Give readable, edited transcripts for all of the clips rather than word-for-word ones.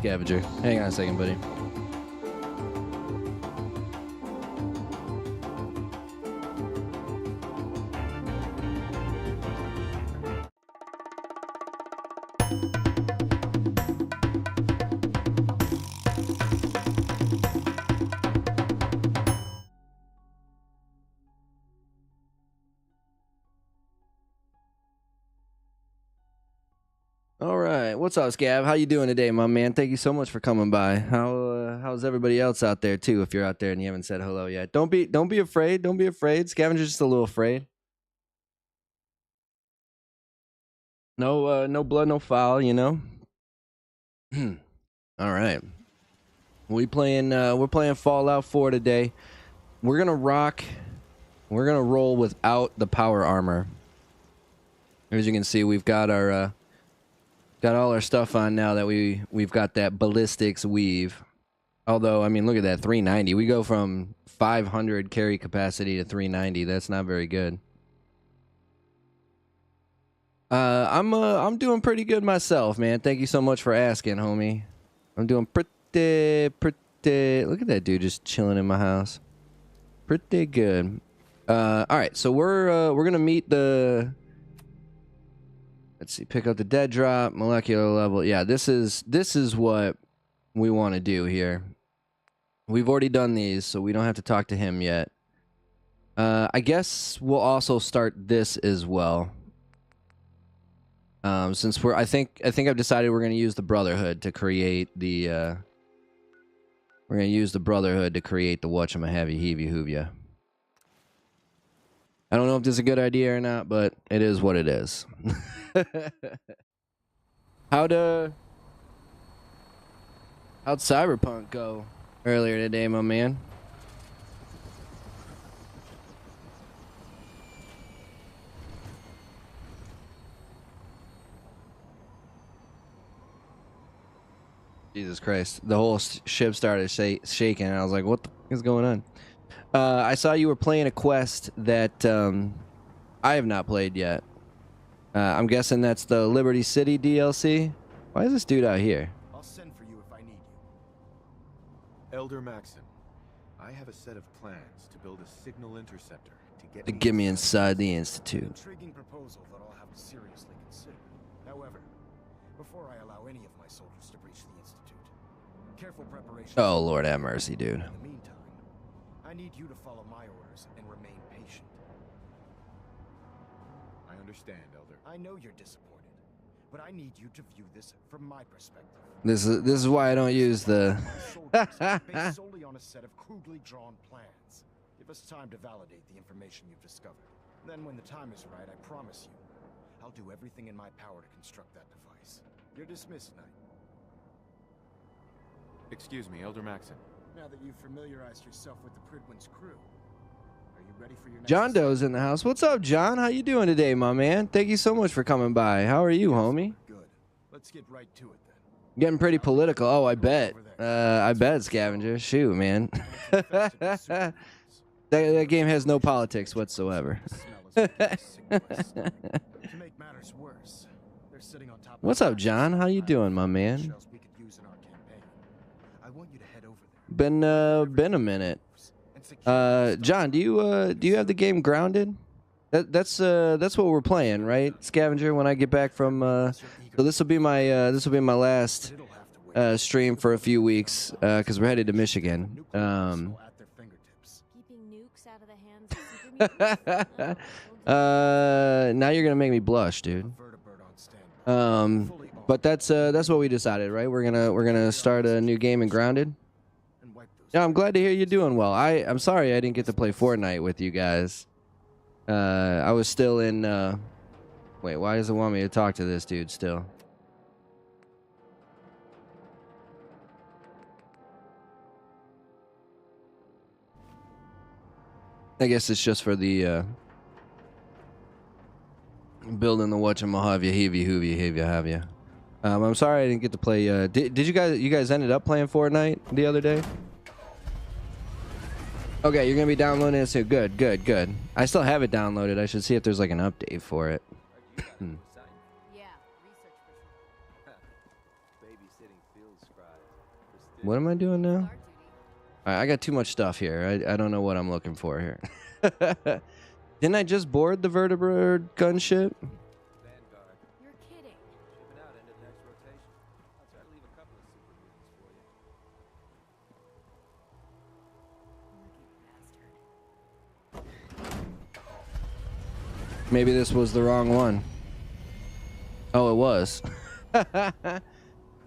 Scavenger? Hang on a second, buddy. All right, what's up, Scav? How you doing today, my man? Thank you so much for coming by. How's everybody else out there too? If you're out there and you haven't said hello yet, don't be afraid. Don't be afraid. Scavenger's just a little afraid. No blood, no foul. You know. All right, we're playing Fallout 4 today. We're gonna roll without the power armor. As you can see, we've got our got all our stuff on now that we've got that ballistics weave. Although, I mean, look at that, 390. We go from 500 carry capacity to 390. That's not very good. I'm doing pretty good myself, man. Thank you so much for asking, homie. I'm doing pretty. Look at that dude just chilling in my house. Pretty good. All right, so we're gonna meet the. Let's see, pick up the dead drop, molecular level. Yeah, this is what we want to do here. We've already done these, so we don't have to talk to him yet. I guess we'll also start this as well. Since I think I've decided we're gonna use the Brotherhood to create the whatchamahavey-heavey-hoovya. I don't know if this is a good idea or not, but it is what it is. How'd Cyberpunk go earlier today, my man? Jesus Christ. The whole ship started shaking, and I was like, what the f is going on? I saw you were playing a quest that I have not played yet. I'm guessing that's the Liberty City DLC. Why is this dude out here? I'll send for you if I need you. Elder Maxon, I have a set of plans to build a signal interceptor to get me inside the Institute. Intriguing proposal that I'll have to seriously consider. However, before I allow any of my soldiers to breach the Institute, careful preparation. Oh, Lord have mercy, dude. In the meantime, I need you to follow my orders and remain patient. I understand, Elder. I know you're disappointed, but I need you to view this from my perspective. This is why I don't use the based solely on a set of crudely drawn plans. Give us time to validate the information you've discovered. Then when the time is right, I promise you, I'll do everything in my power to construct that device. You're dismissed, Knight. Excuse me, Elder Maxon. Now that you've familiarized yourself with the Pridwin's crew, are you ready for your next John Doe's in the house. What's up, John? How you doing today, my man? Thank you so much for coming by. How are you, homie? Good. Let's get right to it then. Getting pretty political. Oh, I bet. I bet, Scavenger. Shoot, man. that game has no politics whatsoever. What's up, John? How you doing, my man? Been a minute. John, do you have the game grounded? That's what we're playing, right, Scavenger? When I get back from so this will be my last stream for a few weeks because we're headed to Michigan. Now you're gonna make me blush, dude. But that's what we decided, right? We're gonna start a new game in Grounded. Yeah, I'm glad to hear you're doing well. I'm sorry I didn't get to play Fortnite with you guys. I was still in wait, why does it want me to talk to this dude still? I guess it's just for the building the whatchamahave-ya. I'm sorry I didn't get to play. Did you guys ended up playing Fortnite the other day? Okay, you're gonna be downloading it soon. Good. I still have it downloaded. I should see if there's like an update for it. What am I doing now? I got too much stuff here. I don't know what I'm looking for here. Didn't I just board the vertebrate gunship? You're kidding. Shipping out into the next rotation. I'll try to leave a couple of super mutants for you. Lucky bastard. Maybe this was the wrong one. Oh, it was. I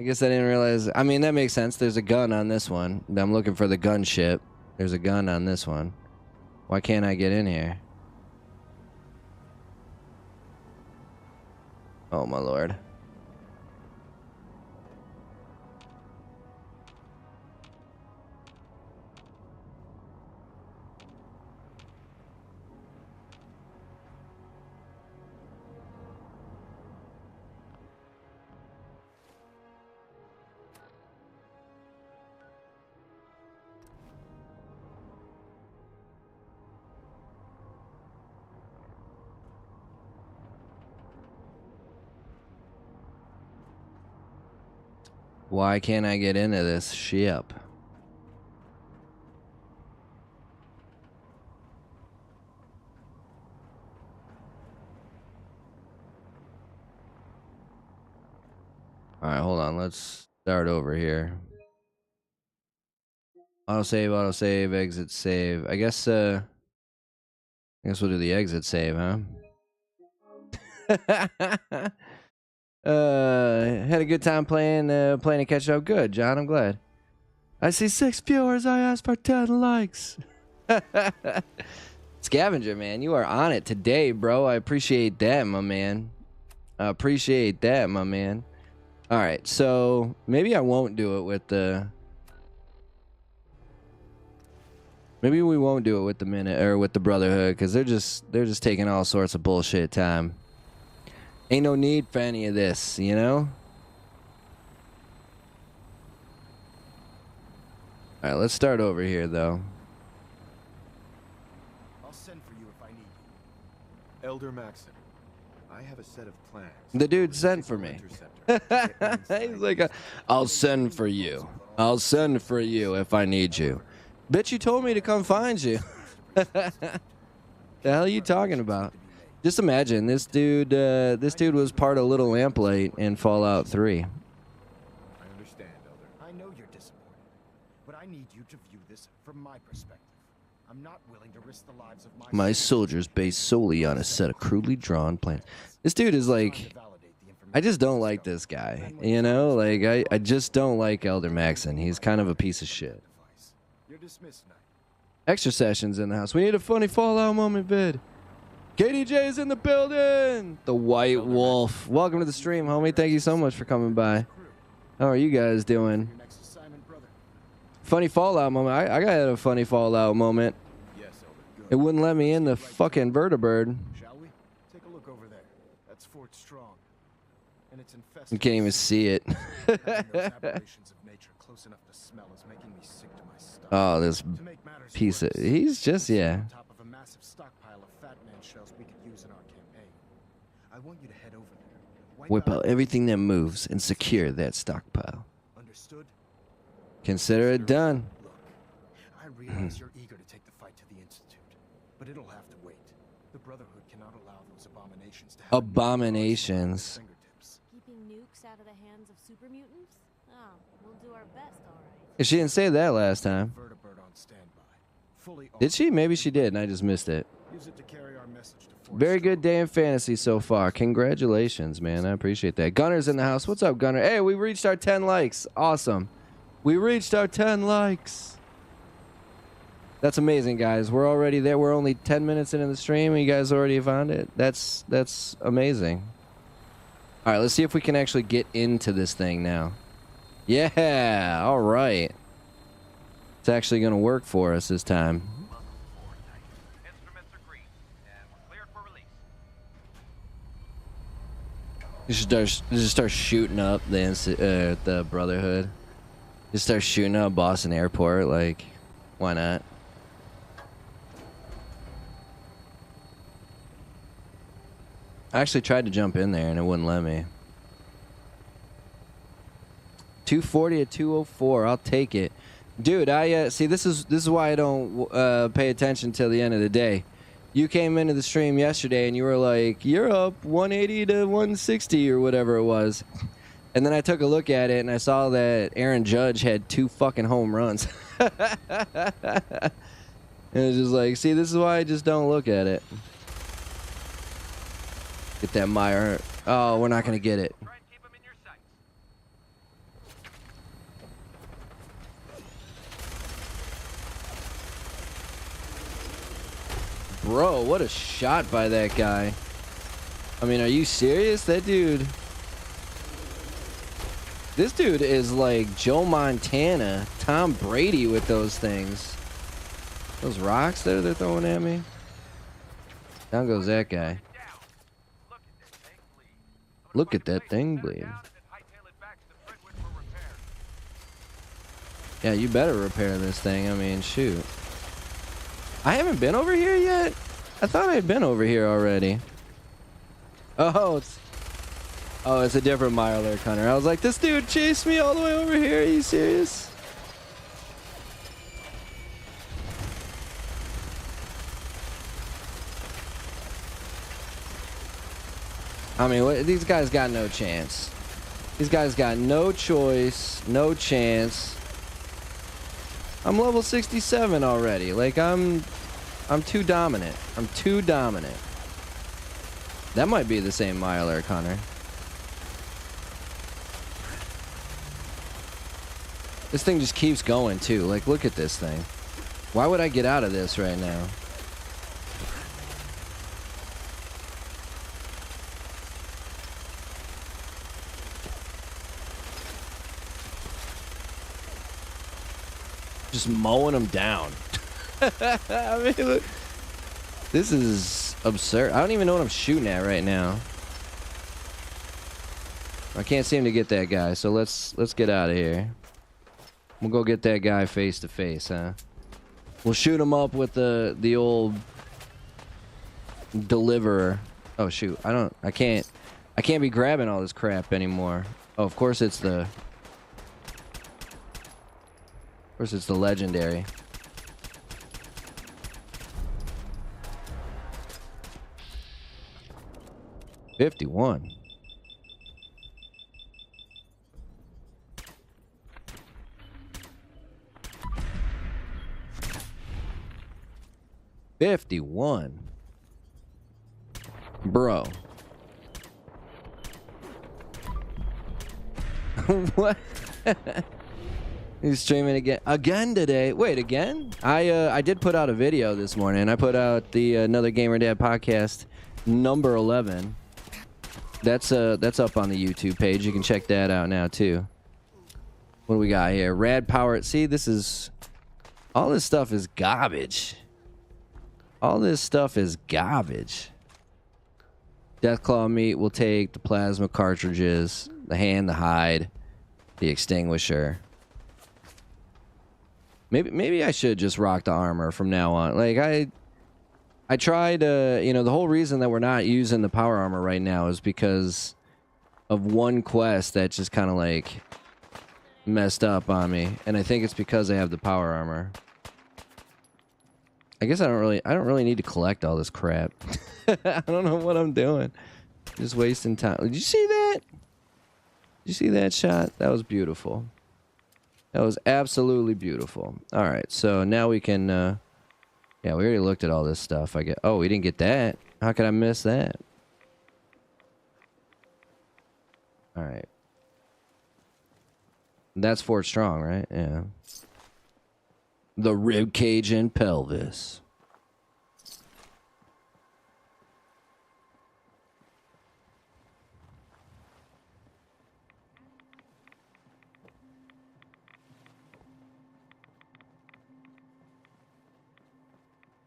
guess I didn't realize. I mean, that makes sense. There's a gun on this one. I'm looking for the gunship. There's a gun on this one. Why can't I get in here? Oh, my lord. Why can't I get into this ship? Alright, hold on. Let's start over here. Autosave, exit save. I guess we'll do the exit save, huh? Had a good time playing and catching up. Good, John. I'm glad. I see 6 viewers. I asked for 10 likes. Scavenger, man, you are on it today, bro. I appreciate that, my man. I appreciate that, my man. All right, so maybe I won't do it with the. Maybe we won't do it with the minute or with the Brotherhood because they're just taking all sorts of bullshit time. Ain't no need for any of this, you know? Alright, let's start over here, though. I'll send for you if I need you. Elder Maxon, I have a set of plans. The dude sent for me. He's like, I'll send for you. I'll send for you if I need you. Bitch, you told me to come find you. The hell are you talking about? Just imagine this dude was part of Little Lamplight in Fallout 3. I understand, Elder. I know you're disappointed, but I need you to view this from my perspective. I'm not willing to risk the lives of My soldiers based solely on a set of crudely drawn plans. This dude is like, I just don't like this guy, you know? Like, I just don't like Elder Maxon. He's kind of a piece of shit. You're dismissed, Knight. Extra sessions in the house. We need a funny Fallout moment vid. KDJ is in the building. The White Wolf. Welcome to the stream, homie. Thank you so much for coming by. How are you guys doing? Your next assignment, brother. Funny Fallout moment. I got a funny Fallout moment. Yes, Elder. Good. It wouldn't let me in the fucking vertibird. Shall we? Take a look over there. That's Fort Strong. And it's infested. You can't even see it. Having those aberrations of nature close enough to smell is making me sick to my stomach. Oh, this To make matters piece of... worse, He's just, yeah. on top of a massive stockpile of Fat Man shells we could use in our campaign. I want you to head over there. Whip out everything that moves and secure that stockpile. Understood? Consider it done. Look, I realize you're eager to take the fight to the Institute, but it'll have to wait. The Brotherhood cannot allow those abominations to have Abominations. fingertips. Keeping nukes out of the hands of super mutants? Oh, we'll do our best, all right. She didn't say that last time. Vertibird on standby. Fully Did she? Maybe she did, and I just missed it. Use it to carry our message to Fort Very Strong. good day in fantasy so far. Congratulations, man. I appreciate that. Gunner's in the house. What's up, Gunner? Hey, we reached our 10 likes. Awesome. We reached our 10 likes. That's amazing, guys. We're already there. We're only 10 minutes into the stream, and you guys already found it. That's amazing. All right, let's see if we can actually get into this thing now. Yeah, all right. It's actually going to work for us this time. Instruments are green, and we're cleared for release. You should just start shooting up the Brotherhood. Just start shooting up Boston Airport. Like, why not? I actually tried to jump in there and it wouldn't let me. 240 to 204. I'll take it. Dude, I see this is why I don't pay attention till the end of the day. You came into the stream yesterday and you were like, "You're up 180 to 160 or whatever it was." And then I took a look at it and I saw that Aaron Judge had 2 fucking home runs. And it's just like, see, this is why I just don't look at it. Get that Meyer. Oh, we're not going to get it. Try and keep 'em in your sights. Bro, what a shot by that guy. I mean, are you serious? That dude... This dude is like Joe Montana, Tom Brady with those things. Those rocks there they're throwing at me. Down goes that guy. Look at that thing bleed. Yeah, you better repair this thing. I mean, shoot. I haven't been over here yet? I thought I had been over here already. Oh, it's a different Mirelurk hunter. I was like, this dude chased me all the way over here. Are you serious? I mean, these guys got no chance. These guys got no choice, no chance. I'm level 67 already. Like, I'm too dominant. I'm too dominant. That might be the same Mirelurk hunter. This thing just keeps going, too. Like, look at this thing. Why would I get out of this right now? Just mowing them down. I mean, look. This is absurd. I don't even know what I'm shooting at right now. I can't seem to get that guy, so let's get out of here. We'll go get that guy face to face, huh? We'll shoot him up with the old deliverer. Oh shoot, I can't be grabbing all this crap anymore. Oh, of course it's the legendary. $51. $51. Bro. What? He's streaming again today. Wait, again? I did put out a video this morning. I put out the Another Gamer Dad podcast number 11. That's up on the YouTube page. You can check that out now too. What do we got here? Rad power. See, all this stuff is garbage. All this stuff is garbage. Deathclaw meat will take the plasma cartridges, the hand, the hide, the extinguisher. Maybe I should just rock the armor from now on. Like I tried, the whole reason that we're not using the power armor right now is because of one quest that just kind of like messed up on me, and I think it's because I have the power armor. I guess I don't really need to collect all this crap. I don't know what I'm doing. Just wasting time. Did you see that? Did you see that shot? That was beautiful. That was absolutely beautiful. All right, so now we can. Yeah, we already looked at all this stuff. Oh, we didn't get that. How could I miss that? All right. That's Fort Strong, right? Yeah. The rib cage and pelvis.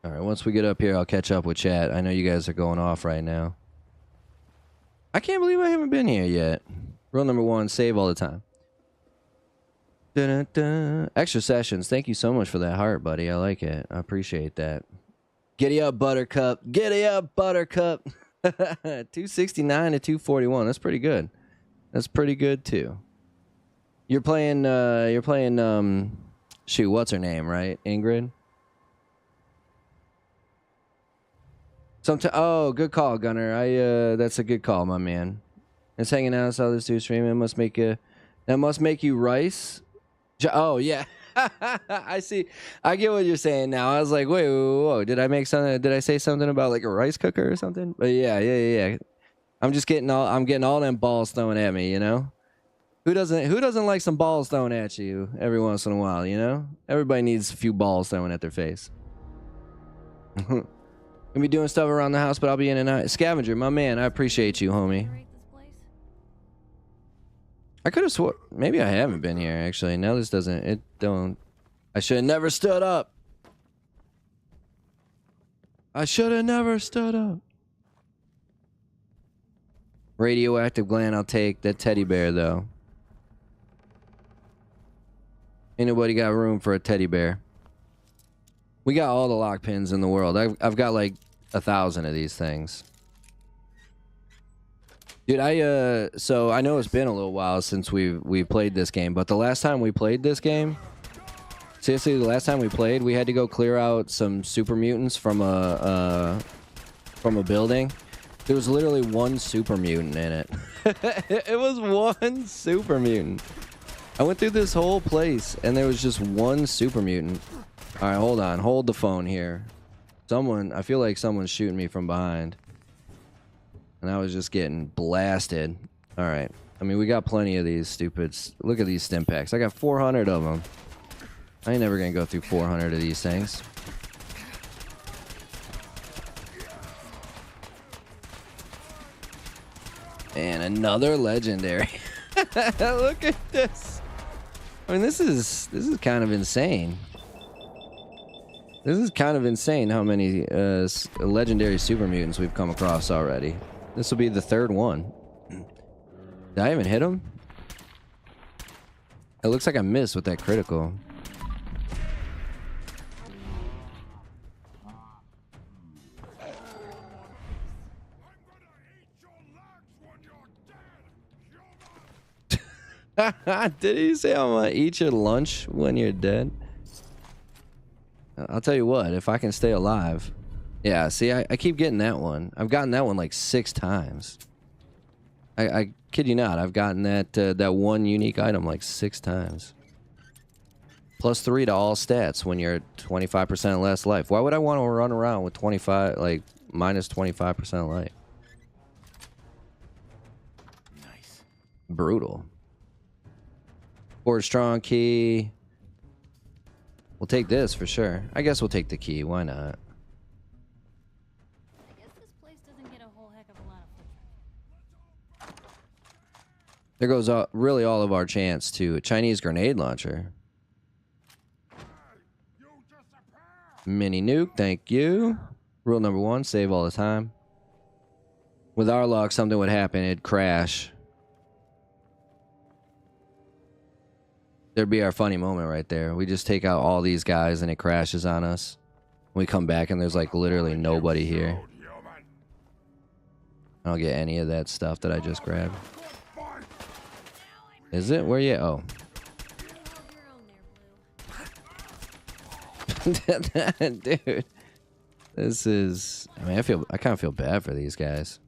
All right, once we get up here, I'll catch up with chat. I know you guys are going off right now. I can't believe I haven't been here yet. Rule number 1, save all the time. Dun-dun-dun. Extra sessions. Thank you so much for that heart, buddy. I like it. I appreciate that. Giddy up, Buttercup. Giddy up, Buttercup. 269 to 241. That's pretty good. That's pretty good, too. You're playing shoot, what's her name, right? Ingrid? Oh, good call, Gunner. That's a good call, my man. It's hanging out, saw this dude stream. That must make you rice. Oh, yeah. I see. I get what you're saying now. I was like, wait, whoa. Did I say something about like a rice cooker or something? But yeah. I'm getting all them balls thrown at me, you know? Who doesn't like some balls thrown at you every once in a while, you know? Everybody needs a few balls thrown at their face. Gonna be doing stuff around the house, but I'll be in and out. Scavenger, my man, I appreciate you, homie. I could have swore maybe I haven't been here actually. Now this doesn't. I should have never stood up. Radioactive gland, I'll take. That teddy bear though. Ain't nobody got room for a teddy bear. We got all the lock pins in the world. I've got like 1,000 of these things. Dude, so I know it's been a little while since we've played this game, but the last time we played this game, seriously, the last time we played, we had to go clear out some super mutants from a building. There was literally one super mutant in it. It was one super mutant. I went through this whole place and there was just one super mutant. All right, hold on. Hold the phone here. I feel like someone's shooting me from behind. And I was just getting blasted. All right. I mean, we got plenty of these stupids. Look at these stim packs. I got 400 of them. I ain't never going to go through 400 of these things. And another legendary. Look at this. I mean, this is kind of insane. This is kind of insane how many legendary super mutants we've come across already. This will be the third one. Did I even hit him? It looks like I missed with that critical. Did he say I'm gonna eat your lunch when you're dead? I'll tell you what, if I can stay alive. Yeah, see, I keep getting that one. I've gotten that one like 6 times. I kid you not, I've gotten that one unique item like 6 times. +3 to all stats when you're 25% less life. Why would I want to run around with minus 25% life? Nice. Brutal. Forward strong key. We'll take this for sure. I guess we'll take the key. Why not? I guess this place doesn't get a whole heck of a lot of foot traffic. There goes really all of our chance to a Chinese grenade launcher. Mini nuke, thank you. Rule number 1, save all the time. With our luck, something would happen. It'd crash. There'd be our funny moment right there. We just take out all these guys and it crashes on us. We come back and there's like literally nobody here. I don't get any of that stuff that I just grabbed. Is it? Where you at? Oh. Dude. This is... I mean, I kind of feel bad for these guys.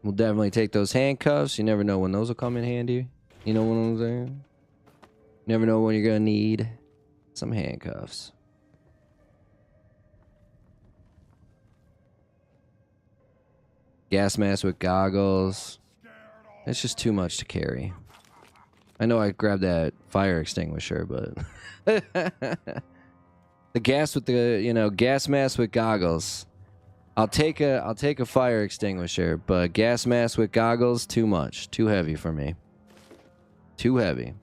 We'll definitely take those handcuffs. You never know when those will come in handy. You know what I'm saying? Never know when you're gonna need some handcuffs. Gas mask with goggles. It's just too much to carry. I know I grabbed that fire extinguisher, but the gas with the gas mask with goggles. I'll take a fire extinguisher, but gas mask with goggles, too much, too heavy for me. Too heavy.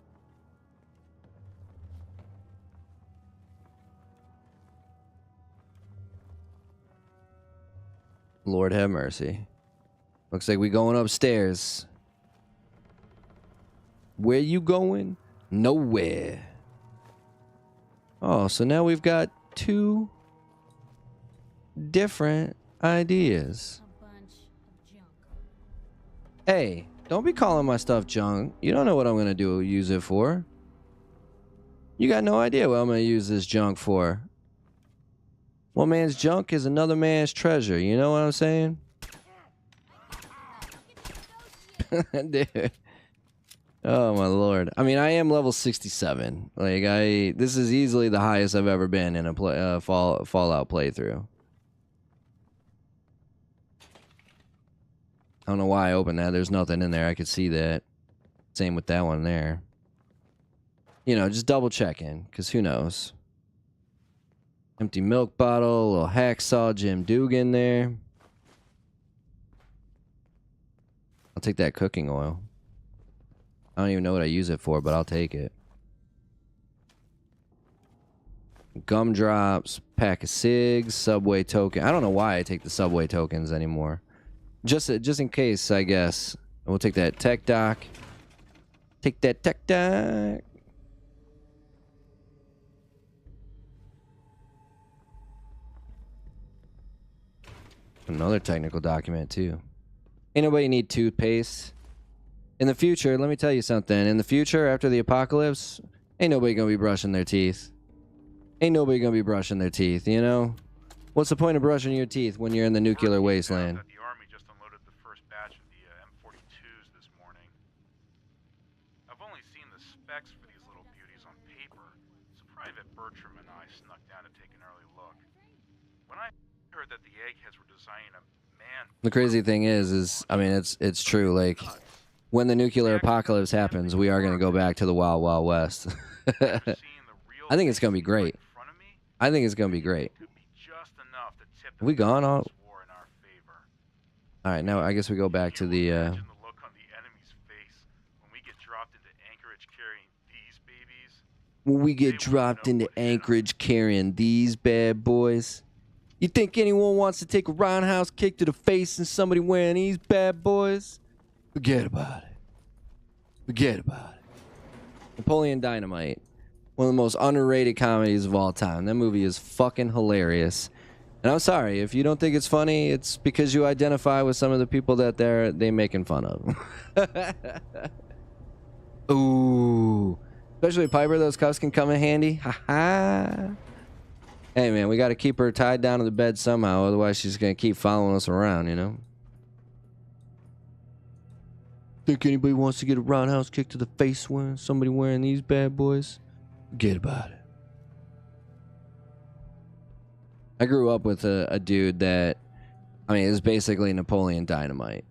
Lord have mercy. Looks like we going upstairs. Where you going? Nowhere. Oh, so now we've got 2 different ideas. A bunch of junk. Hey, Don't be calling my stuff junk. You don't know what I'm gonna use it for. You got no idea what I'm gonna use this junk for. One man's junk is another man's treasure. You know what I'm saying? Dude. Oh my lord. I mean, I am level 67. Like this is easily the highest I've ever been in a Fallout playthrough. I don't know why I opened that. There's nothing in there. I could see that. Same with that one there. You know, just double checking, because who knows. Empty milk bottle, a little hacksaw Jim Dugan there. I'll take that cooking oil. I don't even know what I use it for, but I'll take it. Gumdrops, pack of cigs, subway token. I don't know why I take the subway tokens anymore. Just in case, I guess. We'll take that tech doc. Take that tech doc. Another technical document too. Ain't nobody need toothpaste. In the future, let me tell you something. In the future, after the apocalypse, ain't nobody gonna be brushing their teeth. Ain't nobody gonna be brushing their teeth, you know? What's the point of brushing your teeth when you're in the nuclear wasteland? The army just unloaded the first batch of the M42s this morning. I've only seen the specs for these little beauties on paper, so Private Bertram and I snuck down to take an early look. When I heard that the eggheads were designing a man... The crazy thing is I mean, it's true. Like, when the nuclear apocalypse happens, we are going to go back to the Wild Wild West. I think it's going to be great. I think it's going to be great. Have we gone all... Alright, now I guess we go back to the... When we get dropped into Anchorage carrying these bad boys... You think anyone wants to take a roundhouse kick to the face and somebody wearing these bad boys? Forget about it. Forget about it. Napoleon Dynamite. One of the most underrated comedies of all time. That movie is fucking hilarious. And I'm sorry, if you don't think it's funny, it's because you identify with some of the people that they making fun of. Ooh. Especially Piper, those cuffs can come in handy. Ha ha. Hey man, we gotta keep her tied down to the bed somehow, otherwise she's gonna keep following us around, you know? Think anybody wants to get a roundhouse kick to the face when somebody wearing these bad boys? Forget about it. I grew up with a dude that, I mean, is basically Napoleon Dynamite.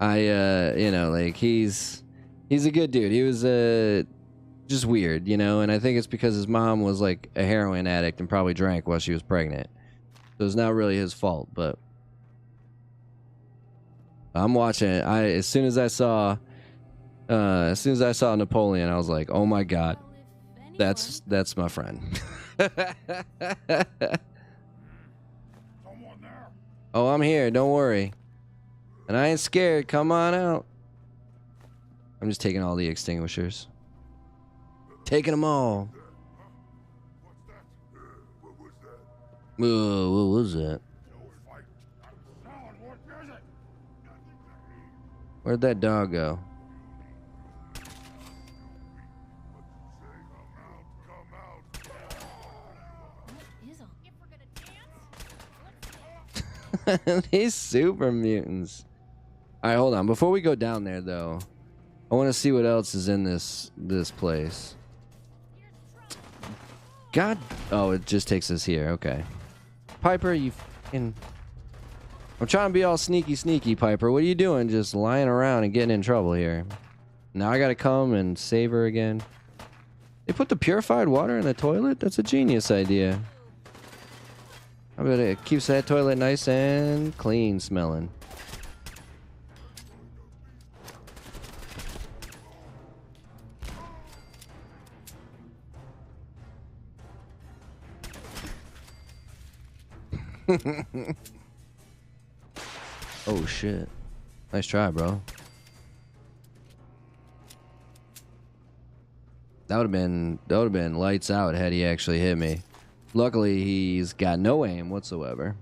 You know, like, he's a good dude. He was, just weird, you know, and I think it's because his mom was like a heroin addict and probably drank while she was pregnant. So it's not really his fault, but I'm watching it. As soon as I saw Napoleon, I was like, oh my god, that's my friend. Oh, I'm here, don't worry. And I ain't scared, come on out. I'm just taking all the extinguishers. Taking them all. What was that? Where'd that dog go? These super mutants. Alright, hold on. Before we go down there, though, I want to see what else is in this place. God. Oh, it just takes us here. Okay. Piper, you fucking... I'm trying to be all sneaky, Piper. What are you doing? Just lying around and getting in trouble here. Now I gotta come and save her again. They put the purified water in the toilet? That's a genius idea. I bet it keeps that toilet nice and clean smelling. Oh shit. Nice try, bro. That would have been lights out had he actually hit me. Luckily, he's got no aim whatsoever.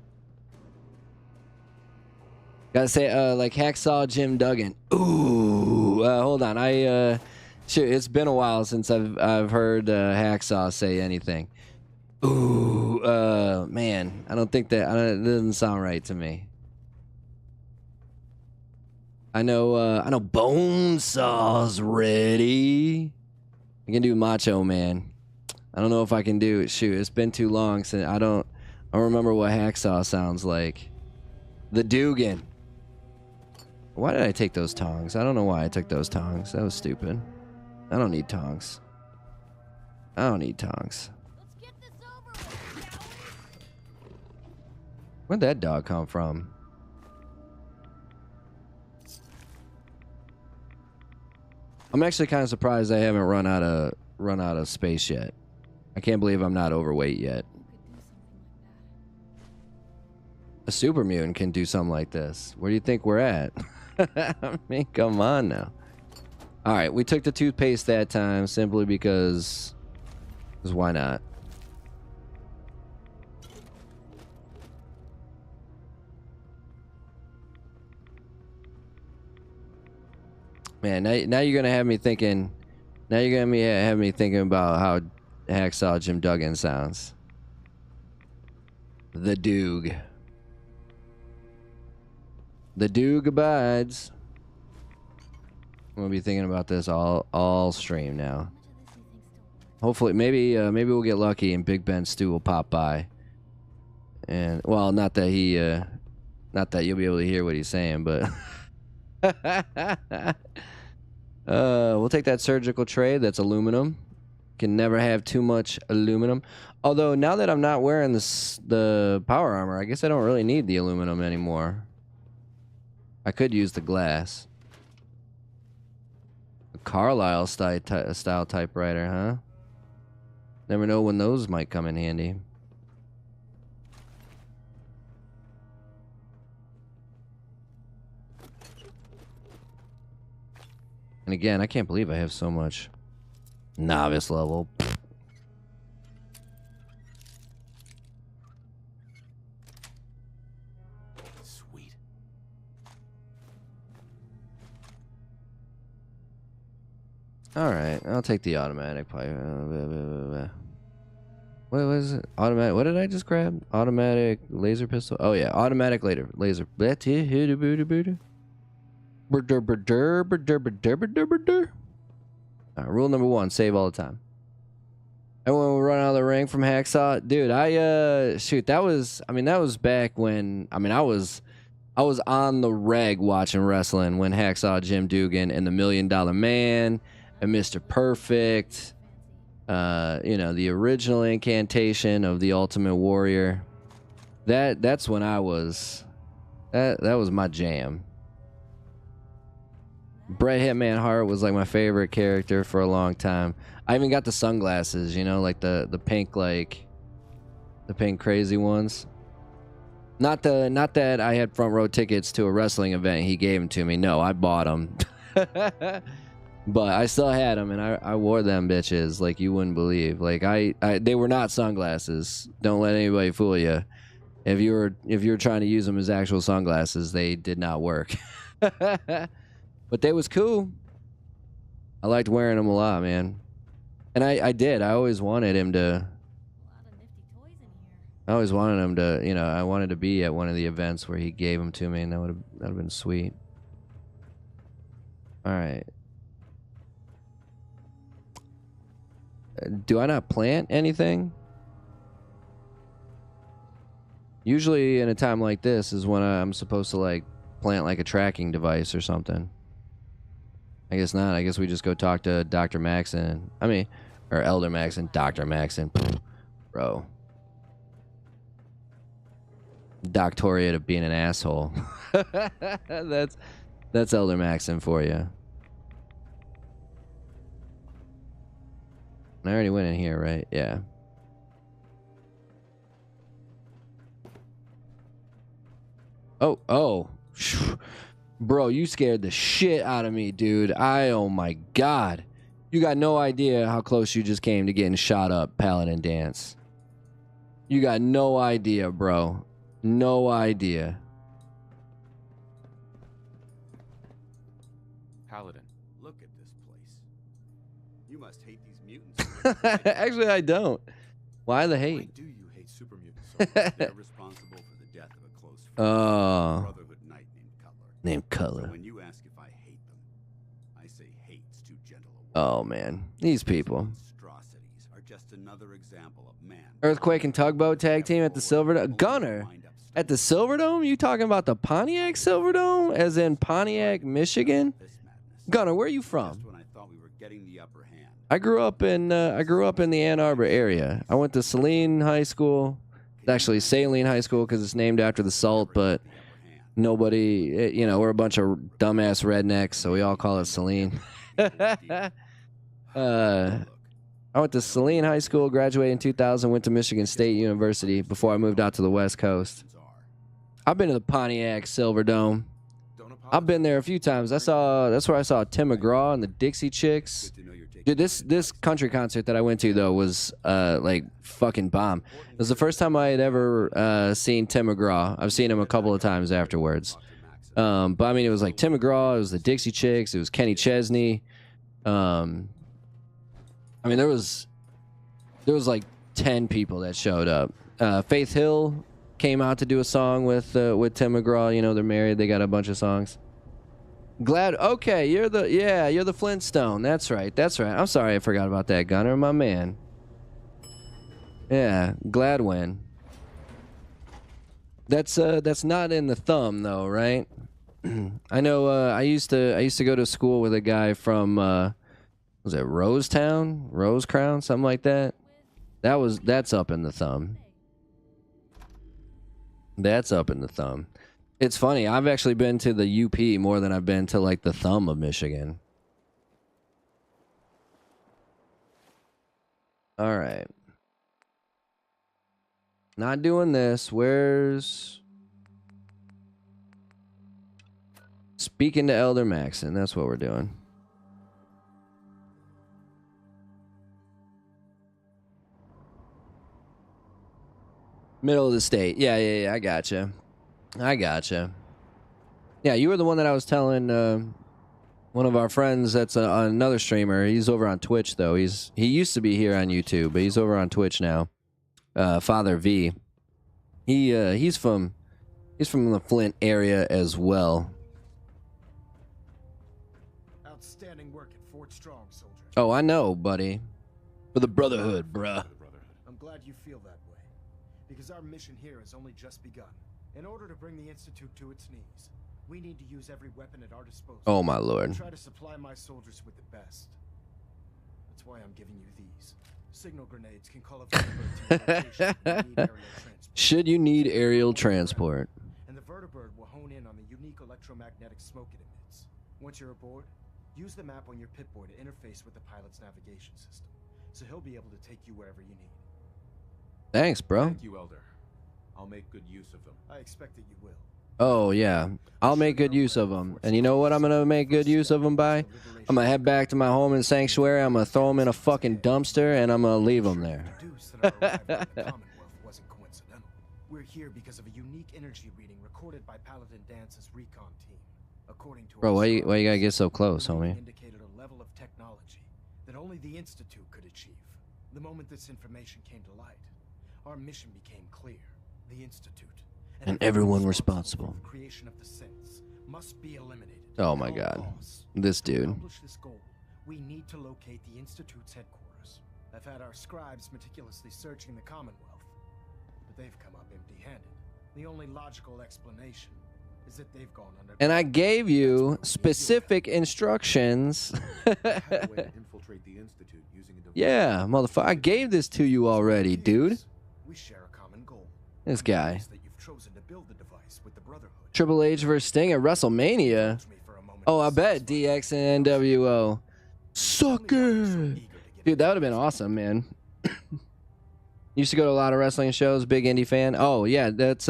Gotta say, like Hacksaw Jim Duggan. Ooh, hold on. Shit, it's been a while since I've heard Hacksaw say anything. Ooh, man, I don't think that it doesn't sound right to me. I know Bonesaw's ready. I can do Macho Man. I don't know if I can do it. Shoot, it's been too long since I don't remember what Hacksaw sounds like. The Dugan. Why did I take those tongs? I don't know why I took those tongs. That was stupid. I don't need tongs. I don't need tongs. Let's get this over with, shall we? Where'd that dog come from? I'm actually kind of surprised I haven't run out of space yet. I can't believe I'm not overweight yet. A super mutant can do something like this. Where do you think we're at? I mean, come on now. All right, we took the toothpaste that time simply because why not? Man, now you're gonna have me thinking. Now you're gonna have me thinking about how Hacksaw Jim Duggan sounds. The Doog. The Doog abides. I'm gonna be thinking about this all stream now. Hopefully, maybe we'll get lucky and Big Ben Stu will pop by. And well, not that you'll be able to hear what he's saying, but we'll take that surgical tray. That's aluminum. Can never have too much aluminum. Although now that I'm not wearing the power armor, I guess I don't really need the aluminum anymore. I could use the glass. A Carlisle style typewriter, huh? Never know when those might come in handy. And again, I can't believe I have so much novice level. Sweet. All right, I'll take the automatic pipe. What was it? Automatic. What did I just grab? Automatic laser pistol. Oh yeah, automatic laser. Rule number 1: save all the time. And when we run out of the ring from Hacksaw, dude, shoot, that was back when I was on the reg watching wrestling when Hacksaw Jim Duggan and the $1 Million Man and Mr. Perfect, the original incantation of the Ultimate Warrior. That's when that was my jam. Bret Hitman Hart was like my favorite character for a long time. I even got the sunglasses, like the pink, like the pink crazy ones. Not that I had front row tickets to a wrestling event. He gave them to me. No, I bought them. But I still had them, and I wore them bitches like you wouldn't believe. Like they were not sunglasses. Don't let anybody fool you. If you were trying to use them as actual sunglasses, they did not work. But they was cool. I liked wearing them a lot, man. And I did. I always wanted him to. A lot of nifty toys in here. I always wanted him to. I wanted to be at one of the events where he gave them to me, and that'd have been sweet. All right. Do I not plant anything? Usually in a time like this is when I'm supposed to like plant like a tracking device or something. I guess not. I guess we just go talk to Dr. Maxon. Or Elder Maxon. Dr. Maxon. Bro. Doctorate of being an asshole. That's Elder Maxon for you. I already went in here, right? Yeah. Oh. Bro, you scared the shit out of me, dude. Oh my god. You got no idea how close you just came to getting shot up, Paladin Dance. You got no idea, bro. No idea. Actually, I don't. Why the Why hate? do you hate super mutants so much? They're responsible for the death of a close friend, Oh, Brotherhood Knight named Cutler. named So Color. when you ask if I hate them, I say hate's too gentle a word. Oh man, these people. Monstrosities are just another example of man. Earthquake and Tugboat tag team at the Silverdome. Gunner at the Silverdome? You talking about the Pontiac Silverdome, as in Pontiac, Michigan? This madness. Gunner, where are you Just from? when I thought we were getting the upper hand. I grew up in the Ann Arbor area. I went to Saline High School. Actually, Saline High School because it's named after the salt, but nobody, we're a bunch of dumbass rednecks, so we all call it Saline. I went to Saline High School, graduated in 2000, went to Michigan State University before I moved out to the West Coast. I've been to the Pontiac Silverdome. I've been there a few times. That's where I saw Tim McGraw and the Dixie Chicks. Dude, this country concert that I went to though was like fucking bomb. It was the first time I had ever seen Tim McGraw. I've seen him a couple of times afterwards. But I mean, it was like Tim McGraw, it was the Dixie Chicks, it was Kenny Chesney. I mean, there was like 10 people that showed up. Faith Hill came out to do a song with Tim McGraw. You know, they're married. They got a bunch of songs. Glad. Okay, you're the Flintstone. That's right. I'm sorry, I forgot about that, Gunner, my man. Yeah, Gladwin. That's not in the thumb though, right? I know. I used to go to school with a guy from was it Rosetown, Rosecrown, something like that. That's up in the thumb. That's up in the thumb. It's funny. I've actually been to the UP more than I've been to like the thumb of Michigan. All right. Not doing this. Where's speaking to Elder Maxon? That's what we're doing. Middle of the state. Yeah. I gotcha. Yeah, you were the one that I was telling one of our friends that's another streamer. He's over on Twitch though. He used to be here on YouTube, but he's over on Twitch now. Father V. He's from the Flint area as well. Outstanding work at Fort Strong, soldier. Oh, I know, buddy. For the Brotherhood, bruh. I'm glad you feel that way, because our mission here has only just begun. In order to bring the Institute to its knees, we need to use every weapon at our disposal. Oh my lord. Try to supply my soldiers with the best. That's why I'm giving you these. Signal grenades can call up the Should you need aerial transport? And the vertibird will hone in on the unique electromagnetic smoke it emits. Once you're aboard, use the map on your Pip-Boy to interface with the pilot's navigation system, so he'll be able to take you wherever you need. Thanks, bro. Thank you, Elder. I'll make good use of them. I expect that you will. Oh yeah, I'll make good use of them. And you know what I'm gonna make good use of them by? I'm gonna head back to my home in Sanctuary. I'm gonna throw them in a fucking dumpster, and I'm gonna leave them there. Commonwealth wasn't coincidental. We're here because of a unique energy reading recorded by Paladin Dance's recon team. According to Bro, why you gotta get so close, homie? Indicated a level of technology that only the Institute could achieve. The moment this information came to light, our mission became clear. The Institute And everyone responsible. for the creation of the synths must be eliminated. Oh my at all God. costs. This To dude. accomplish this goal, we need to locate the Institute's headquarters. I've had our scribes meticulously searching the Commonwealth, but they've come up empty-handed. The only logical explanation is that they've gone under. And I gave you specific instructions. I have a way to infiltrate the Institute using a device. Yeah, motherfucker. I gave this to you already, dude. We share a common goal. This guy. Notice that you've chosen to build the device with the Brotherhood. Triple H versus Sting at WrestleMania. Indulge me for a moment Oh, I of bet suspense. DX and NWO. Sucker! Only I'm so eager to get Dude, that would have been awesome, man. Used to go to a lot of wrestling shows, big indie fan. Oh, yeah, that's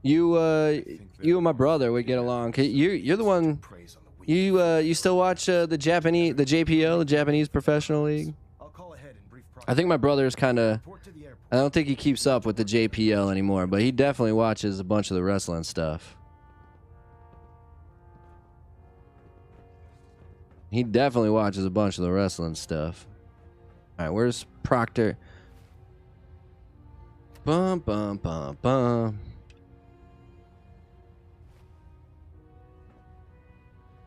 you and my brother would get along. 'Cause you're the one praise on the weak. you still watch the JPO, the Japanese Professional League? I'll call ahead and brief I think my brother's kind of Report to the airport. I don't think he keeps up with the JPL anymore, but he definitely watches a bunch of the wrestling stuff. He definitely watches a bunch of the wrestling stuff. All right, where's Proctor? Bum bum bum bum.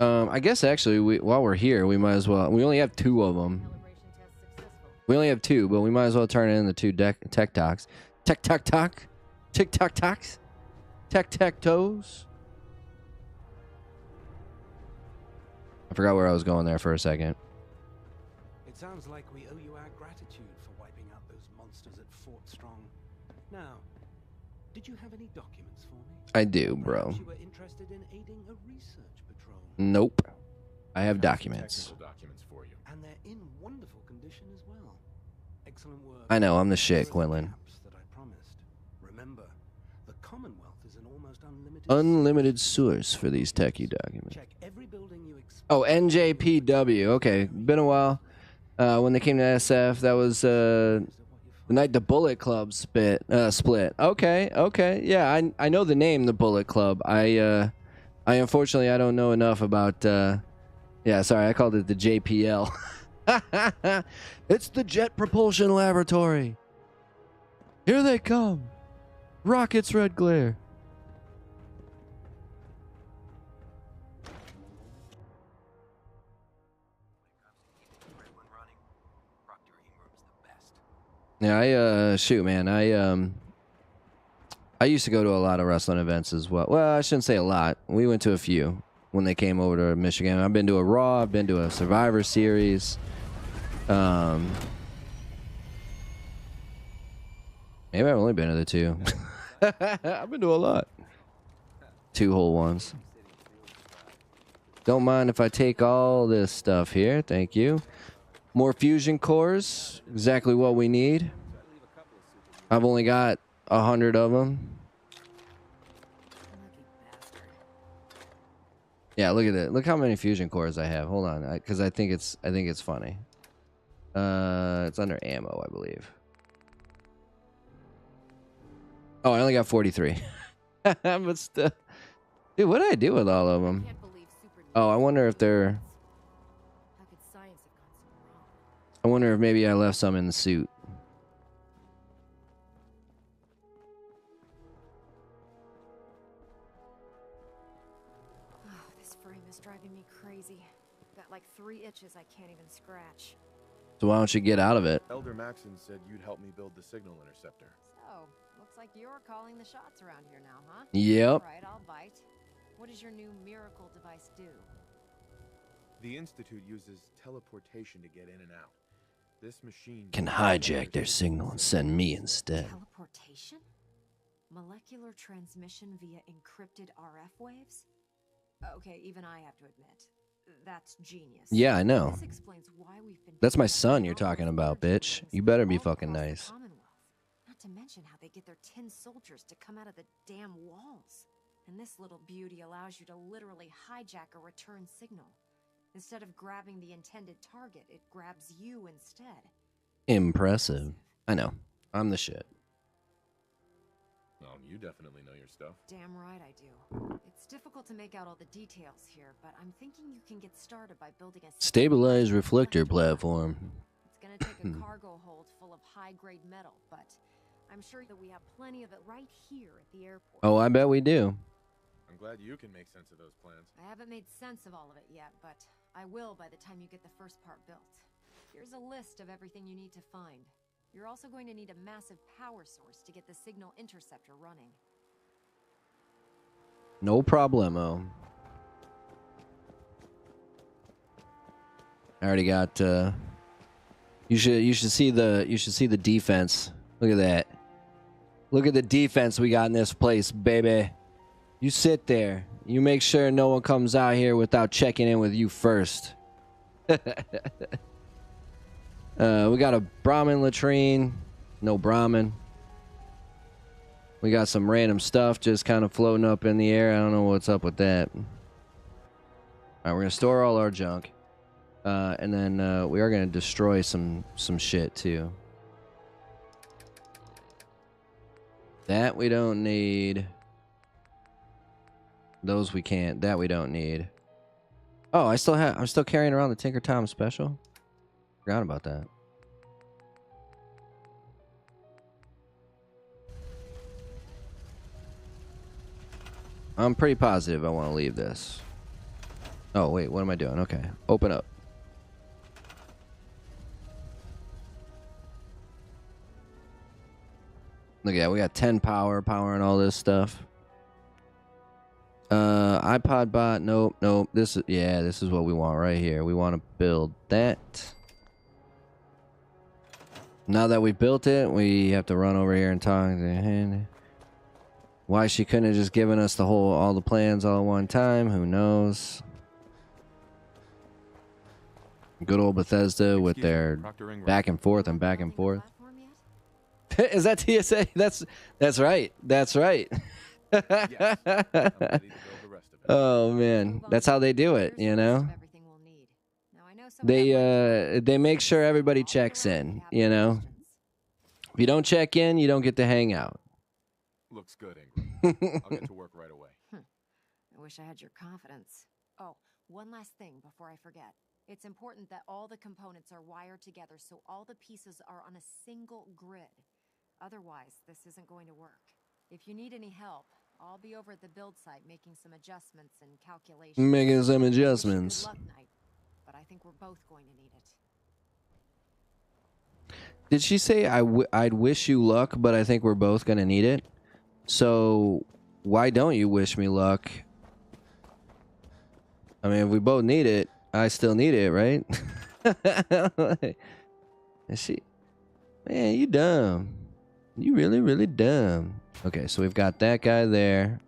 I guess actually, while we're here, we might as well. We only have 2 of them. Calibration test successful. We only have 2, but we might as well turn in the 2 tech talks. Tech talk talk. Tick tock talks. Tech tech toes. I forgot where I was going there for a second. It sounds like we owe you our gratitude for wiping out those monsters at Fort Strong. Now, did you have any documents for me? I do, bro. Perhaps you were interested in aiding a research patrol. Nope. I have some documents. Technical documents for you. And they're in wonderful condition as well. Excellent work. I know, I'm the Here shit, are the Quinlan. caps that I promised. Remember, the Commonwealth is an almost unlimited Unlimited source for these techie documents. Check every building you expect. Oh, NJPW. Okay, been a while. When they came to SF, that was the night the Bullet Club split. Okay. Yeah, I know the name, the Bullet Club. I unfortunately I don't know enough about. Yeah, sorry, I called it the JPL. It's the Jet Propulsion Laboratory. Here they come. Rockets, red glare. Yeah, shoot, man. I used to go to a lot of wrestling events as well. Well, I shouldn't say a lot. We went to a few when they came over to Michigan. I've been to a Raw. I've been to a Survivor Series. Maybe I've only been to the 2. I've been to a lot. 2 whole ones. Don't mind if I take all this stuff here. Thank you. More fusion cores. Exactly what we need. I've only got 100 of them. Lucky bastard. Yeah, look at it. Look how many fusion cores I have. Hold on, because I think it's funny. It's under ammo, I believe. Oh, I only got 43. But still, dude, what did I do with all of them? Can't believe super Oh, I wonder if they're. How could science have gone so wrong? I wonder if maybe I left some in the suit. Oh, this frame is driving me crazy. Got like 3 itches I can't even scratch. So why don't you get out of it? Elder Maxon said you'd help me build the signal interceptor. So, looks like you're calling the shots around here now, huh? Yep. All right, I'll bite. What does your new miracle device do? The Institute uses teleportation to get in and out. This machine Can hijack their signal and send me instead. Teleportation? Molecular transmission via encrypted RF waves? Okay, even I have to admit, that's genius. Yeah, I know. This explains why we've been. That's my son you're talking about, bitch. You better be fucking all across the nice. Commonwealth. Not to mention how they get their tin soldiers to come out of the damn walls. And this little beauty allows you to literally hijack a return signal. Instead of grabbing the intended target, it grabs you instead. Impressive. I know. I'm the shit. Well, you definitely know your stuff. Damn right I do. It's difficult to make out all the details here, but I'm thinking you can get started by building a Stabilized reflector platform. It's gonna take a cargo hold full of high-grade metal, but I'm sure that we have plenty of it right here at the airport. Oh, I bet we do. I'm glad you can make sense of those plans. I haven't made sense of all of it yet, but I will by the time you get the first part built. Here's a list of everything you need to find. You're also going to need a massive power source to get the signal interceptor running. No problemo. I already got you should see the defense. Look at that. Look at the defense we got in this place, baby. You sit there. You make sure no one comes out here without checking in with you first. We got a Brahmin latrine. No Brahmin. We got some random stuff just kind of floating up in the air. I don't know what's up with that. All right, we're going to store all our junk. And then we are going to destroy some shit too. That we don't need. Those we can't. That we don't need. Oh, I'm still carrying around the Tinker Tom special. Forgot about that. I'm pretty positive I want to leave this. Oh, wait, what am I doing? Okay, open up. Look at that, we got 10 power, powering all this stuff. iPod bot, nope. This is what we want right here. We want to build that. Now that we've built it, we have to run over here and talk to him. Why she couldn't have just given us all the plans all at one time, who knows? Good old Bethesda with their back and forth and back and forth. Is that TSA? That's right. That's right. Yes, I'm ready to build the rest of it. Oh man, that's how they do it, you know. They make sure everybody checks in, you know. If you don't check in, you don't get to hang out. Looks good, Ingram. I'll get to work right away. I wish I had your confidence. Oh, one last thing before I forget. It's important that all the components are wired together so all the pieces are on a single grid. Otherwise, this isn't going to work. If you need any help, I'll be over at the build site making some adjustments and calculations. Making some adjustments. Good luck, Knight, but I think we're both going to need it. Did she say I'd wish you luck, but I think we're both going to need it? So why don't you wish me luck? I mean, if we both need it, I still need it, right? Is she? Man, you dumb. You really, really dumb. Okay, so we've got that guy there.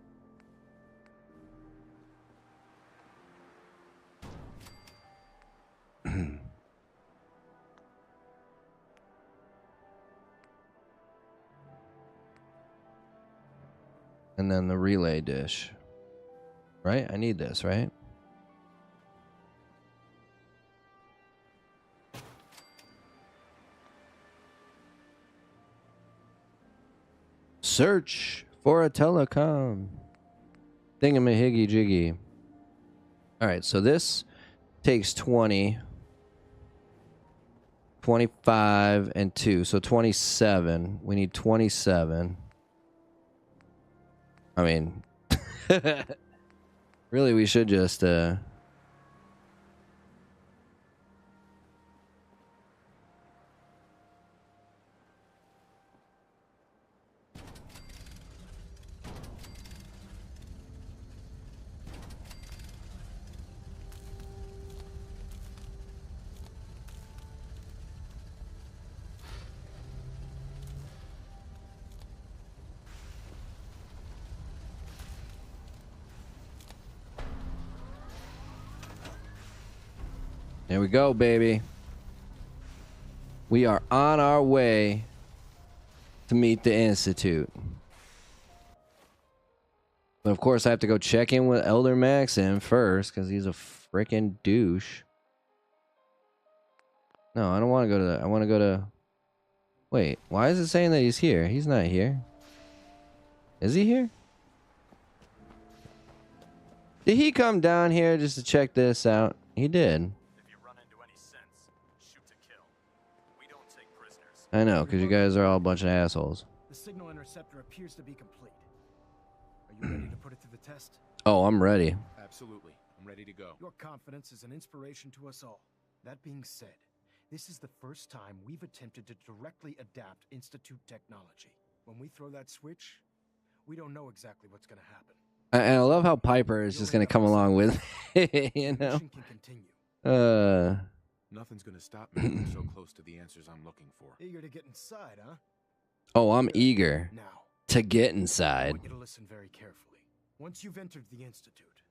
And then the relay dish. Right? I need this, right? Search for a telecom. Thingamahiggy jiggy. Alright, so this takes 20, 25, and 2. So 27. We need 27. I mean, really, we should just, There we go, baby. We are on our way to meet the Institute. But of course, I have to go check in with Elder Maxim first, because he's a freaking douche. No, I don't want to go to that. I want to go to... Wait, why is it saying that he's here? He's not here. Is he here? Did he come down here just to check this out? He did. I know, because you guys are all a bunch of assholes. The signal interceptor appears to be complete. Are you ready to put it to the test? Oh, I'm ready. Absolutely. I'm ready to go. Your confidence is an inspiration to us all. That being said, this is the first time we've attempted to directly adapt Institute technology. When we throw that switch, we don't know exactly what's going to happen. And I love how Piper is just going to come along with it, you know? Mission can continue. Nothing's gonna stop me from so close to the answers I'm looking for. Eager to get inside, huh? Oh, I'm eager Now, to get I inside. want you to listen very carefully. Once you've entered the Institute,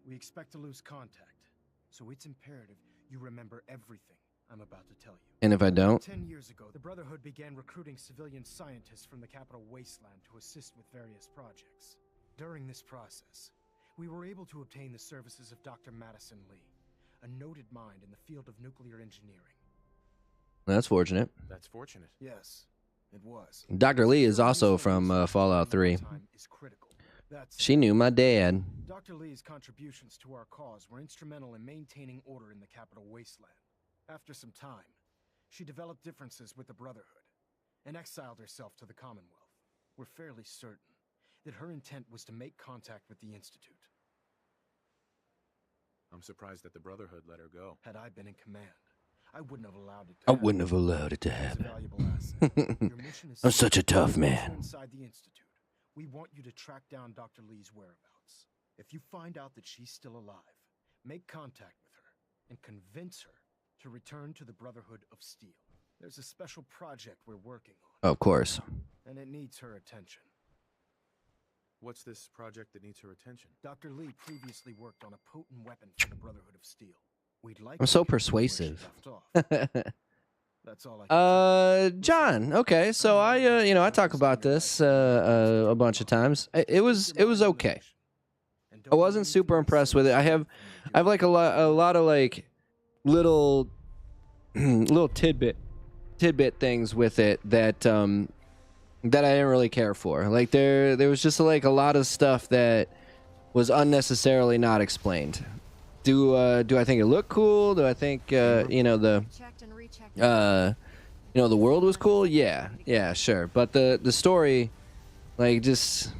we expect to lose contact. So it's imperative you remember everything I'm about to tell you. And if I don't? 10 years ago, the Brotherhood began recruiting civilian scientists from the capital wasteland to assist with various projects. During this process, we were able to obtain the services of Dr. Madison Lee, a noted mind in the field of nuclear engineering. That's fortunate. That's fortunate. Yes, it was. Dr. Lee is also from Fallout 3. She knew my dad. Dr. Lee's contributions to our cause were instrumental in maintaining order in the capital wasteland. After some time, she developed differences with the Brotherhood and exiled herself to the Commonwealth. We're fairly certain that her intent was to make contact with the Institute. I'm surprised that the Brotherhood let her go. Had I been in command, I wouldn't have allowed it to I happen. wouldn't have allowed it to It's a happen. valuable asset. Your mission is I'm such a tough Once man. you're inside the Institute, we want you to track down Dr. Lee's whereabouts. If you find out that she's still alive, make contact with her and convince her to return to the Brotherhood of Steel. There's a special project we're working on, Of course. and it needs her attention. What's this project that needs her attention? Dr. Lee previously worked on a potent weapon for the Brotherhood of Steel. We'd like I'm to so continue where she persuasive. left off. That's all I can say. John. Okay, so I talk about this a bunch of times. It was okay. I wasn't super impressed with it. I have like a lot of like little little tidbit things with it that that I didn't really care for. Like there was just like a lot of stuff that was unnecessarily not explained. Do I think it looked cool? Do I think the the world was cool? Yeah, sure. But the story, like, just,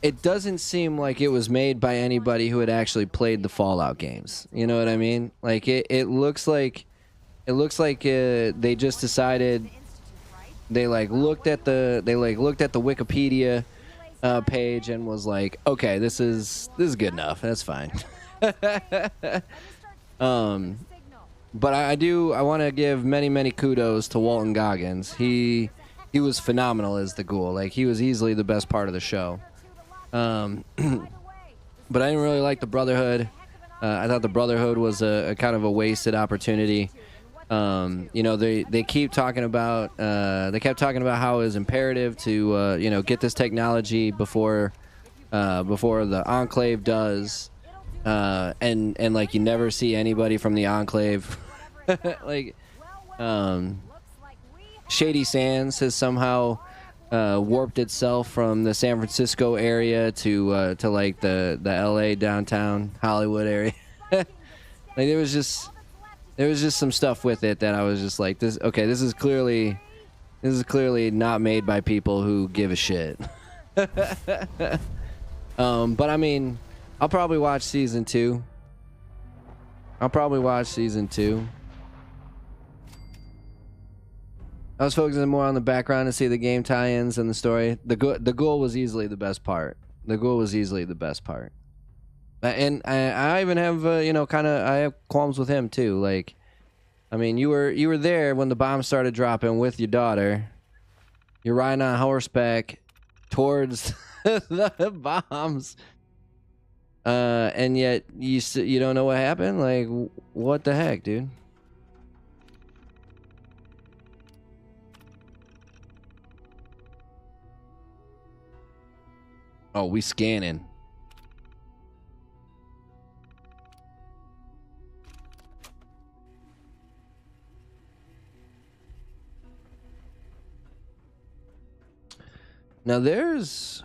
it doesn't seem like it was made by anybody who had actually played the Fallout games. You know what I mean? Like it looks like they just decided they looked at the Wikipedia page and was like, okay, this is good enough. That's fine. But I want to give many kudos to Walton Goggins. He was phenomenal as the ghoul. Like, he was easily the best part of the show. But I didn't really like the Brotherhood. I thought the Brotherhood was a kind of a wasted opportunity. They keep talking about they kept talking about how it was imperative to get this technology before the Enclave does. And like, you never see anybody from the Enclave. Like, Shady Sands has somehow warped itself from the San Francisco area to like the LA downtown Hollywood area. Like, there was just some stuff with it that I was just like, this is clearly not made by people who give a shit. But I mean, I'll probably watch season 2. I was focusing more on the background to see the game tie-ins and the story. The ghoul was easily the best part. And I even have I have qualms with him too. Like, I mean, you were there when the bombs started dropping with your daughter. You're riding on horseback towards the bombs. And yet you don't know what happened? Like, what the heck, dude? Oh, we scanning. Now there's...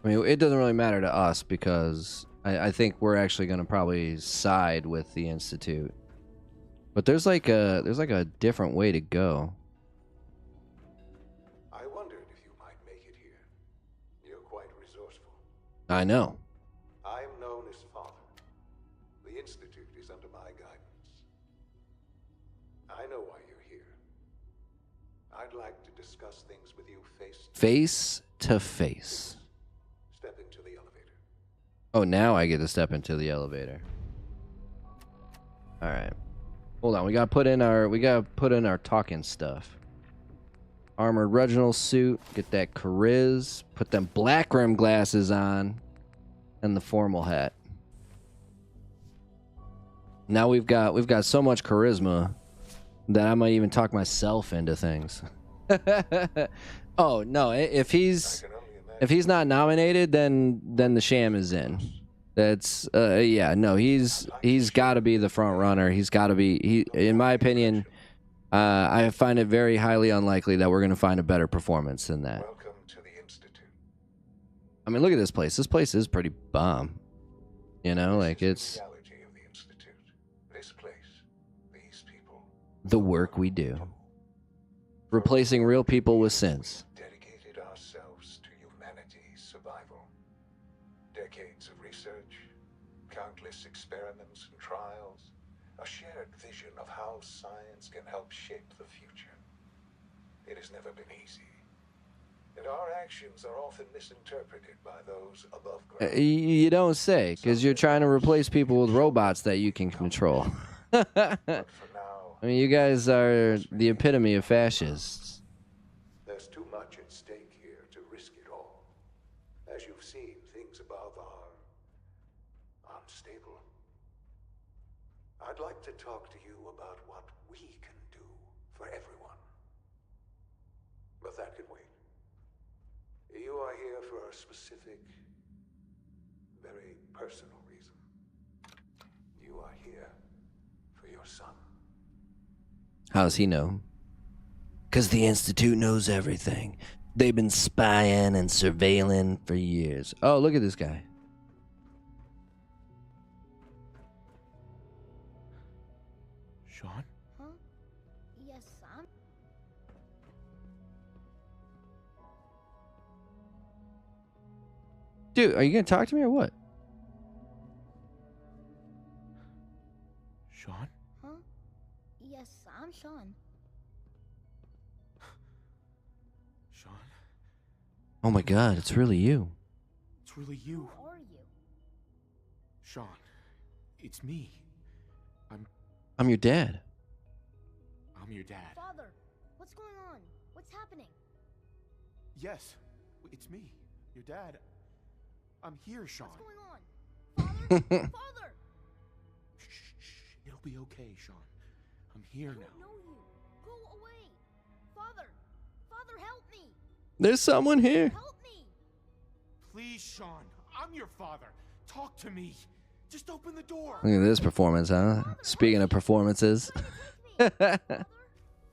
I mean, it doesn't really matter to us because I think we're actually going to probably side with the Institute. But there's like a different way to go. I wondered if you might make it here. You're quite resourceful. I know. I'm known as Father. The Institute is under my guidance. I know why you're here. I'd like to discuss things with you Face to face. Step into the elevator. Oh, now I get to step into the elevator. All right. Hold on. We gotta put in our talking stuff. Armored Reginald suit. Get that Chariz. Put them black rim glasses on, and the formal hat. Now we've got so much charisma that I might even talk myself into things. Oh no! If he's not nominated, then the sham is in. That's yeah, no, he's got to be the front runner. He's got to be. In my opinion, I find it very highly unlikely that we're going to find a better performance than that. Welcome to the Institute. I mean, look at this place. This place is pretty bomb. You know, like, it's The reality of the Institute. This place, these people. the work we do. replacing real people with synths. Dedicated ourselves to humanity's survival. Decades of research, countless experiments and trials, a shared vision of how science can help shape the future. It has never been easy, and our actions are often misinterpreted by those above ground. You don't say, because you're trying to replace people with robots that you can control. But for now, I mean, you guys are the epitome of fascists. there's too much at stake here to risk it all. As you've seen, things above are unstable. I'd like to talk to you about what we can do for everyone. But that can wait. You are here for a specific, very personal reason. You are here for your son. How does he know? Because the Institute knows everything. They've been spying and surveilling for years. Oh, look at this guy. Sean? Huh? Yes, Sam? Dude, are you going to talk to me or what? Sean? Huh? Yes, I'm Sean. Sean? Oh my god, it's really you. It's really you. Who are you? Sean. It's me. I'm your dad. I'm your dad. Father, what's going on? What's happening? Yes, it's me. Your dad. I'm here, Sean. What's going on? Father? Father! Shh. It'll be okay, Sean. I'm here I now. don't know you. Go away. Father! Father, help me! There's someone here. Help me! Please, Sean. I'm your father. Talk to me. Just open the door. Look at this performance, huh? Speaking of performances. Try to take me. Father?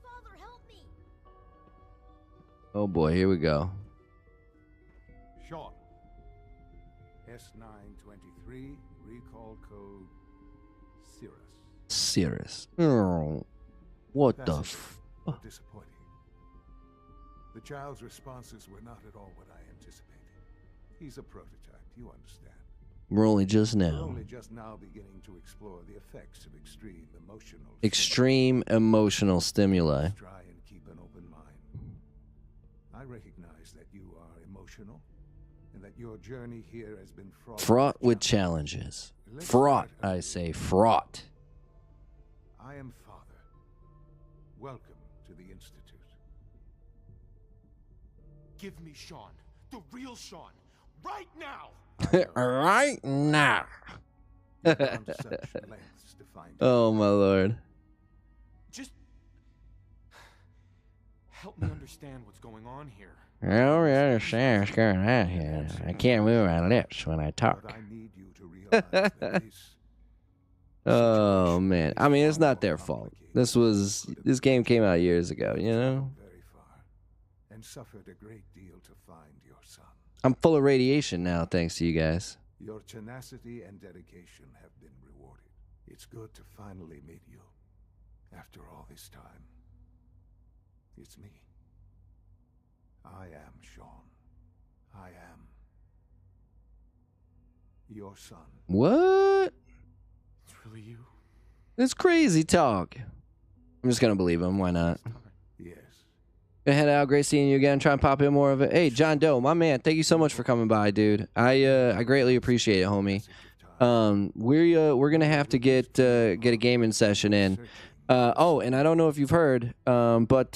Father, help me! Oh boy, here we go. Sean. S923, recall code Cirrus. Cirrus. Oh, what the Passengers f... were disappointing. The child's responses were not at all what I anticipated. He's a prototype, you understand. We're only just We're now. only just now beginning to explore the effects of Extreme emotional stimuli. Try and keep an open mind. I recognize that you are emotional, and that your journey here has been Fraught with challenges. Fraught, I say, fraught. I am Father. Welcome to the Institute. Give me Sean. The real Sean. Right now. Right now. You've gone to such lengths to find Oh my lord. Just help me understand what's going on here. I don't really understand what's going on here. I can't move my lips when I talk. But I need you to realize that this Oh man. I mean, it's not their fault. This game came out years ago, you know? very far, and suffered a great deal to find your son. I'm full of radiation now, thanks to you guys. Your tenacity and dedication have been rewarded. It's good to finally meet you. After all this time. It's me. I am Sean. I am your son. What? It's really you. It's crazy talk. I'm just gonna believe him. Why not? Yes. Gonna head out. Great seeing you again. Try and pop in more of it. Hey, John Doe, my man. Thank you so much for coming by, dude. I greatly appreciate it, homie. We're gonna have to get a gaming session in. Oh, and I don't know if you've heard, but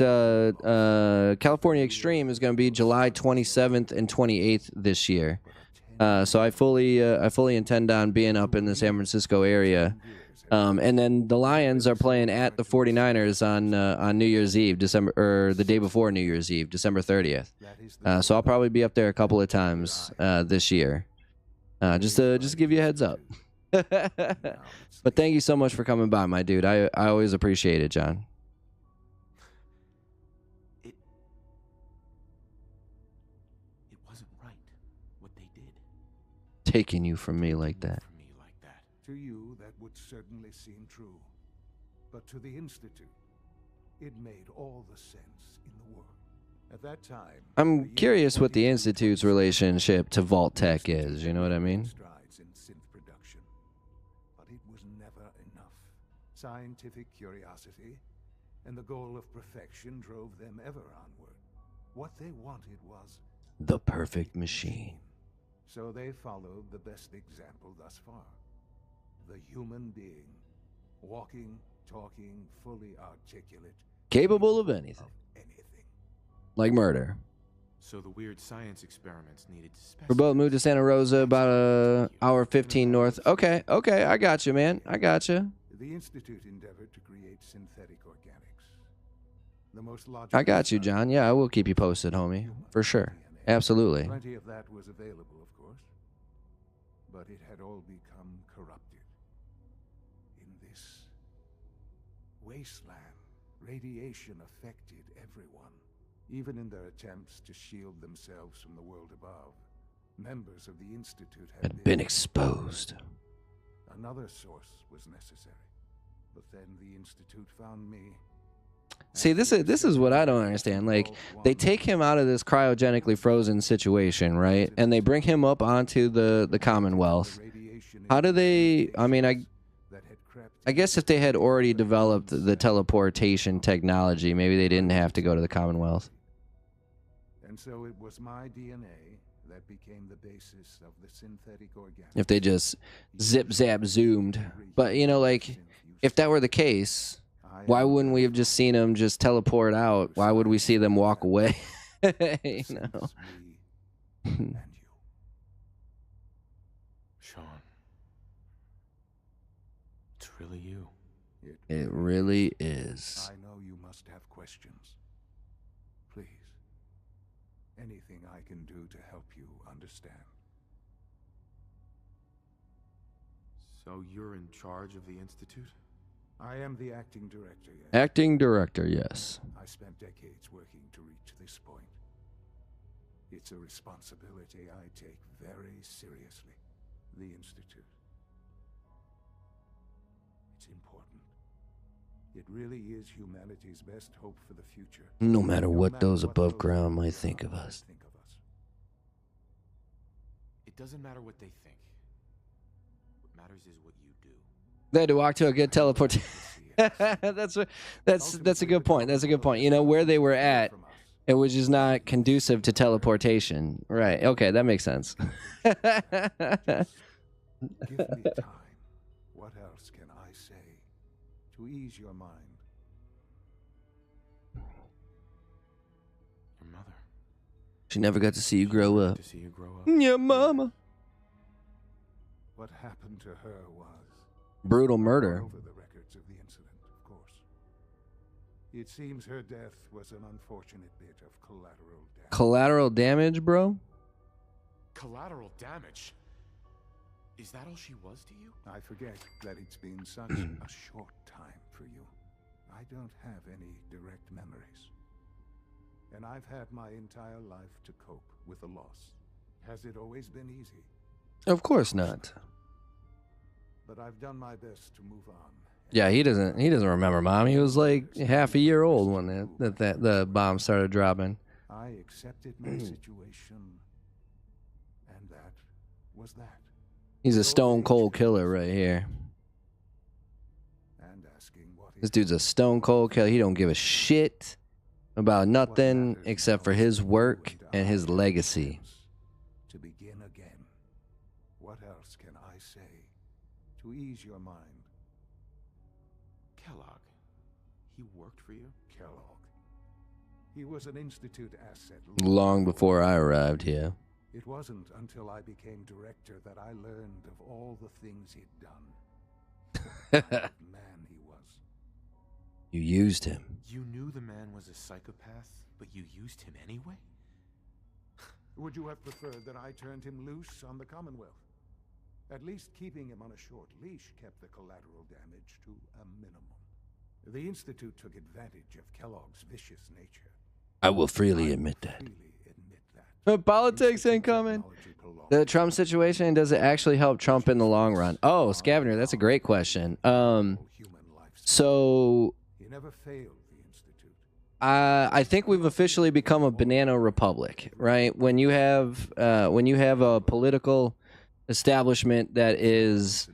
California Extreme is gonna be July 27th and 28th this year. So I fully intend on being up in the San Francisco area. And then the Lions are playing at the 49ers on New Year's Eve, the day before New Year's Eve, December 30th. So I'll probably be up there a couple of times this year. Just to give you a heads up. But thank you so much for coming by, my dude. I always appreciate it, John. It wasn't right what they did. Taking you from me like that. To you, that would certainly seem true. But to the Institute, It made all the sense in the world. At that time, I'm curious what the Institute's relationship to Vault Tech is, you know what I mean? Strides in synth production, but it was never enough. Scientific curiosity and the goal of perfection drove them ever onward. What they wanted was The perfect machine. so they followed the best example thus far. The human being, walking, talking, fully articulate, Capable of anything. Like murder. So the weird science experiments needed to We're both moved to Santa Rosa, about a hour 15 north. Okay, I got you, man. I got you. The Institute endeavored to create synthetic organics. The most logical I got you, John. Yeah, I will keep you posted, homie. For sure. Absolutely. Plenty of that was available, of course, but it had all become corrupted. In this wasteland, radiation affected everyone, even in their attempts to shield themselves from the world above. Members of the Institute had Been exposed. Another source was necessary, but then the Institute found me. See, this is what I don't understand. Like, they take him out of this cryogenically frozen situation, right? And they bring him up onto the Commonwealth. How do they? I mean, I guess if they had already developed the teleportation technology, maybe they didn't have to go to the Commonwealth. And so it was my DNA that became the basis of the synthetic organic. If they just zip, zap, zoomed. But, you know, like, if that were the case, why wouldn't we have just seen them just teleport out? Why would we see them walk away? You know? Sean, it's really you. It really is. I know you must have questions. Please, anything I can do to help you understand. So you're in charge of the Institute? I am the acting director, yes. Acting director, yes. I spent decades working to reach this point. It's a responsibility I take very seriously. The Institute. It's important. It really is humanity's best hope for the future. No matter what those above ground might think of us. It doesn't matter what they think. What matters is what you do. They had to walk to a good teleport. That's a good point. That's a good point. You know, where they were at, it was just not conducive to teleportation. Right. Okay, that makes sense. Give me time. What else can I say to ease your mind? Your mother. She never got to see you grow up. To see you grow up. Yeah, mama. What happened to her was Brutal murder. over the records of the incident, of course. It seems her death was an unfortunate bit of collateral damage. Collateral damage, bro? Collateral damage? Is that all she was to you? I forget that it's been such a short time for you. I don't have any direct memories. And I've had my entire life to cope with the loss. Has it always been easy? Of course not. But I've done my best to move on. Yeah, he doesn't remember, Mom. He was like half a year old when the bomb started dropping. I accepted my situation, and that was that. He's a stone cold killer right here. And asking what This dude's a stone cold killer. He don't give a shit about nothing except for his work and his legacy. to begin again. What else can I say to ease your mind? Kellogg. He worked for you? Kellogg. He was an Institute asset. Long before I arrived here. It wasn't until I became director that I learned of all the things he'd done. What kind of man he was. You used him. You knew the man was a psychopath, but you used him anyway? Would you have preferred that I turned him loose on the Commonwealth? At least keeping him on a short leash kept the collateral damage to a minimum. The Institute took advantage of Kellogg's vicious nature. I will freely admit that. Freely admit that. Politics ain't coming. The Trump situation, does it actually help Trump in the long run? Oh, Scavenger, that's a great question. So He never failed the Institute. I think we've officially become a banana republic, right? When you have a political establishment that is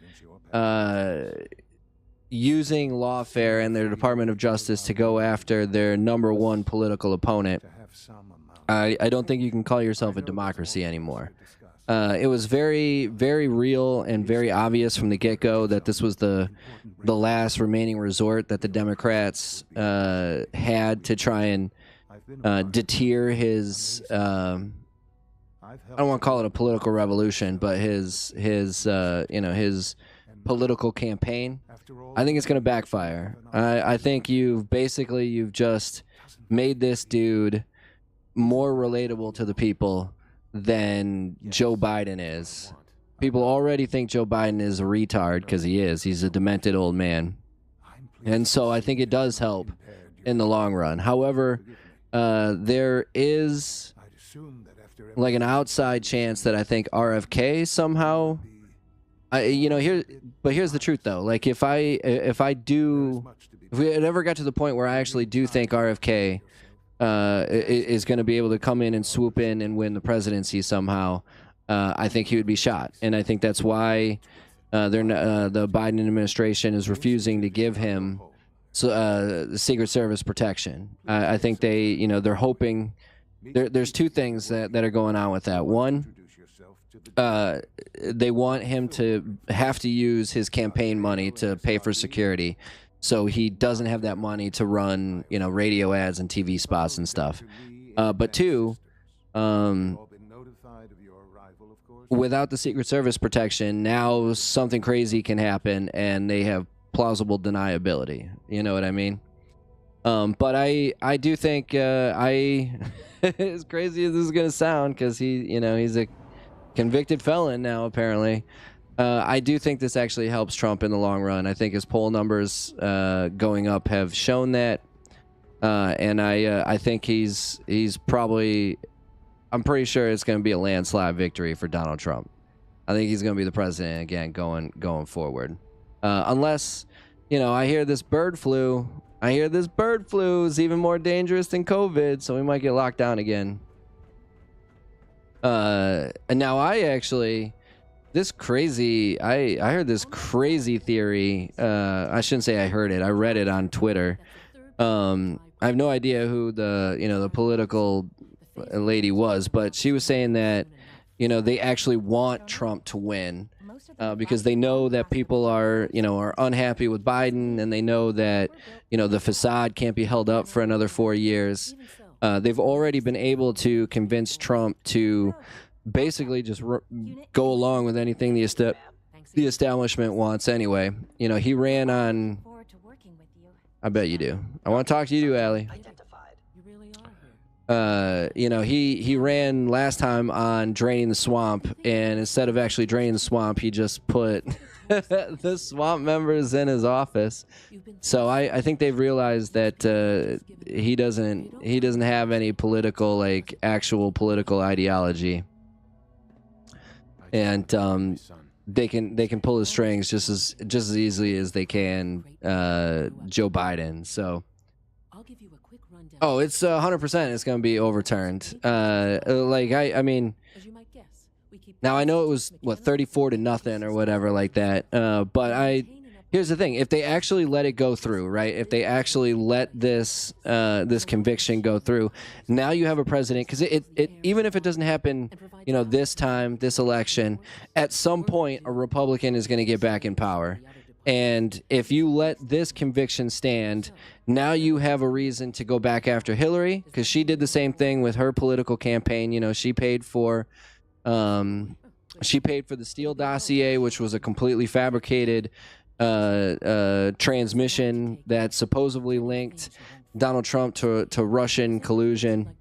using lawfare and their Department of Justice to go after their number one political opponent, I don't think you can call yourself a democracy anymore. It was very, very real and very obvious from the get-go that this was the last remaining resort that the Democrats had to try and deter his. I don't want to call it a political revolution, but his political campaign. I think it's going to backfire. I think you've just made this dude more relatable to the people than Joe Biden is. People already think Joe Biden is a retard because he is. He's a demented old man. And so I think it does help in the long run. However, there is like an outside chance that I think RFK somehow, here's the truth though. Like if we ever got to the point where I actually do think RFK is going to be able to come in and swoop in and win the presidency somehow, I think he would be shot. And I think that's why the Biden administration is refusing to give him the Secret Service protection. I think they're hoping. There's two things that are going on with that. One, they want him to have to use his campaign money to pay for security, so he doesn't have that money to run, radio ads and TV spots and stuff. But two, without the Secret Service protection, now something crazy can happen, and they have plausible deniability. You know what I mean? But I do think as crazy as this is gonna sound, because he's a convicted felon now apparently. I do think this actually helps Trump in the long run. I think his poll numbers going up have shown that, and I think he's probably. I'm pretty sure it's going to be a landslide victory for Donald Trump. I think he's going to be the president again going forward, unless I hear this bird flu. I hear this bird flu is even more dangerous than COVID, so we might get locked down again. And now I heard this crazy theory. I shouldn't say I heard it. I read it on Twitter. I have no idea who the political lady was, but she was saying that they actually want Trump to win because they know that people are unhappy with Biden, and they know that the facade can't be held up for another 4 years. They've already been able to convince Trump to basically just go along with anything the establishment wants anyway. He ran on. I bet you do. I want to talk to you, Allie. He ran last time on draining the swamp, and instead of actually draining the swamp, he just put the swamp members in his office. So I think they've realized that he doesn't have any actual political ideology, and they can pull his strings just as easily as they can Joe Biden. So. Oh, it's 100%. It's going to be overturned. I mean, now I know it was 34-0 or whatever like that. But here's the thing: if they actually let it go through, right? If they actually let this conviction go through, now you have a president. Because even if it doesn't happen, this election, at some point a Republican is going to get back in power. And if you let this conviction stand, now you have a reason to go back after Hillary, because she did the same thing with her political campaign. She paid for the Steele dossier, which was a completely fabricated transmission that supposedly linked Donald Trump to Russian collusion.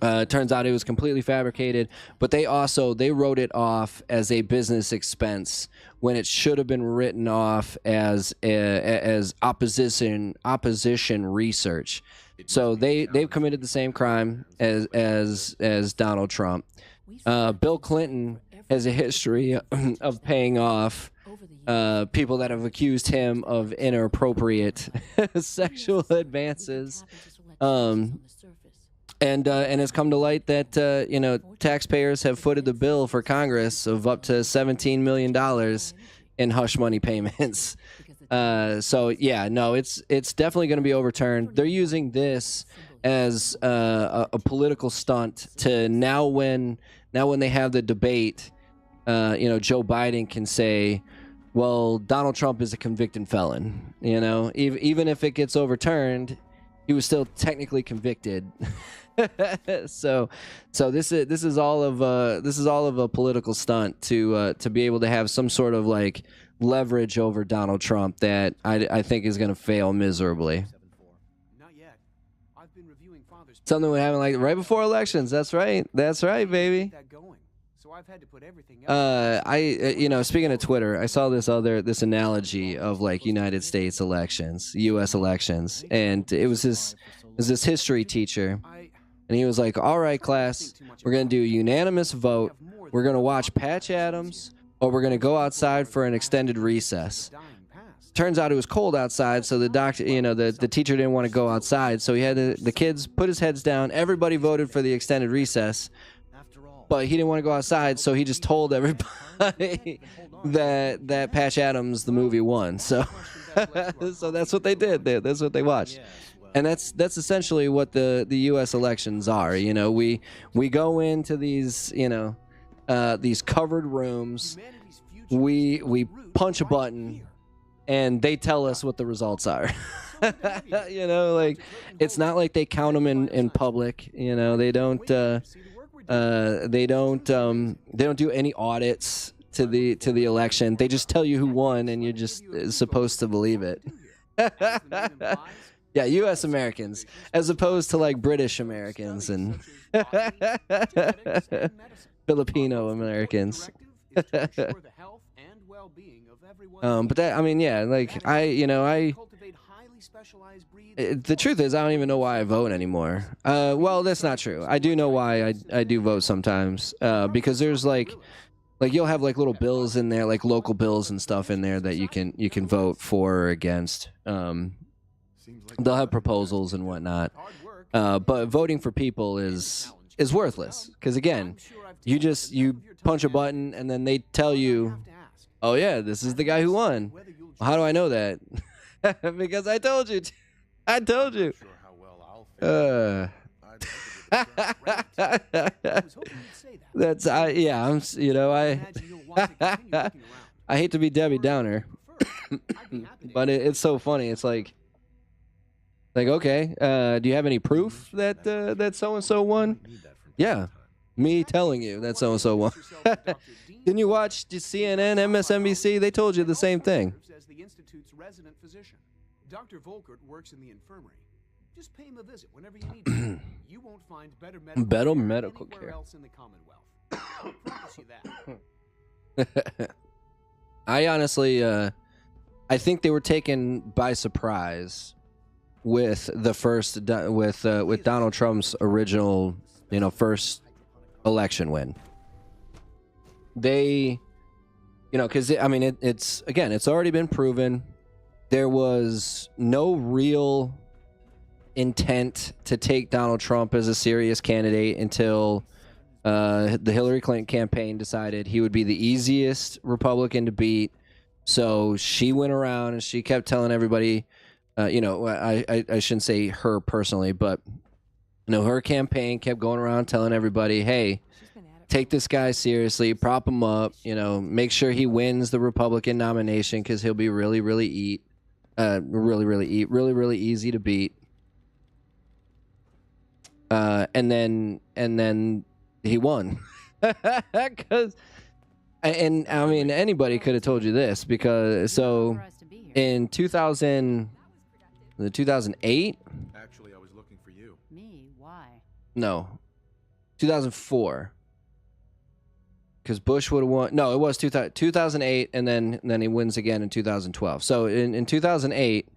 Turns out it was completely fabricated, but they wrote it off as a business expense when it should have been written off as opposition research. So they've committed the same crime as Donald Trump. Bill Clinton has a history of paying off people that have accused him of inappropriate sexual advances. And it's come to light that you know, taxpayers have footed the bill for Congress of up to $17 million in hush money payments. So yeah, no, it's definitely going to be overturned. They're using this as a political stunt to now when they have the debate, you know, Joe Biden can say, well, Donald Trump is a convicted felon. You know, even if it gets overturned, he was still technically convicted. so this is all of a political stunt to be able to have some sort of like leverage over Donald Trump that I think is going to fail miserably. Something would happen like right before elections. That's right, baby. You know, speaking of Twitter, I saw this analogy of like United States elections, U.S. elections, and it was this history teacher, and he was like, "All right, class, we're gonna do a unanimous vote. We're gonna watch Patch Adams, or we're gonna go outside for an extended recess." Turns out it was cold outside, so the teacher didn't want to go outside, so he had the kids put his heads down. Everybody voted for the extended recess. But he didn't want to go outside, so he just told everybody that Patch Adams the movie won. So, so that's what they did. That's what they watched, and that's essentially what the U.S. elections are. You know, we go into these these covered rooms, we punch a button, and they tell us what the results are. You know, like it's not like they count them in public. You know, they don't. They don't do any audits to the election. They just tell you who won, and you're just supposed to believe it. Yeah, U.S. Americans, as opposed to like British Americans and Filipino Americans. But that, I mean, yeah, like the truth is, I don't even know why I vote anymore. Well, that's not true. I do know why I do vote sometimes. Because there's like you'll have like little bills in there, like local bills and stuff in there that you can vote for or against. They'll have proposals and whatnot. But voting for people is worthless because again, you punch a button and then they tell you, oh yeah, this is the guy who won. Well, how do I know that? Because I told you. I told you. That's yeah. I'm. You know, I hate to be Debbie Downer, but it's so funny. It's like okay. Do you have any proof that so and so won? Yeah, me telling you that so and so won. Didn't you watch CNN, MSNBC? They told you the same thing. Dr. Volkert works in the infirmary. Just pay him a visit whenever you need to. You won't find better medical care anywhere else in the Commonwealth. I promise you that. I honestly, I think they were taken by surprise with the first with Donald Trump's original, first election win. They, because I mean, it's already been proven. There was no real intent to take Donald Trump as a serious candidate until the Hillary Clinton campaign decided he would be the easiest Republican to beat. So she went around and she kept telling everybody, I shouldn't say her personally, but her campaign kept going around telling everybody, hey, take this guy seriously, prop him up, make sure he wins the Republican nomination because he'll be really easy to beat. And then he won. And I mean, anybody could have told you this because in 2008. Actually, I was looking for you. Me? Why? No, 2004. Because Bush would have won. No, it was 2008, and then he wins again in 2012. So in 2008,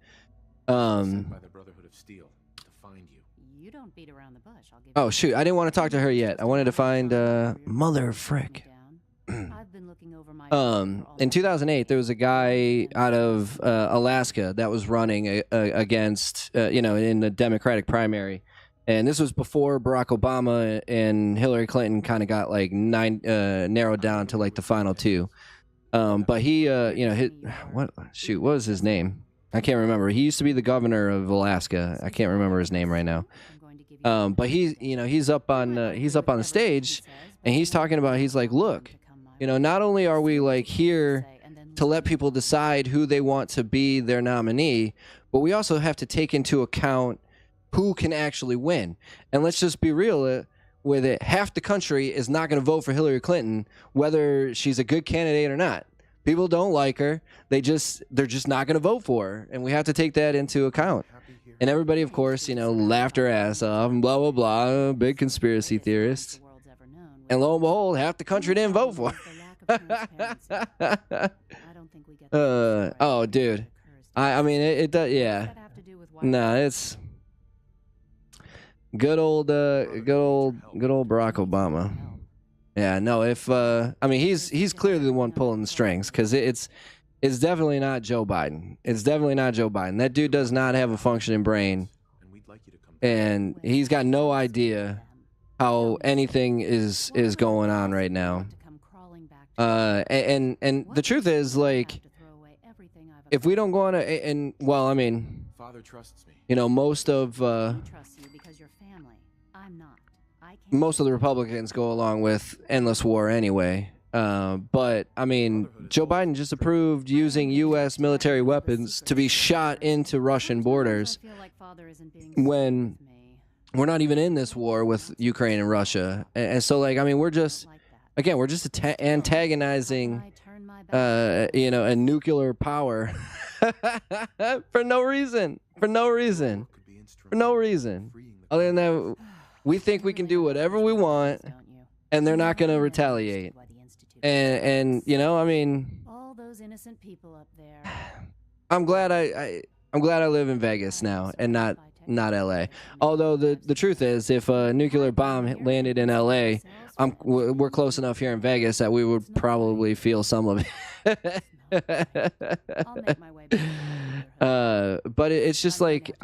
by the Brotherhood of Steel to find you. You don't beat around the bush. I'll give oh shoot, I didn't want to talk to her yet. I wanted to find mother frick. I've been looking over my in 2008, there was a guy out of Alaska that was running against, in the Democratic primary. And this was before Barack Obama and Hillary Clinton kind of got like narrowed down to like the final two. But he, what was his name? I can't remember. He used to be the governor of Alaska. I can't remember his name right now. But he's up on the stage, and he's talking about, he's like, look, not only are we like here to let people decide who they want to be their nominee, but we also have to take into account who can actually win. And let's just be real with it. Half the country is not going to vote for Hillary Clinton, whether she's a good candidate or not. People don't like her. They're just not going to vote for her. And we have to take that into account. And everybody, of course, laughed her ass off and blah, blah, blah, big conspiracy theorists. And lo and behold, half the country didn't vote for her. Oh, dude. I mean, it does, yeah. No, it's good old Barack Obama. Yeah, no, I mean, he's clearly the one pulling the strings, because it's definitely not Joe Biden. It's definitely not Joe Biden. That dude does not have a functioning brain, and he's got no idea how anything is going on right now. And the truth is, like, if we don't go on I mean, Father trusts me. Most of the Republicans go along with endless war anyway. But I mean, Joe Biden just approved using U.S. military weapons to be shot into Russian borders when we're not even in this war with Ukraine and Russia. And so, like, I mean, we're just antagonizing, a nuclear power for no reason. Other than that, we think we can do whatever we want, and they're not going to retaliate. And I mean, all those innocent people up there. I'm glad I live in Vegas now and not LA. Although the truth is, if a nuclear bomb landed in LA, we're close enough here in Vegas that we would probably feel some of it. I'll make my way back. But it's just like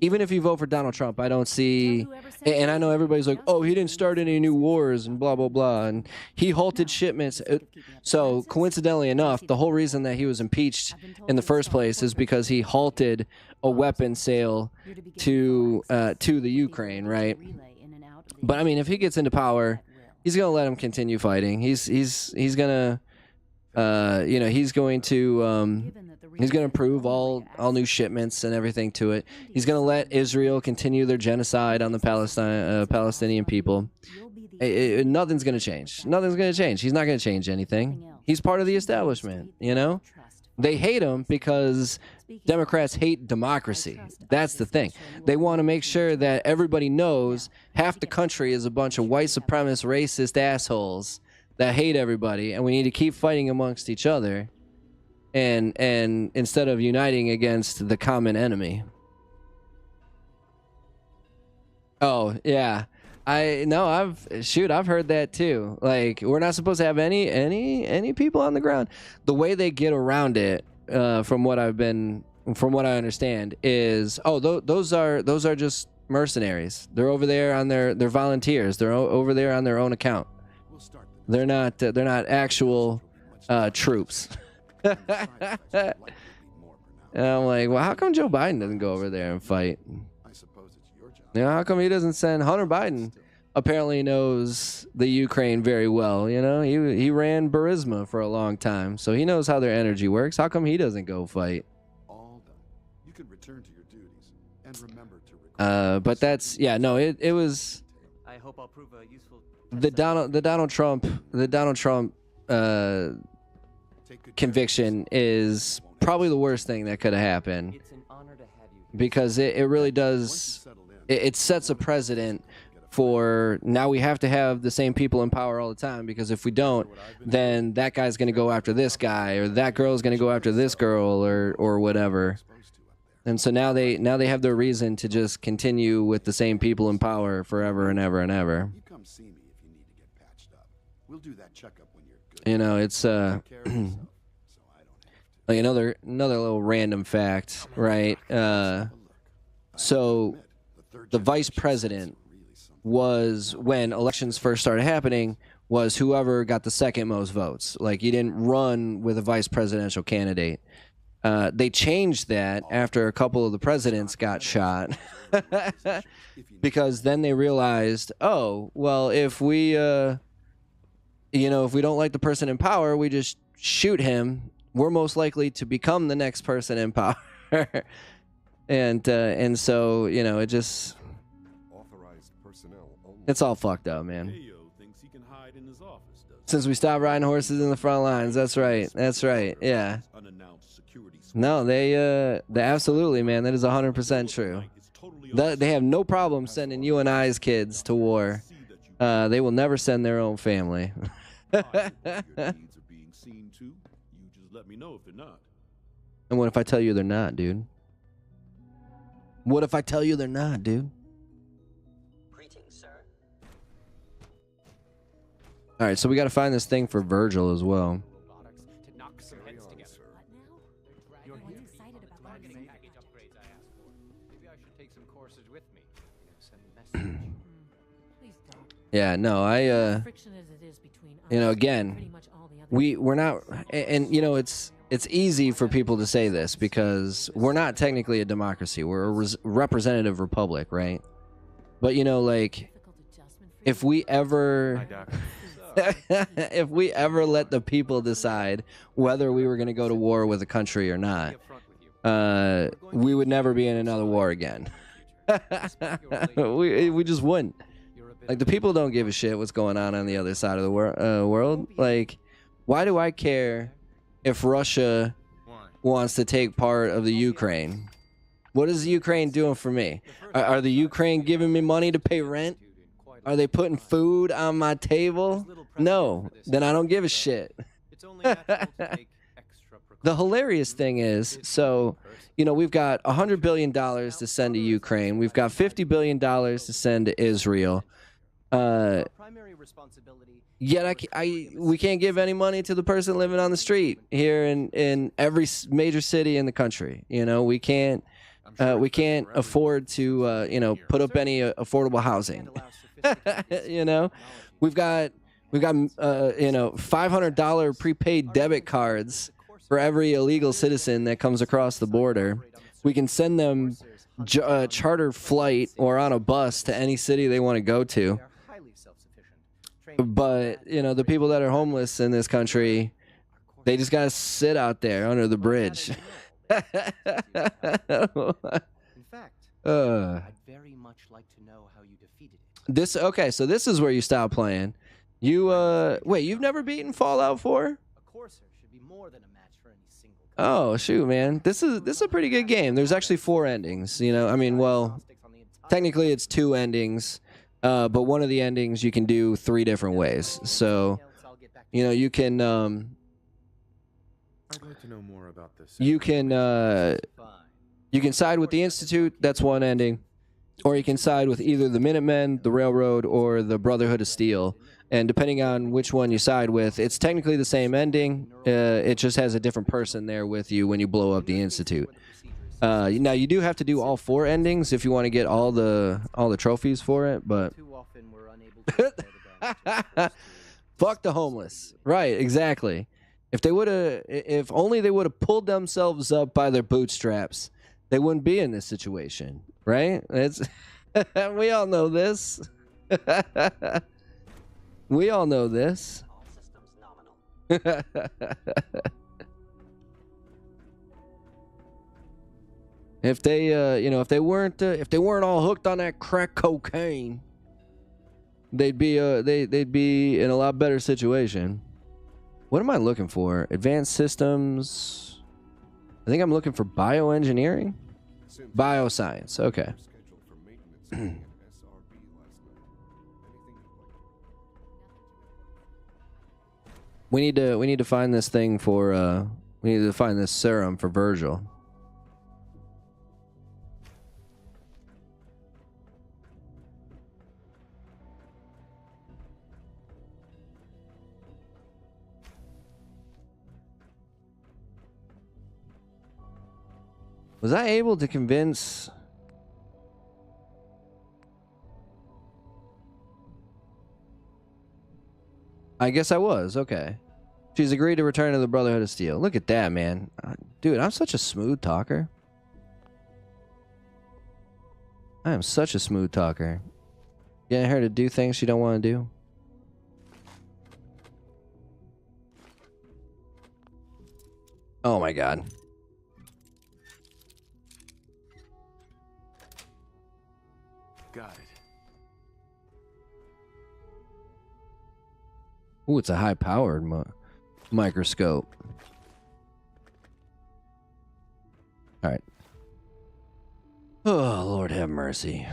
even if you vote for Donald Trump, I don't see, and I know everybody's like, oh, he didn't start any new wars and blah, blah, blah, and he halted shipments. So coincidentally enough, the whole reason that he was impeached in the first place is because he halted a weapon sale to the Ukraine, right? But I mean, if he gets into power, he's gonna let him continue fighting. He's gonna he's going to approve all new shipments and everything to it. He's going to let Israel continue their genocide on the Palestinian people. Nothing's going to change. Nothing's going to change. He's not going to change anything. He's part of the establishment, They hate him because Democrats hate democracy. That's the thing. They want to make sure that everybody knows half the country is a bunch of white supremacist, racist assholes that hate everybody, and we need to keep fighting amongst each other. And instead of uniting against the common enemy. Oh yeah, I've heard that too. Like, we're not supposed to have any people on the ground. The way they get around it, from what I understand, is those are just mercenaries. They're over there they're volunteers. They're over there on their own account. They're not actual troops. And I'm like, well, how come Joe Biden doesn't go over there and fight? How come he doesn't send Hunter Biden? Apparently knows the Ukraine very well. He ran Burisma for a long time, so he knows how their energy works. How come he doesn't go fight? All done. You can return to your duties and remember to but that's it was. I hope I'll prove a useful. The Donald Trump conviction is probably the worst thing that could have happened, because it really does, it sets a precedent for now we have to have the same people in power all the time, because if we don't, then that guy's going to go after this guy, or that girl's going to go after this girl, or whatever. And so now they have their reason to just continue with the same people in power forever and ever and ever. You come see me if you need to get patched up. We'll do that checkup when you're good. You know, it's Take care of yourself, so I don't have to. like another little random fact, right? So the vice president was, when elections first started happening, was whoever got the second most votes. Like, you didn't run with a vice presidential candidate. They changed that after a couple of the presidents got shot. Because then they realized, oh, well, if we if we don't like the person in power, we just shoot him. We're most likely to become the next person in power. and so, it just, it's all fucked up, man. Since we stopped riding horses in the front lines. That's right. That's right. Yeah. No, they absolutely, man. That is 100% true. They have no problem sending you and I's kids to war. They will never send their own family. And what if I tell you they're not, dude? What if I tell you they're not, dude? Greetings, sir. All right, so we got to find this thing for Virgil as well. To knock some heads together. What now? Everyone's excited about Marketing package upgrades I asked for. Maybe I should take some courses with me. Send a message. Please don't. Yeah, no, Friction as it is between us, again, pretty much all the other we're not, and it's easy for people to say this because we're not technically a democracy. We're a representative republic, right? But like, if we ever if we ever let the people decide whether we were going to go to war with a country or not, we would never be in another war again. we just wouldn't. Like, the people don't give a shit what's going on the other side of the world. Like, why do I care if Russia wants to take part of the Ukraine? What is the Ukraine doing for me? Are the Ukraine giving me money to pay rent? Are they putting food on my table? No. Then I don't give a shit. The hilarious thing is, so, we've got $100 billion to send to Ukraine. We've got $50 billion to send to Israel. Yet we can't give any money to the person living on the street here in every major city in the country. We can't afford to put up any affordable housing. We've got $500 prepaid debit cards for every illegal citizen that comes across the border. We can send them charter flight or on a bus to any city they want to go to. But, the people that are homeless in this country, they just got to sit out there under the bridge. In fact, I'd very much like to know how you defeated it. Okay, so this is where you stop playing. Wait, you've never beaten Fallout 4? A courser should be more than a match for any single. Oh, shoot, man. This is a pretty good game. There's actually 4 endings, well, technically it's 2 endings. But one of the endings you can do 3 different ways. So, you can I'd like to know more about this. you can side with the Institute. That's one ending, or you can side with either the Minutemen, the Railroad, or the Brotherhood of Steel. And depending on which one you side with, it's technically the same ending. It just has a different person there with you when you blow up the Institute. Now you do have to do all 4 endings if you want to get all the trophies for it, but fuck the homeless. Right, exactly. If only they would have pulled themselves up by their bootstraps, they wouldn't be in this situation, right? We all know this. We all know this. All systems nominal. If they, if they weren't all hooked on that crack cocaine, they'd be in a lot better situation. What am I looking for? Advanced systems. I think I'm looking for bioengineering, bioscience. Okay. We need to find this thing for. We need to find this serum for Virgil. Was I able to convince... I guess I was. Okay. She's agreed to return to the Brotherhood of Steel. Look at that, man. Dude, I'm such a smooth talker. I am such a smooth talker. Getting her to do things she don't want to do. Oh my god. Got it. Ooh, it's a high-powered microscope. All right. Oh, Lord have mercy.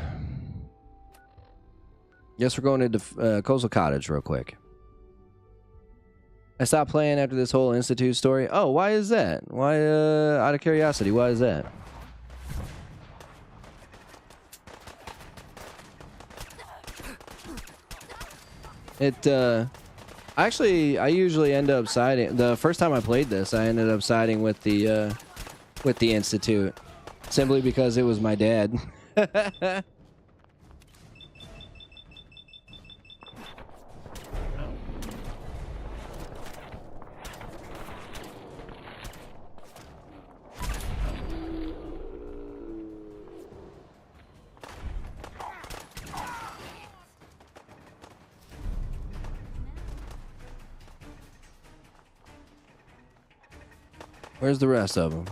Guess we're going into Coastal Cottage real quick. I stopped playing after this whole Institute story. Oh, why is that? Why, out of curiosity, why is that? Actually, I usually end up siding. The first time I played this, I ended up siding with the Institute, simply because it was my dad. Where's the rest of them?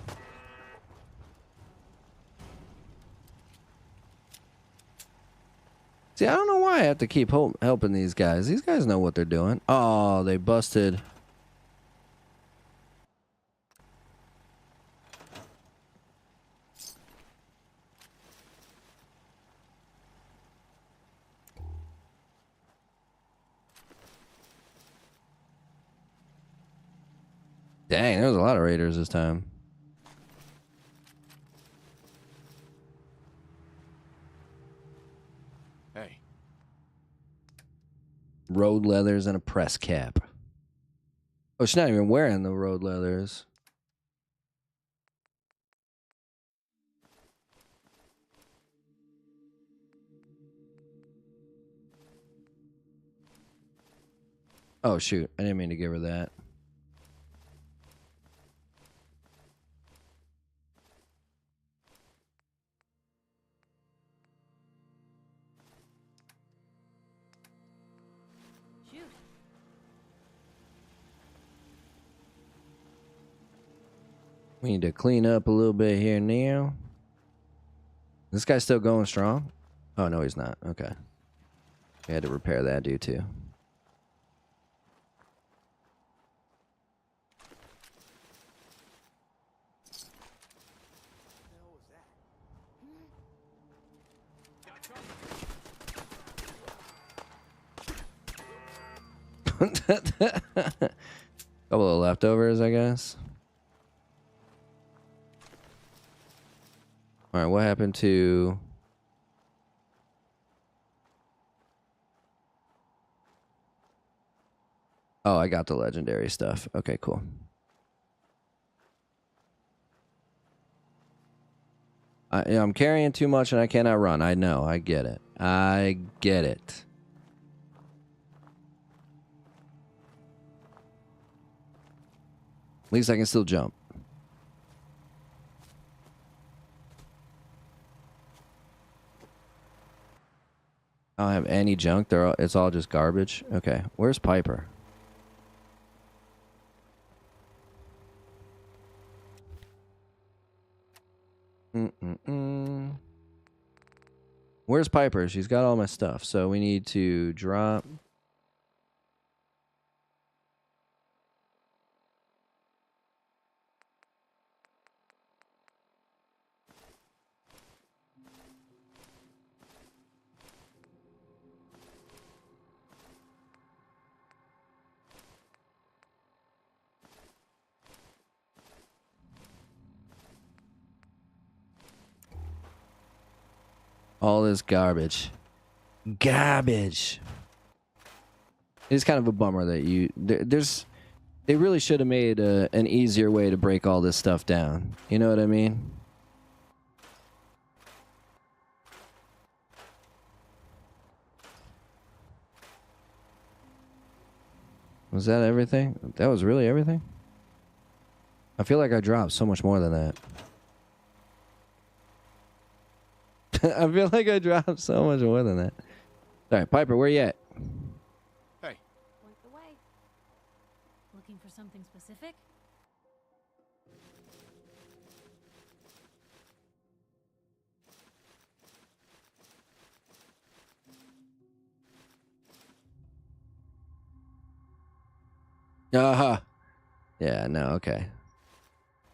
See, I don't know why I have to keep helping these guys. These guys know what they're doing. Oh, they busted. Dang, there was a lot of raiders this time. Hey. Road leathers and a press cap. Oh, she's not even wearing the road leathers. Oh, shoot. I didn't mean to give her that. We need to clean up a little bit here now. This guy's still going strong? Oh, no, he's not. Okay. We had to repair that dude, too. Couple of leftovers, I guess. All right, what happened to... Oh, I got the legendary stuff. Okay, cool. I'm carrying too much and I cannot run. I know. I get it. I get it. At least I can still jump. I don't have any junk. It's all just garbage. Okay, where's Piper? Where's Piper? She's got all my stuff. So we need to drop... all this garbage. Garbage. It's kind of a bummer that they really should have made an easier way to break all this stuff down. You know what I mean? Was that everything? That was really everything? I feel like I dropped so much more than that. I feel like I dropped so much more than that. All right, Piper, where you at? Hey. Point the way. Looking for something specific? Uh-huh. Yeah, no, okay.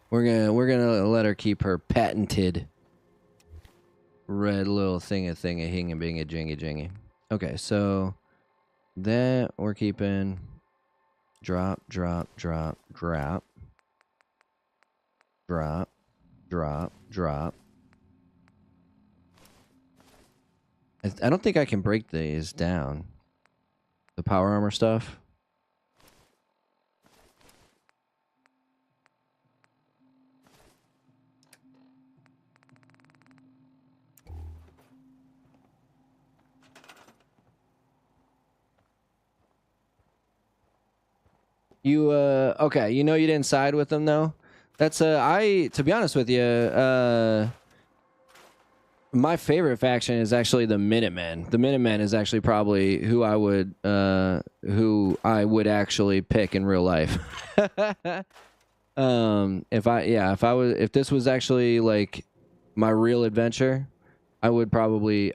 We're gonna let her keep her patented red little thingy hinga binga jingy jingy. Okay, so that we're keeping drop, drop, drop, drop, drop, drop, drop. I don't think I can break these down. The power armor stuff. You okay, you know you didn't side with them though. That's to be honest with you, my favorite faction is actually the Minutemen. The Minutemen is actually probably who I would actually pick in real life. If this was actually like my real adventure, I would have probably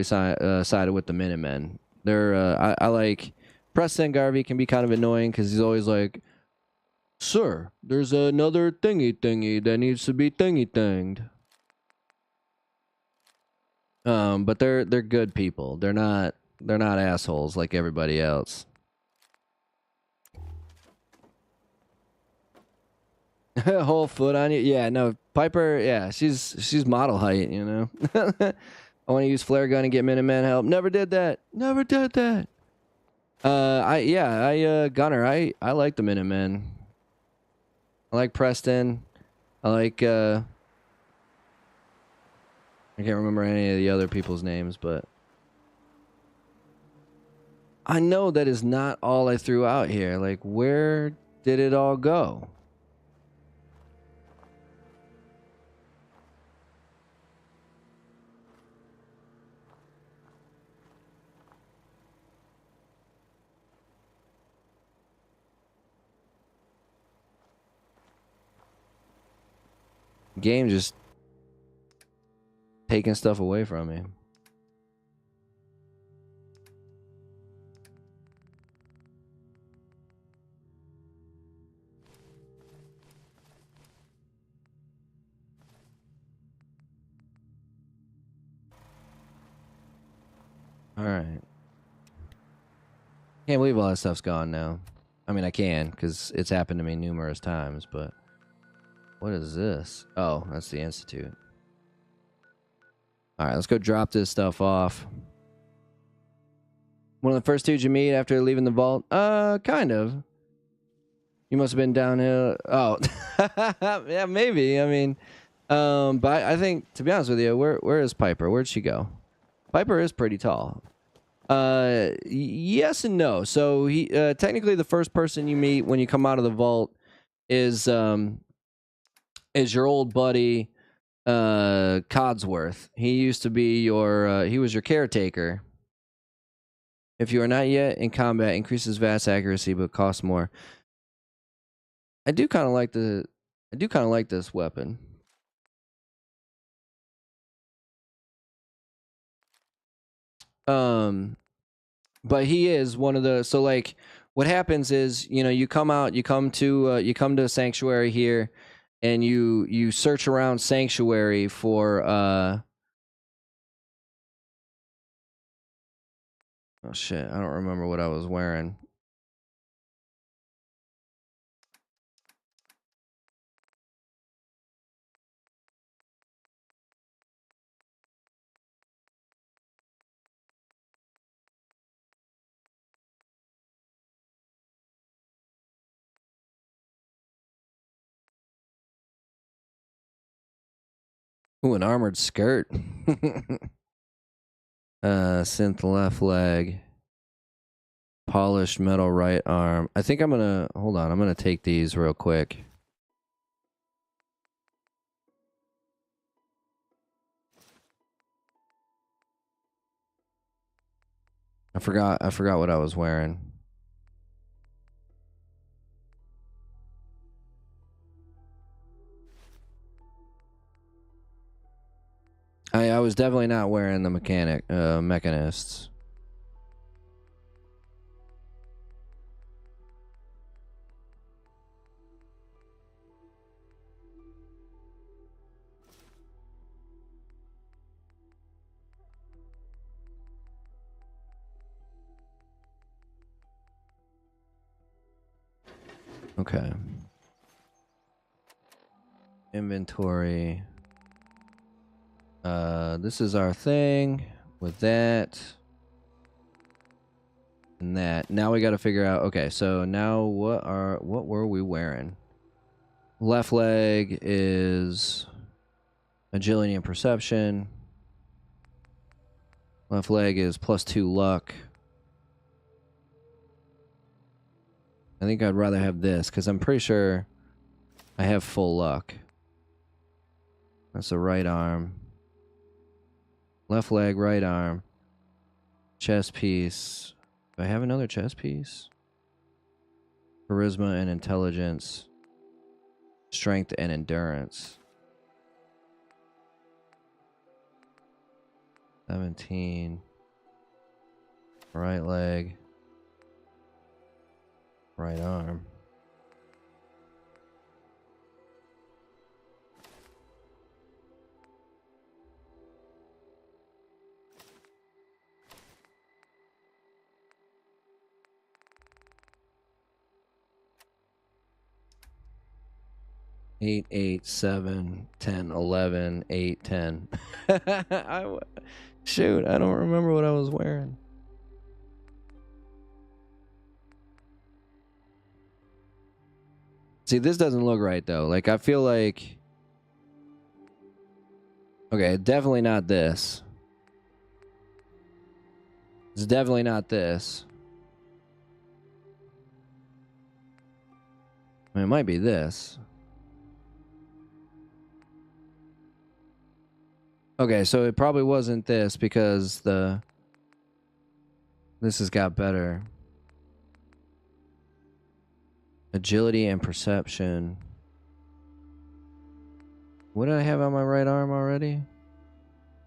sided with the Minutemen. They're I like Preston Garvey can be kind of annoying because he's always like, "Sir, there's another thingy that needs to be thingy-thinged." But they're good people. They're not assholes like everybody else. Whole foot on you? Yeah, no, Piper, yeah, she's model height, you know. I want to use flare gun and get Minuteman help. Never did that. Never did that. Gunner, I like the Minutemen. I like Preston. I like I can't remember any of the other people's names, but I know that is not all I threw out here. Like, where did it all go? Game just taking stuff away from me. All right. Can't believe all that stuff's gone now. I mean, I can because it's happened to me numerous times, but what is this? Oh, that's the Institute. All right, let's go drop this stuff off. One of the first dudes you meet after leaving the vault? Kind of. You must have been downhill. Oh, yeah, maybe. I mean, but I think, to be honest with you, where is Piper? Where'd she go? Piper is pretty tall. Yes and no. So he technically the first person you meet when you come out of the vault is your old buddy Codsworth. He used to be he was your caretaker. If you are not yet in combat, increases vast accuracy but costs more. I do kind of like this weapon. But he is one of the, so like what happens is, you know, you come to Sanctuary here and you search around Sanctuary for oh shit, I don't remember what I was wearing. Ooh, an armored skirt. Synth left leg. Polished metal right arm. I think I'm gonna hold on. I'm gonna take these real quick. I forgot what I was wearing. I was definitely not wearing the mechanists. Okay. Inventory. This is our thing with that and that. Now we got to figure out. Okay, so now what were we wearing? Left leg is agility and perception. Left leg is +2 luck. I think I'd rather have this because I'm pretty sure I have full luck. That's the right arm. Left leg, right arm. Chest piece. Do I have another chest piece? Charisma and intelligence. Strength and endurance. 17. Right leg. Right arm. Eight, 8, 7, 10, 11, 8, 10. Shoot, I don't remember what I was wearing. See, this doesn't look right though. Like, I feel like... Okay, definitely not this. It's definitely not this. I mean, it might be this. Okay, so it probably wasn't this because this has got better. Agility and perception. What did I have on my right arm already?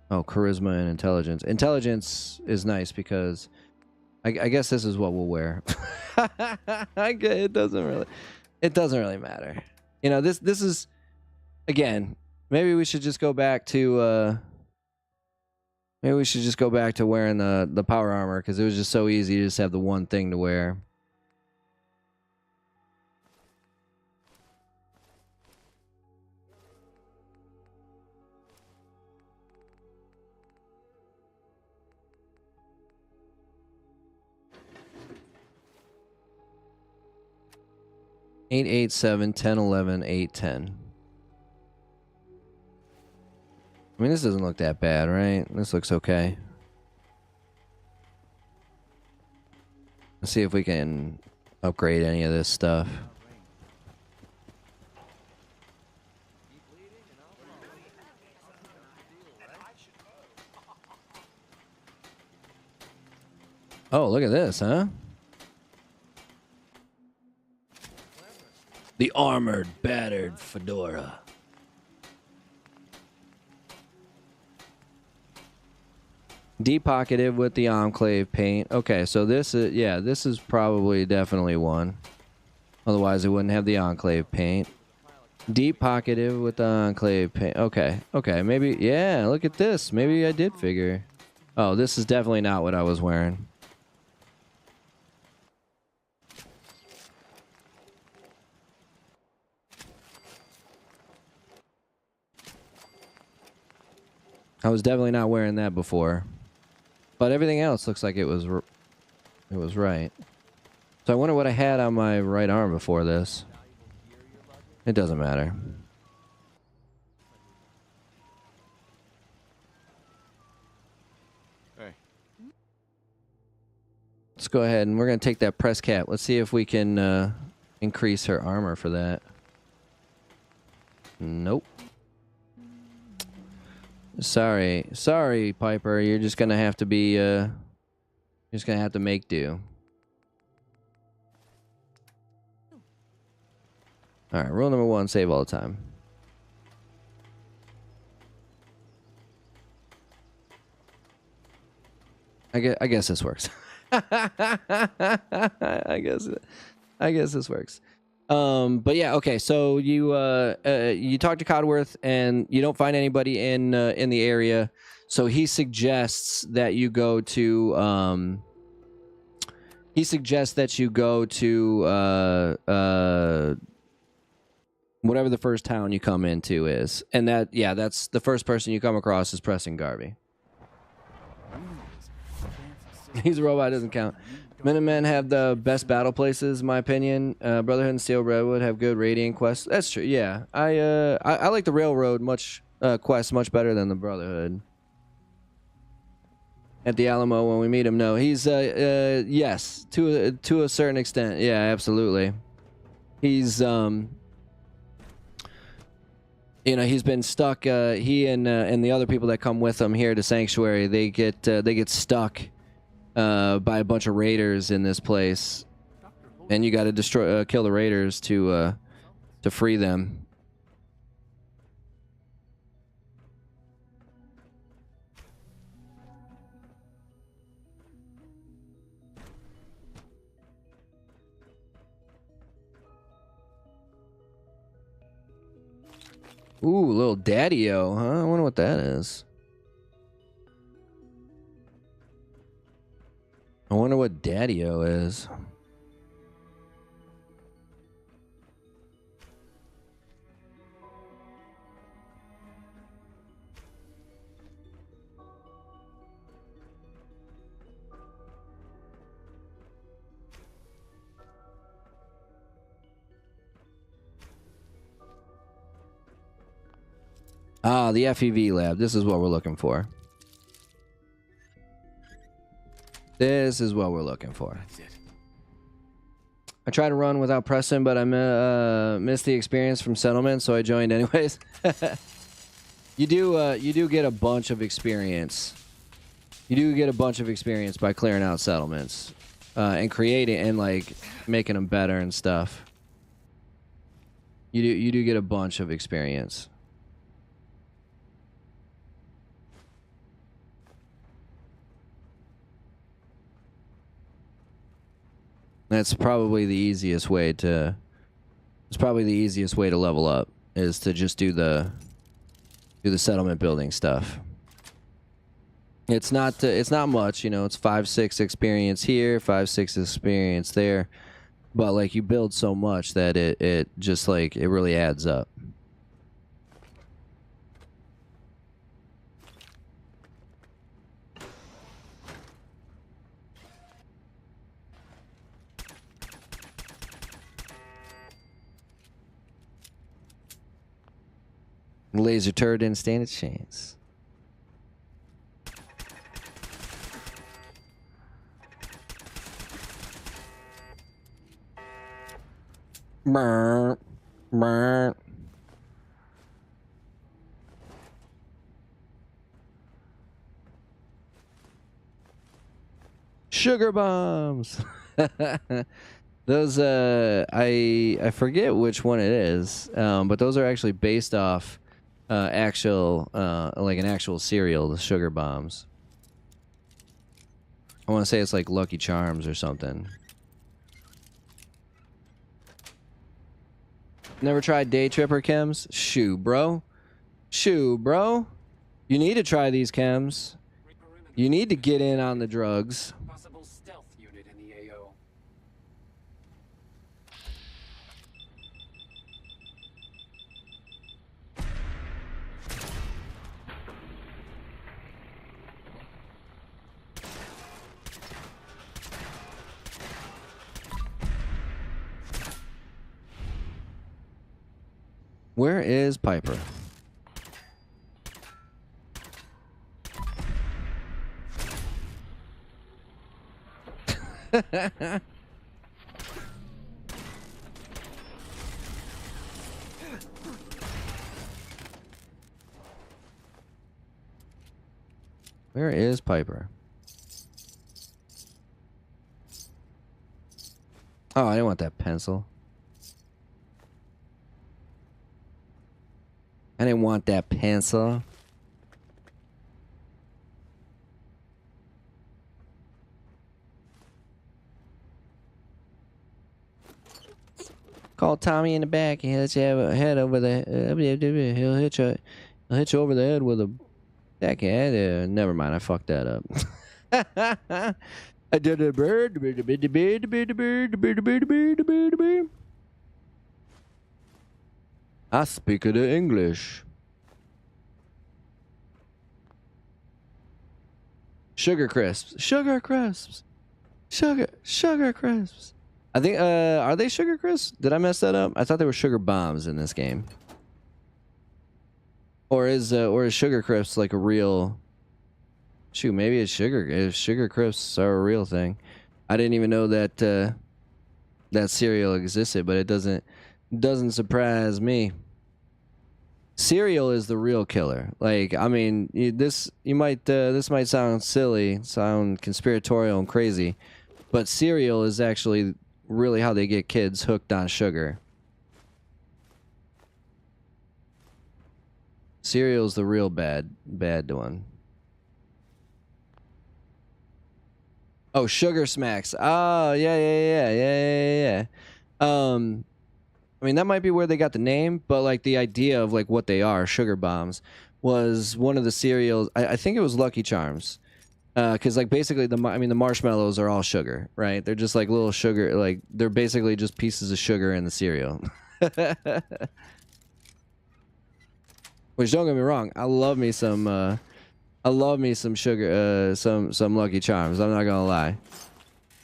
Oh, charisma and intelligence. Intelligence is nice because I guess this is what we'll wear. It doesn't really matter. You know, this is, again, maybe we should just go back to wearing the power armor because it was just so easy to just have the one thing to wear. Eight, 8, 7, 10, 11, 8, 10. I mean, this doesn't look that bad, right? This looks okay. Let's see if we can upgrade any of this stuff. Oh, look at this, huh? The armored, battered fedora. Deep-pocketed with the enclave paint. Okay, so this is, yeah, this is probably definitely one. Otherwise, it wouldn't have the enclave paint. Deep-pocketed with the enclave paint. Okay, okay, maybe, yeah, look at this. Maybe I did figure. Oh, this is definitely not what I was wearing. I was definitely not wearing that before. But everything else looks like it was right. So I wonder what I had on my right arm before this. It doesn't matter. Hey. Let's go ahead and we're gonna take that press cap. Let's see if we can increase her armor for that. Nope. Sorry, Piper. You're just gonna have to be just gonna have to make do. All right, rule number 1: save all the time. I guess this works. I guess this works. But yeah, okay. So you talk to Codworth and you don't find anybody in the area. So he suggests that you go to whatever the first town you come into is, and that's the first person you come across is Preston Garvey. He's a robot, doesn't count. Minutemen have the best battle places, in my opinion. Brotherhood and Steel Redwood have good raiding quests. That's true. Yeah, I like the Railroad quest much better than the Brotherhood. At the Alamo when we meet him, no, he's yes, to a certain extent. Yeah, absolutely. He's he's been stuck. He and the other people that come with him here to Sanctuary, they get stuck by a bunch of raiders in this place, and you got to kill the raiders to free them. Ooh, little daddy-o, huh? I wonder what that is. I wonder what daddy-o is. Ah, the FEV lab. This is what we're looking for. This is what we're looking for. I tried to run without Preston, but I missed the experience from settlement, so I joined anyways. You do get a bunch of experience. You do get a bunch of experience by clearing out settlements and creating and like making them better and stuff. You do get a bunch of experience. That's probably the easiest way to. It's probably the easiest way to level up is to just do the settlement building stuff. It's not much, you know. It's 5-6 experience here, 5-6 experience there, but like you build so much that it just like it really adds up. Laser turret didn't stand a chance. Brr, brr. Sugar bombs. Those I forget which one it is, but those are actually based off like an actual cereal, the Sugar Bombs. I want to say it's like Lucky Charms or something. Never tried Day Tripper chems? Shoo, bro. Shoo, bro. You need to try these chems. You need to get in on the drugs. Possible stealth unit in the AO. Where is Piper? Where is Piper? Oh, I didn't want that pencil. I didn't want that pencil. Call Tommy in the back. He'll hit you head over the. He'll hit you over the head with a backhand. Never mind. I fucked that up. I did a bird. I speak the English. Sugar crisps. Sugar crisps. Sugar crisps. I think, are they sugar crisps? Did I mess that up? I thought they were sugar bombs in this game. Or is sugar crisps like a real... Shoot, maybe it's sugar crisps are a real thing. I didn't even know that, that cereal existed, but it doesn't surprise me. Cereal is the real killer. Like, I mean, this might sound silly, sound conspiratorial and crazy, but cereal is actually really how they get kids hooked on sugar. Cereal's the real bad one. Oh, Sugar Smacks. Oh, yeah. I mean, that might be where they got the name, but like the idea of like what they are, sugar bombs, was one of the cereals. I think it was Lucky Charms. Because like basically the marshmallows are all sugar, right? They're just like little sugar, like they're basically just pieces of sugar in the cereal. Which, don't get me wrong, I love me some sugar, some Lucky Charms. I'm not gonna lie,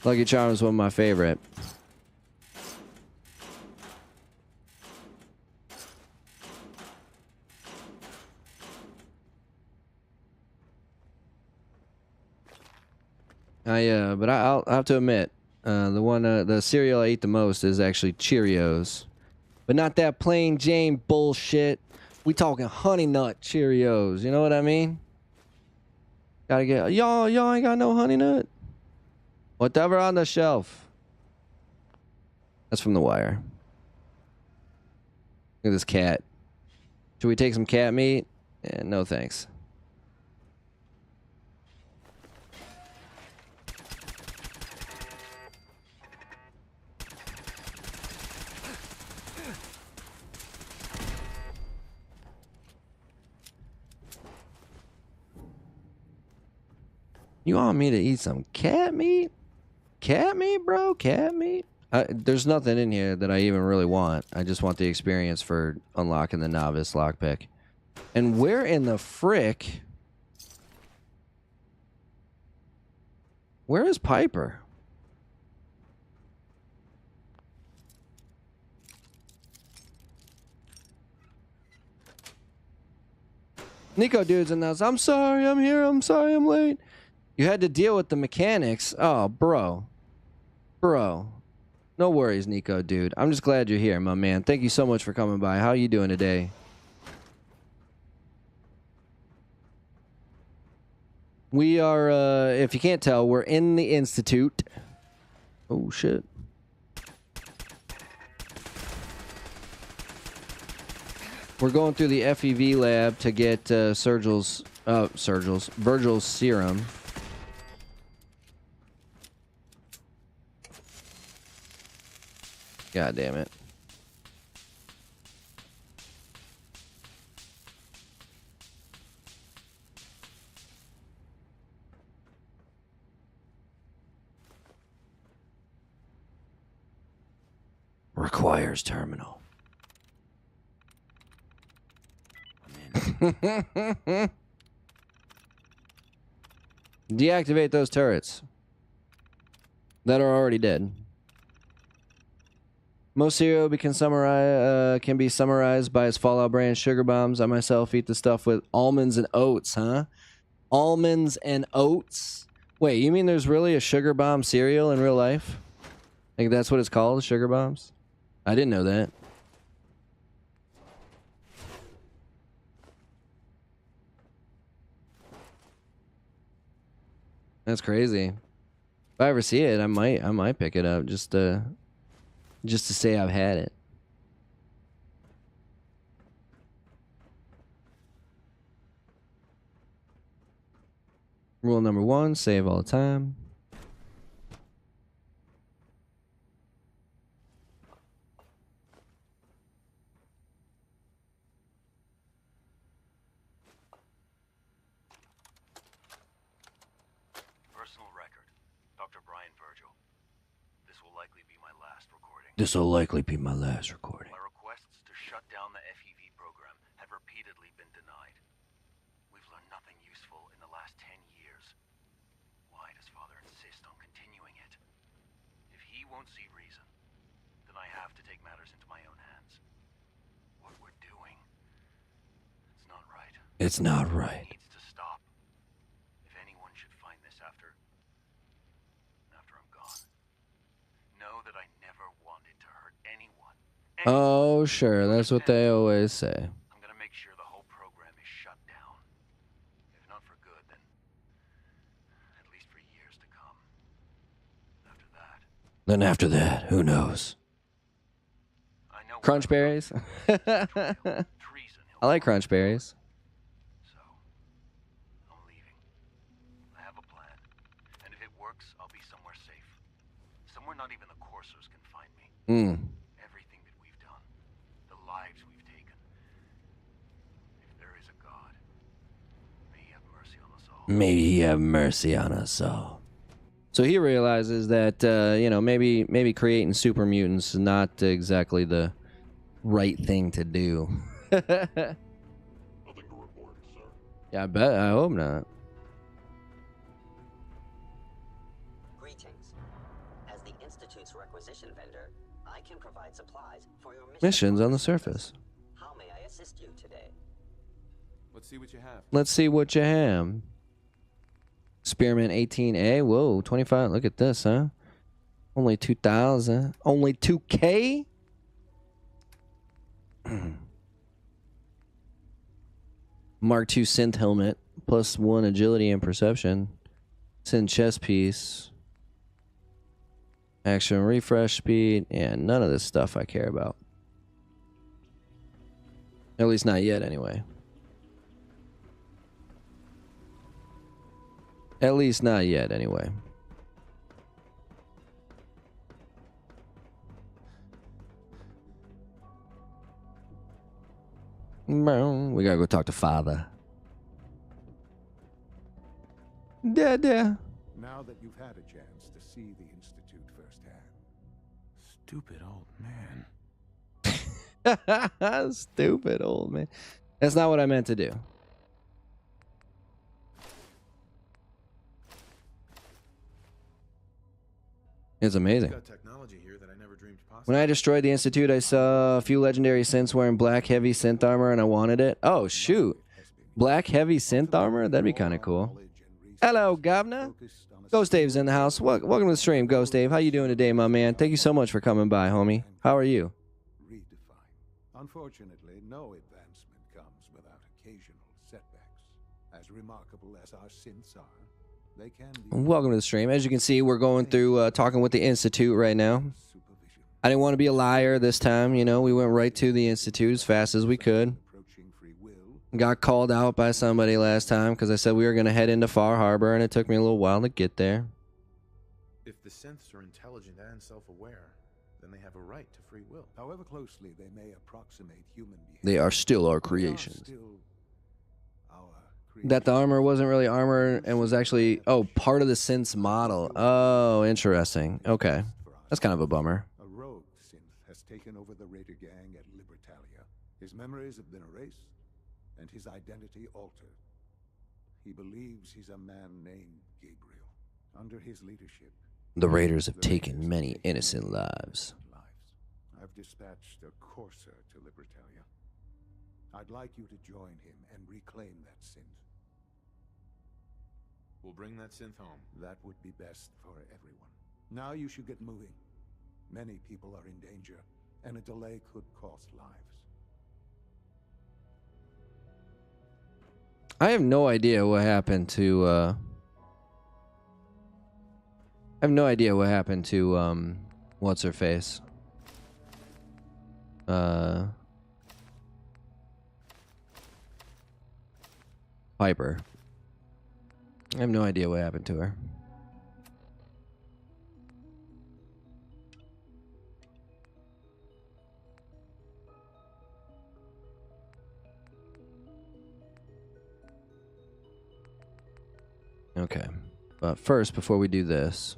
Lucky Charms is one of my favorite. But I'll have to admit, the cereal I eat the most is actually Cheerios, but not that plain Jane bullshit. We talking Honey Nut Cheerios. You know what I mean? Gotta get y'all ain't got no Honey Nut. Whatever on the shelf. That's from The Wire. Look at this cat. Should we take some cat meat? Yeah, no thanks. You want me to eat some cat meat? Cat meat, bro? Cat meat? There's nothing in here that I even really want. I just want the experience for unlocking the novice lockpick. And where in the frick? Where is Piper? Nico dude's in the house. I'm sorry, I'm here. I'm sorry, I'm late. You had to deal with the mechanics. Oh, bro. Bro. No worries, Nico, dude. I'm just glad you're here, my man. Thank you so much for coming by. How you doing today? We are, if you can't tell, we're in the Institute. Oh, shit. We're going through the FEV lab to get Virgil's serum. God damn it. Requires terminal. Deactivate those turrets that are already dead. Most cereal can be summarized by its Fallout brand sugar bombs. I myself eat the stuff with almonds and oats, huh? Almonds and oats? Wait, you mean there's really a sugar bomb cereal in real life? Like that's what it's called, sugar bombs? I didn't know that. That's crazy. If I ever see it, I might pick it up just to say I've had it. Rule number 1, save all the time. Personal record. Dr. Brian Virgil. This will likely be my last recording. This will likely be my last recording. My requests to shut down the FEV program have repeatedly been denied. We've learned nothing useful in the last 10 years. Why does Father insist on continuing it? If he won't see reason, then I have to take matters into my own hands. What we're doing, it's not right. It's not right. It needs to stop. If anyone should find this after I'm gone, know that I never wanted to hurt anyone. Oh, sure. That's what they always say. I'm gonna make sure the whole program is shut down. If not for good, then at least for years to come. After that. Then after that, who knows? Crunch berries? I like crunch berries. So, I'm leaving. I have a plan. And if it works, I'll be somewhere safe. Somewhere not even the coursers can find me. Everything that we've done. The lives we've taken. If there is a God, may he have mercy on us all. May he have mercy on us all. So he realizes that, you know, maybe creating super mutants is not exactly the right thing to do. Nothing to report, sir. Yeah, I bet. I hope not. Greetings. As the Institute's requisition vendor, I can provide supplies for your Missions on the surface. How may I assist you today? Let's see what you have. Let's see what you have. Spearmint 18A. Whoa, 25. Look at this, huh? Only 2,000. Only 2K? Mark II synth helmet. +1 agility and perception. Synth chest piece. Action refresh speed. Yeah, none of this stuff I care about. At least not yet, anyway. At least not yet, anyway. We gotta go talk to Father. Dada. Now that you've had a chance to see the Institute firsthand. Stupid old man. Stupid old man. That's not what I meant to do. It's amazing. Got technology here that I never dreamed possible. When I destroyed the Institute, I saw a few legendary synths wearing black heavy synth armor, and I wanted it. Oh, shoot. Black heavy synth armor? That'd be kind of cool. Hello, Governor. Ghost Dave's in the house. Welcome to the stream, Ghost Dave. How you doing today, my man? Thank you so much for coming by, homie. How are you? Unfortunately, no advancement comes without occasional setbacks. As remarkable as our synths are, they can be... Welcome to the stream. As you can see, we're going through talking with the Institute right now. I didn't want to be a liar this time, you know. We went right to the Institute as fast as we could. Got called out by somebody last time because I said we were going to head into Far Harbor, and it took me a little while to get there. If the synths are intelligent and self-aware, then they have a right to free will. However closely they may approximate human behavior, They are still our creations. That the armor wasn't really armor and was actually, oh, part of the synth's model. Oh, interesting. Okay. That's kind of a bummer. A rogue synth has taken over the Raider gang at Libertalia. His memories have been erased, and his identity altered. He believes he's a man named Gabriel. Under his leadership, The Raiders have taken many innocent lives. I've dispatched a courser to Libertalia. I'd like you to join him and reclaim that synth. We'll bring that synth home. That would be best for everyone. Now you should get moving. Many people are in danger, and a delay could cost lives. I have no idea what happened to I have no idea what happened to what's her face? Piper. I have no idea what happened to her. Okay, but first, before we do this,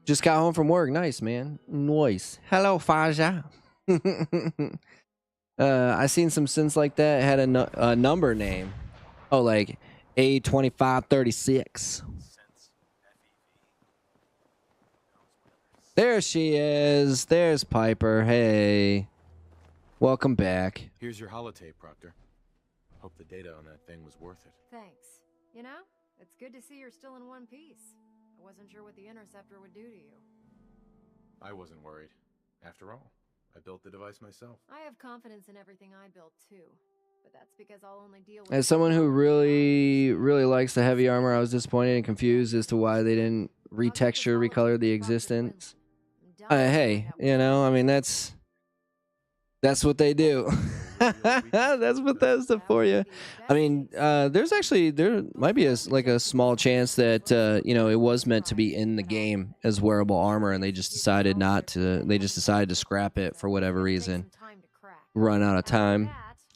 just got home from work. Nice, man. Nice. Hello, Faja. I seen some synths like that. It had a number name. Oh, like A2536. There she is. There's Piper. Hey. Welcome back. Here's your holotape, Proctor. Hope the data on that thing was worth it. Thanks. You know, it's good to see you're still in one piece. I wasn't sure what the interceptor would do to you. I wasn't worried. After all, I built the device myself. I have confidence in everything I built too, but that's because I'll only deal with. As someone who really likes the heavy armor, I was disappointed and confused as to why they didn't retexture, recolor the existence. Hey, you know, I mean that's what they do. That's Bethesda for you. I mean, there might be a small chance that you know, it was meant to be in the game as wearable armor, and they just decided not to. They just decided to scrap it for whatever reason. Run out of time.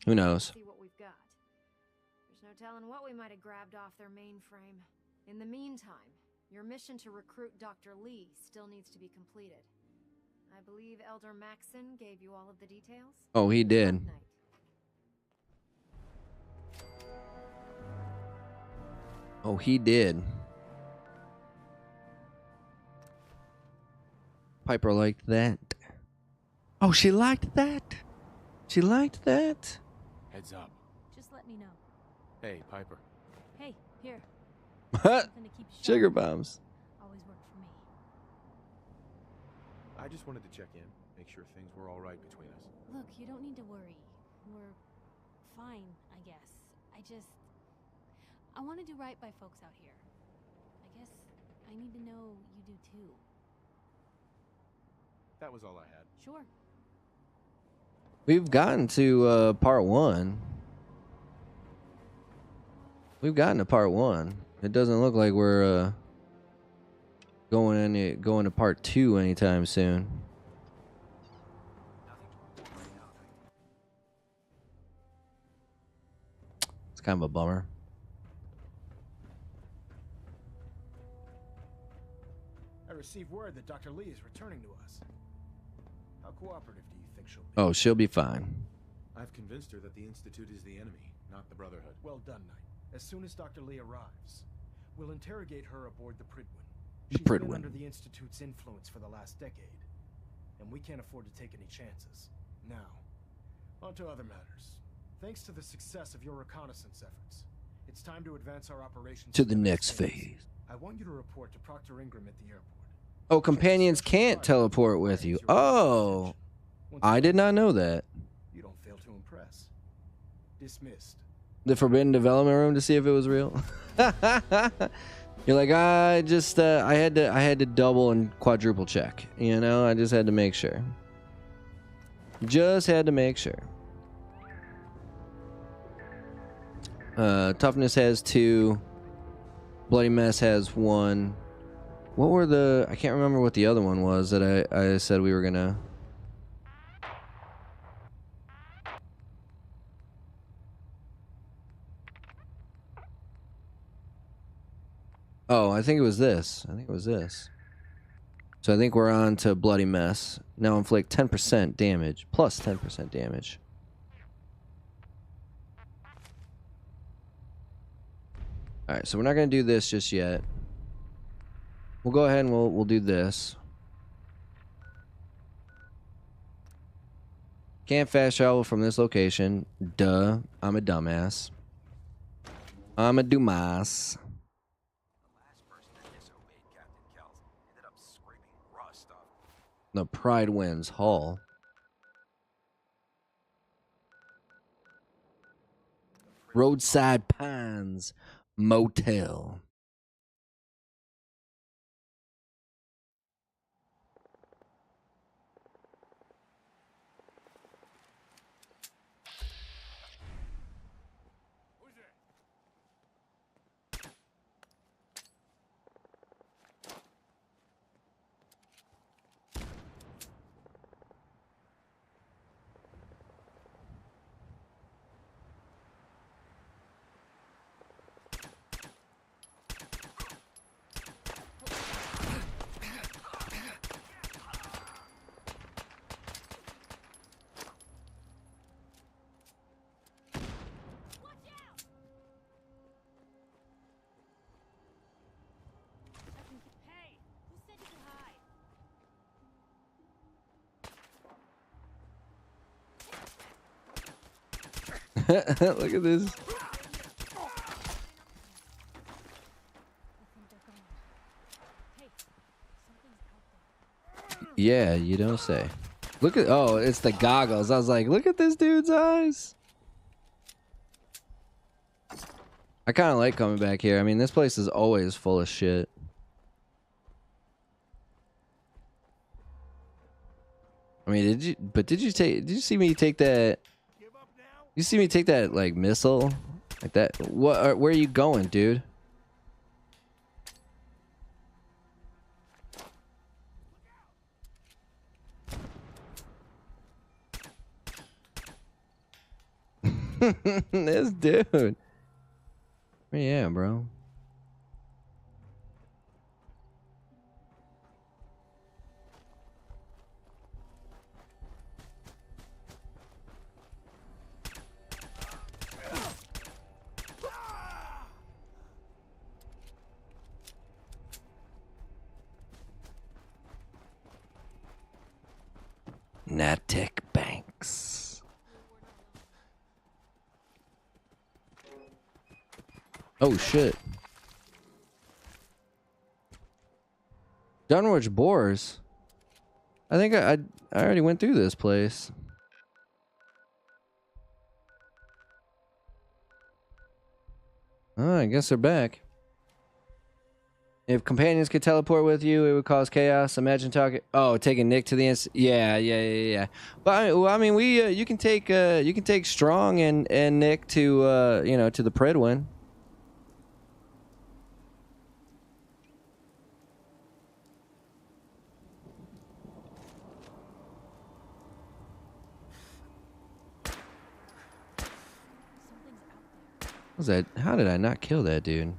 Who knows? There's no telling what we might have grabbed off their mainframe. In the meantime, your mission to recruit Dr. Lee still needs to be completed. I believe Elder Maxson gave you all of the details. Oh, he did. Oh, he did. Piper liked that. Oh, she liked that. She liked that. Heads up. Just let me know. Hey, Piper. Hey, here. Sugar bombs. Always worked for me. I just wanted to check in, make sure things were all right between us. Look, you don't need to worry. We're fine, I guess. I want to do right by folks out here. I guess I need to know you do too. That was all I had. Sure. We've gotten to part 1. We've gotten to part 1. It doesn't look like we're going to part 2 anytime soon. It's kind of a bummer. I received word that Dr. Lee is returning to us. How cooperative do you think she'll be? Oh, she'll be fine. I've convinced her that the Institute is the enemy, not the Brotherhood. Well done, Knight. As soon as Dr. Lee arrives, we'll interrogate her aboard the Pridwin. The She's been Pridwin. under the Institute's influence for the last decade, and we can't afford to take any chances. Now, on to other matters. Thanks to the success of your reconnaissance efforts, it's time to advance our operations To the next phase. I want you to report to Proctor Ingram at the airport. Oh, companions can't teleport with you. Oh, I did not know that. You don't fail to impress. Dismissed. The Forbidden Development Room to see if it was real. You're like, I just I had to double and quadruple check. You know, I just had to make sure. Just had to make sure. Toughness has 2. Bloody Mess has 1. What were the... I can't remember what the other one was that I said we were gonna... Oh, I think it was this. So I think we're on to Bloody Mess. Now inflict 10% damage. Plus 10% damage. Alright, so we're not going to do this just yet. We'll go ahead and we'll do this. Can't fast travel from this location. Duh. I'm a dumbass. I'm a dumbass. The Pride Winds Hall. Roadside Pines Motel. Look at this. Yeah, you don't say. Look at, oh, it's the goggles. I was like, look at this dude's eyes. I kind of like coming back here. I mean, this place is always full of shit. I mean, did you see me take that? You see me take that, like, missile? Like that? What? Where are you going, dude? This dude. Yeah, bro. Natek Banks. Oh shit. Dunwich Boars. I think I already went through this place. Oh, I guess they're back. If companions could teleport with you, it would cause chaos. Imagine talking. Oh, taking Nick to the yeah. But I mean, you can take Strong and Nick to to the Predwin. What was that? How did I not kill that dude?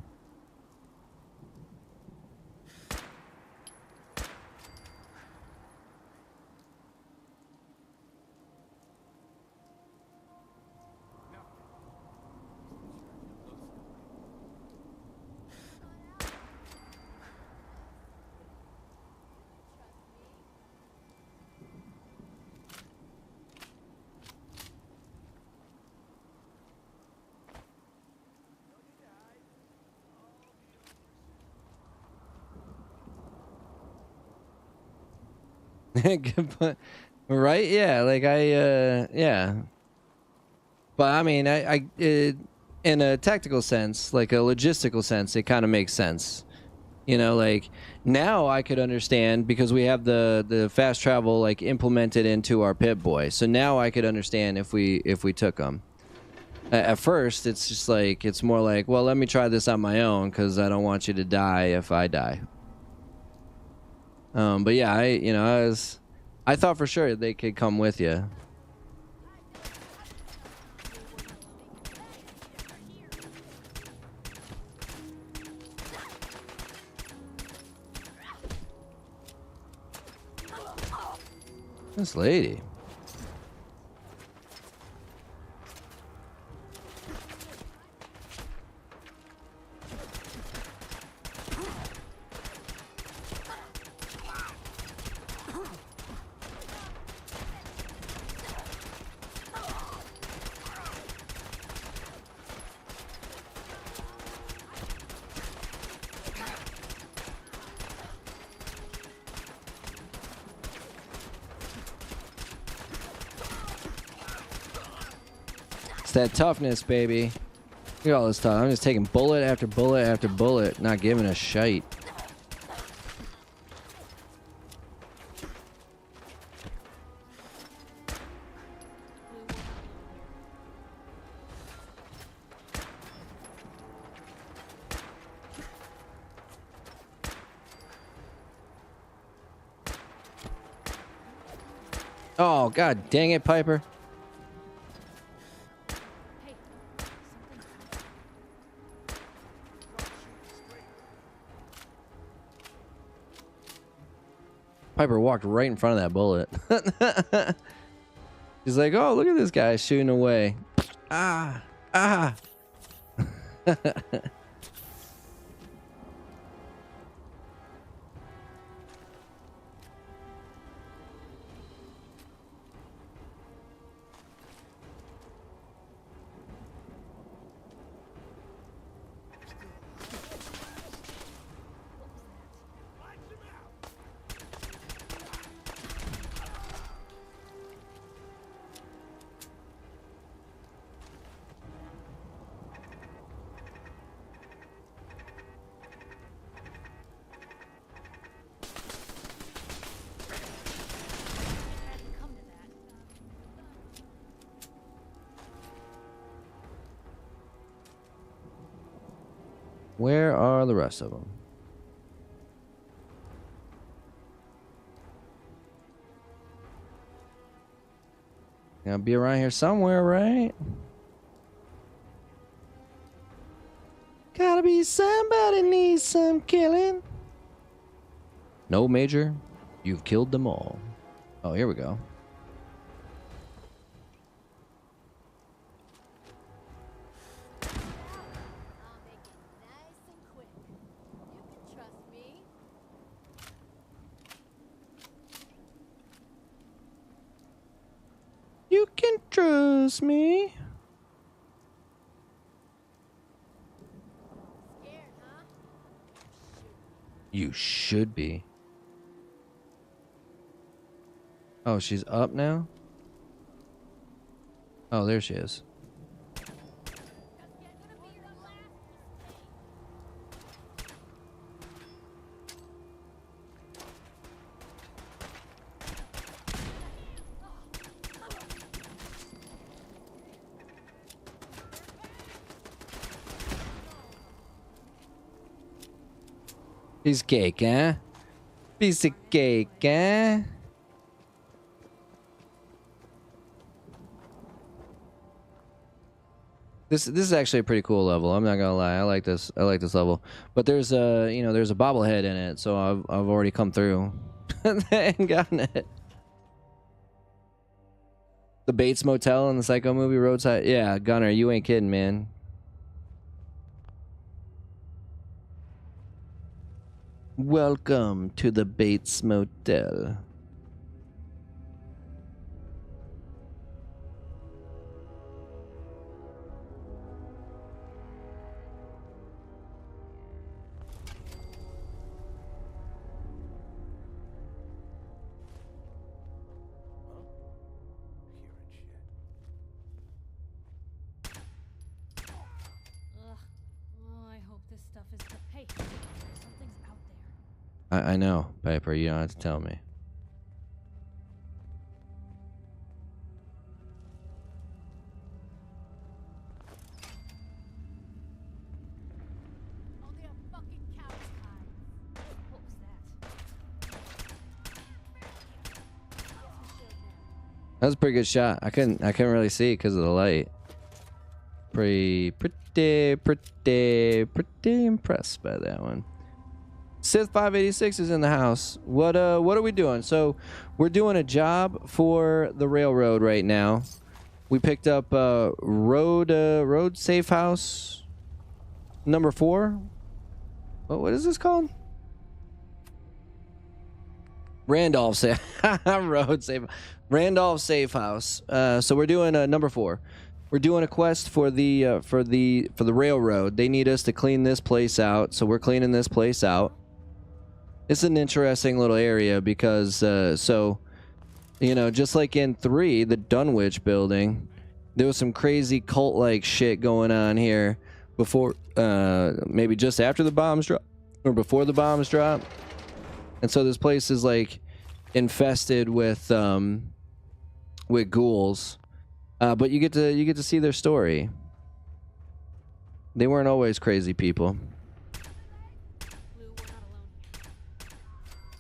Right? Yeah, like yeah. But I mean, in a tactical sense, like a logistical sense, it kind of makes sense. You know, like now I could understand because we have the fast travel like implemented into our Pip-Boy. So now I could understand if we took them. At first, it's just like it's more like, well, let me try this on my own because I don't want you to die if I die. But yeah, I thought for sure they could come with you. This lady. It's that toughness, baby. Look at all this stuff. I'm just taking bullet after bullet after bullet, not giving a shite. Oh, god dang it, Piper. Piper walked right in front of that bullet. He's like, oh, look at this guy shooting away. Ah, ah. Where are the rest of them? Gotta be around here somewhere, right? Gotta be somebody needs some killing. No, Major. You've killed them all. Oh, here we go. You can trust me. You should be. Oh, she's up now? Oh, there she is. Piece of cake, huh? Piece of cake, huh? This is actually a pretty cool level. I'm not gonna lie. I like this. I like this level. But there's a there's a bobblehead in it, so I've already come through and gotten it. The Bates Motel in the Psycho movie roadside. Yeah, Gunner, you ain't kidding, man. Welcome to the Bates Motel. I know, Piper, you don't have to tell me. That was a pretty good shot. I couldn't really see it because of the light. Pretty impressed by that one. Sith 586 is in the house. What are we doing? So we're doing a job for the railroad right now. We picked up road safe house number 4. What is this called? Randolph safe road safe Randolph safe house. So we're doing number 4. We're doing a quest for the railroad. They need us to clean this place out, so we're cleaning this place out. It's an interesting little area because, so, just like in 3, the Dunwich building, there was some crazy cult-like shit going on here before, maybe just after the bombs drop, or before the bombs drop. And so this place is like infested with ghouls, but you get to see their story. They weren't always crazy people.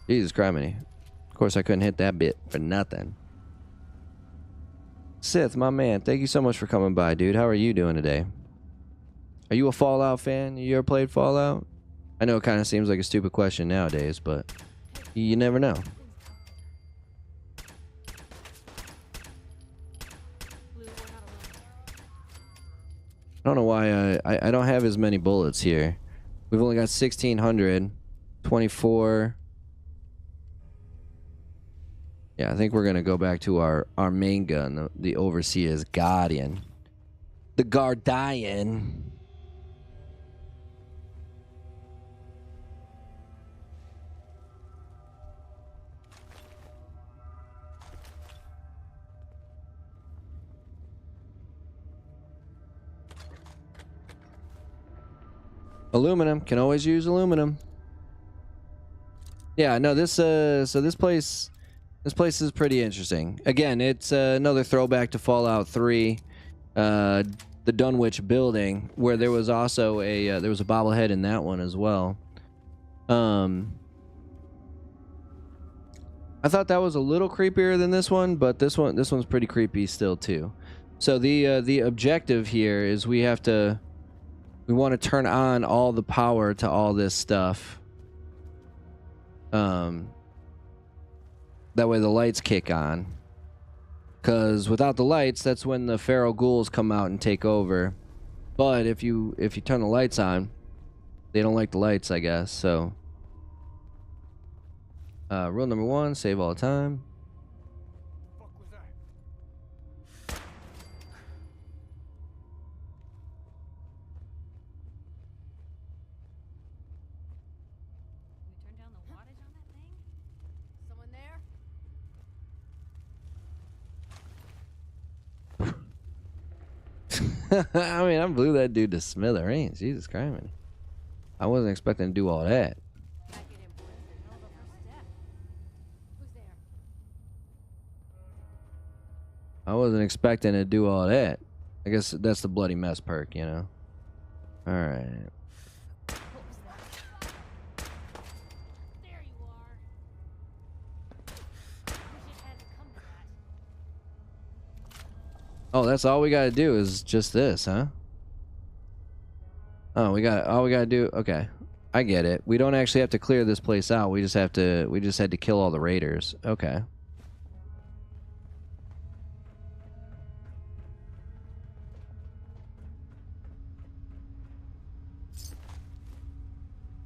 Jesus Christ, of course I couldn't hit that bit for nothing. Sith, my man, thank you so much for coming by, dude. How are you doing today? Are you a Fallout fan? You ever played Fallout? I know it kind of seems like a stupid question nowadays, but you never know. I don't know why I don't have as many bullets here. We've only got 1,600, 24. Yeah, I think we're gonna go back to our main gun, the Overseer's Guardian, the Guardian. Aluminum, can always use aluminum. Yeah, no, this so this place is pretty interesting. Again, it's another throwback to Fallout 3, the Dunwich building, where there was also a there was a bobblehead in that one as well. I thought that was a little creepier than this one, but this one's pretty creepy still too. So the objective here is we want to turn on all the power to all this stuff. That way the lights kick on. Because without the lights, that's when the feral ghouls come out and take over. But if you turn the lights on, they don't like the lights, I guess. So rule number 1, save all the time. I mean, I blew that dude to smithereens. Jesus Christ, man. I wasn't expecting to do all that. I wasn't expecting to do all that. I guess that's the bloody mess perk, you know. All right. Oh, that's all we gotta do is just this, huh? Oh, all we gotta do. Okay, I get it. We don't actually have to clear this place out. We just had to kill all the raiders. Okay.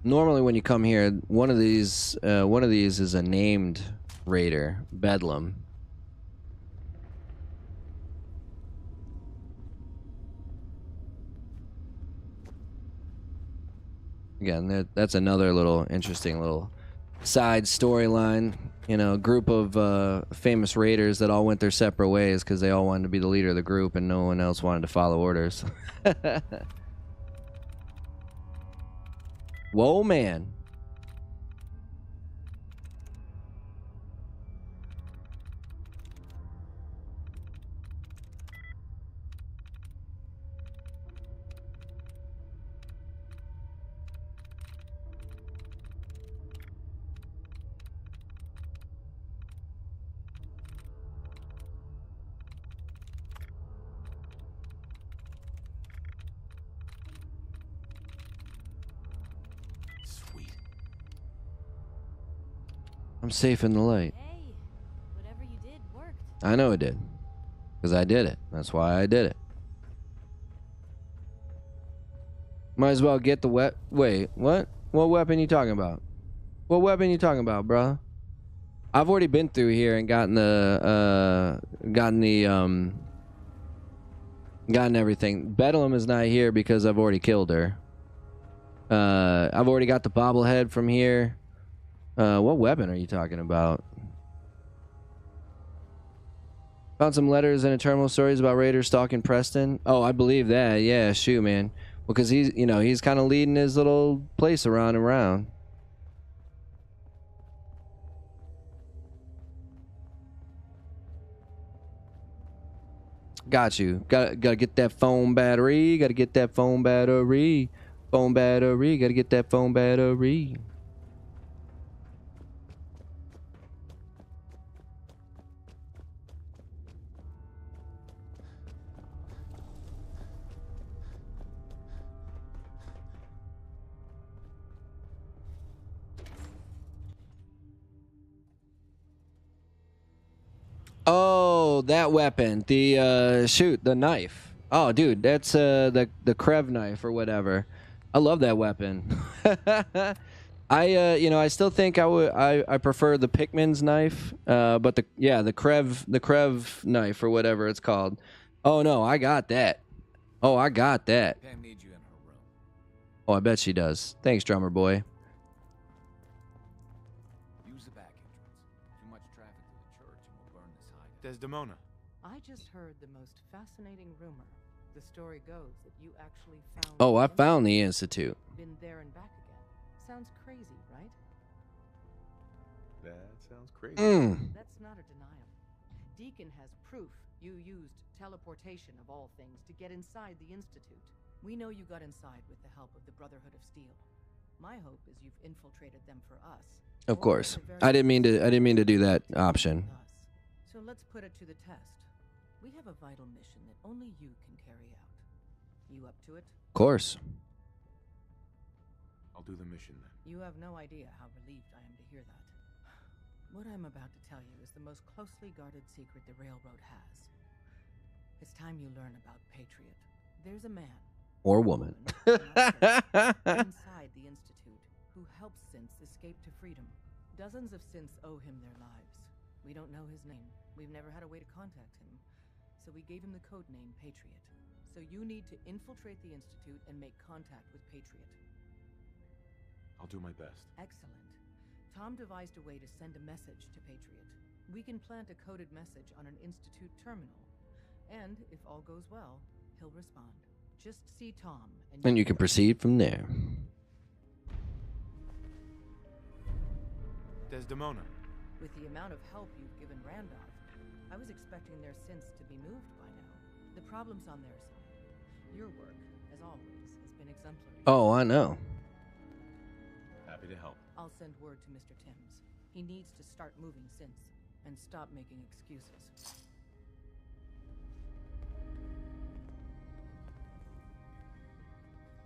Normally, when you come here, one of these is a named raider, Bedlam. Again, that's another little interesting little side storyline. You know, a group of famous raiders that all went their separate ways because they all wanted to be the leader of the group and no one else wanted to follow orders. Whoa, man. I'm safe in the light. Hey, whatever you did worked. I know it did. Because I did it. That's why I did it. Might as well get the Wait, what? What weapon you talking about? What weapon you talking about, bruh? I've already been through here and gotten everything. Bedlam is not here because I've already killed her. I've already got the bobblehead from here. What weapon are you talking about? Found some letters and terminal stories about raiders stalking Preston. Oh, I believe that. Yeah, shoot, man. Because he's, you know, he's kind of leading his little place around and around. Got you. Gotta get that phone battery. Gotta get that phone battery. Phone battery. Gotta get that phone battery. Oh, that weapon. The shoot, the knife. Oh, dude, that's the Krev knife or whatever. I love that weapon. You know, I still think I prefer the Pikmin's knife, but the Krev knife or whatever it's called. Oh no, I got that. Oh, I got that. Pam needs you in her room. Oh, I bet she does. Thanks, drummer boy. Use the back entrance. Too much traffic to the church and we'll burn this hideout. Desdemona. I just heard the most fascinating rumor. The story goes that you actually found. Oh, I found the Institute. Been there and back again. Sounds crazy, right? That sounds crazy. That's not a denial. Deacon has proof you used teleportation of all things to get inside the Institute. We know you got inside with the help of the Brotherhood of Steel. My hope is you've infiltrated them for us. Of course. I didn't mean to do that option. So let's put it to the test. We have a vital mission that only you can carry out. You up to it? Of course. I'll do the mission then. You have no idea how relieved I am to hear that. What I'm about to tell you is the most closely guarded secret the Railroad has. It's time you learn about Patriot. There's a man. Or woman. Inside the Institute, who helps synths escape to freedom. Dozens of synths owe him their lives. We don't know his name. We've never had a way to contact him. So we gave him the code name Patriot. So you need to infiltrate the Institute and make contact with Patriot. I'll do my best. Excellent. Tom devised a way to send a message to Patriot. We can plant a coded message on an Institute terminal. And if all goes well, he'll respond. Just see Tom and you can proceed from there. Desdemona. With the amount of help you've given Randolph, I was expecting their synths to be moved by now. The problem's on their side. Your work, as always, has been exemplary. Oh, I know. Happy to help. I'll send word to Mr. Timms. He needs to start moving synths and stop making excuses.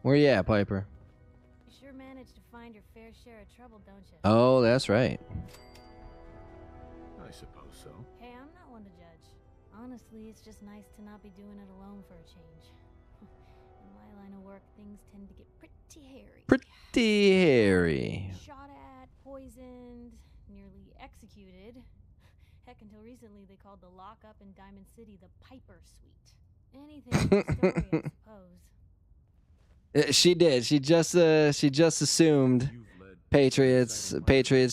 Where you at, Piper? You sure manage to find your fair share of trouble, don't you? Oh, that's right. I suppose so. Hey, I'm not one to judge. Honestly, it's just nice to not be doing it alone for a change. In my line of work, things tend to get pretty hairy. Pretty hairy. Shot at, poisoned, nearly executed. Heck, until recently they called the lockup in Diamond City the Piper Suite. Anything for the story, I suppose. She did. She just assumed Patriots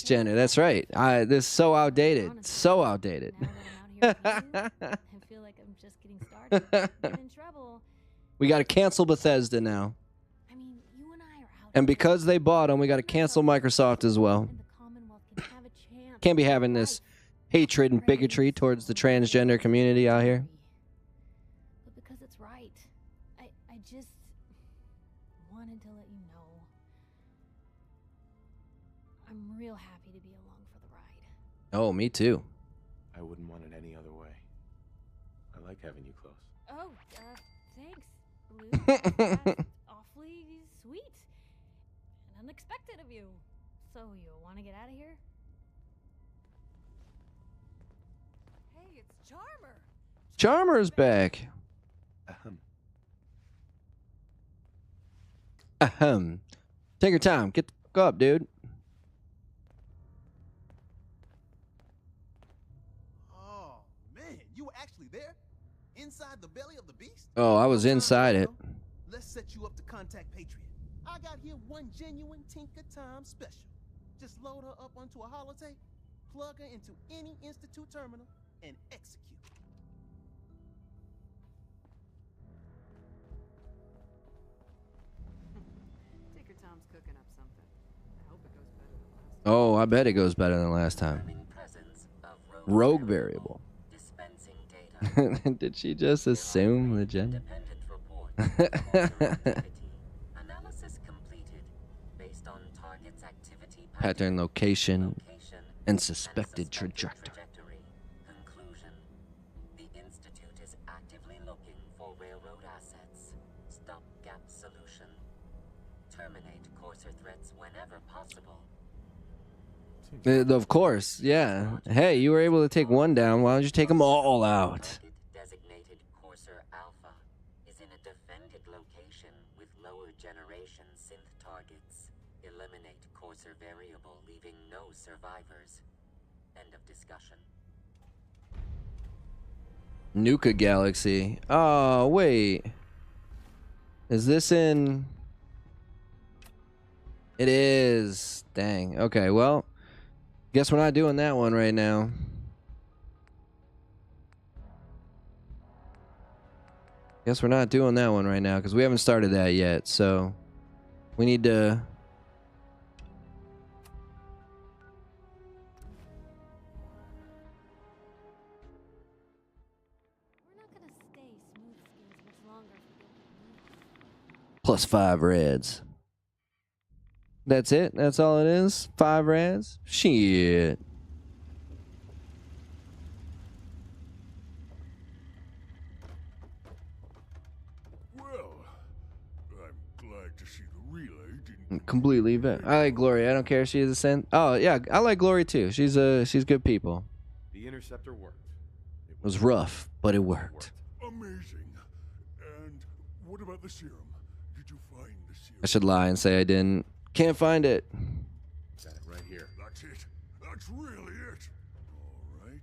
gender. That's right. This is so outdated. Honestly, so outdated. Now that I'm out here with you, I feel like I'm just getting started. Get in trouble. We got to cancel Bethesda now. I mean, you and I are out. And because they bought them, we got to cancel Microsoft as well. And the Commonwealth can have a chance. Can't be having this hatred and bigotry towards the transgender community out here. But because it's right, I just wanted to let you know I'm real happy to be along for the ride. Oh, me too. I wouldn't want it any other way. I like having you close. Oh, thanks, Blue. That's awfully sweet and unexpected of you. So you want to get out of here? Hey, it's Charmer. Charmer's back. Ahem. Take your time. Get the fuck up, dude. Oh, man, you were actually there? Inside the belly of the beast? Oh, I was inside it. Let's set you up to contact Patriot. I got here one genuine Tinker Time special. Just load her up onto a holotape, plug her into any Institute terminal, and execute. Oh, I bet it goes better than last time. Rogue variable. Did she just assume the gender? Pattern, location, and suspected trajectory. Conclusion. The Institute is actively looking for railroad assets. Stopgap solution. Terminate courser threats whenever possible. Of course, yeah. Hey, you were able to take one down. Why don't you take them all out? Designated courser Alpha is in a defended location with lower generation synth targets. Eliminate courser variable, leaving no survivors. End of discussion. Nuka Galaxy. Oh, wait. Is this in... It is. Dang. Okay, well, guess we're not doing that one right now. Guess we're not doing that one right now because we haven't started that yet, so we need to... +5 reds. That's it? That's all it is? 5 reds? Shit. Well, I'm glad to see the relay didn't... Completely. I like Glory. I don't care if she is a synth. Oh, yeah. I like Glory, too. She's good people. The interceptor worked. It was rough, but it worked. Amazing. And what about the serum? Did you find the serum? I should lie and say I didn't. Can't find it. Got it right here. That's it. That's really it. All right.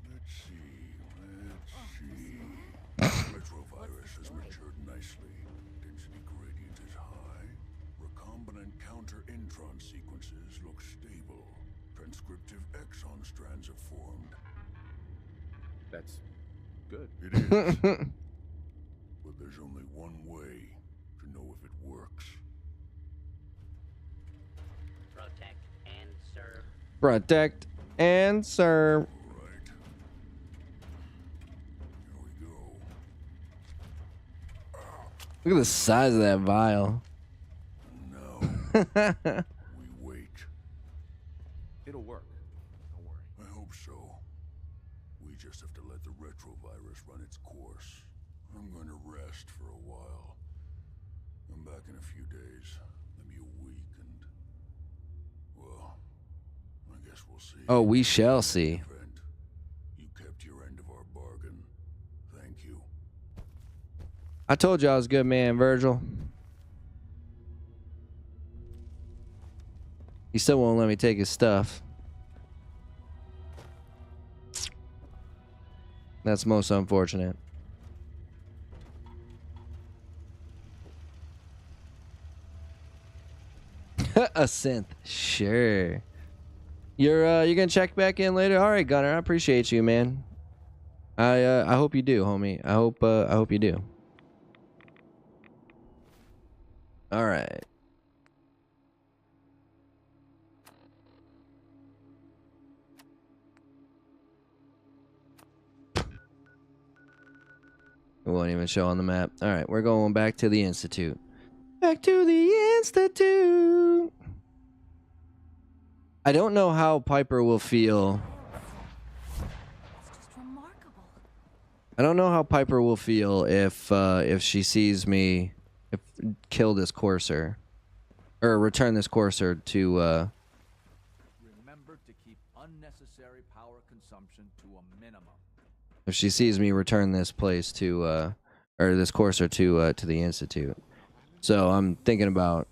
Let's see. Retrovirus has matured nicely. Density gradient is high. Recombinant counter-intron sequences look stable. Transcriptive exon strands have formed. That's good. It is. But there's only one way to know if it works. Protect and serve. Protect and serve. Right. Here we go. Look at the size of that vial. No. We wait. It'll work. Don't worry. I hope so. We just have to let the retrovirus run its course. I'm going to rest for a while. I'm back in a few days, maybe a week, and... well, I guess we'll see. Oh, we shall see. You kept your end of our bargain. Thank you. I told you I was a good man, Virgil. He still won't let me take his stuff. That's most unfortunate. A synth, sure. You're gonna check back in later. All right, Gunner, I appreciate you, man. I hope you do, homie. I hope you do. All right. It won't even show on the map. All right, we're going back to the Institute. Back to the Institute. I don't know how Piper will feel. I don't know how Piper will feel if she sees me kill this courser or return this courser to. Remember to keep unnecessary power consumption to a minimum. If she sees me return this place to or this courser to the Institute. So I'm thinking about.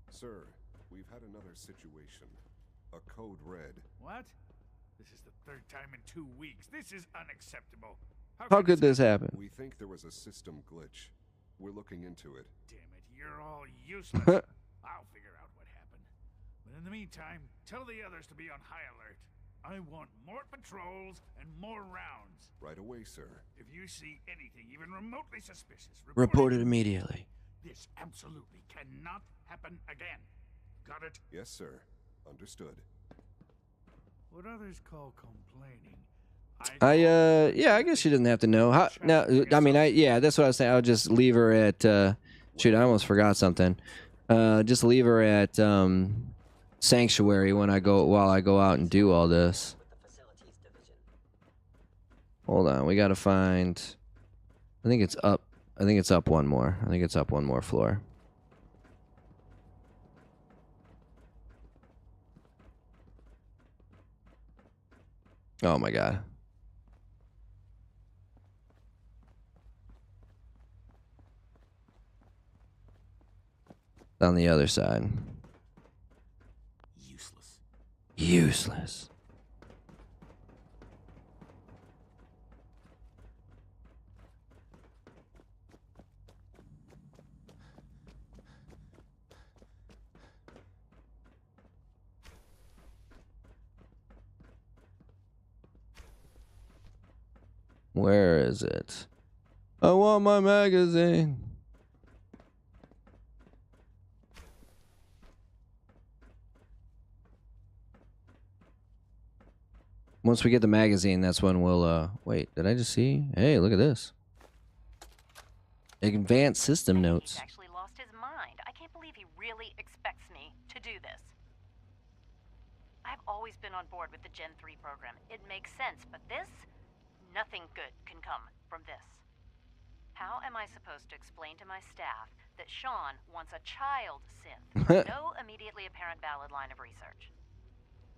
Sir, we've had another situation. A code red. What? This is the third time in 2 weeks. This is unacceptable. How could this happen? We think there was a system glitch. We're looking into it. Damn it, you're all useless. I'll figure out what happened. But in the meantime, tell the others to be on high alert. I want more patrols and more rounds. Right away, sir. If you see anything even remotely suspicious, Report it immediately. This absolutely cannot happen again. Got it? Yes, sir. Understood. What others call complaining. Yeah, I guess she doesn't have to know. Now, I mean, yeah, that's what I was saying. I'll just leave her at, shoot, I almost forgot something. Just leave her at, Sanctuary while I go out and do all this. Hold on, we gotta find, I think it's up one more. I think it's up one more floor. Oh my god. On the other side. Useless. Where is it? I want my magazine. Once we get the magazine, that's when we'll, wait, did I just see? Hey, look at this. Advanced system notes. He's actually lost his mind. I can't believe he really expects me to do this. I've always been on board with the Gen 3 program. It makes sense, but this? Nothing good can come from this. How am I supposed to explain to my staff that Sean wants a child synth with no immediately apparent valid line of research?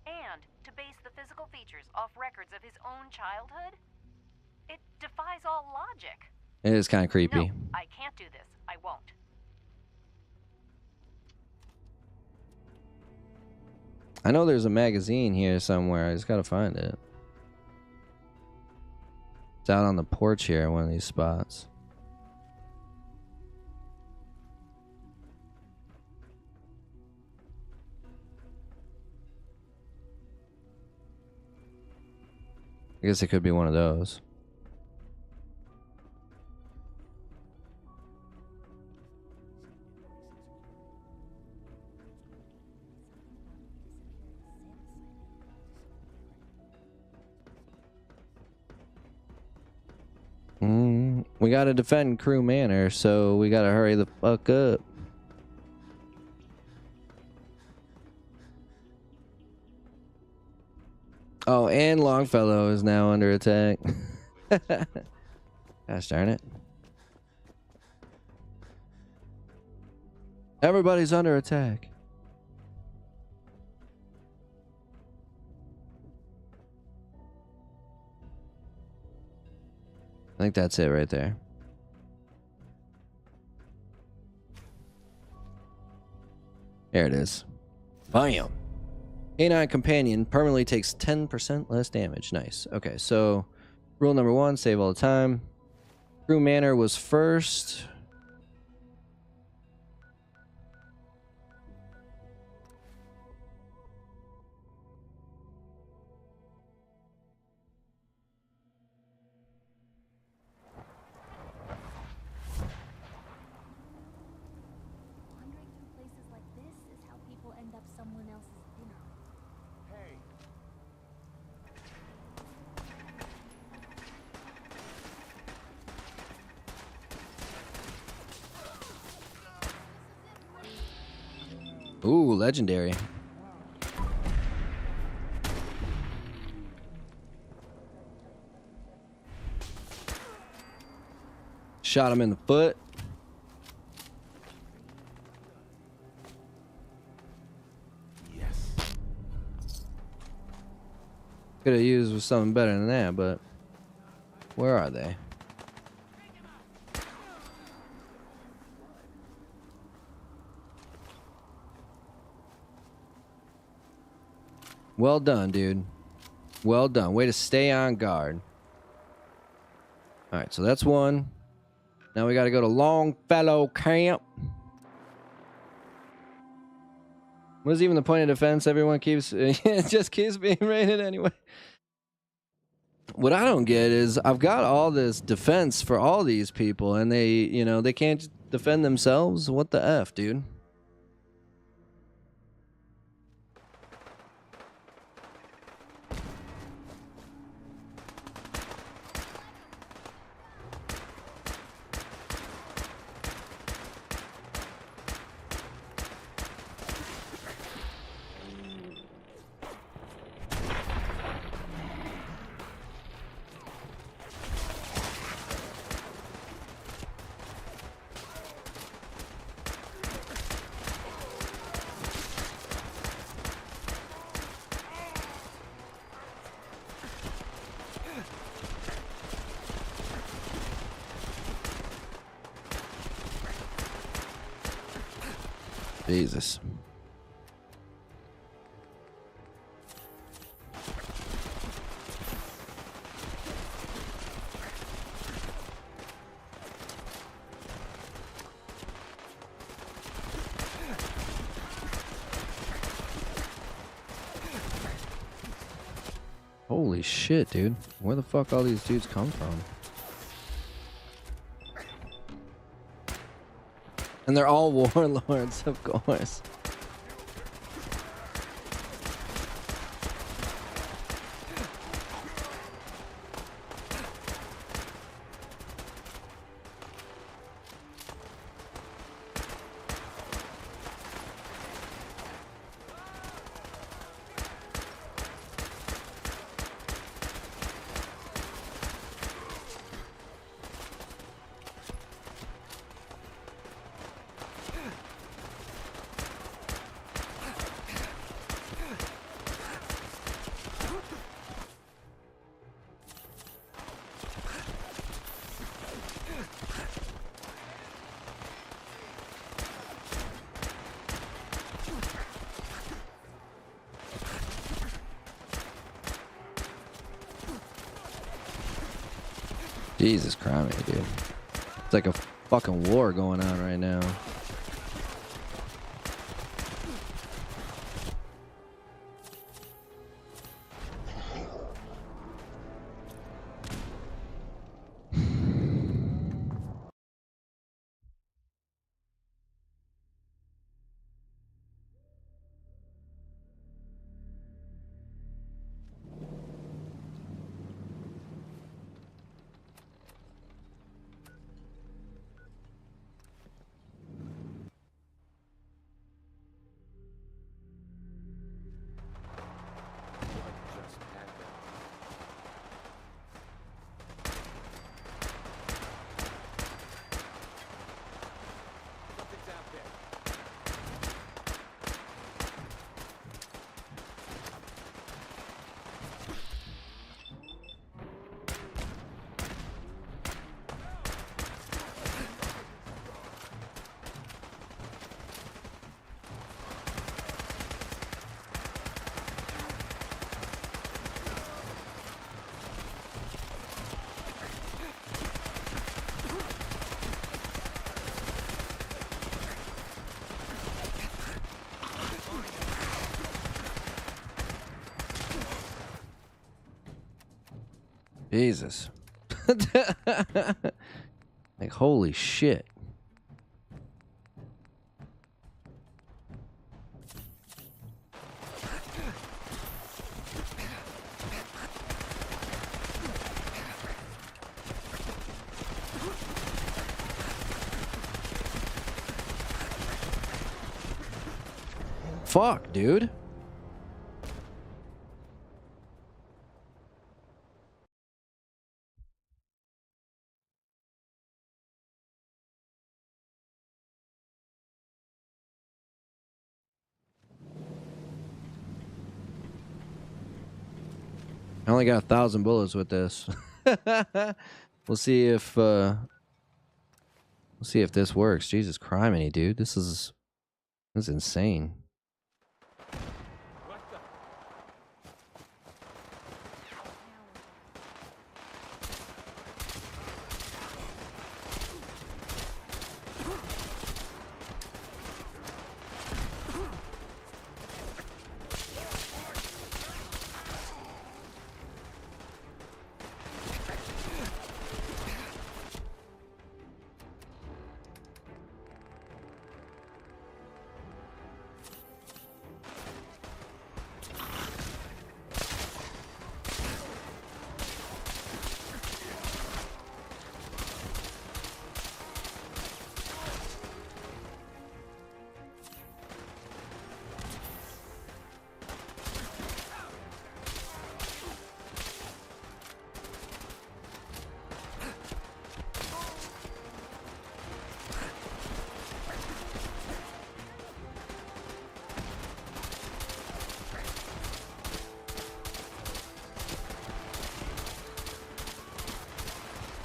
And to base the physical features off records of his own childhood? It defies all logic. It is kind of creepy. No, I can't do this. I won't. I know there's a magazine here somewhere. I just gotta find it. It's out on the porch here in one of these spots. I guess it could be one of those. We gotta defend Crew Manor, so we gotta hurry the fuck up. Oh, and Longfellow is now under attack. Gosh darn it. Everybody's under attack. I think that's it right there. There it is. Bam. Canine Companion permanently takes 10% less damage. Nice. Okay, so rule number 1, save all the time. Crew Manor was first. Ooh, legendary. Shot him in the foot. Yes. Could have used with something better than that, but where are they? Well done, dude. Well done. Way to stay on guard. Alright, so that's one. Now we gotta go to Longfellow Camp. What's even the point of defense? Everyone keeps it just keeps being raided anyway. What I don't get is I've got all this defense for all these people, and they can't defend themselves. What the F, dude? Jesus. Holy shit, dude. Where the fuck all these dudes come from? And they're all warlords, of course. Jesus Christ, dude. It's like a fucking war going on right now. Jesus. Like, holy shit. Fuck, dude. I only got 1,000 bullets with this. We'll see if this works. Jesus criminy, dude. This is insane.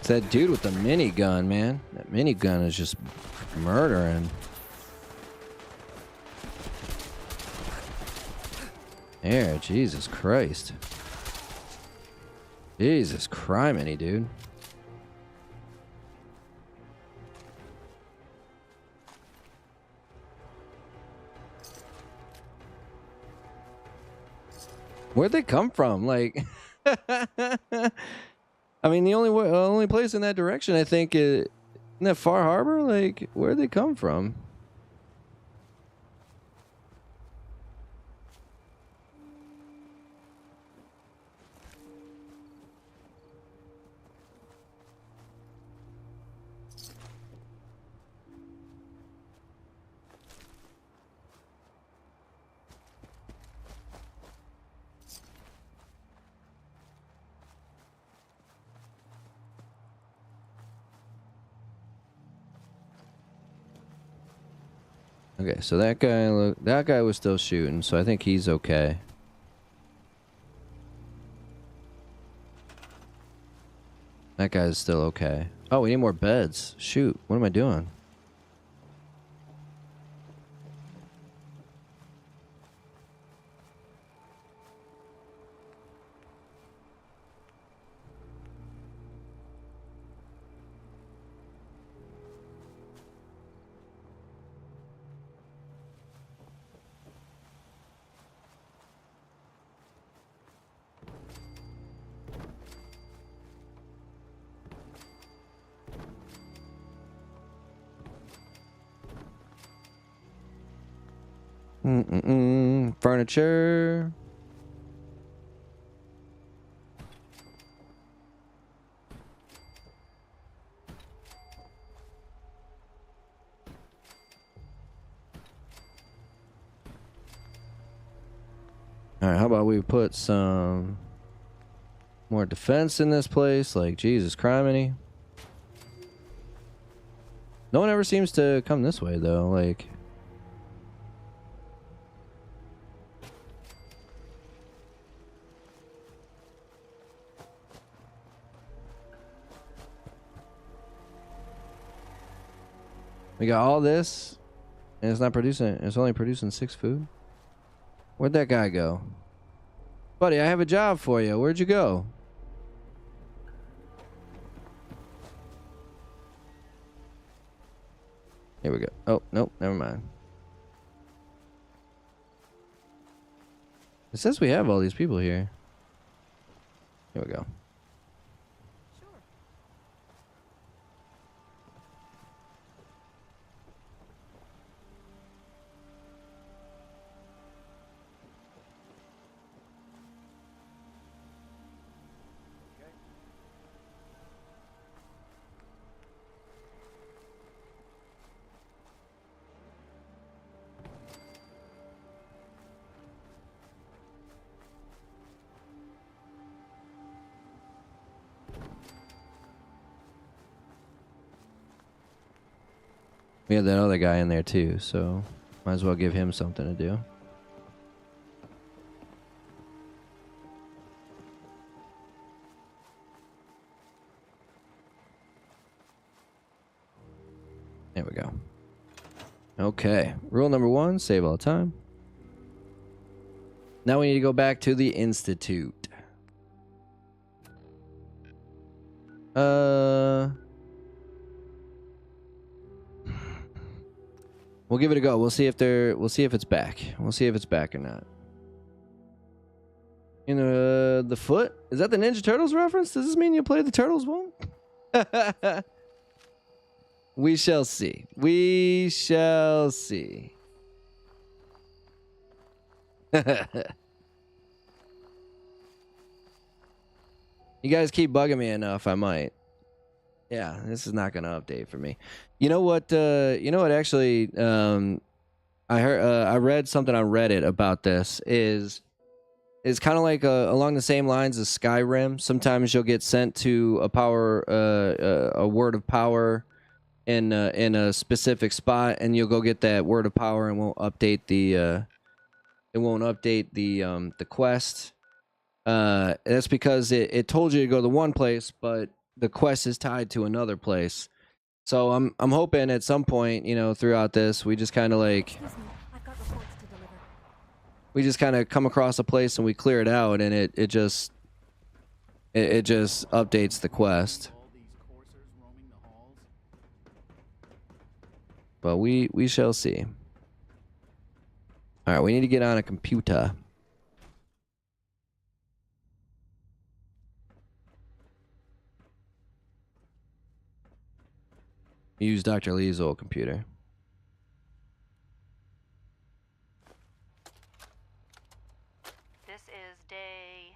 It's that dude with the minigun, man. That minigun is just murdering. There, Jesus Christ. Jesus criminy, dude. Where'd they come from? Like, I mean, the only place in that direction, I think, is in that Far Harbor. Like, where'd they come from? Okay, so that guy was still shooting, so I think he's okay. That guy's still okay. Oh, we need more beds. Shoot, what am I doing? Furniture. Alright, how about we put some more defense in this place? Like, Jesus criminy. No one ever seems to come this way, though. Like... We got all this, and it's not producing. It's only producing 6 food. Where'd that guy go? Buddy, I have a job for you. Where'd you go? Here we go. Oh, nope, never mind. It says we have all these people here. Here we go. We have that other guy in there too, so might as well give him something to do. There we go. Okay, rule number 1, save all the time. Now we need to go back to the Institute. We'll give it a go. We'll see if it's back. We'll see if it's back or not. You know, the foot? Is that the Ninja Turtles reference? Does this mean you played the Turtles one? We shall see. We shall see. You guys keep bugging me enough, I might. Yeah, this is not going to update for me. You know what? Actually, I read something on Reddit about this. Is kind of like along the same lines as Skyrim. Sometimes you'll get sent to a word of power in a specific spot, and you'll go get that word of power, and won't update the quest. That's because it told you to go to one place, but the quest is tied to another place. So I'm hoping at some point, you know, throughout this, we just kind of like come across a place and we clear it out, and it just updates the quest. But we shall see. All right, we need to get on a computer. Use Dr. Lee's old computer. This is day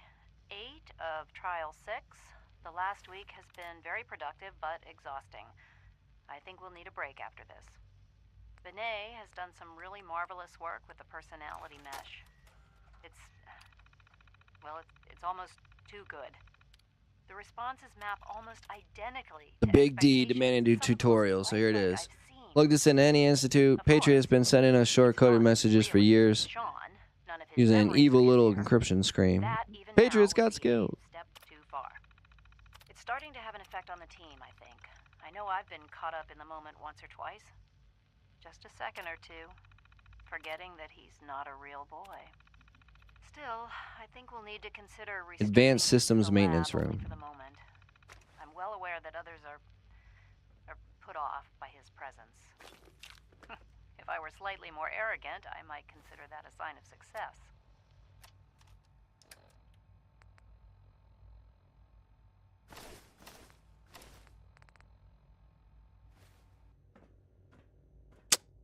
8 of Trial 6. The last week has been very productive but exhausting. I think we'll need a break after this. Benet has done some really marvelous work with the personality mesh. It's almost too good. The responses map almost identically The to Big D demanding to do tutorial, so here it is. Plug this into any institute. Patriot has been sending us short-coded messages for years using an evil little encryption screen. Patriot's got skills. It's starting to have an effect on the team, I think. I know I've been caught up in the moment once or twice. Just a second or two, forgetting that he's not a real boy. Still, I think we'll need to consider Advanced Systems Maintenance Room. for the moment. I'm well aware that others are put off by his presence. If I were slightly more arrogant, I might consider that a sign of success.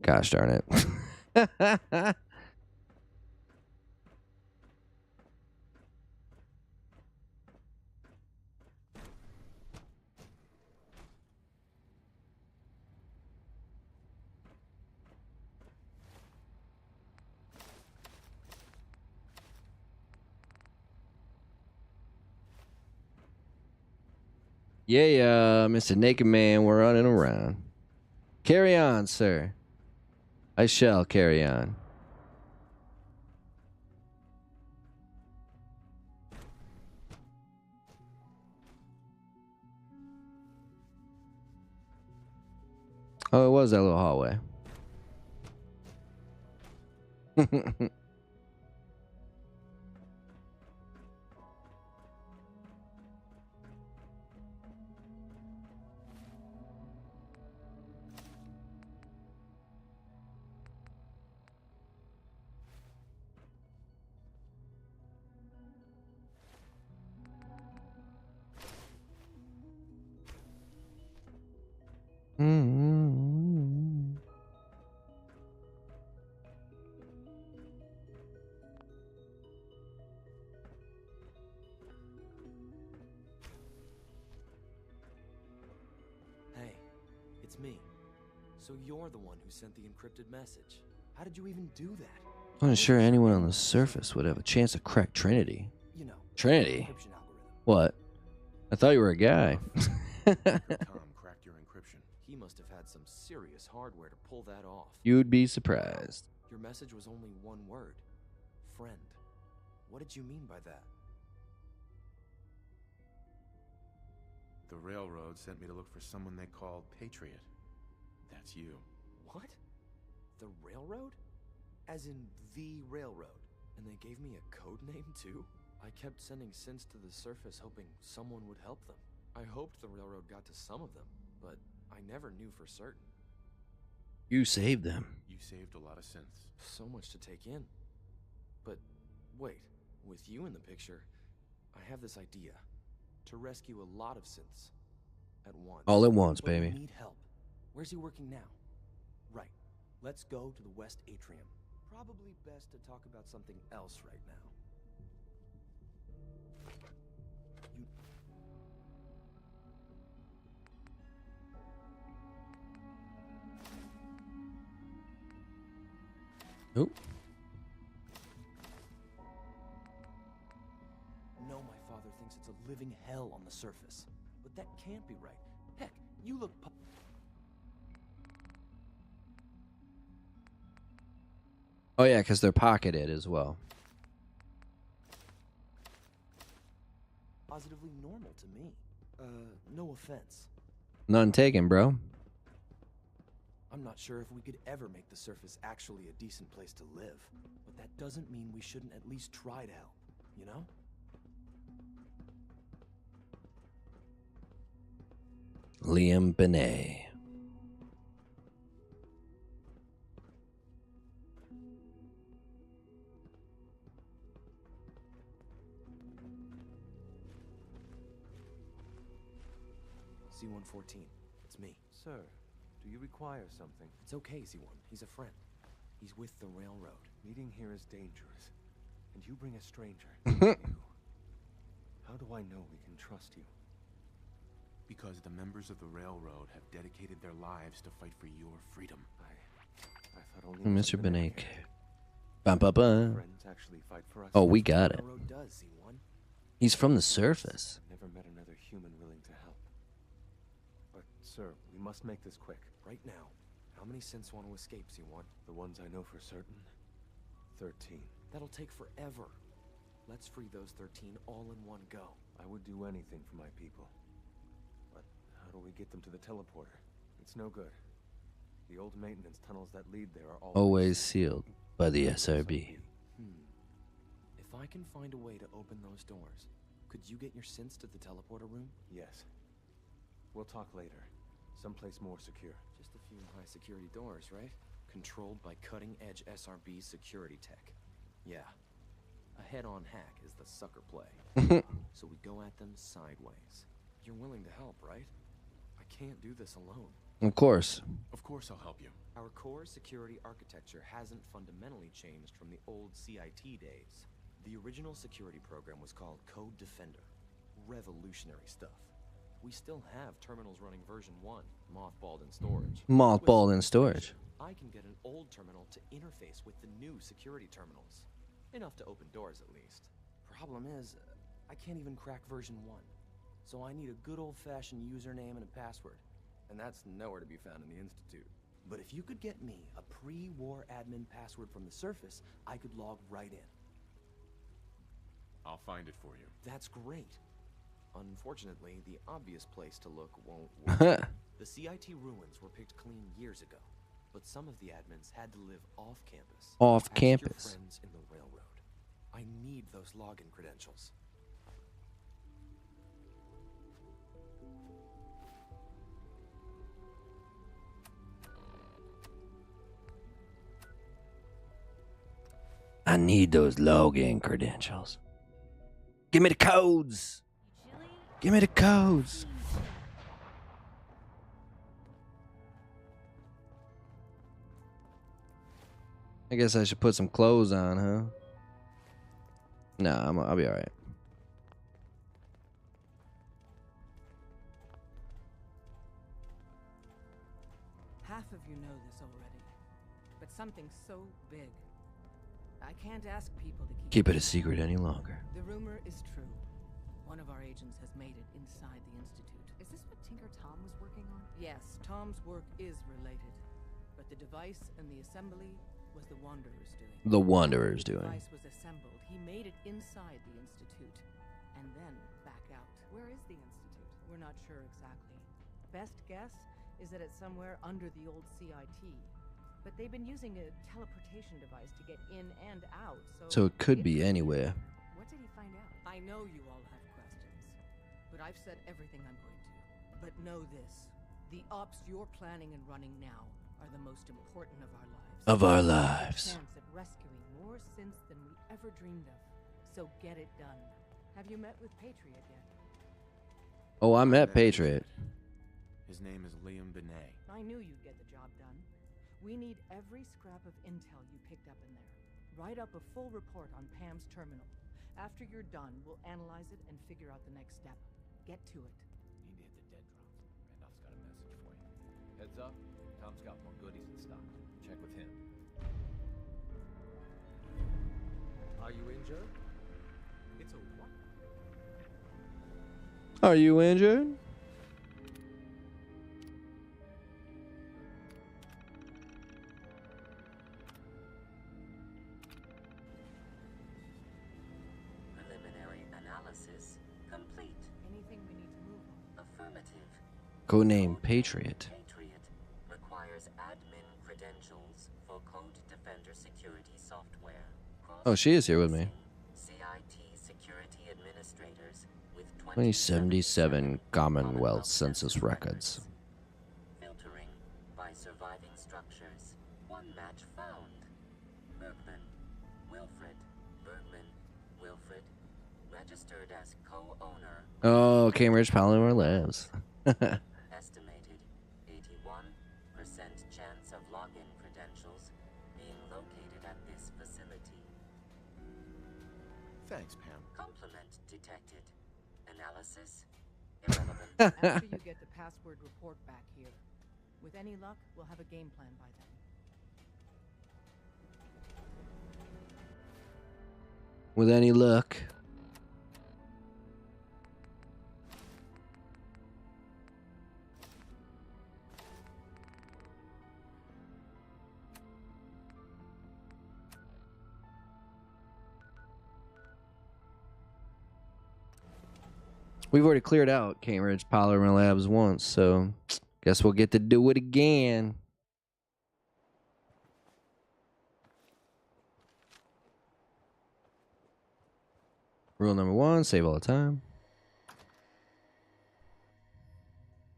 Gosh darn it. Yeah, Mr. Naked Man, we're running around. Carry on, sir. I shall carry on. Oh, it was that little hallway. Hey, it's me. So you're the one who sent the encrypted message. How did you even do that? I'm not sure anyone on the surface would have a chance to crack Trinity. You know, Trinity? encryption algorithm. What? I thought you were a guy. Tom cracked your encryption. He must have had some serious hardware to pull that off. You'd be surprised. Your message was only one word. Friend. What did you mean by that? The railroad sent me to look for someone they called Patriot. That's you. What? The railroad? As in the railroad? And they gave me a code name too? I kept sending synths to the surface hoping someone would help them. I hoped the railroad got to some of them, but I never knew for certain. You saved them. You saved a lot of synths. So much to take in. But wait, with you in the picture, I have this idea. To rescue a lot of synths at once. All at once, But we baby. need help. Where's he working now? Right. Let's go to the West Atrium. Probably best to talk about something else right now. Oh. No, my father thinks it's a living hell on the surface. But that can't be right. Heck, you look Oh yeah, because they're pocketed as well. positively normal to me. No offense. None taken, bro. I'm not sure if we could ever make the surface actually a decent place to live, but that doesn't mean we shouldn't at least try to help, you know? Liam Benet. C-114, it's me. Sir, do you require something? It's okay, C-1. He's a friend. He's with the railroad. Meeting here is dangerous. And you bring a stranger. How do I know we can trust you? Because the members of the railroad have dedicated their lives to fight for your freedom. I thought only Mr. Benet. Bum, bum, bum. Friends actually fight for us. Oh, we got it. The railroad does, C-1. He's from the surface. Never met another human willing to help. But, sir, we must make this quick. Right now, how many synths want to escape, C-1? The ones I know for certain? 13. That'll take forever. Let's free those 13 all in one go. I would do anything for my people. But how do we get them to the teleporter? It's no good. The old maintenance tunnels that lead there are always sealed by the SRB. If I can find a way to open those doors, could you get your synths to the teleporter room? Yes. We'll talk later. Someplace more secure. Just a few high security doors, right? Controlled by cutting-edge SRB security tech. Yeah. A head-on hack is the sucker play. So we go at them sideways. You're willing to help, right? I can't do this alone. Of course. Of course I'll help you. Our core security architecture hasn't fundamentally changed from the old CIT days. The original security program was called Code Defender. Revolutionary stuff. We still have terminals running version 1, mothballed in storage. Mothballed in storage. I can get an old terminal to interface with the new security terminals. Enough to open doors, at least. Problem is, I can't even crack version 1. So I need a good old-fashioned username and a password. And that's nowhere to be found in the Institute. But if you could get me a pre-war admin password from the surface, I could log right in. I'll find it for you. That's great. Unfortunately, the obvious place to look won't work. The CIT ruins were picked clean years ago, but some of the admins had to live off campus. Off Ask campus. Your friends in the railroad. I need those login credentials. I need those login credentials. Give me the codes. Give me the codes. I guess I should put some clothes on, huh? Nah, I'll be alright. Half of you know this already, but something so big, I can't ask people to Keep it a secret any longer. The rumor is true. One of our agents has made it inside the Institute. Is this what Tinker Tom was working on? Yes, Tom's work is related, but the device and the assembly was the Wanderer's doing. The Wanderer's The doing. device was assembled. He made it inside the Institute, and then back out. Where is the Institute? We're not sure exactly. Best guess is that it's somewhere under the old CIT. But they've been using a teleportation device to get in and out, So it could be anywhere. What did he find out? I know you all have questions, but I've said everything I'm going to. But know this. The ops you're planning and running now are the most important of our lives. Of our We have a lives. chance at rescuing more synths than we ever dreamed of. So get it done. Have you met with Patriot yet? Oh, I met Patriot. His name is Liam Benet. I knew you'd get the job done. We need every scrap of intel you picked up in there. Write up a full report on Pam's terminal. After you're done, we'll analyze it and figure out the next step. Get to it. Need to hit the dead drop. Randolph's got a message for you. Heads up, Tom's got more goodies in stock. Check with him. Are you injured? It's a what? Are you injured? Preliminary analysis complete. Anything we need to move on? Affirmative. Codename Patriot. Patriot requires admin credentials for Code Defender security software. Oh, she is here with me. CIT security administrators with 2077 Commonwealth census records. Filtering by surviving structures. One match found. Bergman. Wilfred. Bergman. Wilfred. Registered as co-owner. Oh, Cambridge Polymer Labs. Estimated 81% chance of login credentials being located at this facility. Thanks, Pam. Complement detected. Analysis irrelevant. After you get the password report back here. With any luck, we'll have a game plan by then. With any luck. We've already cleared out Cambridge Polymer Labs once, so guess we'll get to do it again. Rule number 1, save all the time.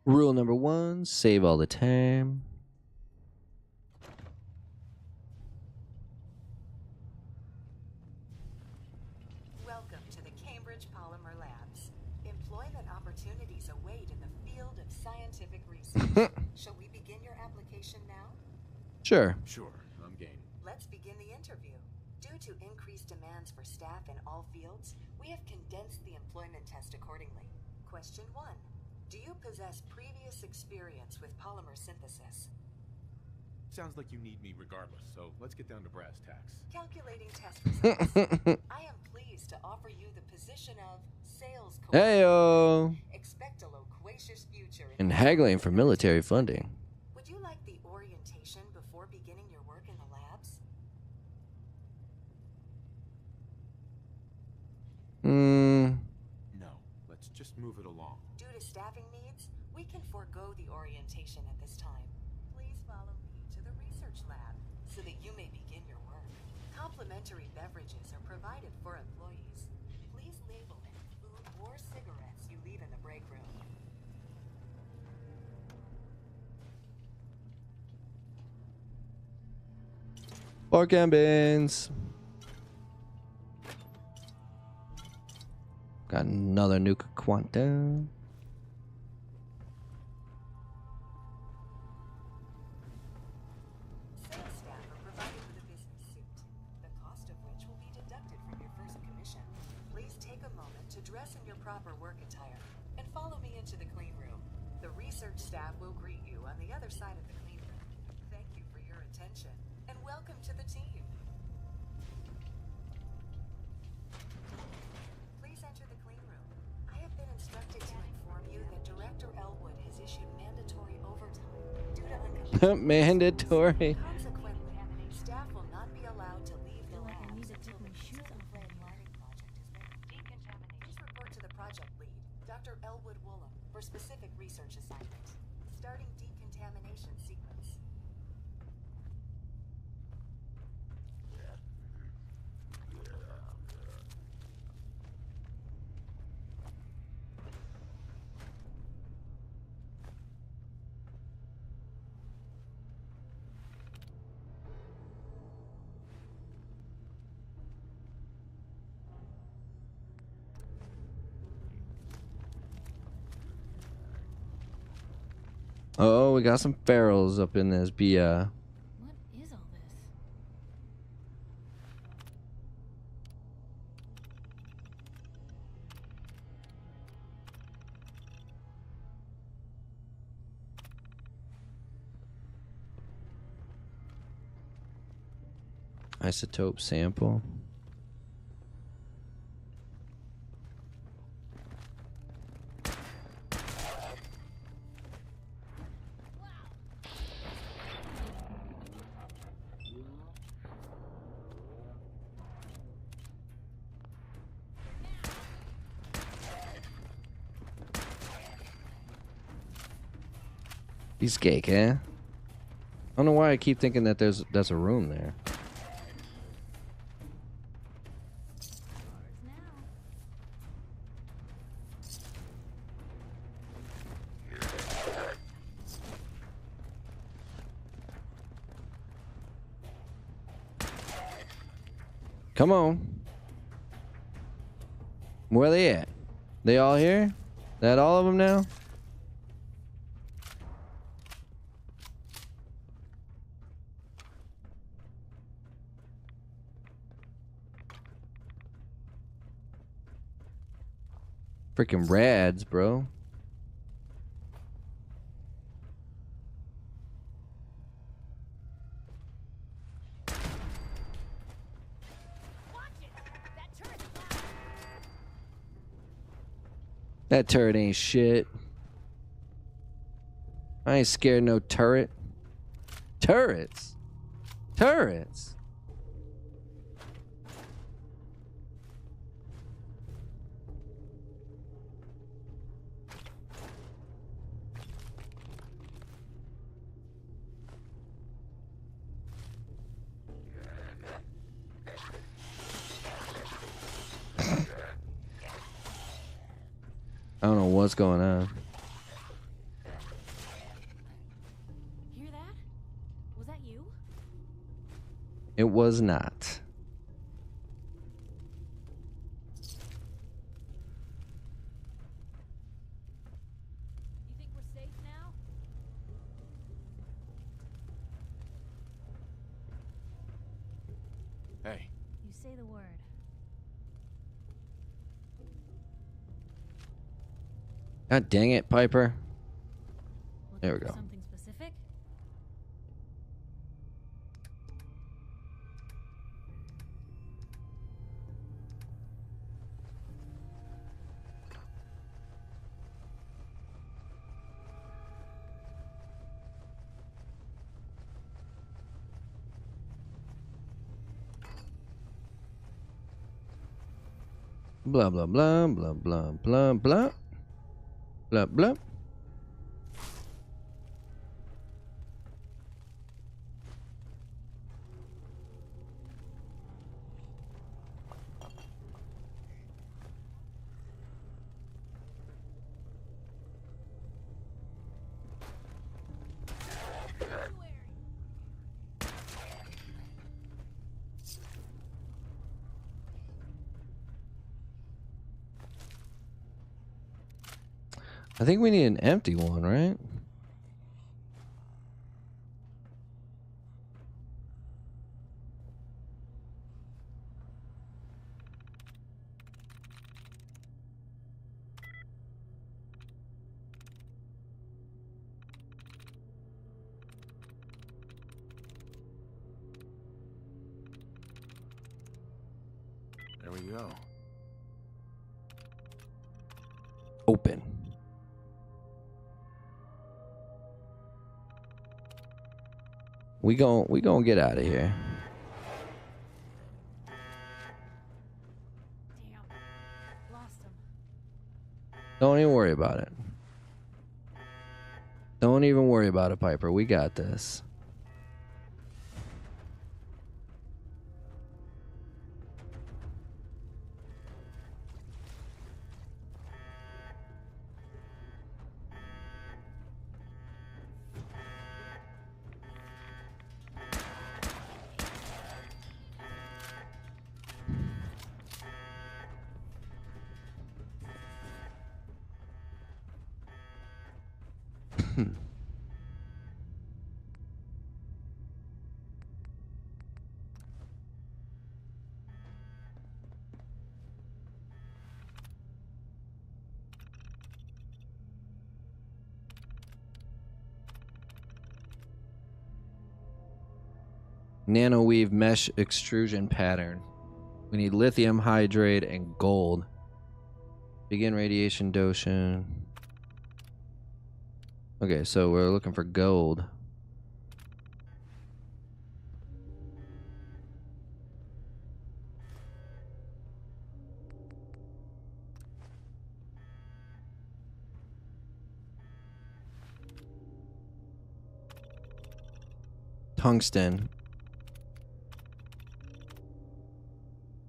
Rule number 1, save all the time. Welcome to the Cambridge Polymer Labs. Employment opportunities await in the field of scientific research. Shall we begin your application now? Sure. Sure, I'm game. Let's begin the interview. Due to increased demands for staff in all fields, we have condensed the employment test accordingly. Question 1. Do you possess previous experience with polymer synthesis? Sounds like you need me regardless, so let's get down to brass tacks. Calculating test results. I am pleased to offer you the position of sales coordinator. Heyo. Expect a loquacious future. And haggling for military funding. Would you like the orientation before beginning your work in the labs? No, let's just move it along. Due to staffing needs, we can forego the orientation at this time. Please follow me to the research lab so that you may begin your work. Complimentary beverages are provided for employees. Please label any food or cigarettes you leave in the break room. Pork and beans. Got another nuke quantum. Sales staff are provided with a business suit, the cost of which will be deducted from your first commission. Please take a moment to dress in your proper work attire and follow me into the clean room. The research staff will greet you on the other side of the clean room. Thank you for your attention and welcome to the team. Please enter the clean room. I have been instructed to inform you that Director Elwood has issued mandatory overtime due to uncompleted. Mandatory. Consequently, staff will not be allowed to leave the labs until the pre-planned wiring project is ready. Please report to the project lead, Dr. Elwood Woolham, for specific research assignment. Starting decontamination sequence. Oh, we got some ferals up in this Bia. What is all this? Isotope sample. Cheesecake, eh? I don't know why I keep thinking that that's a room there. Come on. Where they at? They all here? That all of them now? Freaking rads, bro. That turret ain't shit. I ain't scared of no turret. Turrets? Turrets? I don't know what's going on. Hear that? Was that you? It was not. You think we're safe now? Hey. You say the word. God dang it, Piper. There we go. Something specific? Blah blah blah blah blah blah blah blah blah. I think we need an empty one, right? There we go. Open. We gon' get out of here. Damn. Lost him. Don't even worry about it. Don't even worry about it, Piper. We got this. Nanoweave mesh extrusion pattern. We need lithium hydrate and gold. Begin radiation dosing. Okay, so we're looking for gold. Tungsten.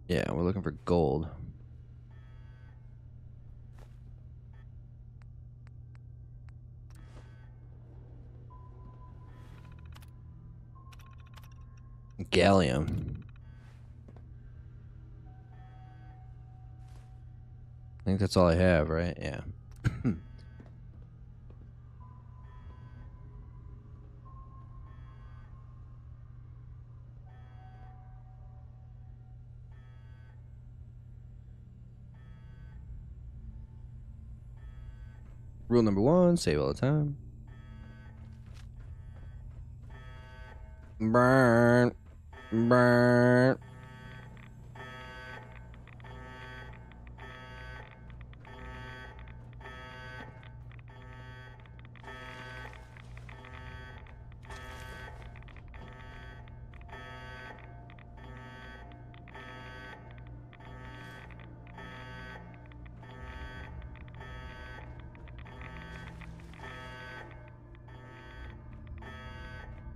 Yeah, we're looking for gold. Gallium. I think that's all I have, right? Yeah. Rule number 1, save all the time. Burn. Burn.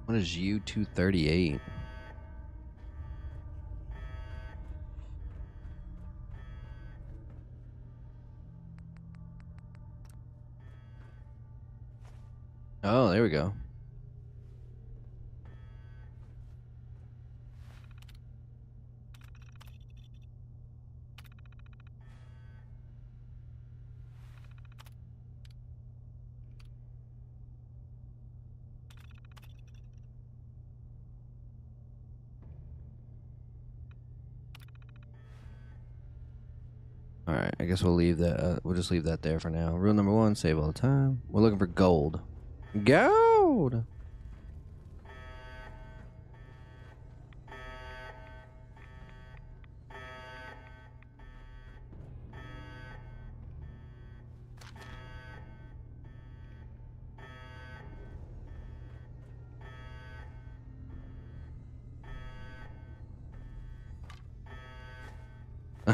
What is U-238? Oh, there we go. All right, I guess we'll leave that. We'll just leave that there for now. Rule number 1, save all the time. We're looking for gold. Gold!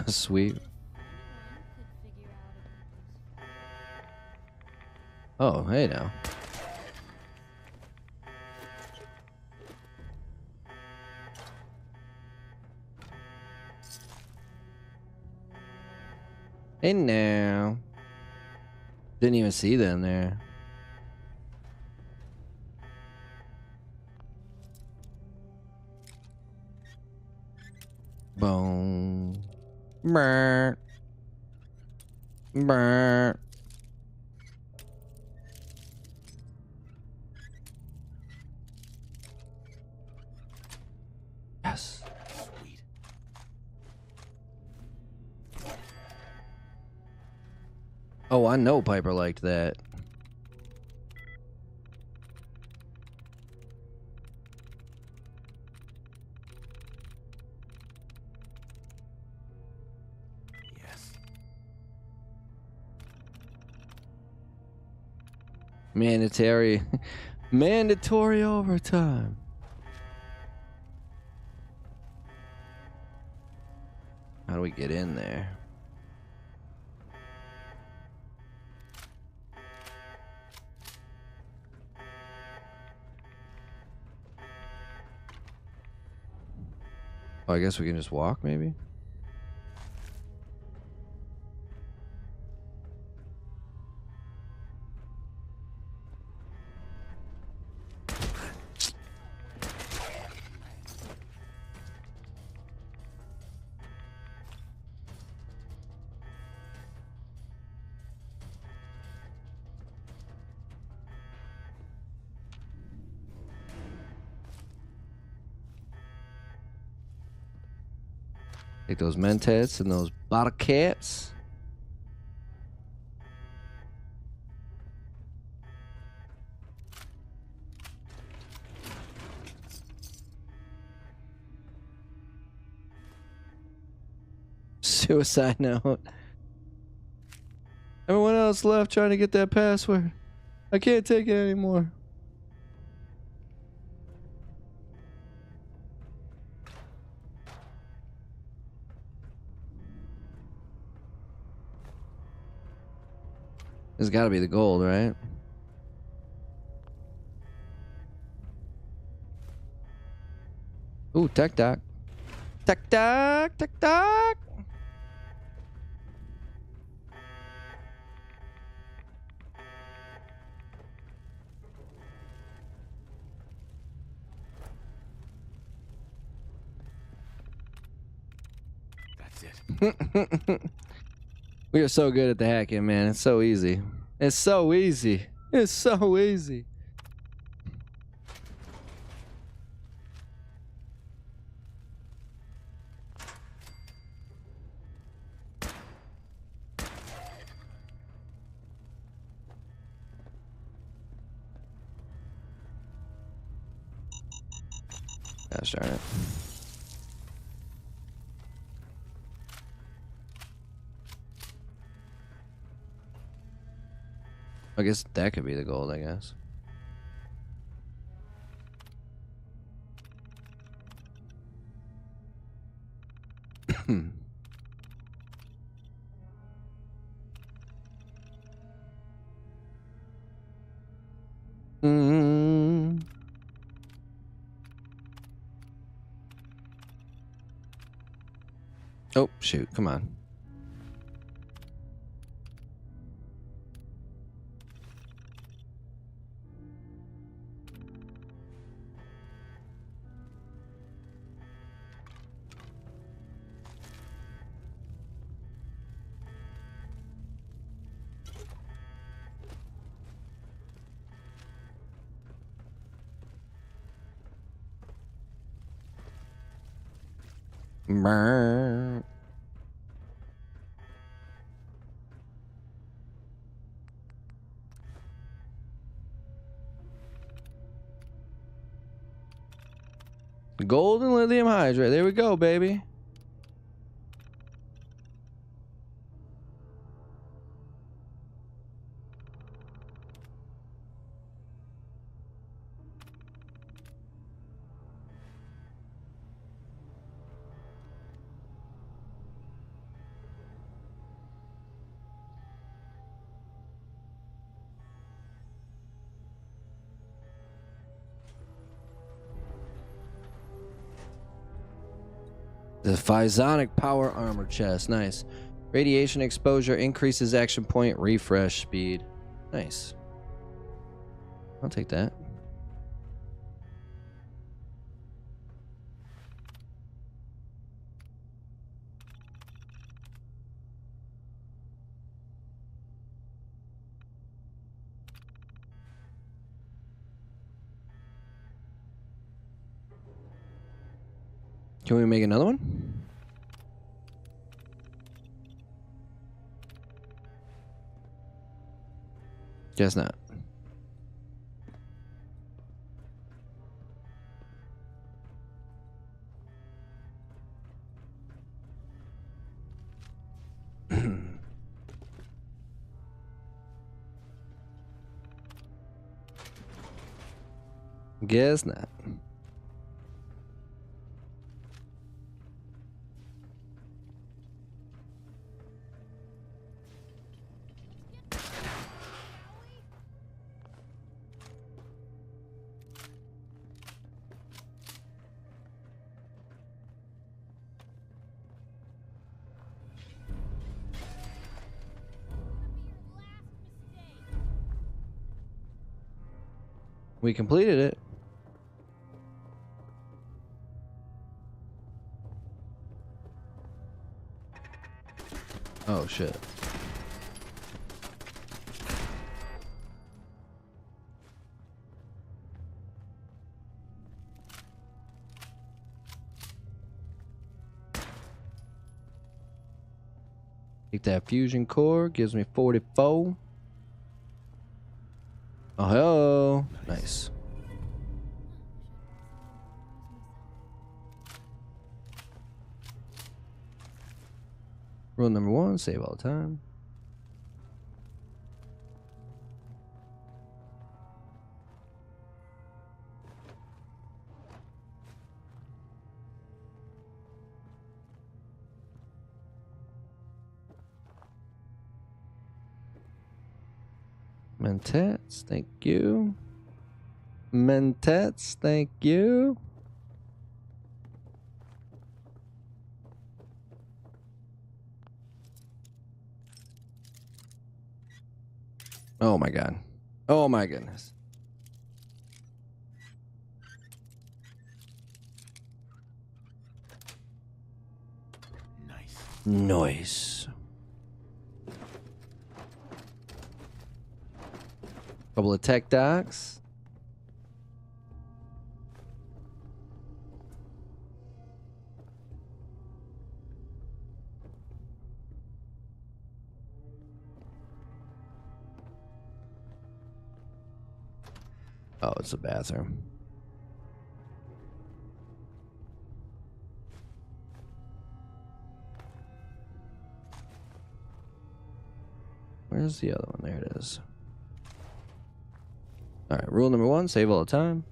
Sweet. Oh, hey now. Hey now. Didn't even see them there. Boom. Brr. Brr. Yes. Sweet. Oh, I know Piper liked that. Yes. Mandatory overtime. How do we get in there? Oh, I guess we can just walk, maybe? Take those Mentats and those bottle cats. Suicide note. Everyone else left trying to get that password. I can't take it anymore. It's got to be the gold, right? Ooh, tech doc. Tech doc, tech doc. That's it. We are so good at the hacking, man. It's so easy. It's so easy. It's so easy. Gosh darn it. I guess that could be the gold, I guess. Mm. Oh, shoot. Come on. Brr. Gold and lithium hydrate. There we go, baby. The Physonic Power Armor Chest. Nice. Radiation exposure increases action point refresh speed. Nice. I'll take that. Can we make another one? Guess not. Guess not. We completed it. Oh shit. Take that fusion core, gives me 44. Oh, hello. Nice. Rule number 1, save all the time. Mentats, thank you. Mentats, thank you. Oh my god. Oh my goodness. Nice. Couple of tech docs. Oh, it's a bathroom. Where's the other one? There it is. All right, rule number 1, save all the time.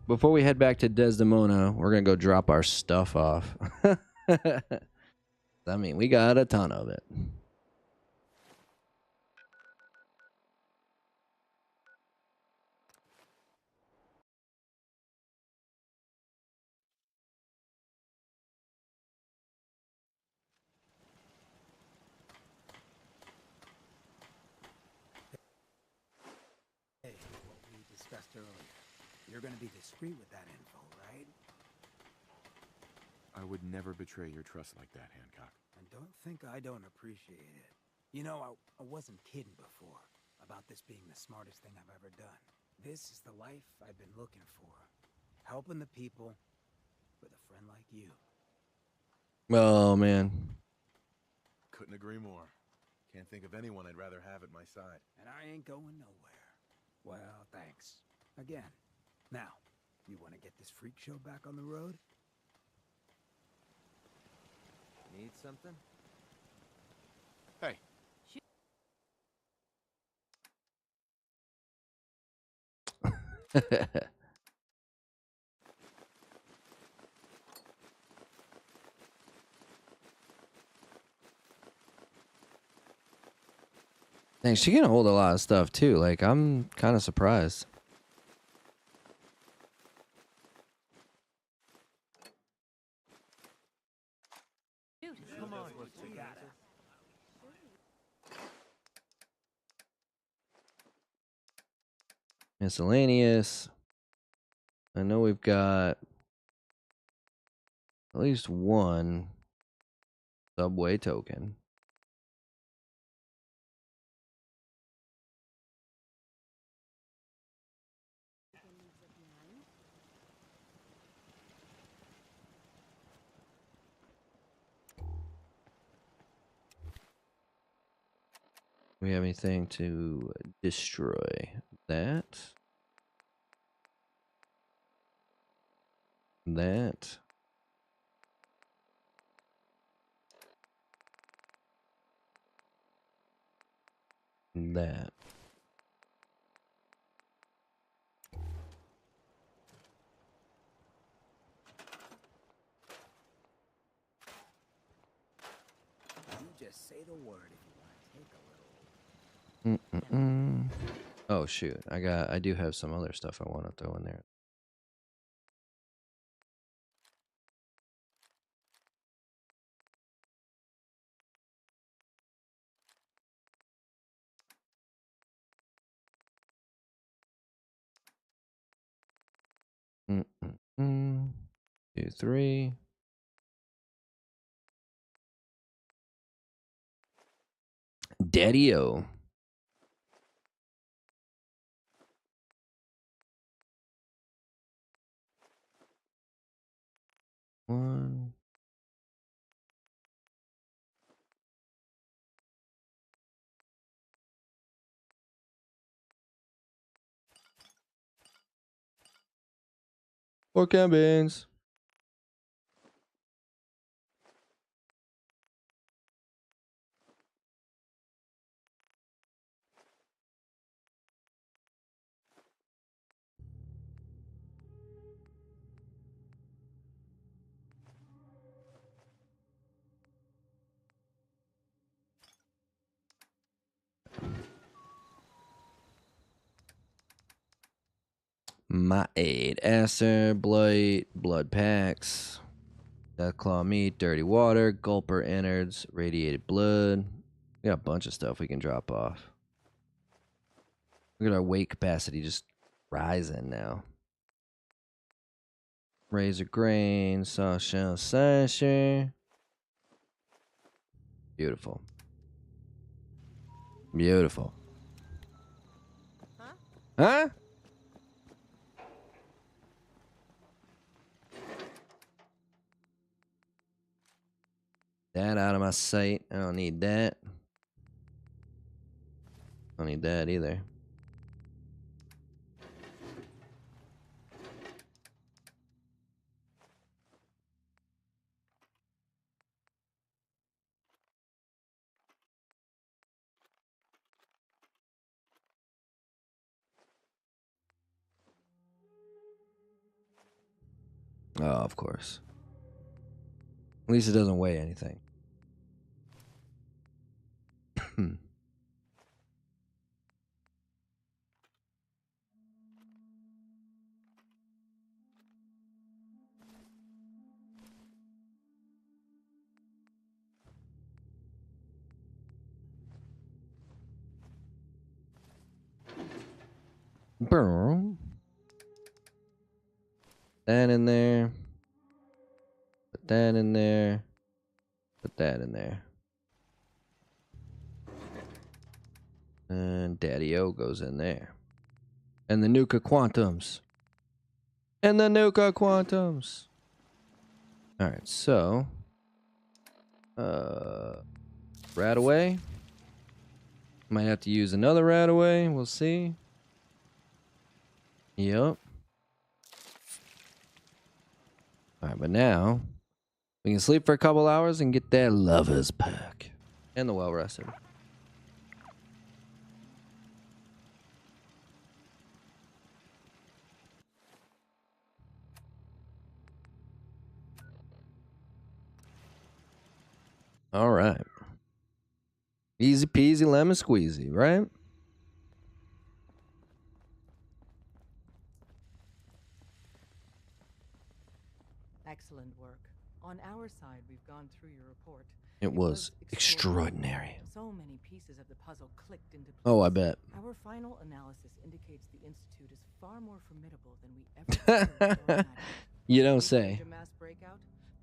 Before we head back to Desdemona, we're going to go drop our stuff off. I mean, we got a ton of it. Hey, what we discussed earlier. You're gonna be discreet with that info, right? I would never betray your trust like that, Hancock. And don't think I don't appreciate it. You know, I wasn't kidding before about this being the smartest thing I've ever done. This is the life I've been looking for. Helping the people with a friend like you. Oh, man. Couldn't agree more. Can't think of anyone I'd rather have at my side. And I ain't going nowhere. Well, thanks. Again. Now, you want to get this freak show back on the road? Need something? Hey. Dang, she can hold a lot of stuff too. Like, I'm kind of surprised. Dude, come on. We got it. Miscellaneous. I know we've got at least one subway token. Do we have anything to destroy? That. That. That. You just say the word if you want to take a little. Oh shoot! I do have some other stuff I want to throw in there. Two, three. Daddy-o. One. Four cabins. My aid. Acer, blight, blood packs, death claw meat, dirty water, gulper innards, radiated blood, We got a bunch of stuff we can drop off. Look at our weight capacity just rising now. Razor grain, soft shell slasher. Beautiful. Beautiful. Huh? That out of my sight. I don't need that. I don't need that either. Oh, of course. At least it doesn't weigh anything. That in there. Put that in there. Put that in there. And Daddy-O goes in there. And the Nuka Quantums. And the Nuka Quantums. Alright, so. Rat away. Might have to use another rat away. We'll see. Yep. Alright, but now we can sleep for a couple hours and get that lover's pack. And the well rested. Alright. Easy peasy lemon squeezy, right? Excellent work. On our side, we've gone through your report. It was extraordinary. So many pieces of the puzzle clicked into place. Oh, I bet. Our final analysis indicates the Institute is far more formidable than we ever imagined. You don't say. A mass breakout,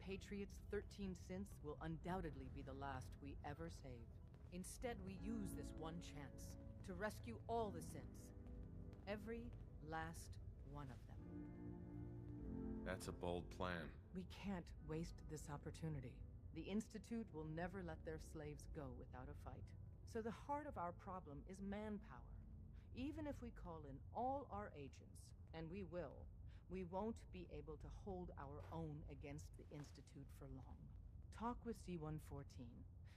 Patriot's 13 synths will undoubtedly be the last we ever save. Instead, we use this one chance to rescue all the synths. Every last one of them. That's a bold plan. We can't waste this opportunity. The Institute will never let their slaves go without a fight. So the heart of our problem is manpower. Even if we call in all our agents, and we will, we won't be able to hold our own against the Institute for long. Talk with Z-114.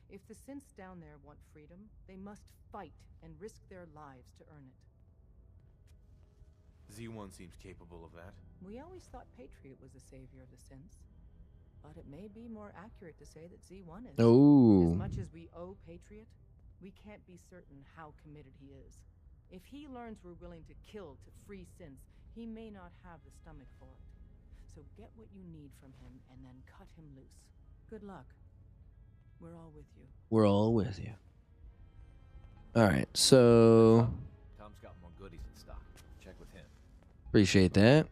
If the synths down there want freedom, they must fight and risk their lives to earn it. Z1 seems capable of that. We always thought Patriot was the savior of the synths. But it may be more accurate to say that Z1 is. Oh. As much as we owe Patriot, we can't be certain how committed he is. If he learns we're willing to kill to free synths, he may not have the stomach for it. So get what you need from him and then cut him loose. Good luck. We're all with you. We're all with you. Alright, so Tom's got more goodies in stock. Check with him. appreciate that.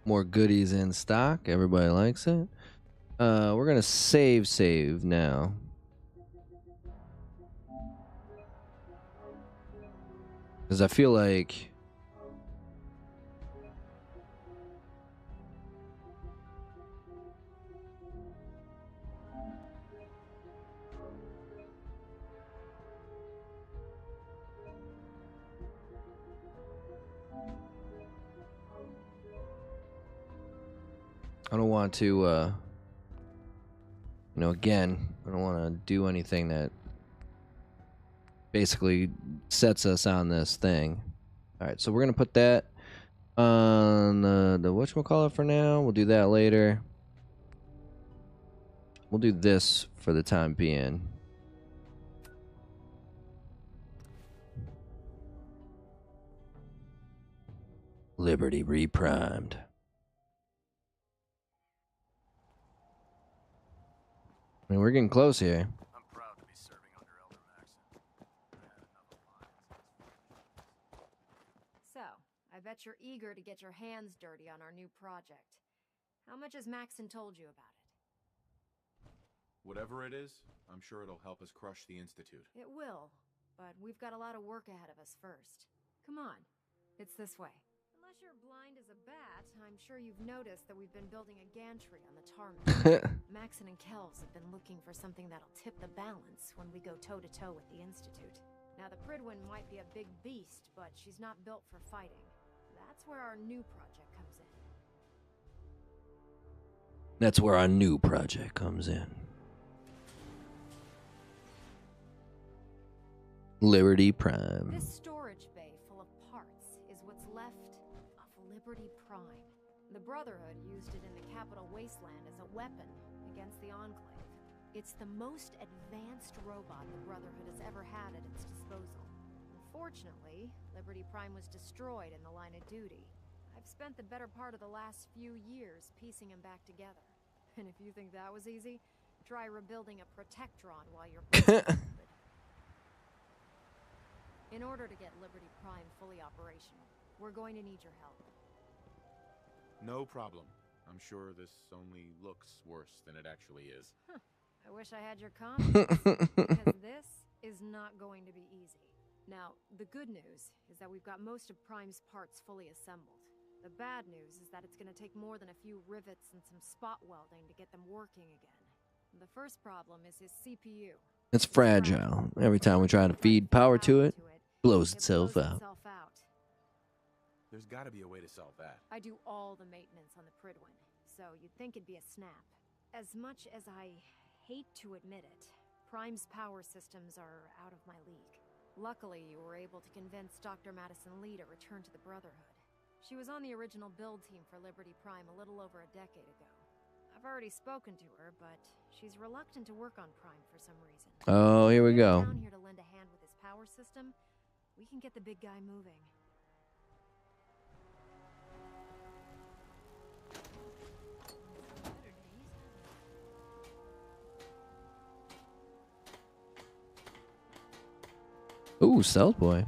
More goodies in stock. Everybody likes it. We're gonna save now. Because I feel like I don't want to, you know, again, I don't want to do anything that basically sets us on this thing. All right, so we're going to put that on the whatchamacallit for now. We'll do that later. We'll do this for the time being. Liberty reprimed. I mean, we're getting close here. I'm proud to be serving bet you're eager to get your hands dirty on our new project. How much has Maxon told you about it? Whatever it is, I'm sure it'll help us crush the Institute. It will, but we've got a lot of work ahead of us first. Come on, it's this way. Unless you're blind as a bat, I'm sure you've noticed that we've been building a gantry on the tarmac. Maxon and Kells have been looking for something that'll tip the balance when we go toe-to-toe with the Institute. Now, the Pridwin might be a big beast, but she's not built for fighting. That's where our new project comes in. That's where our new project comes in. Liberty Prime. This storage bay full of parts is what's left of Liberty Prime. The Brotherhood used it in the Capital Wasteland as a weapon against the Enclave. It's the most advanced robot the Brotherhood has ever had at its disposal. Unfortunately, Liberty Prime was destroyed in the line of duty. I've spent the better part of the last few years piecing him back together. And if you think that was easy, try rebuilding a Protectron while you're In order to get Liberty Prime fully operational, we're going to need your help. No problem. I'm sure this only looks worse than it actually is. Huh. I wish I had your confidence, because this is not going to be easy. Now, the good news is that we've got most of Prime's parts fully assembled. The bad news is that it's going to take more than a few rivets and some spot welding to get them working again. The first problem is his CPU. It's fragile. Every time we try to feed power to it, blows itself out. There's got to be a way to solve that. I do all the maintenance on the Pridwin, so you'd think it'd be a snap. As much as I hate to admit it, Prime's power systems are out of my league. Luckily, you were able to convince Dr. Madison Lee to return to the Brotherhood. She was on the original build team for Liberty Prime a little over a decade ago. I've already spoken to her, but she's reluctant to work on Prime for some reason. Oh, here we go. Down here to lend a hand with his power system, we can get the big guy moving. Ooh, Stealth Boy.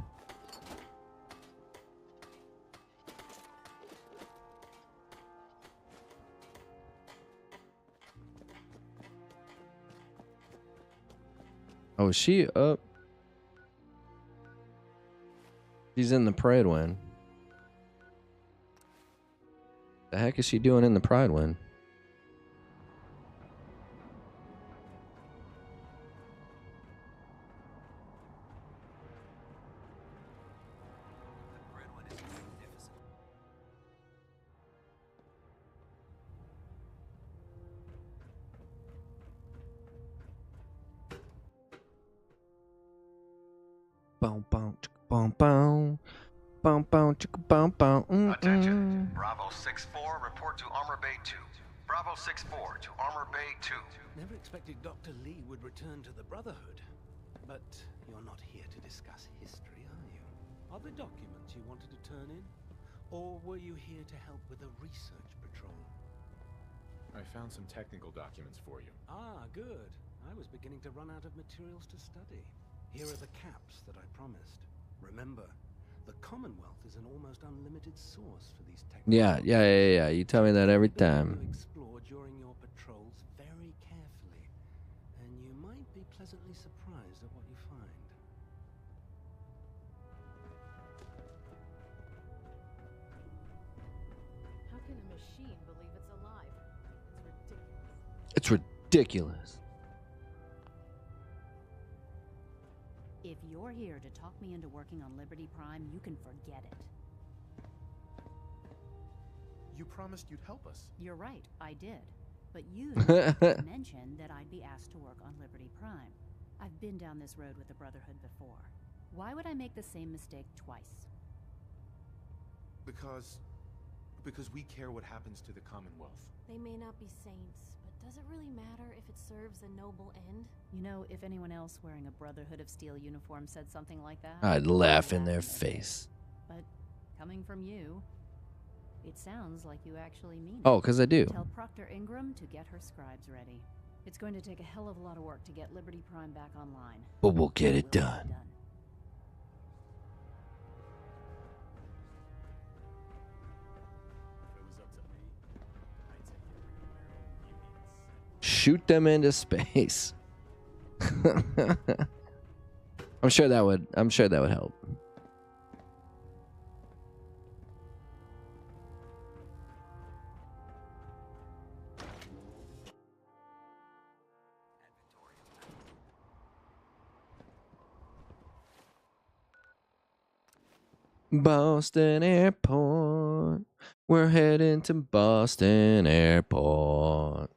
Oh, is she up? She's in the Pridwin. The heck is she doing in the Pridwin? Boom, boom, chicka, boom, boom. Boom, boom, chicka, boom, boom. Attention. Bravo 6-4, report to Armor Bay 2. Bravo 6-4 to Armor Bay 2. Never expected Dr. Lee would return to the Brotherhood. But you're not here to discuss history, are you? Are there documents you wanted to turn in? Or were you here to help with a research patrol? I found some technical documents for you. Ah, good. I was beginning to run out of materials to study. Here are the caps that I promised. Remember, the Commonwealth is an almost unlimited source for these technical Yeah. You tell me that every time. explore during your patrols very carefully, and you might be pleasantly surprised at what you find. How can a machine believe it's alive? It's It's ridiculous. ridiculous. If you're here to talk me into working on Liberty Prime, you can forget it. You promised you'd help us. You're right, I did. But you didn't mention that I'd be asked to work on Liberty Prime. I've been down this road with the Brotherhood before. Why would I make the same mistake twice? Because we care what happens to the Commonwealth. They may not be saints, but does it really matter if it serves a noble end? You know, if anyone else wearing a Brotherhood of Steel uniform said something like that, I'd laugh in their face. But coming from you, it sounds like you actually mean it. Oh, 'cause I do. Tell Proctor Ingram to get her scribes ready. It's going to take a hell of a lot of work to get Liberty Prime back online. But we'll get it done. shoot them into space. I'm sure that would help. Boston Airport. We're heading to Boston Airport.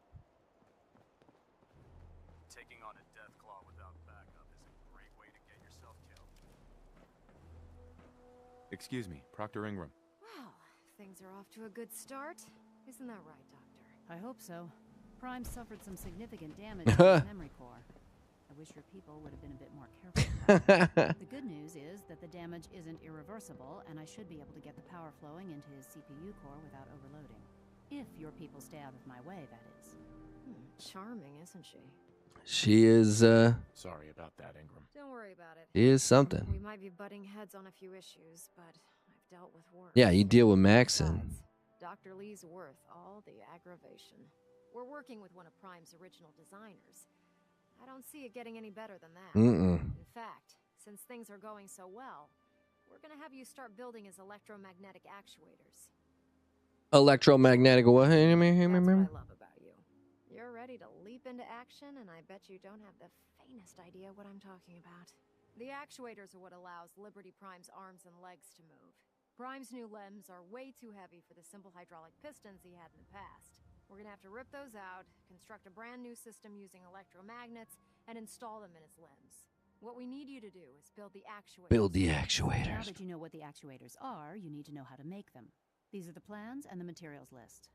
Taking on a death claw without backup is a great way to get yourself killed. Excuse me, Proctor Ingram. Well, things are off to a good start. Isn't that right, Doctor? I hope so. Prime suffered some significant damage to his memory core. I wish your people would have been a bit more careful. The good news is that the damage isn't irreversible, and I should be able to get the power flowing into his CPU core without overloading. If your people stay out of my way, that is. Charming, isn't she? She is, Sorry about that, Ingram. Don't worry about it. She is something. We might be butting heads on a few issues, but I've dealt with worse. Yeah, you deal with Maxon. Dr. Lee's worth all the aggravation. We're working with one of Prime's original designers. I don't see it getting any better than that. In fact, since things are going so well, we're gonna have you start building his electromagnetic actuators. Electromagnetic what? That's what I love about you. You're ready to leap into action, and I bet you don't have the faintest idea what I'm talking about. The actuators are what allows Liberty Prime's arms and legs to move. Prime's new limbs are way too heavy for the simple hydraulic pistons he had in the past. We're gonna have to rip those out, construct a brand new system using electromagnets, and install them in his limbs. What we need you to do is build the actuators. Build the Now actuators. that you know what the actuators are, you need to know how to make them. These are the plans and the materials list.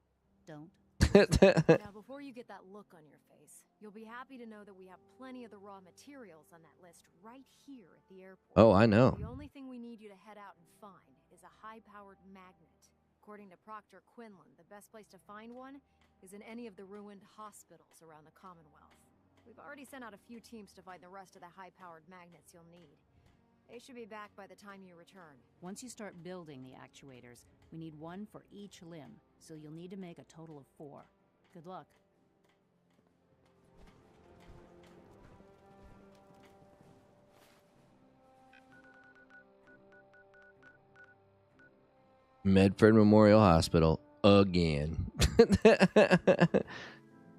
Don't. Now, before you get that look on your face, you'll be happy to know that we have plenty of the raw materials on that list right here at the airport. Oh, I know. The only thing we need you to head out and find is a high-powered magnet. According to Proctor Quinlan, the best place to find one is in any of the ruined hospitals around the Commonwealth. We've already sent out a few teams to find the rest of the high-powered magnets you'll need. They should be back by the time you return. Once you start building the actuators, we need one for each limb, so you'll need to make a total of 4. Good luck. Medford Memorial Hospital again.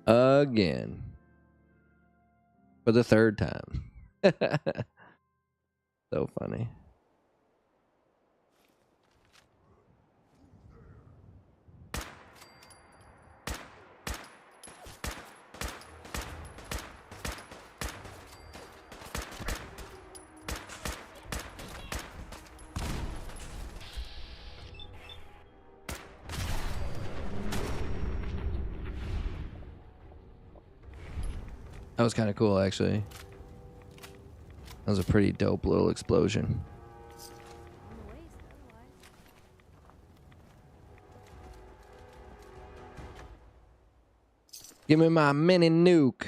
Again. For the 3rd time. So funny. That was kind of cool, actually. That was a pretty dope little explosion. Give me my mini nuke.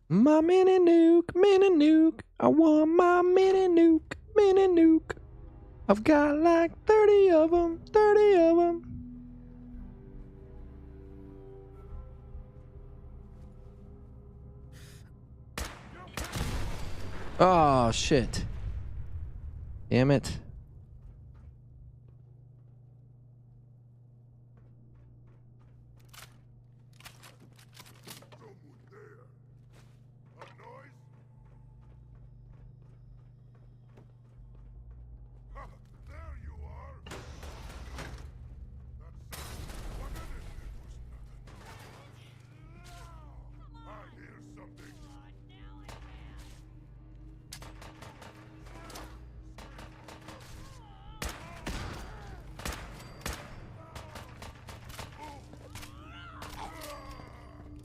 My mini nuke, mini nuke. I want my mini nuke, mini nuke. I've got like 30 of them, 30 of them. Oh, shit. Damn it.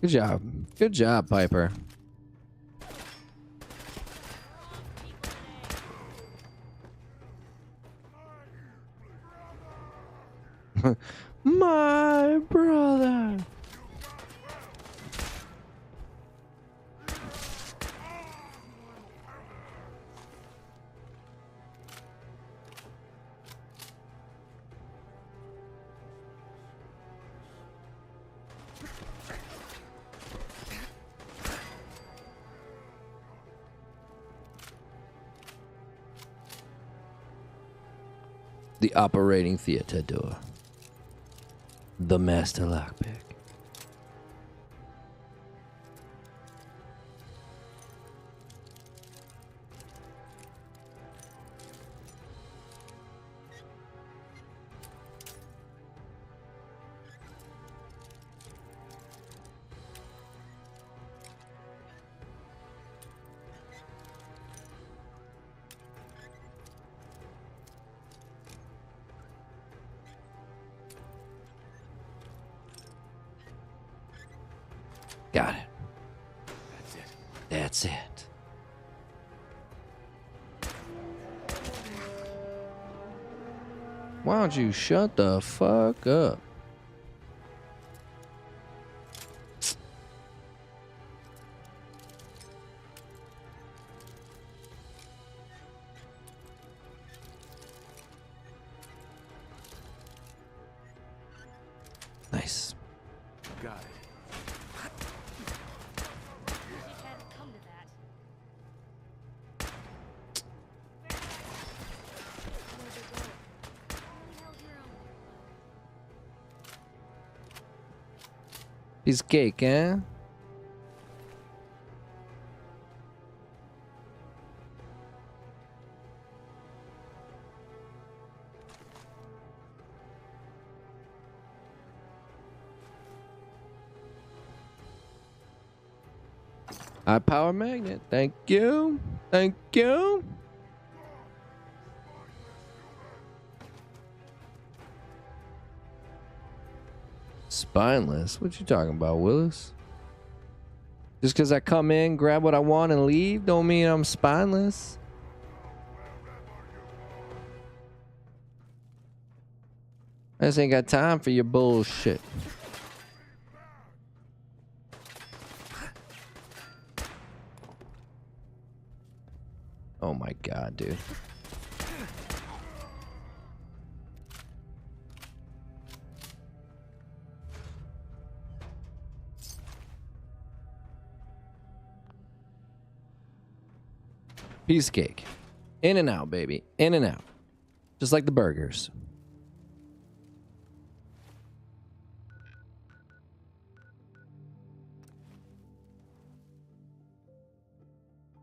Good job. Good job, Piper. My brother. The operating theater door. The master lockpick. Got it. That's it. That's it. Why don't you shut the fuck up? Nice. Got it. Piece of cake, eh? High power magnet. Thank you. Thank you. Spineless? What you talking about, Willis? Just because I come in, grab what I want, and leave don't mean I'm spineless. I just ain't got time for your bullshit. Oh my god, dude. Piece of cake. In and out, baby. In and out. Just like the burgers.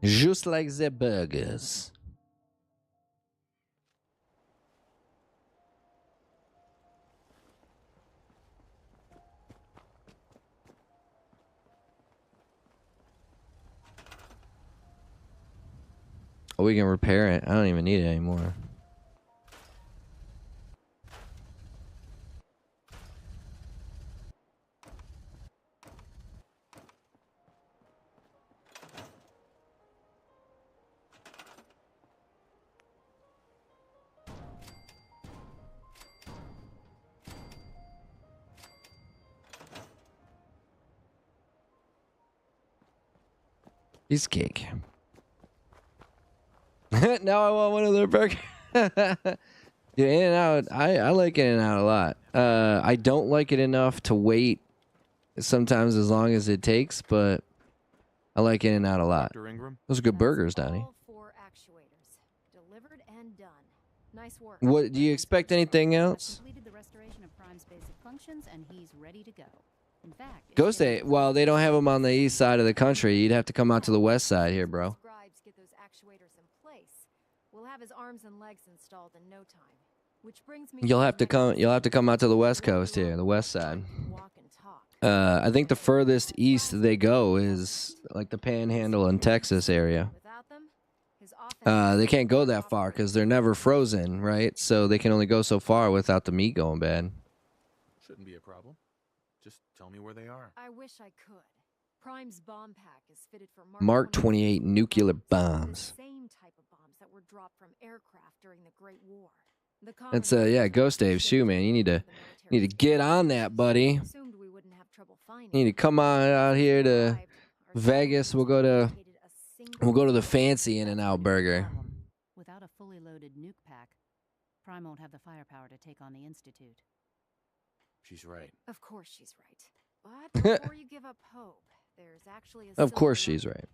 Just like the burgers. Oh, we can repair it. I don't even need it anymore. Piece of cake. Now I want one of their burgers. Yeah, In-N-Out. I like In-N-Out a lot. I don't like it enough to wait sometimes as long as it takes, but I like In-N-Out a lot. Those are good burgers, Donnie. All 4 actuators delivered and done. Nice work. What do you expect? Anything else? Completed the restoration of Prime's basic functions, and he's ready to go. In fact, Ghost Day. Well, they don't have them on the east side of the country. You'd have to come out to the west side here, bro. Scribes get those actuators in place. We'll have his arms and legs installed in no time. Which brings me You'll have to come. You'll have to come out to the west coast here, the west side. I think the furthest east they go is like the Panhandle in Texas area. They can't go that far because they're never frozen, right? So they can only go so far without the meat going bad. Shouldn't be a problem. Just tell me where they are. I wish I could. Prime's bomb pack is fitted for Mark 28 nuclear bombs. The same type of bombs that were dropped from aircraft during the Great War. The That's yeah, Ghost Dave, shoot, man. You need to get on that, buddy. You need to come on out here to Vegas. We'll go to the fancy In-N-Out burger. Without a fully loaded nuke pack, Prime won't have the firepower to take on the Institute. She's right. Of course she's right. But before you give up hope, there's actually a Of course silver she's lining. right.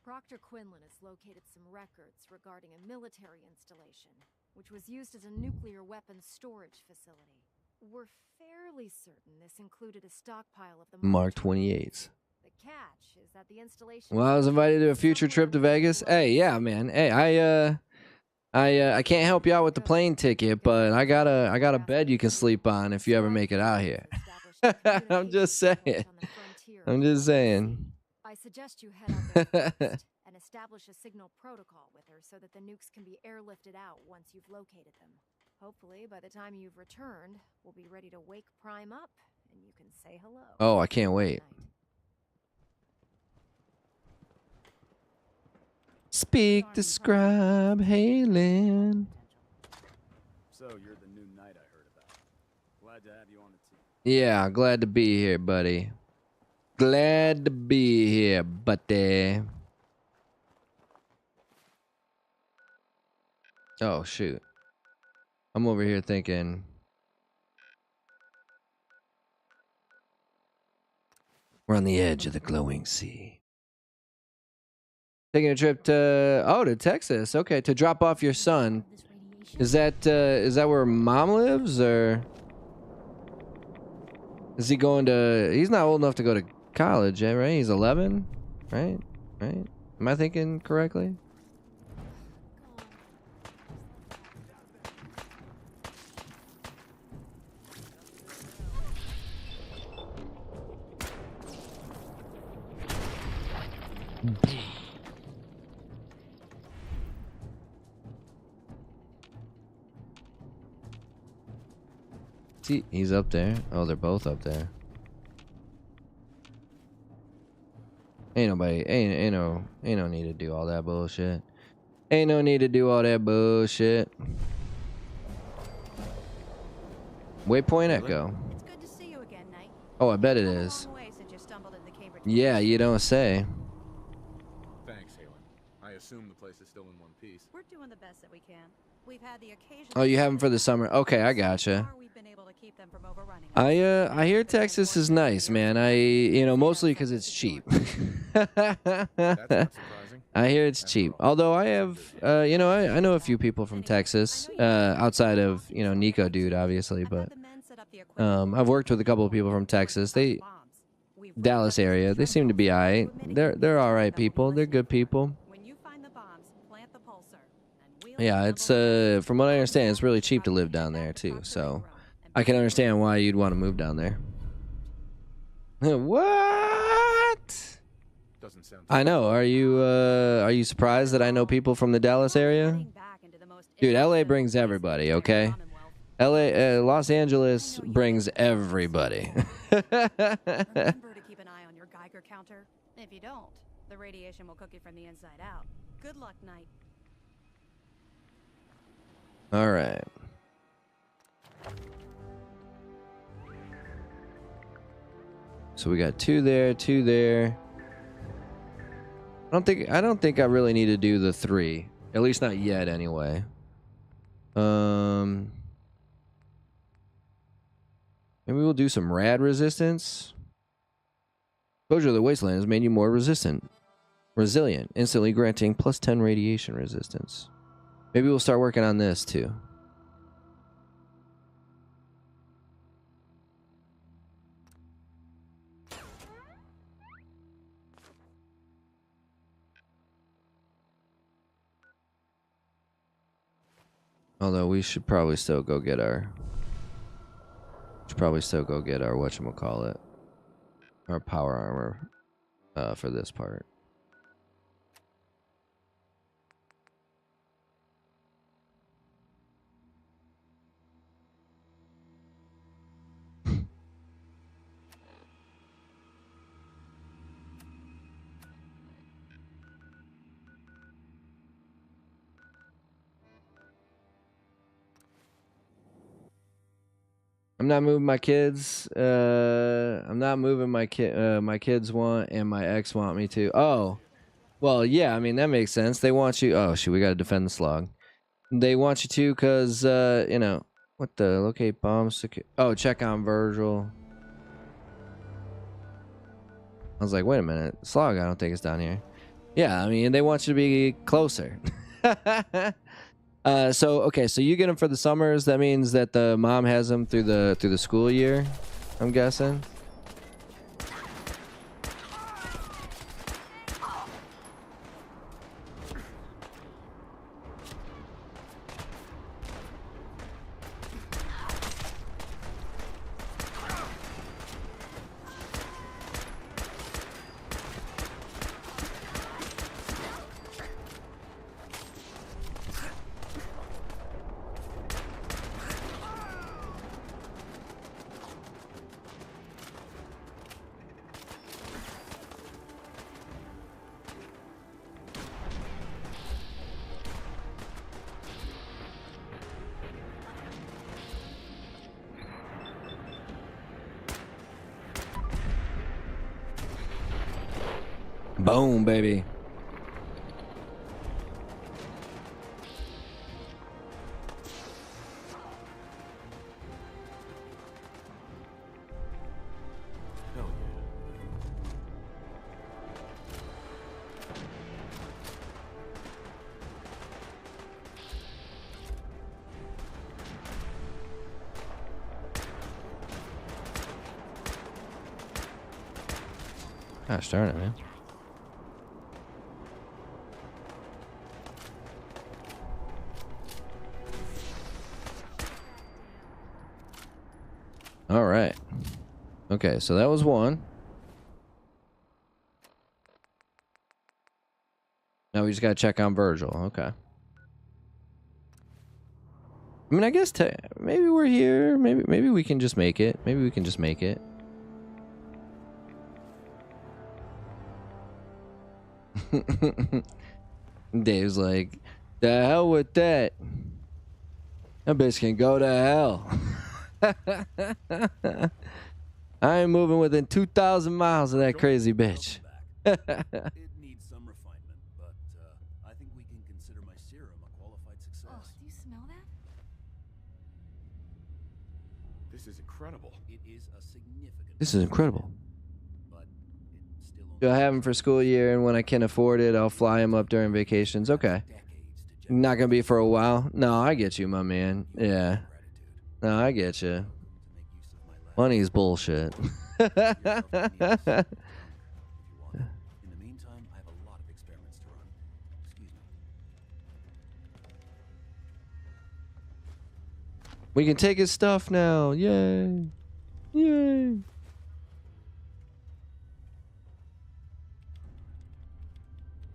Proctor Quinlan has located some records regarding a military installation which was used as a nuclear weapons storage facility. We're fairly certain this included a stockpile of the Mark 28s. The catch is that the installation. Well, I was invited to a future trip to Vegas. Hey, yeah, man. Hey, I can't help you out with the plane ticket, but I got a bed you can sleep on if you ever make it out here. I'm just saying. I'm just saying. I suggest you head out there first and establish a signal protocol with her so that the nukes can be airlifted out once you've located them. Hopefully, by the time you've returned, we'll be ready to wake Prime up and you can say hello. Oh, I can't wait. Speak, describe, Halen. So you're the new knight I heard about. Glad to have you on the team. Yeah, glad to be here, buddy. Glad to be here, buddy. Oh, shoot. I'm over here thinking. We're on the edge of the glowing sea. Taking a trip to Texas. Okay, to drop off your son. Is that where mom lives, or is he going to? He's not old enough to go to college yet, right? He's 11, right? Right? Am I thinking correctly? See, he's up there. Oh, they're both up there. Ain't nobody, ain't no need to do all that bullshit. Ain't no need to do all that bullshit. Waypoint Echo. It's good to see you again, Knight. Oh, I bet it is. Yeah, you don't say. Thanks, Halen. I assume the place is still in one piece. We're doing the best that we can. We've had the occasion. Oh, you have them for the summer. Okay, I gotcha. I hear Texas is nice, man. Mostly because it's cheap. That's not surprising. I hear it's cheap. Although I have, I know a few people from Texas, outside of, Nico dude, obviously, but I've worked with a couple of people from Texas. Dallas area, they seem to be alright. They're alright people. They're good people. Yeah, it's from what I understand, it's really cheap to live down there too. So I can understand why you'd want to move down there. What? Doesn't sound. I know. Are you surprised that I know people from the Dallas area? Dude, LA brings everybody, okay? Los Angeles brings everybody. Remember to keep an eye on your Geiger counter. If you don't, the radiation will cook you from the inside out. Good luck, Knight. All right. So we got 2 there, 2 there. I don't think I really need to do the 3. At least not yet, anyway. Maybe we'll do some rad resistance. Exposure to the wasteland has made you more resilient, instantly granting +10 radiation resistance. Maybe we'll start working on this too. Although we should probably still go get our whatchamacallit, our power armor for this part. I'm not moving my kids. I'm not moving my kids want, and my ex want me to. Oh, well, yeah. I mean, that makes sense. They want you. Oh, shoot, we gotta defend the slog. They want you to, cause what the locate bombs. Oh, check on Virgil. I was like, wait a minute, slog. I don't think it's down here. Yeah, I mean, they want you to be closer. So okay, so you get them for the summers. That means that the mom has them through the school year, I'm guessing. Boom, baby. Gosh darn it, man. All right. Okay, so that was one. Now we just gotta check on Virgil. Okay. I mean, I guess maybe we're here. Maybe we can just make it. Maybe we can just make it. Dave's like, the hell with that. That bitch can go to hell. I ain't moving within 2,000 miles of that crazy bitch. It needs some refinement, but I think we can consider my serum a qualified success. Oh, do you smell that? This is incredible. It is a significant. This is incredible. I'll have him for school year, and when I can afford it, I'll fly him up during vacations. Okay. Not gonna be for a while. No, I get you, my man. Yeah. No, I get you. Money's bullshit. In the meantime, I have a lot of experiments to run. Excuse me. We can take his stuff now. Yay. Yay.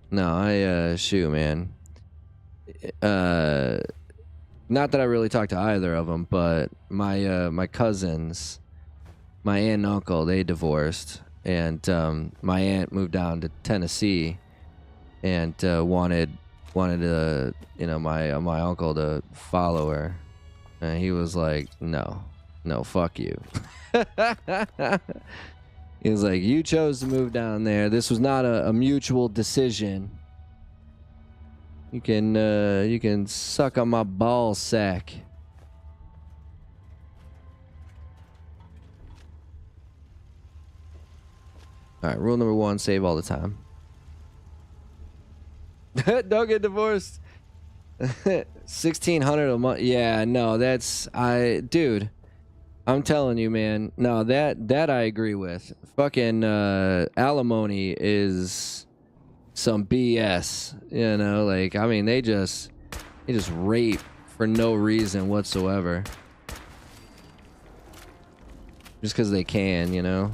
No, shoot, man. Not that I really talked to either of them, but my cousins, my aunt and uncle, they divorced, and my aunt moved down to Tennessee, and wanted my uncle to follow her, and he was like, no, fuck you. He was like, you chose to move down there. This was not a mutual decision. You can suck on my ball sack. All right, rule number 1: save all the time. Don't get divorced. 1,600 a month. Yeah, no, dude. I'm telling you, man. No, that I agree with. Fucking alimony is some BS. You know, like, I mean, they just rape for no reason whatsoever. Just because they can, you know.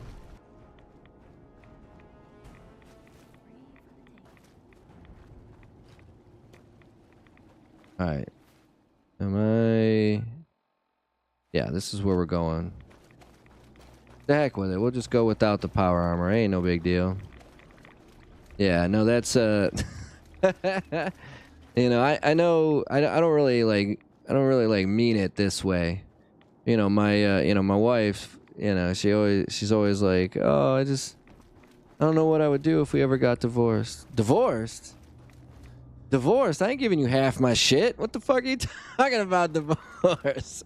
All right. Yeah, this is where we're going. The heck with it. We'll just go without the power armor. Ain't no big deal. Yeah, no, that's you know, I know I don't really like mean it this way. You know, my wife, you know, she's always like, "Oh, I don't know what I would do if we ever got divorced." Divorced? Divorced? I ain't giving you half my shit. What the fuck are you talking about, divorce?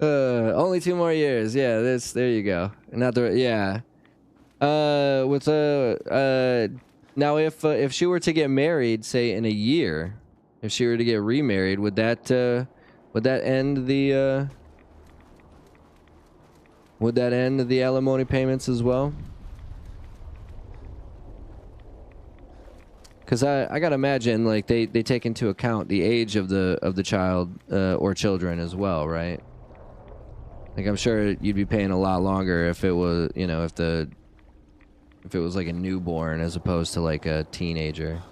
Only 2 more years. Yeah, there you go. Not the yeah. Now if she were to get married, say in a year, If she were to get remarried, would that end the alimony payments as well? Because I gotta imagine like they take into account the age of the child or children as well, right? Like I'm sure you'd be paying a lot longer if it was, you know, if it was like a newborn as opposed to like a teenager.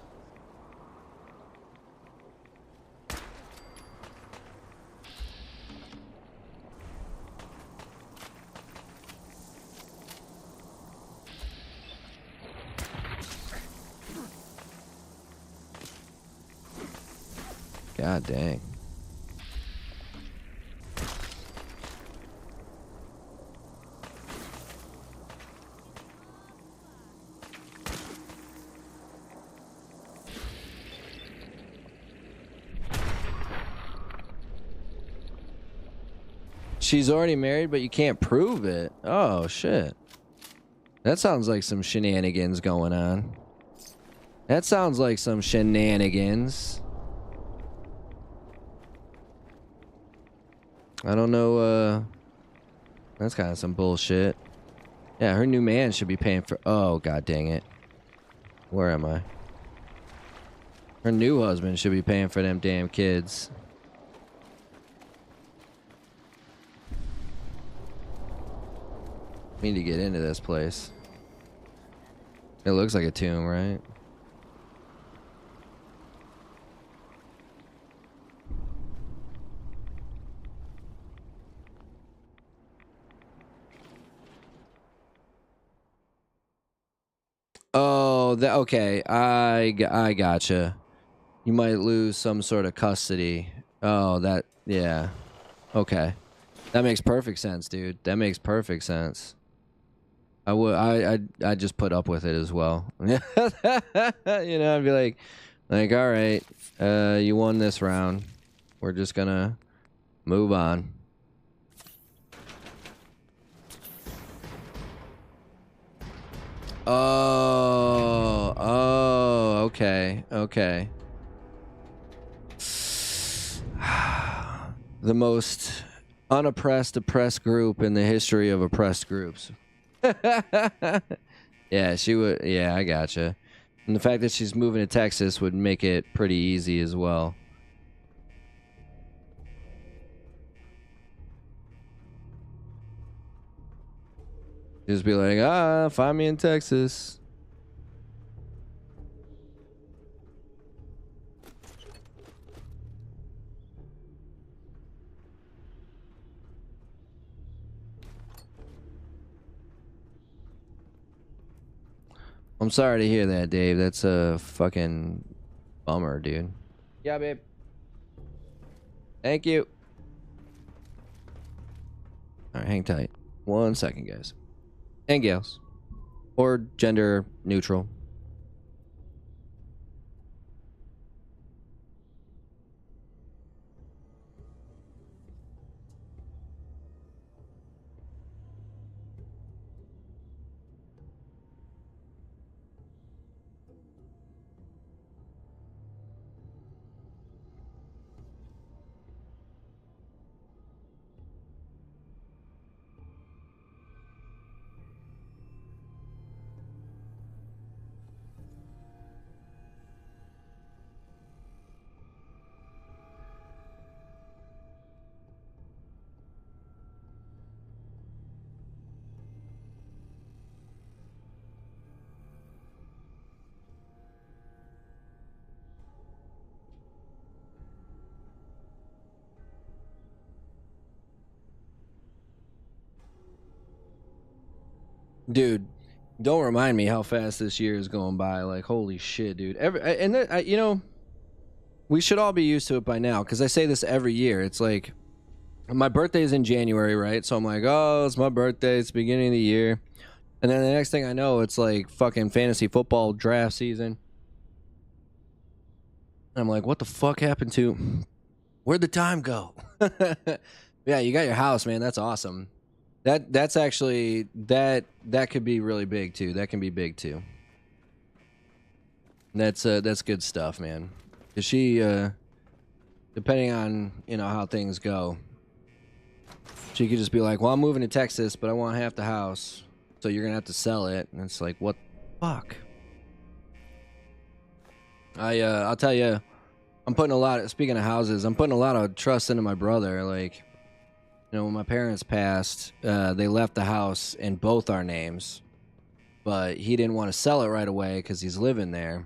God dang. She's already married, but you can't prove it. Oh, shit. That sounds like some shenanigans going on. That sounds like some shenanigans. I don't know, that's kind of some bullshit. Yeah, her new man should be paying for... Oh, god dang it. Where am I? Her new husband should be paying for them damn kids. We need to get into this place. It looks like a tomb, right? Oh, okay. I gotcha. You might lose some sort of custody. Oh, yeah. Okay. That makes perfect sense, dude. That makes perfect sense. I just put up with it as well. You know, I'd be like, all right, you won this round. We're just gonna move on. Oh, okay. The most unoppressed, oppressed group in the history of oppressed groups. Yeah, she would. Yeah, I gotcha. And the fact that she's moving to Texas would make it pretty easy as well. Just be like, find me in Texas. I'm sorry to hear that, Dave. That's a fucking bummer, dude. Yeah, babe. Thank you. All right, hang tight. 1 second, guys. And gals. Or gender neutral. Dude, don't remind me how fast this year is going by. Like, holy shit, dude. You know, we should all be used to it by now, because I say this every year. It's like, my birthday's in January, right? So I'm like, oh, it's my birthday. It's the beginning of the year. And then the next thing I know, it's like fucking fantasy football draft season. And I'm like, what the fuck happened to... Where'd the time go? Yeah, you got your house, man. That's awesome. That's actually that could be really big too. That can be big too. That's good stuff, man. 'Cause she, depending on, you know, how things go, she could just be like, well, I'm moving to Texas, but I want half the house, so you're gonna have to sell it. And it's like, what the fuck? I'll tell you, I'm putting a lot, speaking of houses, I'm putting a lot of trust into my brother. Like, you know, when my parents passed, they left the house in both our names, but he didn't want to sell it right away because he's living there.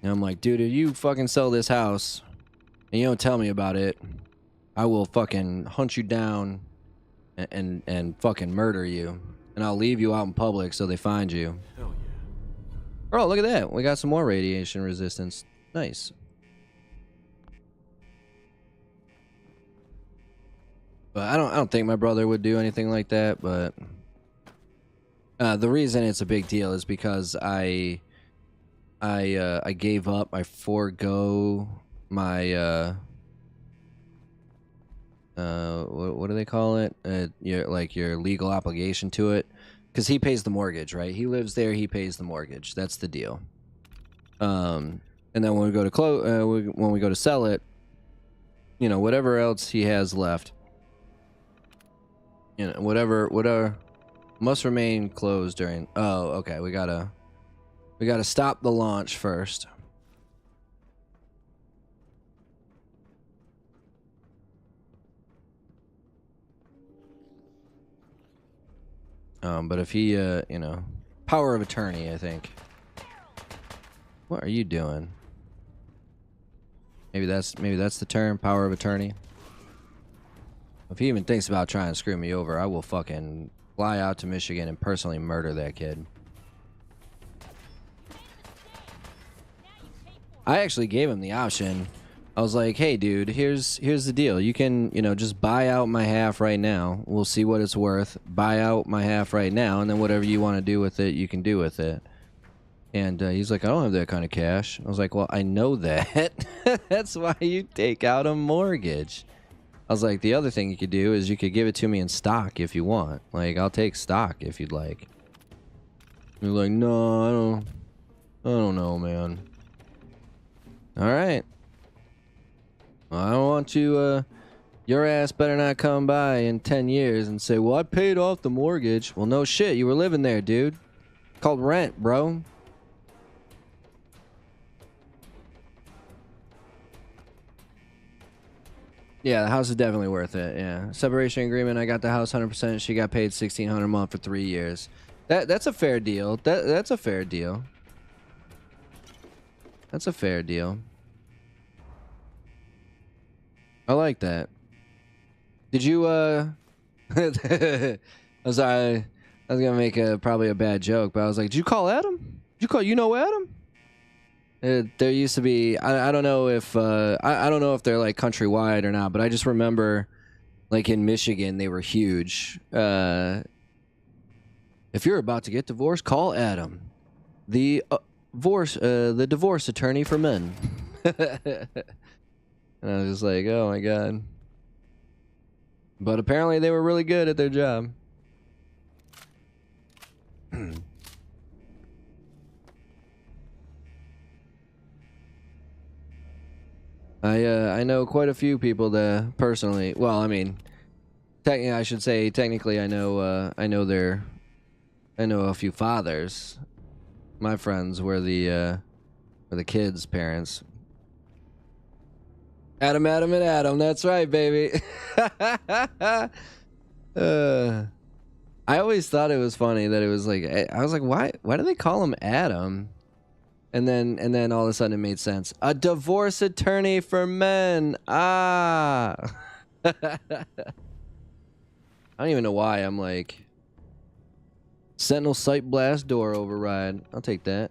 And I'm like, dude, if you fucking sell this house and you don't tell me about it, I will fucking hunt you down and fucking murder you. And I'll leave you out in public so they find you. Hell yeah. Oh, look at that. We got some more radiation resistance. Nice. But I don't think my brother would do anything like that, but the reason it's a big deal is because I gave up, I forego my what do they call it? Your legal obligation to it, because he pays the mortgage, right? He lives there, he pays the mortgage. That's the deal. And then when we go to when we go to sell it, you know, whatever else he has left, you know, whatever must remain closed during. Oh, okay. We gotta stop the launch first. But if he, you know, power of attorney, I think. What are you doing? Maybe that's the term, power of attorney. If he even thinks about trying to screw me over, I will fucking fly out to Michigan and personally murder that kid. I actually gave him the option. I was like, hey dude, here's the deal. You can, you know, just buy out my half right now. We'll see what it's worth. Buy out my half right now, and then whatever you want to do with it, you can do with it. And he's like, I don't have that kind of cash. I was like, well, I know that. That's why you take out a mortgage. I was like, the other thing you could do is you could give it to me in stock if you want. Like, I'll take stock if you'd like. You're like, no, I don't know, man. All right. Well, I don't want you, your ass better not come by in 10 years and say, well, I paid off the mortgage. Well, no shit. You were living there, dude. It's called rent, bro. Yeah, the house is definitely worth it. Yeah, separation agreement. I got the house 100%. She got paid $1,600 a month for 3 years. That's a fair deal. That's a fair deal. That's a fair deal. I like that. Did you I'm sorry. I was gonna make probably a bad joke, but I was like, did you call Adam? Did you call Adam? There used to be, I don't know if I don't know if they're like countrywide or not, but I just remember like in Michigan they were huge. If you're about to get divorced, call Adam, the divorce attorney for men. And I was just like, oh my god. But apparently they were really good at their job. I know quite a few people that personally. Well, I mean, I should say technically I know a few fathers. My friends were the kids' parents. Adam, and Adam. That's right, baby. I always thought it was funny that it was like, I was like, why do they call him Adam? And then all of a sudden it made sense. A divorce attorney for men. Ah. I don't even know why I'm like Sentinel Sight Blast door override. I'll take that.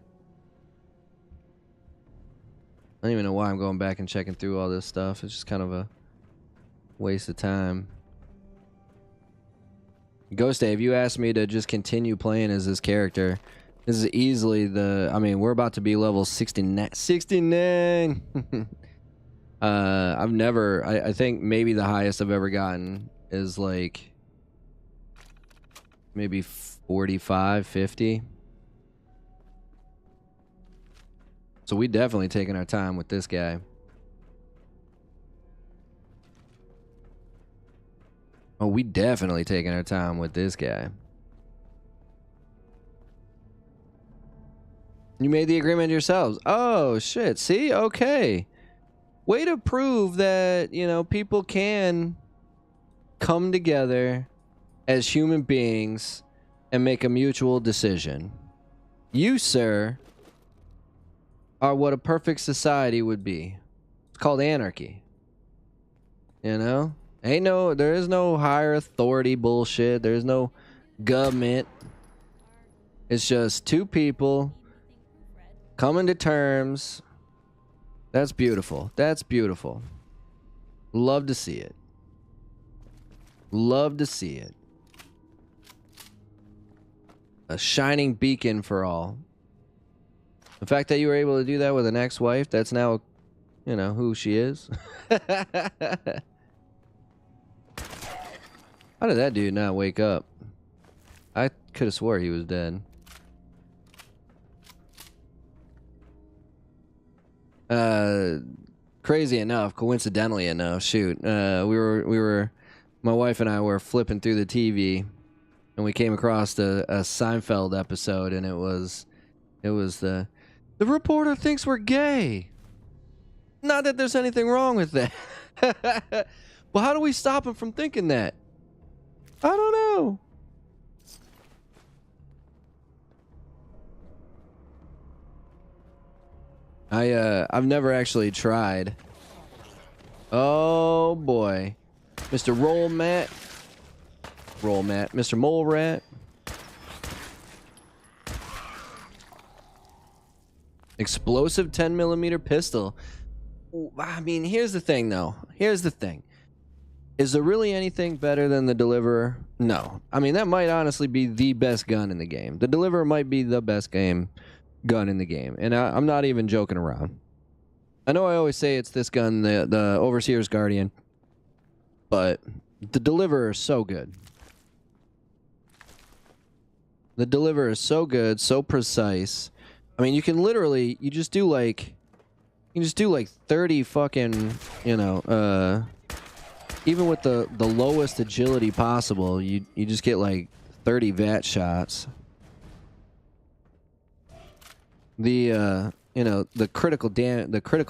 I don't even know why I'm going back and checking through all this stuff. It's just kind of a waste of time. Ghost Dave, you asked me to just continue playing as this character. This is easily I mean, we're about to be level 69. 69! I've never, I think maybe the highest I've ever gotten is like maybe 45, 50. So we definitely taking our time with this guy. Oh, we definitely taking our time with this guy. You made the agreement yourselves. Oh, shit. See? Okay. Way to prove that, you know, people can come together as human beings and make a mutual decision. You, sir, are what a perfect society would be. It's called anarchy. You know? There is no higher authority bullshit. There's no government. It's just two people coming to terms. That's beautiful. That's beautiful. Love to see it. Love to see it. A shining beacon for all. The fact that you were able to do that with an ex-wife, that's now, you know, who she is. How did that dude not wake up? I could have swore he was dead. Crazy enough, coincidentally enough, shoot. My wife and I were flipping through the TV, and we came across a Seinfeld episode, and it was the reporter thinks we're gay. Not that there's anything wrong with that. Well, how do we stop him from thinking that? I don't know. I've never actually tried. Oh boy. Mr. Mr. Mole Rat. Explosive 10mm pistol. I mean, here's the thing though. Here's the thing. Is there really anything better than the Deliverer? No. I mean, that might honestly be the best gun in the game. The Deliverer might be the best gun in the game. And I'm not even joking around. I know I always say it's this gun, the Overseer's Guardian. But the Deliverer is so good. The Deliverer is so good, so precise. I mean, you can literally, you just do like 30 fucking, you know, even with the lowest agility possible, you just get like 30 VAT shots. The you know, the critical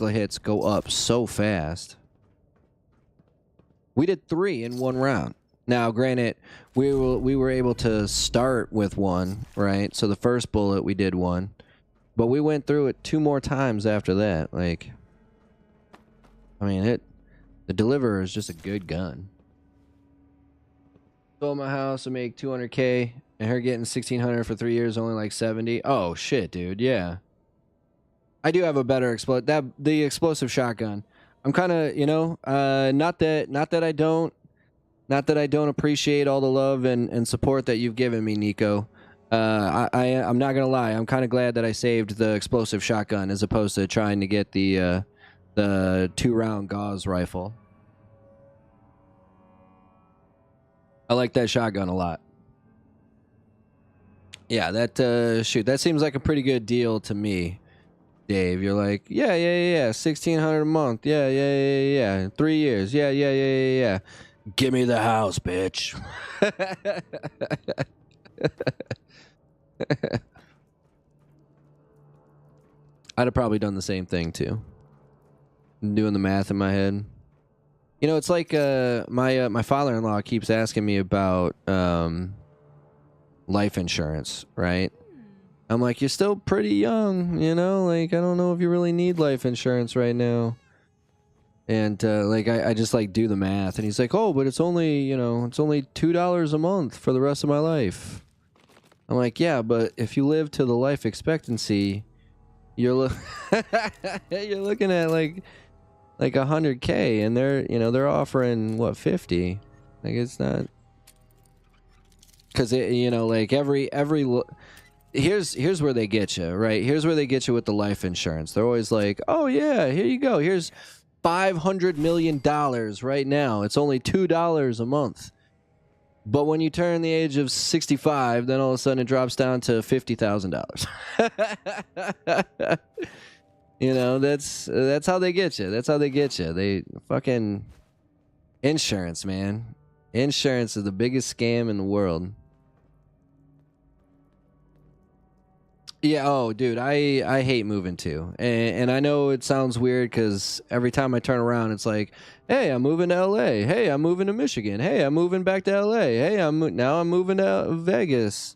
hits go up so fast. We did 3 in one round. Now, granted, we were able to start with 1, right? So the first bullet we did 1, but we went through it 2 more times after that. Like, I mean, the Deliverer is just a good gun. Sold my house to make $200K, and her getting $1,600 for 3 years, only like 70. Oh shit, dude. Yeah, I do have a better the explosive shotgun. I'm kind of, you know, not that I don't appreciate all the love and support that you've given me, Nico. I'm not gonna lie. I'm kind of glad that I saved the explosive shotgun as opposed to trying to get the 2-round gauze rifle. I like that shotgun a lot. Yeah, that seems like a pretty good deal to me, Dave. You're like, yeah, $1,600 a month. Yeah. 3 years. Yeah. Give me the house, bitch. I'd have probably done the same thing too. Doing the math in my head. You know, it's like my father-in-law keeps asking me about life insurance, right? I'm like, you're still pretty young, you know? Like, I don't know if you really need life insurance right now. And like I just like do the math, and he's like, oh, but it's only, you know, it's only $2 a month for the rest of my life. I'm like, yeah, but if you live to the life expectancy, you're looking at like $100K, and they're offering what, 50? Like, it's not, because you know, like every here's where they get you, right? Here's where they get you with the life insurance. They're always like, oh yeah, here you go. Here's $500 million right now. It's only $2 a month. But when you turn the age of 65, then all of a sudden it drops down to $50,000. You know, that's how they get you. That's how they get you. They fucking insurance, man. Insurance is the biggest scam in the world. Yeah, oh, dude, I hate moving too. And I know it sounds weird because every time I turn around, it's like, hey, I'm moving to LA. Hey, I'm moving to Michigan. Hey, I'm moving back to LA. Hey, now I'm moving to Vegas.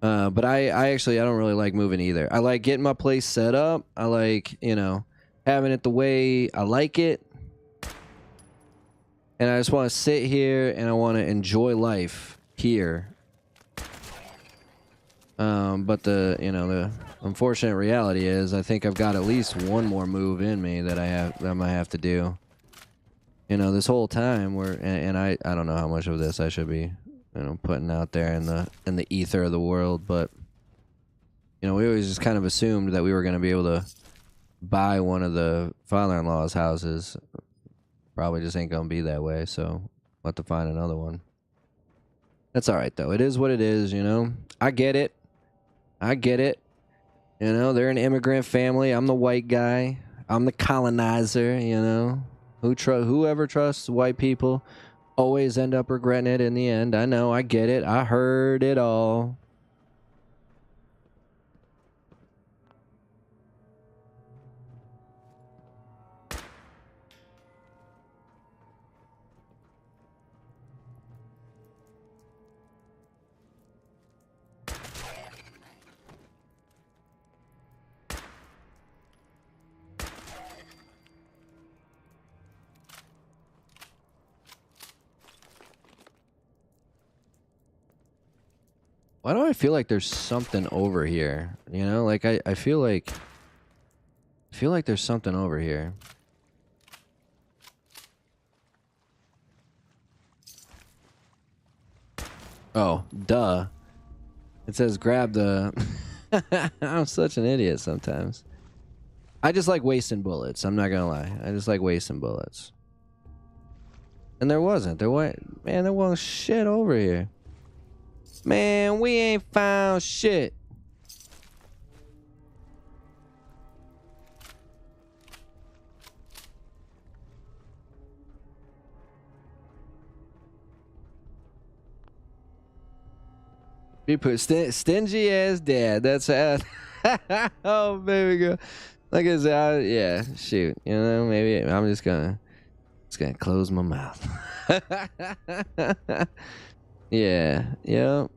But I don't really like moving either. I like getting my place set up. I like, you know, having it the way I like it. And I just want to sit here and I want to enjoy life here. But the unfortunate reality is I think I've got at least one more move in me that I might have to do. You know, this whole time and I don't know how much of this I should be, you know, putting out there in the ether of the world, but you know, we always just kind of assumed that we were going to be able to buy one of the father-in-law's houses. Probably just ain't going to be that way, so we'll have to find another one. That's all right though. It is what it is, you know. I get it. You know, they're an immigrant family. I'm the white guy. I'm the colonizer, you know. Whoever trusts white people always end up regretting it in the end. I know, I get it. I heard it all. Why do I feel like there's something over here? You know, like I feel like there's something over here. Oh, duh. It says grab the... I'm such an idiot sometimes. I just like wasting bullets. I'm not gonna lie. I just like wasting bullets. And there wasn't. There wasn't shit over here. Man, we ain't found shit. We put stingy ass dad. That's oh baby girl. Like I said, yeah, shoot. You know, maybe I'm just gonna close my mouth. Yeah, yep.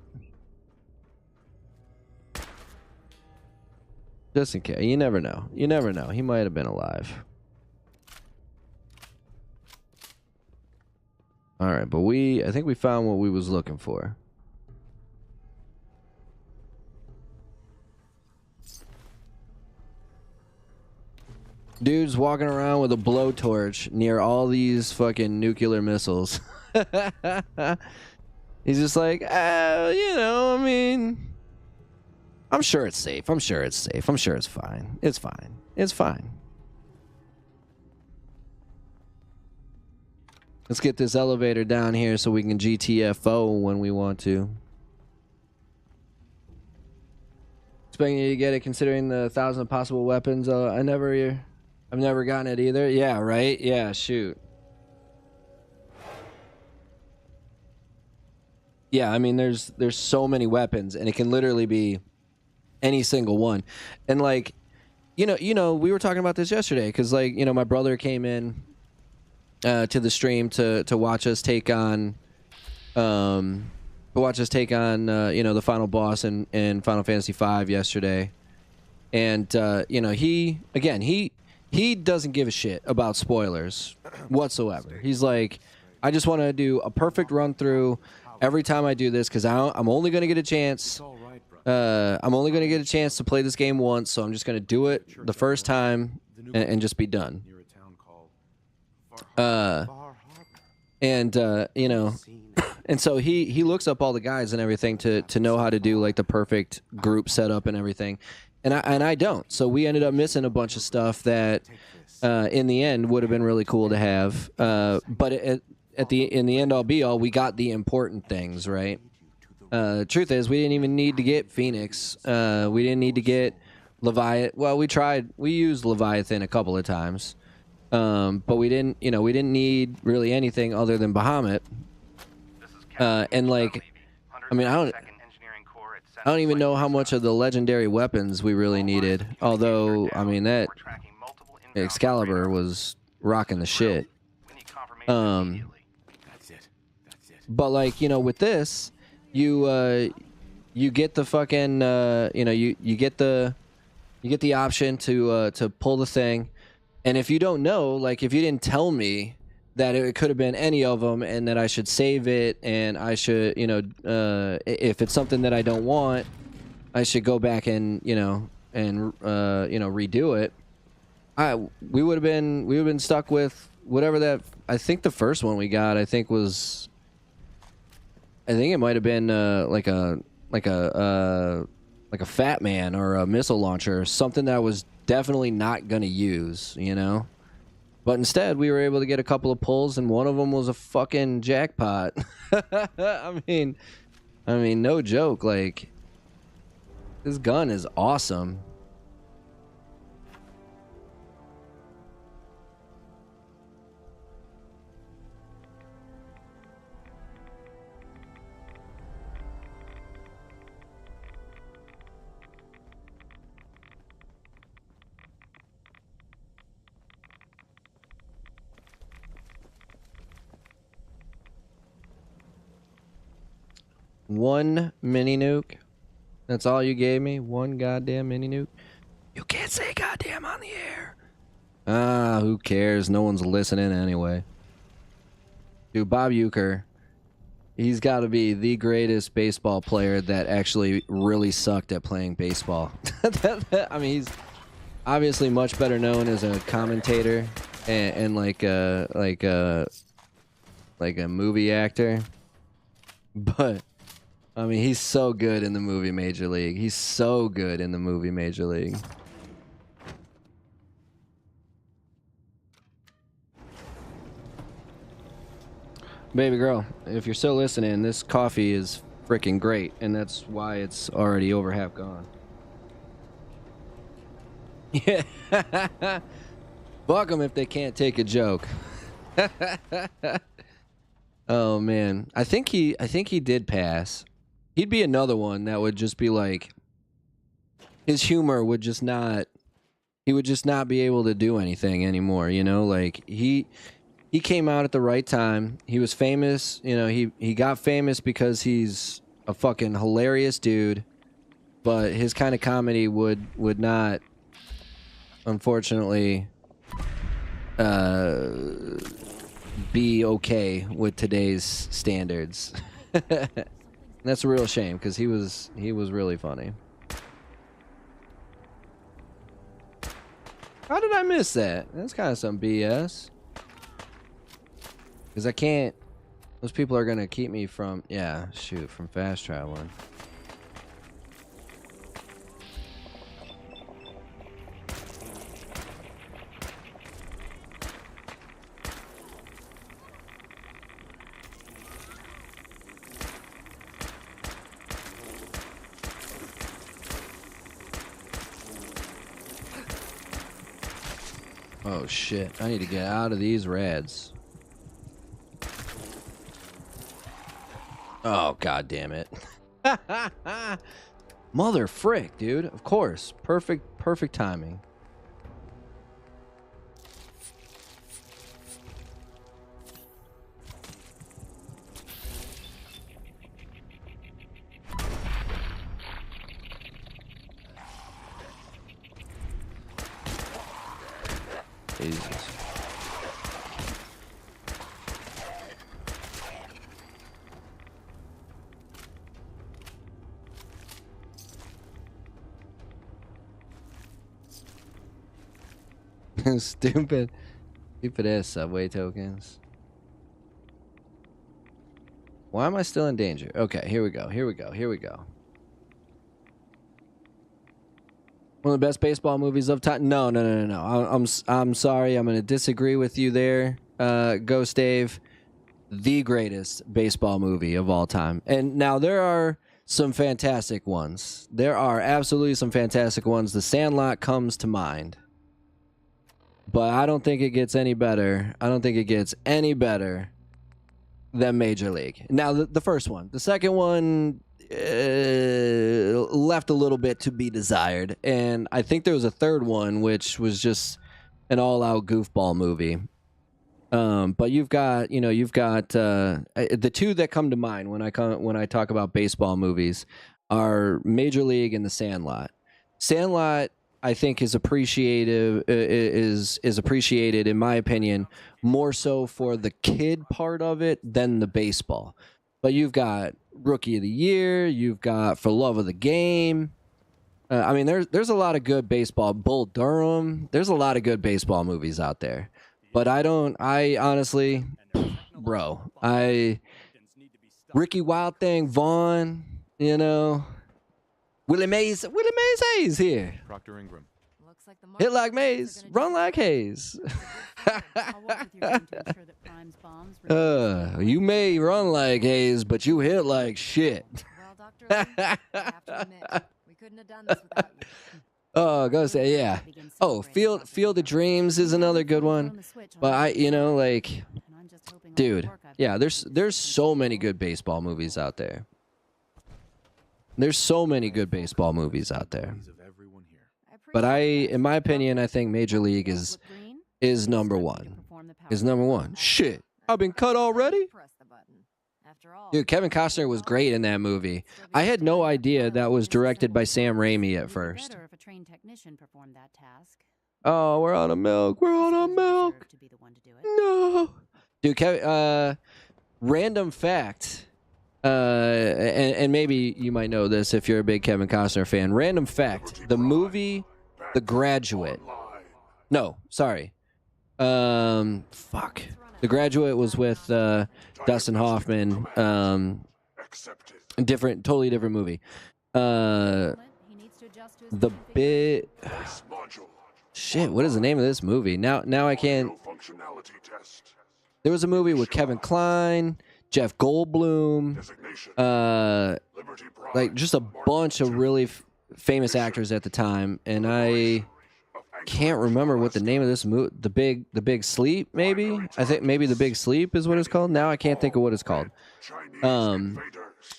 Just in case. You never know. You never know. He might have been alive. Alright, but I think we found what we was looking for. Dude's walking around with a blowtorch near all these fucking nuclear missiles. He's just like, you know, I mean, I'm sure it's safe. I'm sure it's safe. I'm sure it's fine. It's fine. It's fine. Let's get this elevator down here so we can GTFO when we want to. Expecting you to get it considering the 1,000 possible weapons. I've never gotten it either. Yeah, right? Yeah, shoot. Yeah, I mean, there's so many weapons, and it can literally be any single one. And like, you know, we were talking about this yesterday because, like, you know, my brother came in to the stream to watch us take on, you know, the final boss in Final Fantasy V yesterday, and you know, he doesn't give a shit about spoilers whatsoever. He's like, I just want to do a perfect run through every time I do this because I'm only going to get a chance. I'm only going to get a chance to play this game once, so I'm just going to do it the first time and just be done. You know, and so he looks up all the guides and everything to know how to do like the perfect group setup and everything. And I don't. So we ended up missing a bunch of stuff that in the end would have been really cool to have. But in the end all be all, we got the important things, right? Truth is, we didn't even need to get Phoenix. We didn't need to get Leviathan. Well, we used Leviathan a couple of times, but we didn't need really anything other than Bahamut. And like, I mean, I don't even know how much of the legendary weapons we really needed. Although, I mean, that Excalibur was rocking the shit. But like, with this, you get the fucking you get the option to pull the thing, and if you don't know, like if you didn't tell me that it could have been any of them and that I should save it and I should if it's something that I don't want, I should go back and redo it. We would have been stuck with whatever that. I think the first one we got, I think it might have been like a Fat Man or a missile launcher, something that I was definitely not gonna use, But instead, we were able to get a couple of pulls, and one of them was a fucking jackpot. I mean, no joke. Like, this gun is awesome. One mini nuke. That's all you gave me? One goddamn mini nuke? You can't say goddamn on the air. Ah, who cares? No one's listening anyway. Dude, Bob Uecker, he's got to be the greatest baseball player that actually really sucked at playing baseball. I mean, he's obviously much better known as a commentator and like a movie actor. But I mean, he's so good in the movie Major League. He's so good in the movie Major League. Baby girl, if you're still listening, this coffee is freaking great, and that's why it's already over half gone. Yeah. Fuck them if they can't take a joke. Oh man, I think he did pass. He'd be another one that would just be like, his humor would just not, he would just not be able to do anything anymore, like he came out at the right time. He was famous, he got famous because he's a fucking hilarious dude, but his kind of comedy would not, unfortunately, be okay with today's standards. That's a real shame because he was really funny. How did I miss that? That's kind of some BS. Because I can't. Those people are gonna keep me from from fast traveling. Oh shit, I need to get out of these rads. Oh god damn it. Mother frick, dude. Of course. Perfect timing. Jesus. Stupid ass subway tokens. Why am I still in danger? Okay, here we go. One of the best baseball movies of time. No. I'm sorry. I'm gonna disagree with you there, Ghost Dave. The greatest baseball movie of all time. And now there are some fantastic ones. There are absolutely some fantastic ones. The Sandlot comes to mind. But I don't think it gets any better. I don't think it gets any better than Major League. Now, the first one. The second one left a little bit to be desired. And I think there was a third one, which was just an all-out goofball movie. But you've got the two that come to mind when I talk about baseball movies are Major League and The Sandlot. Sandlot, I think, is appreciated in my opinion more so for the kid part of it than the baseball. But you've got Rookie of the Year, you've got For Love of the Game. I mean, there's a lot of good baseball. Bull Durham. There's a lot of good baseball movies out there. But I honestly, Ricky Wild Thing, Vaughn, Willie Mays Hayes here. Proctor Ingram. Hit like Mays, run like Hayes. You may run like Hayes, but you hit like shit. Well, Dr. Lee, I have to admit, we couldn't have done this without you. Oh, go say yeah. Oh, Field of Dreams is another good one. But dude, yeah, there's so many good baseball movies out there. There's so many good baseball movies out there. But in my opinion, I think Major League is number one. Is number one. Shit, I've been cut already? Dude, Kevin Costner was great in that movie. I had no idea that was directed by Sam Raimi at first. Oh, we're out of milk. We're out of milk. No. Dude, random fact, and maybe you might know this if you're a big Kevin Costner fan. Random fact, the movie The Graduate. No, sorry. Fuck. The Graduate was with Dustin Hoffman. Totally different movie. Shit, what is the name of this movie? Now I can't. There was a movie with Kevin Kline, Jeff Goldblum, just a bunch of really famous actors at the time, and I can't remember what the name of this movie. The Big Sleep, maybe. I think maybe The Big Sleep is what it's called. Now I can't think of what it's called.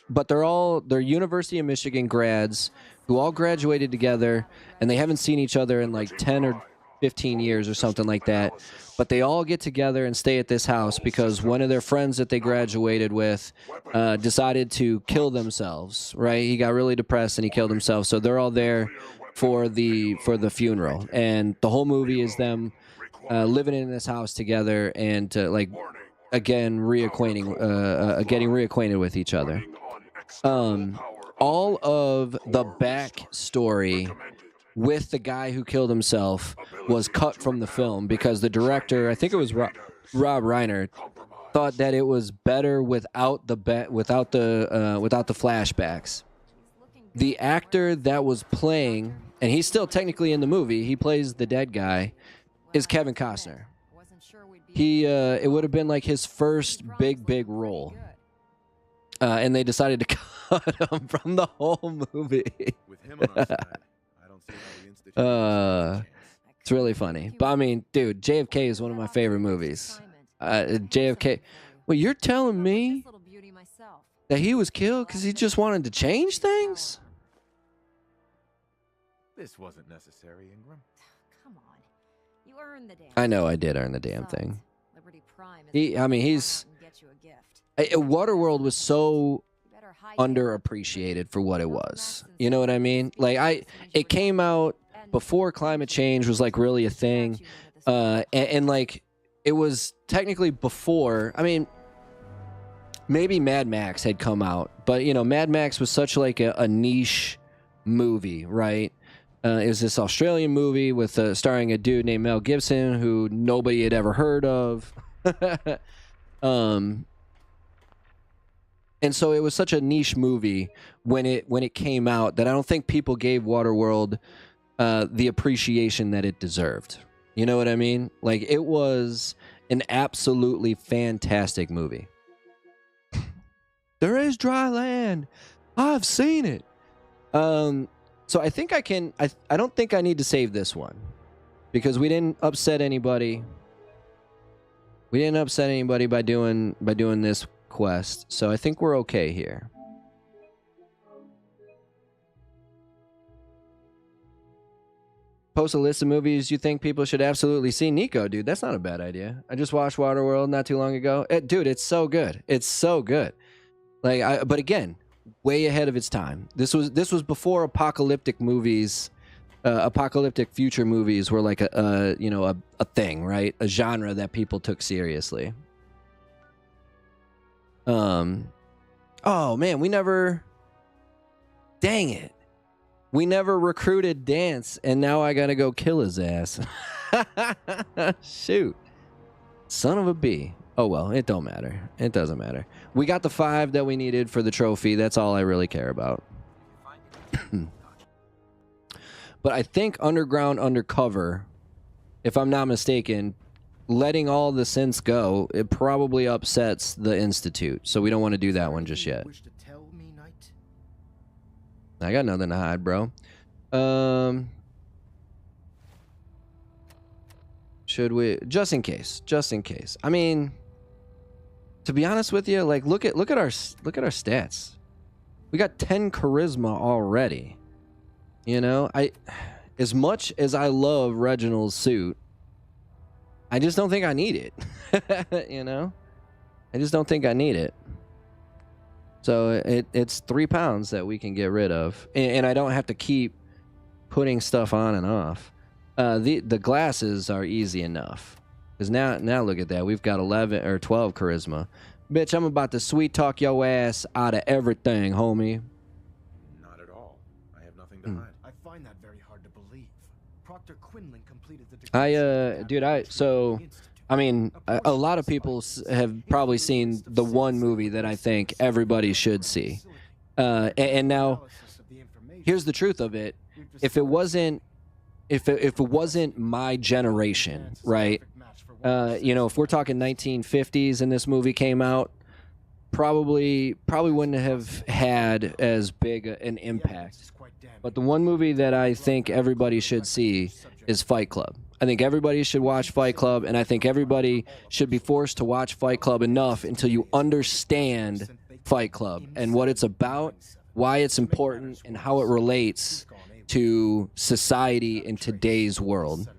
But they're University of Michigan grads who all graduated together, and they haven't seen each other in like 10 or 15 years or something like that. But they all get together and stay at this house because one of their friends that they graduated with decided to kill themselves. Right? He got really depressed and he killed himself. So they're all there for the funeral, and the whole movie is them living in this house together and getting reacquainted with each other. All of the backstory with the guy who killed himself was cut from the film because the director, I think it was Rob Reiner, thought that it was better without the flashbacks. The actor that was playing, and he's still technically in the movie, he plays the dead guy, is Kevin Costner. It would have been like his first big role. And they decided to cut him from the whole movie. With him on our side, I don't see how the institution it's really funny. But I mean, dude, JFK is one of my favorite movies. JFK. Well, you're telling me that he was killed because he just wanted to change things? This wasn't necessary, Ingram. Come on. You earned the damn I know I did earn the damn thing. Liberty Prime is Waterworld was so underappreciated for what it was. You know what I mean? Like it came out before climate change was like really a thing. And like it was technically before, I mean, maybe Mad Max had come out, but Mad Max was such like a niche movie, right? It was this Australian movie with starring a dude named Mel Gibson who nobody had ever heard of. And so it was such a niche movie when it came out that I don't think people gave Waterworld the appreciation that it deserved. You know what I mean? Like, it was an absolutely fantastic movie. There is dry land. I've seen it. So I think I can. I don't think I need to save this one because we didn't upset anybody. We didn't upset anybody by doing this quest, so I think we're okay here. Post a list of movies you think people should absolutely see. Nico, dude, that's not a bad idea. I just watched Waterworld not too long ago. Dude, it's so good. It's so good. Like, but again, way ahead of its time. This was before apocalyptic movies, apocalyptic future movies were like a thing, right? A genre that people took seriously. Oh man, we never. Dang it. We never recruited Dance, and now I gotta go kill his ass. Shoot. Son of a bee. Oh well, it don't matter. It doesn't matter. We got the 5 that we needed for the trophy. That's all I really care about. But I think Underground Undercover, if I'm not mistaken, letting all the synths go, it probably upsets the Institute. So we don't want to do that one just yet. I got nothing to hide, bro. Should we? Just in case. Just in case. I mean, to be honest with you, like look at our stats. We got 10 charisma already. You know, as much as I love Reginald's suit, I just don't think I need it. You know, I just don't think I need it. So it's 3 pounds that we can get rid of, and I don't have to keep putting stuff on and off. The glasses are easy enough, because now look at that, we've got 11 or 12 charisma. Bitch, I'm about to sweet talk your ass out of everything, homie. Not at all. I have nothing to hide. I find that very hard to believe. Proctor Quinlan completed the So I mean, a lot of people have probably seen the one movie that I think everybody should see. And now, here's the truth of it. If it wasn't my generation, right? You know, if we're talking 1950s and this movie came out, probably wouldn't have had as big an impact. But the one movie that I think everybody should see is Fight Club. I think everybody should watch Fight Club, and I think everybody should be forced to watch Fight Club enough until you understand Fight Club and what it's about, why it's important, and how it relates to society in today's world.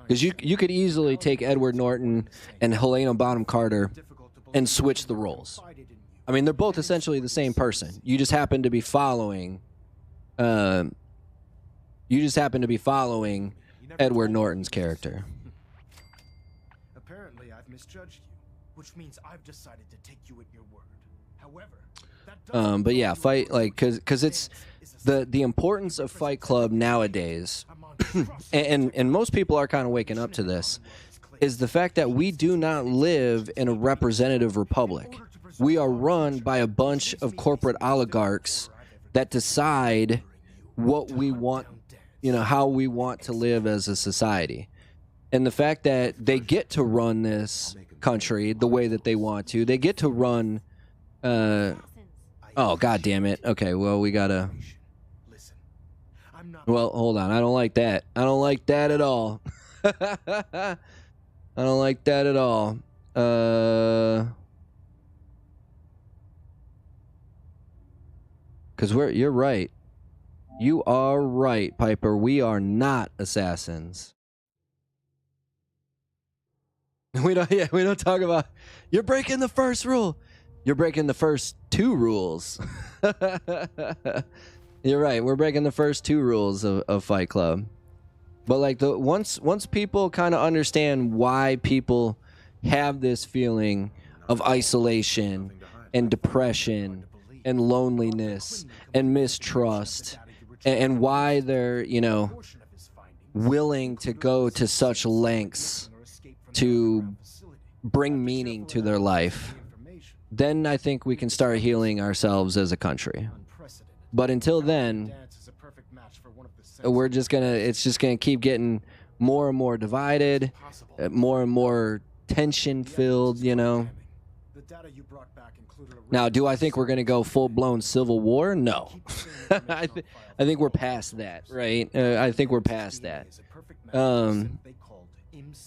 Because you could easily take Edward Norton and Helena Bonham Carter and switch the roles. I mean, they're both essentially the same person. You just happen to be following Edward Norton's character. Apparently, I've misjudged you, which means I've decided to take you at your word. However, but yeah, because it's the importance of Fight Club nowadays, and most people are kind of waking up to this, is the fact that we do not live in a representative republic. We are run by a bunch of corporate oligarchs that decide what we want, you know, how we want to live as a society. And the fact that they get to run this country the way that they want to, they get to run, oh, God damn it. Okay, well, we gotta, well, hold on. I don't like that. I don't like that at all. I don't like that at all. Because you're right. You are right, Piper. We are not assassins. We don't talk about, you're breaking the first rule. You're breaking the first 2 rules. You're right. We're breaking the first 2 rules of Fight Club. But like once people kind of understand why people have this feeling of isolation and depression and loneliness and mistrust, and why they're, you know, willing to go to such lengths to bring meaning to their life, then I think we can start healing ourselves as a country. But until then, it's just gonna keep getting more and more divided, more and more tension filled, you know. The data you brought back included a Now, do I think we're going to go full-blown civil war? No. I think we're past that, right? I think we're past that.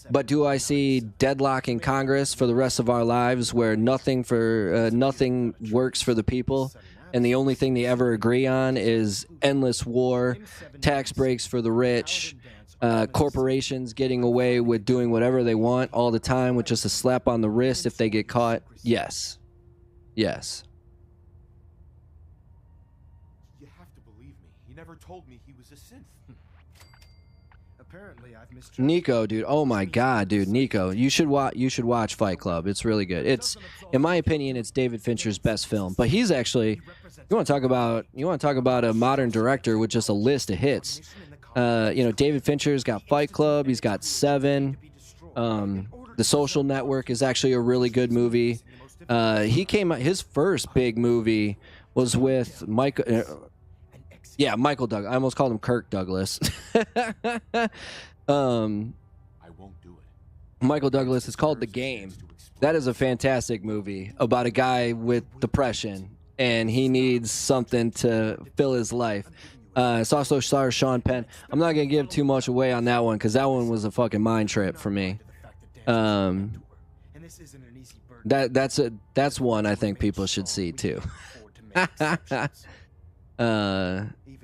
But do I see deadlock in Congress for the rest of our lives where nothing works for the people, and the only thing they ever agree on is endless war, tax breaks for the rich, corporations getting away with doing whatever they want all the time with just a slap on the wrist if they get caught? Yes. Yes. You have to believe me. He never told me he was a synth. Apparently, I've misjudged. Nico, dude. Oh my God, dude. Nico, you should watch Fight Club. It's really good. It's, in my opinion, it's David Fincher's best film. But he's actually, you want to talk about a modern director with just a list of hits. You know, David Fincher's got Fight Club. He's got Seven. The Social Network is actually a really good movie. He came out, his first big movie was with Michael. Yeah, Michael Douglas. I almost called him Kirk Douglas. I won't do it. Michael Douglas. It's called The Game. That is a fantastic movie about a guy with depression, and he needs something to fill his life. It's also stars Sean Penn. I'm not going to give too much away on that one because that one was a fucking mind trip for me. That's one I think people should see too.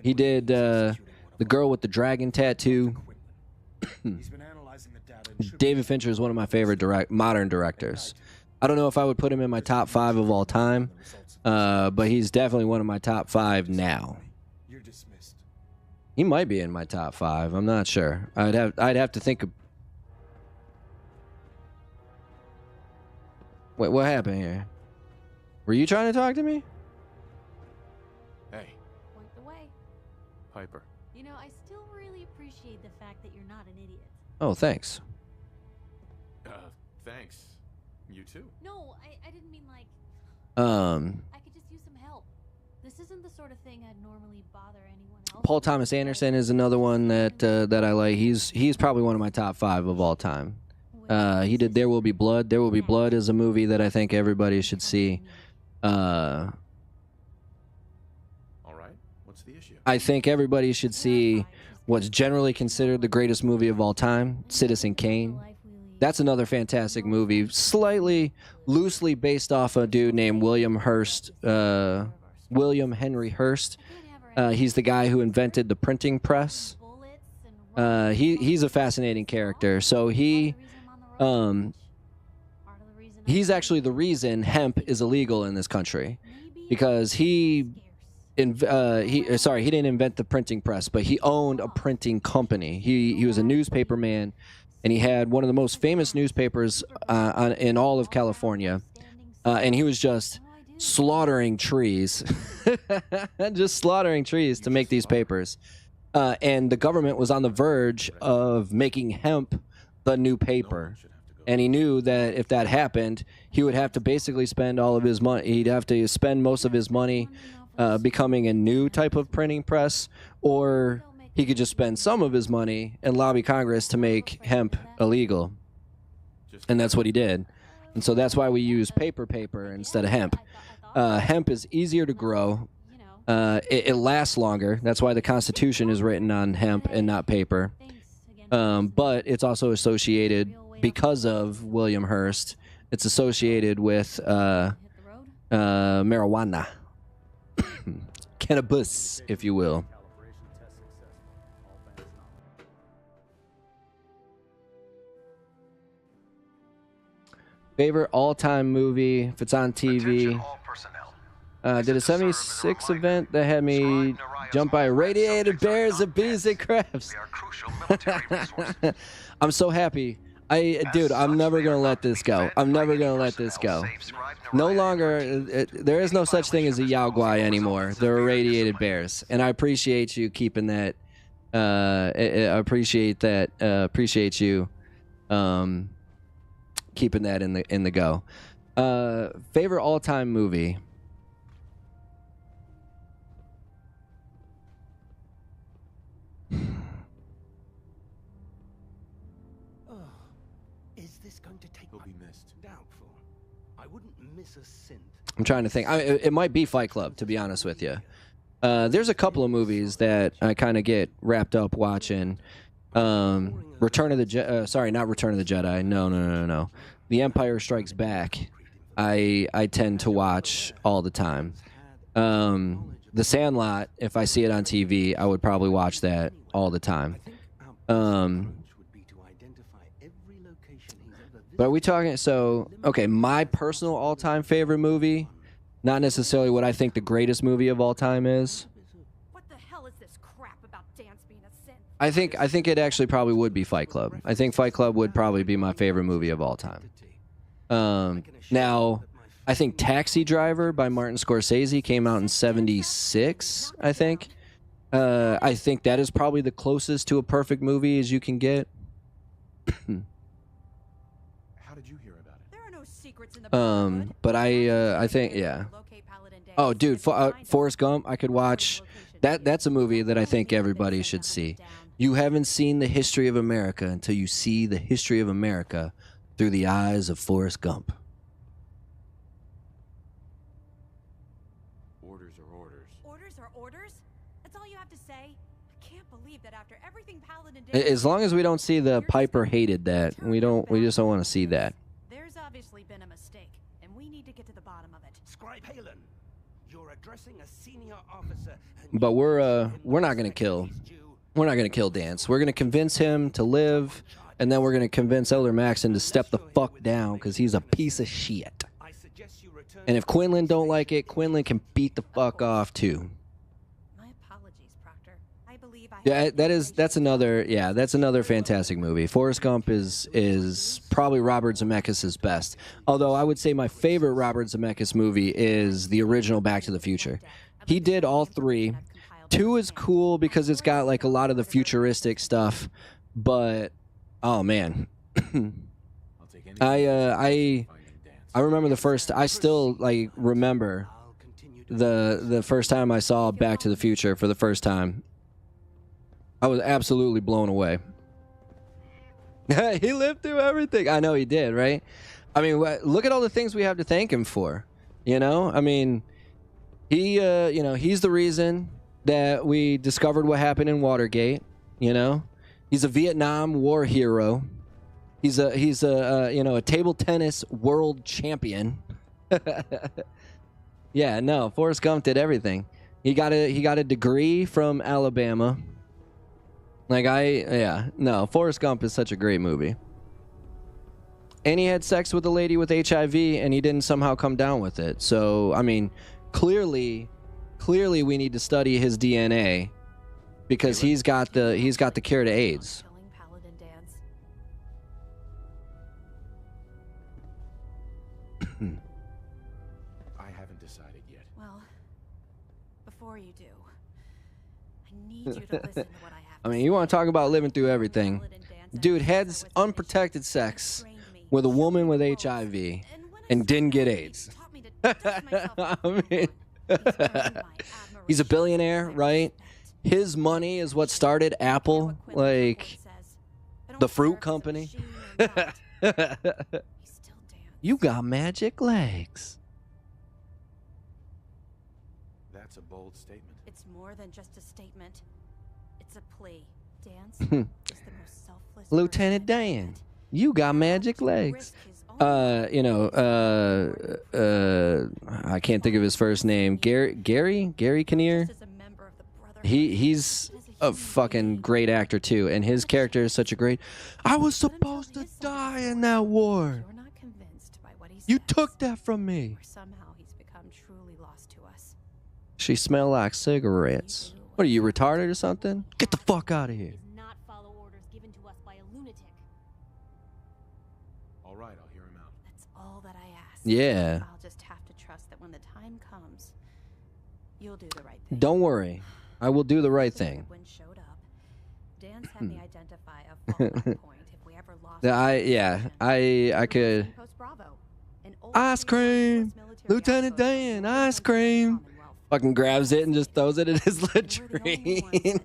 He did The Girl with the Dragon Tattoo. David Fincher is one of my favorite modern directors. I don't know if I would put him in my top 5 of all time, but he's definitely one of my top 5 now. He might be in my top 5. I'm not sure. I'd have to think of... Wait, what happened here? Were you trying to talk to me? Hey, Point the way. Piper. You know, I still really appreciate the fact that you're not an idiot. Oh, thanks. Thanks. You too. No, I didn't mean like... I could just use some help. This isn't the sort of thing I'd normally bother anyone else. Paul Thomas Anderson is another one that I like. He's probably one of my top 5 of all time. He did There Will Be Blood. There Will Be Blood is a movie that I think everybody should see. All right. What's the issue? I think everybody should see what's generally considered the greatest movie of all time, Citizen Kane. That's another fantastic movie, slightly loosely based off a dude named William Henry Hearst. He's the guy who invented the printing press. He's a fascinating character. So he's actually the reason hemp is illegal in this country, because he didn't invent the printing press, but he owned a printing company. He was a newspaper man, and he had one of the most famous newspapers in all of California, and he was just slaughtering trees, just slaughtering trees to make these papers. And the government was on the verge of making hemp the new paper. And he knew that if that happened, he would have to basically spend all of his money. He'd have to spend most of his money becoming a new type of printing press, or he could just spend some of his money and lobby Congress to make hemp illegal. And that's what he did. And so that's why we use paper instead of hemp. Hemp is easier to grow. It lasts longer. That's why the Constitution is written on hemp and not paper. But it's also associated, because of William Hearst, it's associated with marijuana. Cannabis, if you will. Favorite all-time movie, if it's on TV. Did a 76 event that had me jump by radiated bears and bees and crabs. I'm so happy. Dude, I'm never going to let this go. I'm never going to let this go. No longer, there is no such thing as a Yao Guai anymore. There are radiated bears. And I appreciate you keeping that. I appreciate that. Appreciate you keeping that in the go. Favorite all-time movie. Is this going to take? He'll be missed. Doubtful. I wouldn't miss a cent. I'm trying to think. It might be Fight Club, to be honest with you. There's a couple of movies that I kind of get wrapped up watching. Return of the Jedi. Sorry, not Return of the Jedi. No. The Empire Strikes Back. I tend to watch all the time. The Sandlot, if I see it on TV, I would probably watch that all the time. But are we talking, so, okay, my personal all-time favorite movie, not necessarily what I think the greatest movie of all time is. What the hell is this crap about dance being a sin? I think it actually probably would be Fight Club. I think Fight Club would probably be my favorite movie of all time. Now, I think Taxi Driver by Martin Scorsese came out in '76, I think. I think that is probably the closest to a perfect movie as you can get. But I think, yeah. Oh, dude, Forrest Gump, I could watch. That's a movie that I think everybody should see. You haven't seen the history of America until you see the history of America through the eyes of Forrest Gump. Orders are orders. Orders are orders? That's all you have to say? I can't believe that after everything Paladin did. As long as we don't see the Piper hated that, we just don't want to see that. There's obviously been a mistake, and we need to get to the bottom of it. Scribe Halen, you're addressing a senior officer. But we're not gonna kill. We're not gonna kill Dance. We're gonna convince him to live, and then we're gonna convince Elder Maxon to step the fuck down because he's a piece of shit. And if Quinlan don't like it, Quinlan can beat the fuck off too. My apologies, Proctor. I believe I Yeah, that's another fantastic movie. Forrest Gump is probably Robert Zemeckis' best. Although I would say my favorite Robert Zemeckis movie is the original Back to the Future. He did all three. 2 is cool because it's got like a lot of the futuristic stuff, but oh man. I remember the first. I still like remember the first time I saw Back to the Future for the first time. I was absolutely blown away. He lived through everything. I know he did, right? I mean, look at all the things we have to thank him for. You know, I mean, he, he's the reason that we discovered what happened in Watergate. You know, he's a Vietnam War hero. He's a table tennis world champion. Yeah, no, Forrest Gump did everything. He got a degree from Alabama. Forrest Gump is such a great movie. And he had sex with a lady with HIV, and he didn't somehow come down with it. So, I mean, clearly we need to study his DNA because he's got the cure to AIDS. I haven't decided yet. Well, before you do, I need you to listen to what I have. I mean, you want to talk about living through everything. Dude had unprotected sex with a woman with HIV and didn't get AIDS. I mean, he's a billionaire, right? His money is what started Apple, like the fruit company. You got magic legs. That's a bold statement. It's more than just a statement. It's a plea. Dance is the most selfless. Lieutenant Dan, you got magic legs. I can't think of his first name. Gary Kinnear. He's a fucking great actor too, and his character is such a great. I was supposed to die in that war. You're not convinced by what he says. You took that from me. Or somehow he's become truly lost to us. She smell like cigarettes. What are you, retarded or something? Get the fuck out of here. Not follow orders given to us by a lunatic. All right, I'll hear him out. That's all that I ask. Yeah. I'll just have to trust that when the time comes, you'll do the right thing. Don't worry. I will do the right thing. When showed up, Dan's had me identify a fallback point if we ever lost. I could. Ice cream, Lieutenant Dan, ice cream. Fucking grabs it and just throws it in his latrine.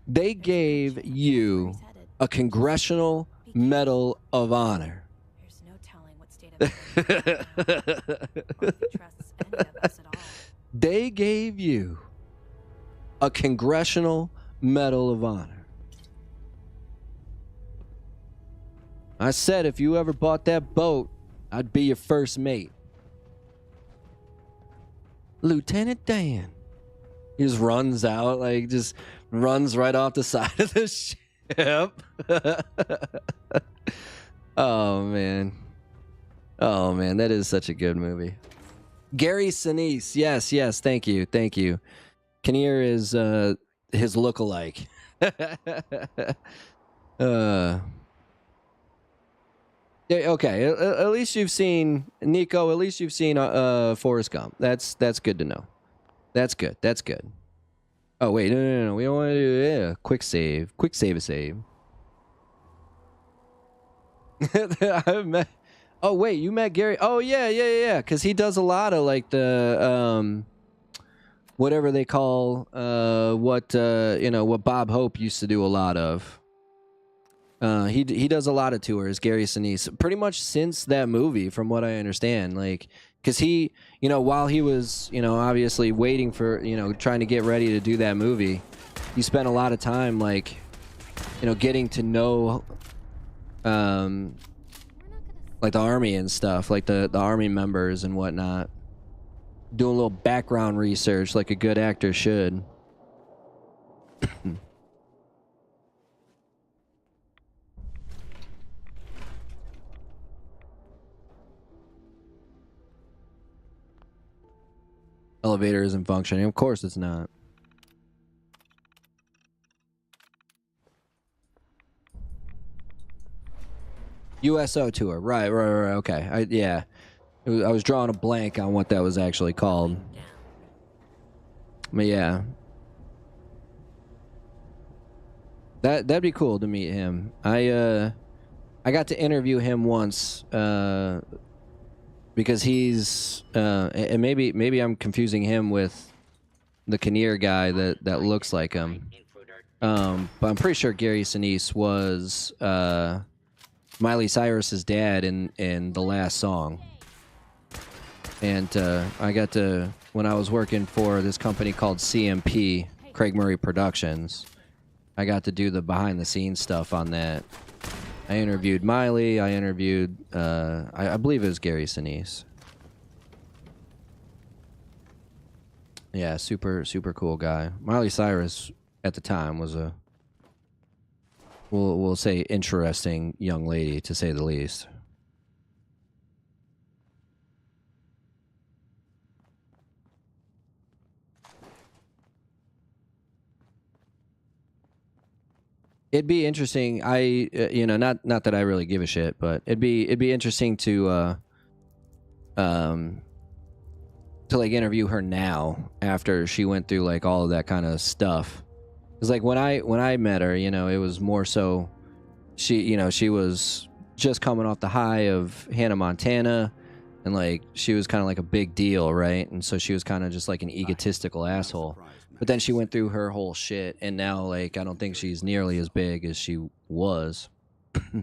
They gave you a Congressional Medal of Honor. They gave you a Congressional Medal of Honor. I said if you ever bought that boat, I'd be your first mate. Lieutenant Dan. He just runs out, like, just runs right off the side of the ship. Oh, man. Oh, man, that is such a good movie. Gary Sinise. Yes, yes, thank you, thank you. Kinnear is his lookalike. Yeah, okay, at least you've seen, Nico, at least you've seen Forrest Gump. That's good to know. That's good. That's good. Oh, wait. No. We don't want to do it. Quick save. Quick save a save. Oh, wait. You met Gary? Oh, yeah. Because he does a lot of, like, the, whatever they call, what Bob Hope used to do a lot of. He does a lot of tours, Gary Sinise, pretty much since that movie, from what I understand. Like, because he, while he was, obviously waiting for, trying to get ready to do that movie, he spent a lot of time, like, getting to know, like the army and stuff, like the army members and whatnot, doing a little background research like a good actor should. Elevator isn't functioning. Of course it's not. USO tour. Right. Okay. I was drawing a blank on what that was actually called. But yeah. That'd be cool to meet him. I got to interview him once, because he's and maybe I'm confusing him with the Kinnear guy that looks like him. But I'm pretty sure Gary Sinise was Miley Cyrus's dad in the last song. And I got to, when I was working for this company called CMP, Craig Murray Productions, I got to do the behind the scenes stuff on that. I interviewed Miley. I interviewed, I believe it was Gary Sinise. Yeah, super cool guy. Miley Cyrus at the time was a, we'll say, interesting young lady, to say the least. It'd be interesting. Not that I really give a shit, but it'd be interesting to like interview her now after she went through like all of that kind of stuff. Because like when I met her, it was more so she was just coming off the high of Hannah Montana, and like she was kind of like a big deal, right? And so she was kind of just like an egotistical asshole. But then she went through her whole shit, and now, like, I don't think she's nearly as big as she was. I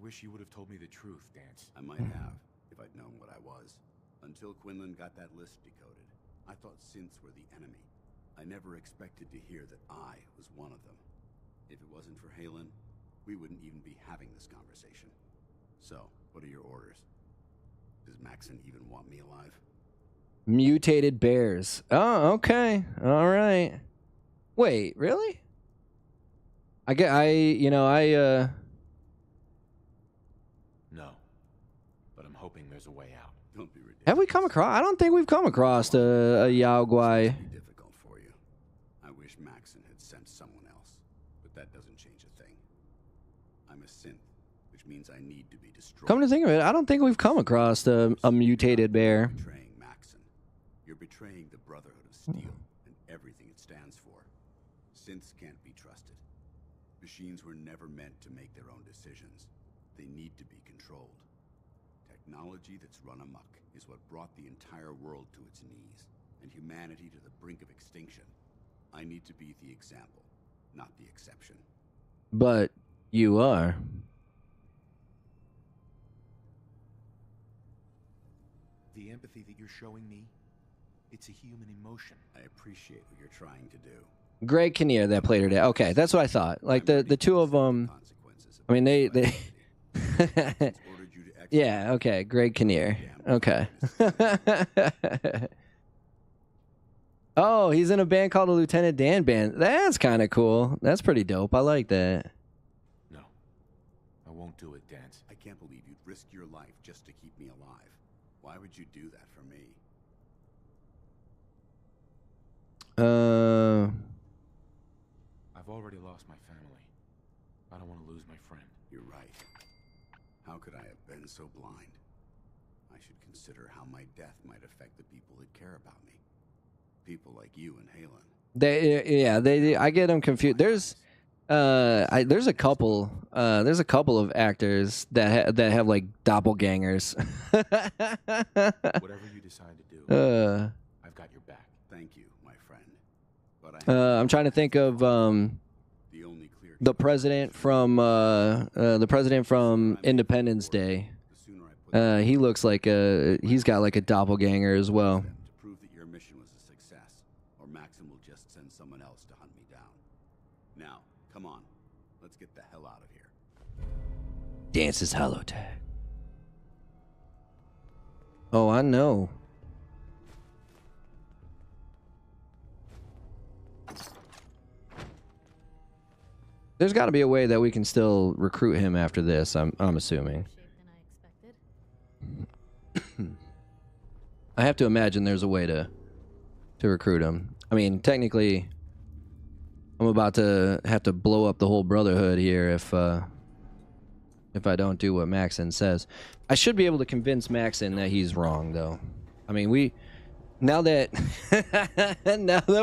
wish you would have told me the truth, Dance. I might have, if I'd known what I was. Until Quinlan got that list decoded, I thought synths were the enemy. I never expected to hear that I was one of them. If it wasn't for Halen, we wouldn't even be having this conversation. So, what are your orders? Does Maxon even want me alive? Mutated bears. Oh, okay. All right. Wait, really? No. But I'm hoping there's a way out. Don't be ridiculous. Have we come across? I don't think we've come across a Yao Guai. Difficult for you. I wish Maxon had sent someone else, but that doesn't change a thing. I'm a synth, which means I need to be destroyed. Come to think of it, I don't think we've come across a mutated bear. You're betraying the Brotherhood of Steel and everything it stands for. Synths can't be trusted. Machines were never meant to make their own decisions. They need to be controlled. Technology that's run amok is what brought the entire world to its knees, and humanity to the brink of extinction. I need to be the example, not the exception. But you are. the empathy that you're showing me, it's a human emotion. I appreciate what you're trying to do. Greg Kinnear that played her dad. Okay, that's what I thought. Like the two of them. I mean, they yeah. Okay, Greg Kinnear. Okay. Oh, he's in a band called the Lieutenant Dan Band. That's kind of cool. That's pretty dope. I like that. No, I won't do it, Dance. I can't believe you'd risk your life just to keep me alive. Why would you do that for me? I've already lost my family. I don't want to lose my friend. You're right. How could I have been so blind? I should consider how my death might affect the people that care about me. People like you and Halen. I get them confused. There's a couple of actors that have like doppelgangers. Whatever you decide to do, I've got your back. Thank you, my friend. But I'm trying to think of the president from Independence Day. He looks like he's got like a doppelganger as well. To prove that your mission was a success, or Maxim will just send someone else to hunt me down. Now, come on, let's get the hell out of here. Dance's holotag. Oh, I know. There's got to be a way that we can still recruit him after this. I'm assuming. I have to imagine there's a way to recruit him. I mean, technically, I'm about to have to blow up the whole Brotherhood here if I don't do what Maxon says. I should be able to convince Maxon that he's wrong, though. I mean, now that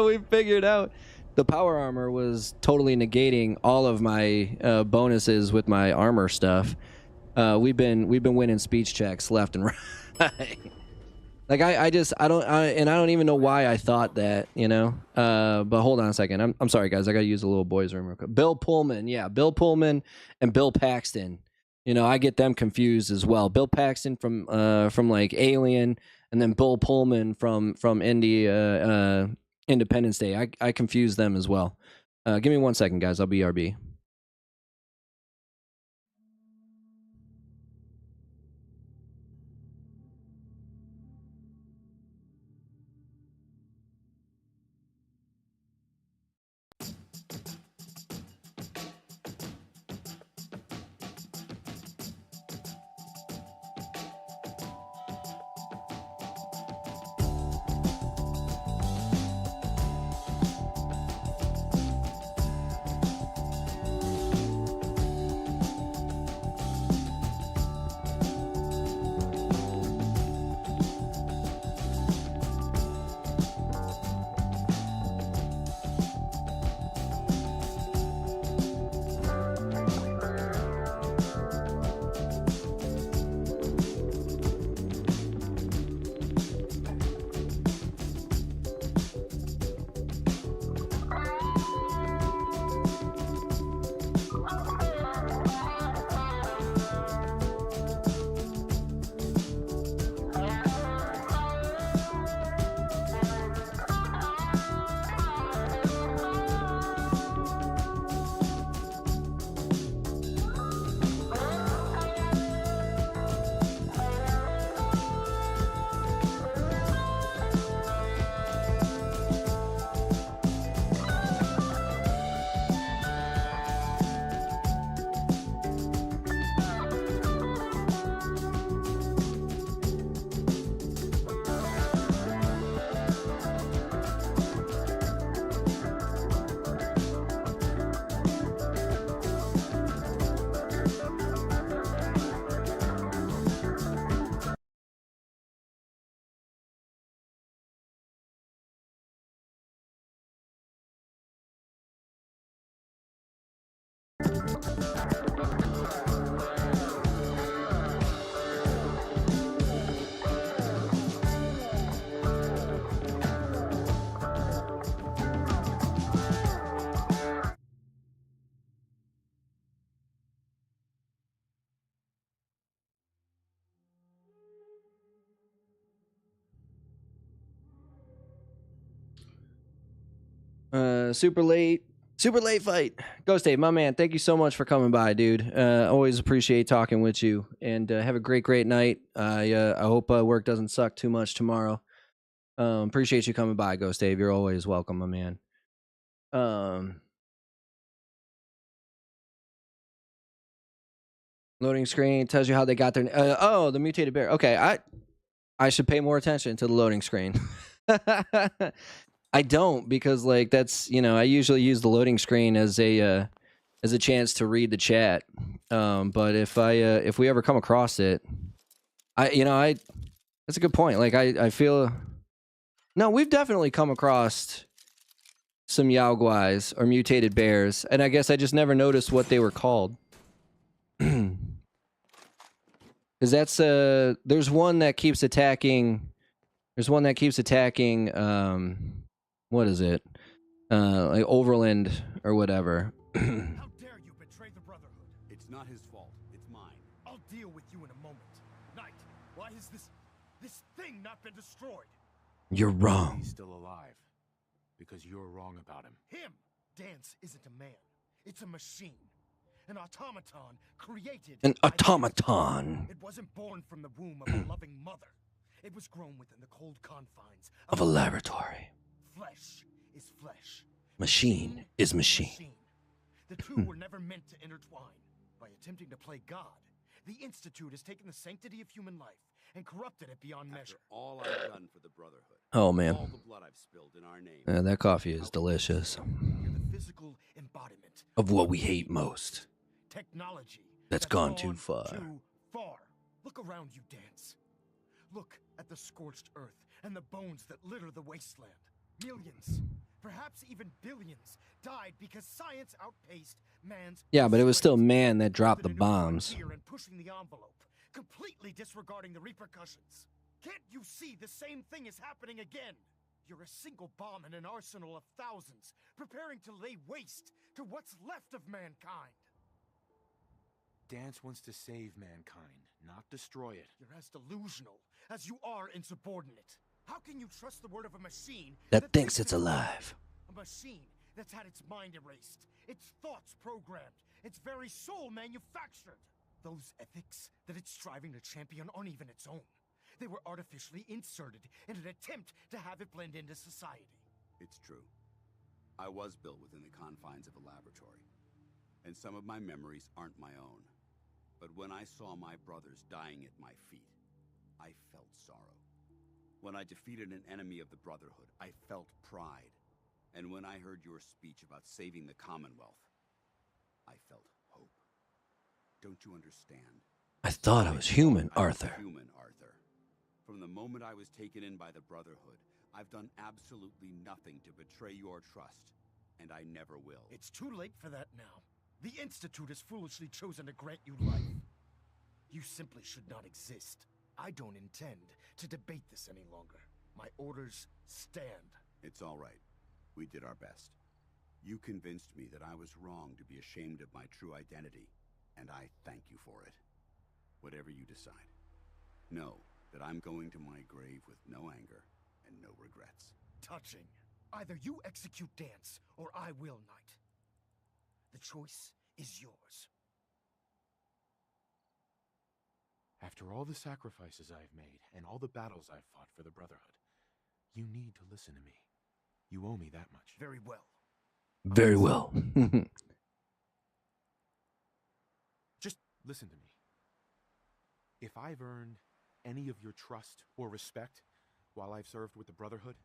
we figured out the power armor was totally negating all of my bonuses with my armor stuff. We've been winning speech checks left and right. Like I don't even know why I thought that, you know. But hold on a second. I'm sorry, guys. I gotta use a little boys' room real quick. Bill Pullman, yeah, Bill Pullman and Bill Paxton. You know, I get them confused as well. Bill Paxton from like Alien, and then Bill Pullman from Independence Day. I confuse them as well. Give me 1 second, guys. I'll be RB. Super late fight. Ghost Dave, my man, thank you so much for coming by, dude. Always appreciate talking with you, and have a great night. I hope work doesn't suck too much tomorrow. Appreciate you coming by, Ghost Dave. You're always welcome, my man. Loading screen tells you how they got their. Oh, the mutated bear. Okay, I should pay more attention to the loading screen. I don't, because like that's, you know, I usually use the loading screen as a chance to read the chat. But if we ever come across it, that's a good point. Like I feel, no, we've definitely come across some Yao Guais or mutated bears, and I guess I just never noticed what they were called. Because that's there's one that keeps attacking. There's one that keeps attacking. What is it? Like Overland or whatever. How dare you betray the Brotherhood? It's not his fault. It's mine. I'll deal with you in a moment. Knight, why has this thing not been destroyed? You're wrong. He's still alive. Because you're wrong about him. Him! Dance isn't a man. It's a machine. An automaton created. An automaton. It wasn't born from the womb of a loving mother. It was grown within the cold confines of a laboratory. Flesh is flesh. Machine is machine. The two were never meant to intertwine. By attempting to play God, the Institute has taken the sanctity of human life and corrupted it beyond measure. All I've done for the Brotherhood. Oh man. All the blood I've spilled in our name. That coffee is delicious. You're the physical embodiment of what we hate most. Technology that's gone too far. Too far. Look around you, Dance. Look at the scorched earth and the bones that litter the wasteland. Millions, perhaps even billions, died because science outpaced man's. Yeah, but it was still man that dropped the bombs. And pushing the envelope, completely disregarding the repercussions. Can't you see the same thing is happening again? You're a single bomb in an arsenal of thousands, preparing to lay waste to what's left of mankind. Dance wants to save mankind, not destroy it. You're as delusional as you are insubordinate. How can you trust the word of a machine that thinks it's alive? A machine that's had its mind erased, its thoughts programmed, its very soul manufactured. Those ethics that it's striving to champion aren't even its own. They were artificially inserted in an attempt to have it blend into society. It's true. I was built within the confines of a laboratory, and some of my memories aren't my own. But when I saw my brothers dying at my feet, I felt sorrow. When I defeated an enemy of the Brotherhood, I felt pride. And when I heard your speech about saving the Commonwealth, I felt hope. Don't you understand? I thought I was human, Arthur. Human, Arthur. From the moment I was taken in by the Brotherhood, I've done absolutely nothing to betray your trust, and I never will. It's too late for that now. The Institute has foolishly chosen to grant you life. You simply should not exist. I don't intend to debate this any longer. My orders stand. It's all right. We did our best. You convinced me that I was wrong to be ashamed of my true identity, and I thank you for it. Whatever you decide, know that I'm going to my grave with no anger and no regrets. Touching. Either you execute Dance, or I will, Knight. The choice is yours. After all the sacrifices I've made and all the battles I've fought for the Brotherhood, you need to listen to me. You owe me that much. Very well. Very well. Just listen to me. If I've earned any of your trust or respect while I've served with the Brotherhood,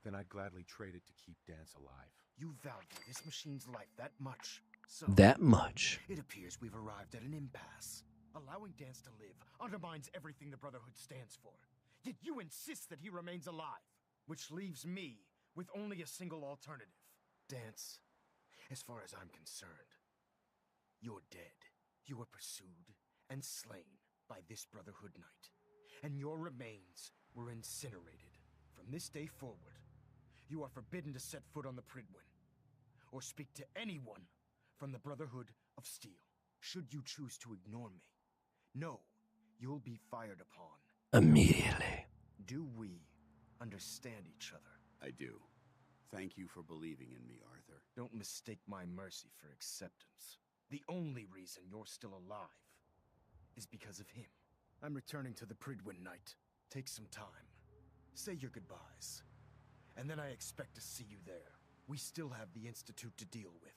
then I'd gladly trade it to keep Dance alive. You value this machine's life that much. So, that much. It appears we've arrived at an impasse. Allowing Dance to live undermines everything the Brotherhood stands for. Yet you insist that he remains alive, which leaves me with only a single alternative. Dance, as far as I'm concerned, you're dead. You were pursued and slain by this Brotherhood Knight, and your remains were incinerated. From this day forward, you are forbidden to set foot on the Pridwin, or speak to anyone from the Brotherhood of Steel. Should you choose to ignore me, know you'll be fired upon. Immediately. Do we understand each other? I do. Thank you for believing in me, Arthur. Don't mistake my mercy for acceptance. The only reason you're still alive is because of him. I'm returning to the Pridwin Night. Take some time. Say your goodbyes. And then I expect to see you there. We still have the Institute to deal with.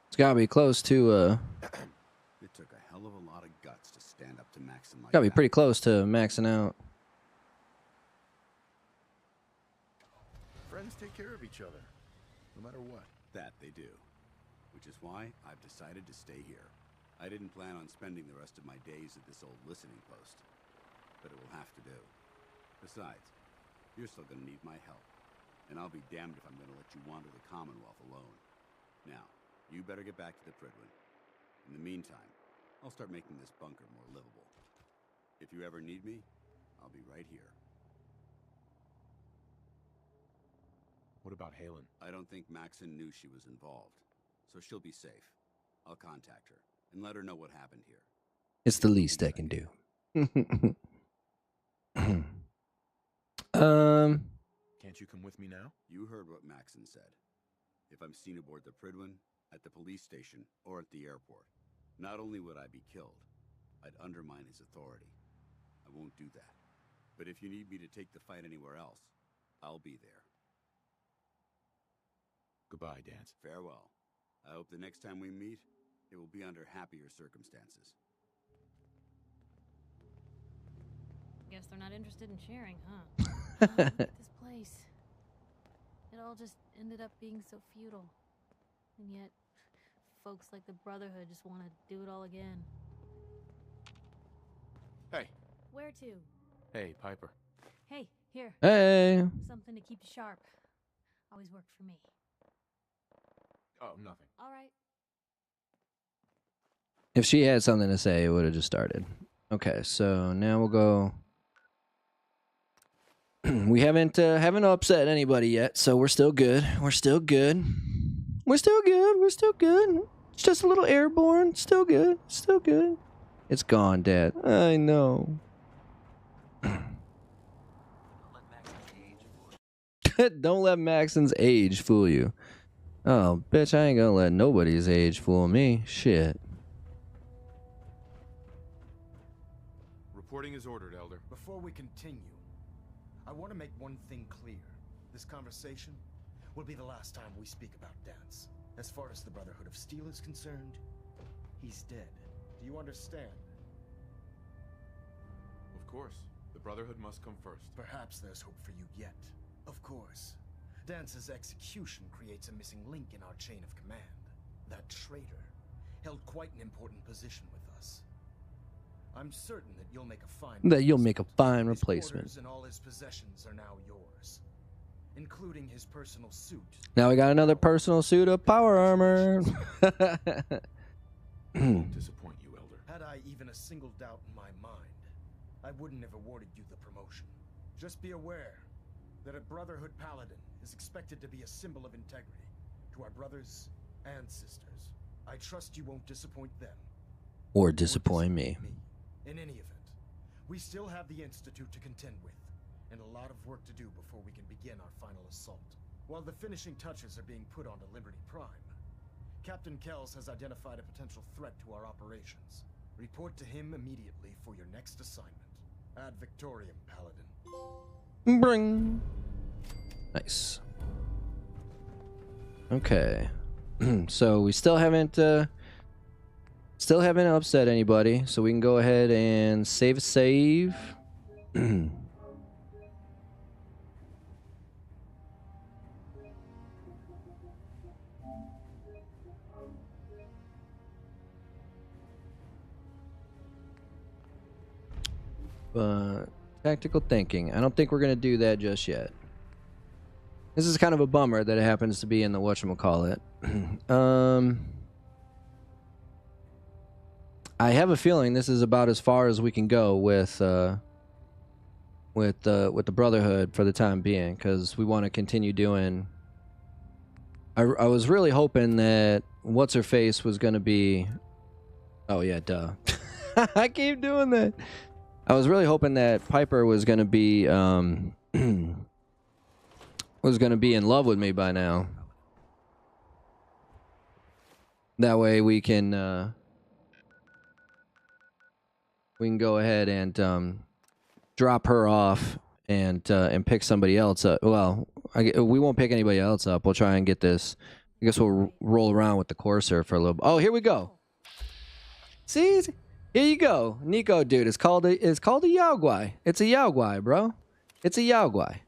It's gotta be close to, It took a hell of a lot of guts to stand up to Maxon like gotta be that. pretty close to maxing out. Friends take care of each other, no matter what. That they do. Which is why I've decided to stay here. I didn't plan on spending the rest of my days at this old listening post. But it will have to do. Besides, you're still gonna need my help. And I'll be damned if I'm gonna let you wander the Commonwealth alone. Now, you better get back to the Pridwin. In the meantime, I'll start making this bunker more livable. If you ever need me, I'll be right here. What about Halen? I don't think Maxon knew she was involved, so she'll be safe. I'll contact her and let her know what happened here. It's the least I can do. Can't you come with me now? You heard what Maxon said. If I'm seen aboard the Pridwin, at the police station, or at the airport, not only would I be killed, I'd undermine his authority. I won't do that. But if you need me to take the fight anywhere else, I'll be there. Goodbye, Dance. Farewell. I hope the next time we meet, it will be under happier circumstances. Guess they're not interested in sharing, huh? Look at this place. It all just ended up being so futile. And yet, folks like the Brotherhood just want to do it all again. Hey. Where to? Hey, Piper. Hey, here. Hey. Something to keep you sharp. Always worked for me. Oh, nothing. All right. If she had something to say, it would have just started. Okay, so now we'll go. We haven't upset anybody yet, so we're still good. We're still good. We're still good. We're still good. It's just a little airborne. Still good. Still good. It's gone, Dad. I know. Don't let Maxon's age fool you. Oh, bitch, I ain't gonna let nobody's age fool me. Shit. Reporting is ordered, Elder. Before we continue, I want to make one thing clear. This conversation will be the last time we speak about Dance. As far as the Brotherhood of Steel is concerned, he's dead. Do you understand? Of course. The Brotherhood must come first. Perhaps there's hope for you yet. Of course. Dance's execution creates a missing link in our chain of command. That traitor held quite an important position with us. I'm certain that you'll make a fine replacement. His quarters and all his possessions are now yours, including his personal suit. Now we got another personal suit of power armor. Disappoint you, Elder. Had I even a single doubt in my mind, I wouldn't have awarded you the promotion. Just be aware that a Brotherhood Paladin is expected to be a symbol of integrity to our brothers and sisters. I trust you won't disappoint them. Or disappoint me. In any event, we still have the Institute to contend with, and a lot of work to do before we can begin our final assault. While the finishing touches are being put onto Liberty Prime, Captain Kells has identified a potential threat to our operations. Report to him immediately for your next assignment. Ad Victoriam, Paladin. Bring. Nice. Okay. So we still haven't upset anybody, so we can go ahead and save. Tactical thinking. I don't think we're gonna do that just yet. This is kind of a bummer that it happens to be in the whatchamacallit. I have a feeling this is about as far as we can go with the Brotherhood for the time being, because we want to continue doing. I was really hoping that what's her face was gonna be. Oh yeah, duh. I keep doing that. I was really hoping that Piper was gonna be was gonna be in love with me by now. That way we can go ahead and drop her off and pick somebody else up. Well, we won't pick anybody else up. We'll try and get this. I guess we'll roll around with the Corsair for a little. Oh, here we go. See, here you go, Nico, dude. It's called a Yaogwai. It's a Yaogwai, bro. It's a Yaogwai.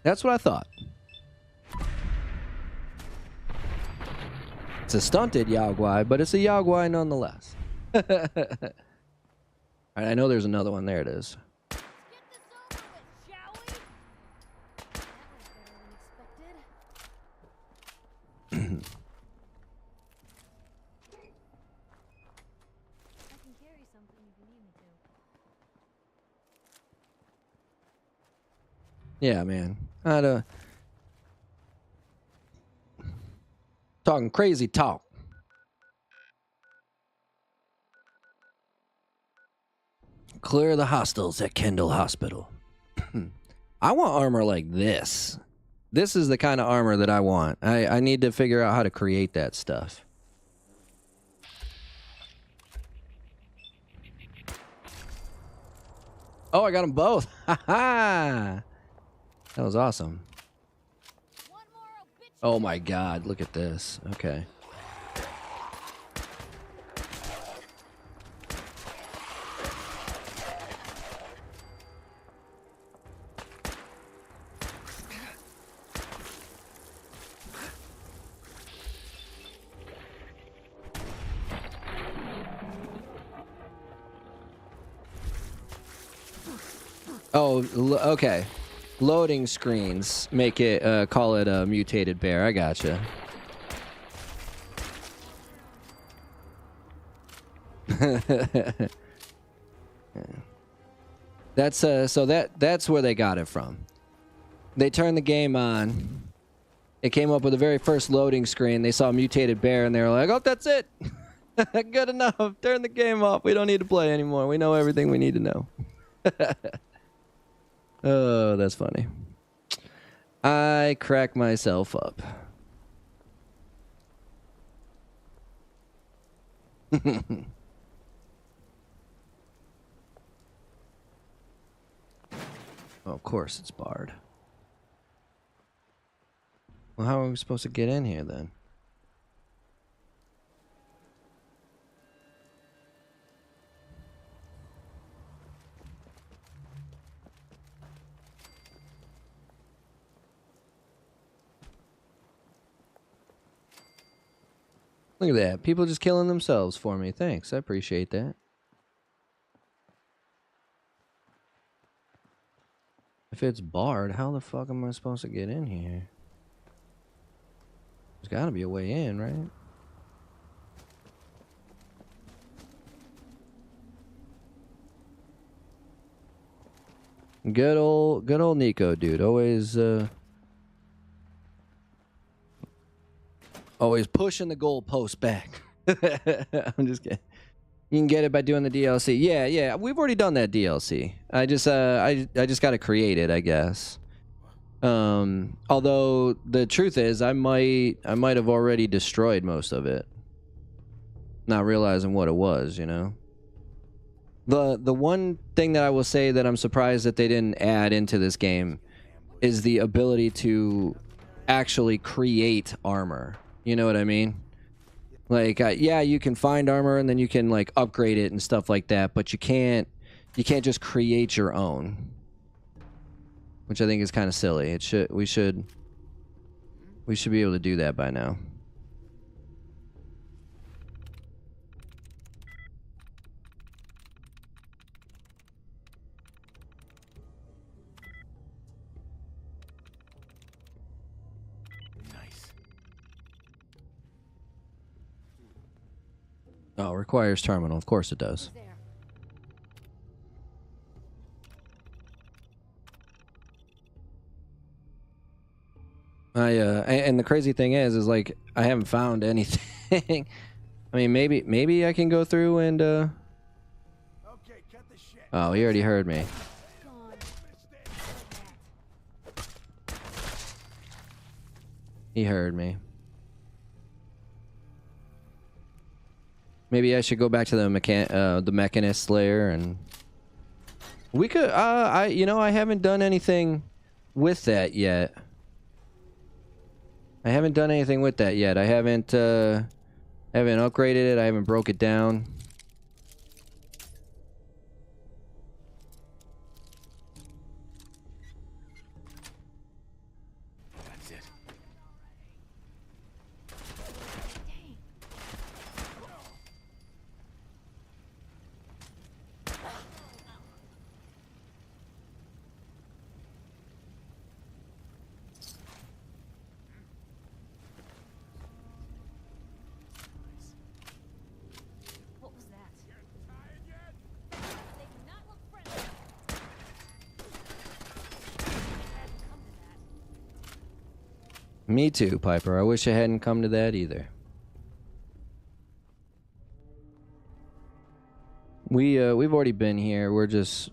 That's what I thought. It's a stunted Yaogwai, but it's a Yaogwai nonetheless. All right, I know there's another one. There it is. Yeah, man. Talking crazy talk. Clear the hostiles at Kendall Hospital. I want armor like this. This is the kind of armor that I want. I need to figure out how to create that stuff. Oh, I got them both. Ha ha! That was awesome. Oh my god, look at this. Okay. Oh, okay. Loading screens make it call it a mutated bear. I gotcha. That's so that's where they got it from. They turned the game on. It came up with the very first loading screen. They saw a mutated bear and they were like, "Oh, that's it. Good enough. Turn the game off. We don't need to play anymore. We know everything we need to know." Oh, that's funny. I crack myself up. Oh, of course it's barred. Well, how are we supposed to get in here then? Look at that. People just killing themselves for me. Thanks. I appreciate that. If it's barred, how the fuck am I supposed to get in here? There's got to be a way in, right? Good old Nico, dude. Always pushing the goalpost back. I'm just kidding. You can get it by doing the DLC. Yeah. We've already done that DLC. I just got to create it, I guess. Although the truth is, I might have already destroyed most of it, not realizing what it was. You know. The one thing that I will say that I'm surprised that they didn't add into this game is the ability to actually create armor. You know what I mean? Like, yeah, you can find armor and then you can like upgrade it and stuff like that, but you can't just create your own, which I think is kind of silly. We should be able to do that by now. Oh, requires terminal. Of course it does. And the crazy thing is like I haven't found anything. I mean, maybe I can go through and Oh, he already heard me. He heard me. Maybe I should go back to the Mechanist layer, and we could. I haven't done anything with that yet. I haven't upgraded it. I haven't broke it down. That's it. What was that? They do not look friendly. Me too, Piper. I wish I hadn't come to that either. We've already been here. We're just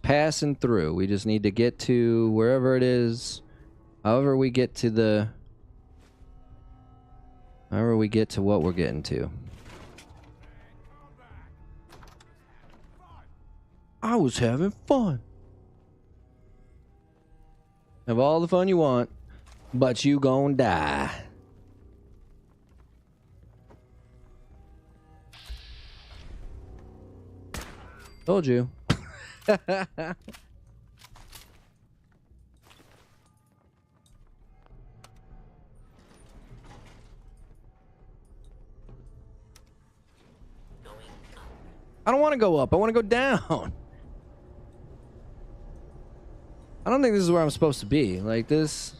passing through. We just need to get to wherever it is. However we get to what we're getting to. I was having fun. Have all the fun you want, but you gon' die. Told you. I don't want to go up. I want to go down. I don't think this is where I'm supposed to be. Like this.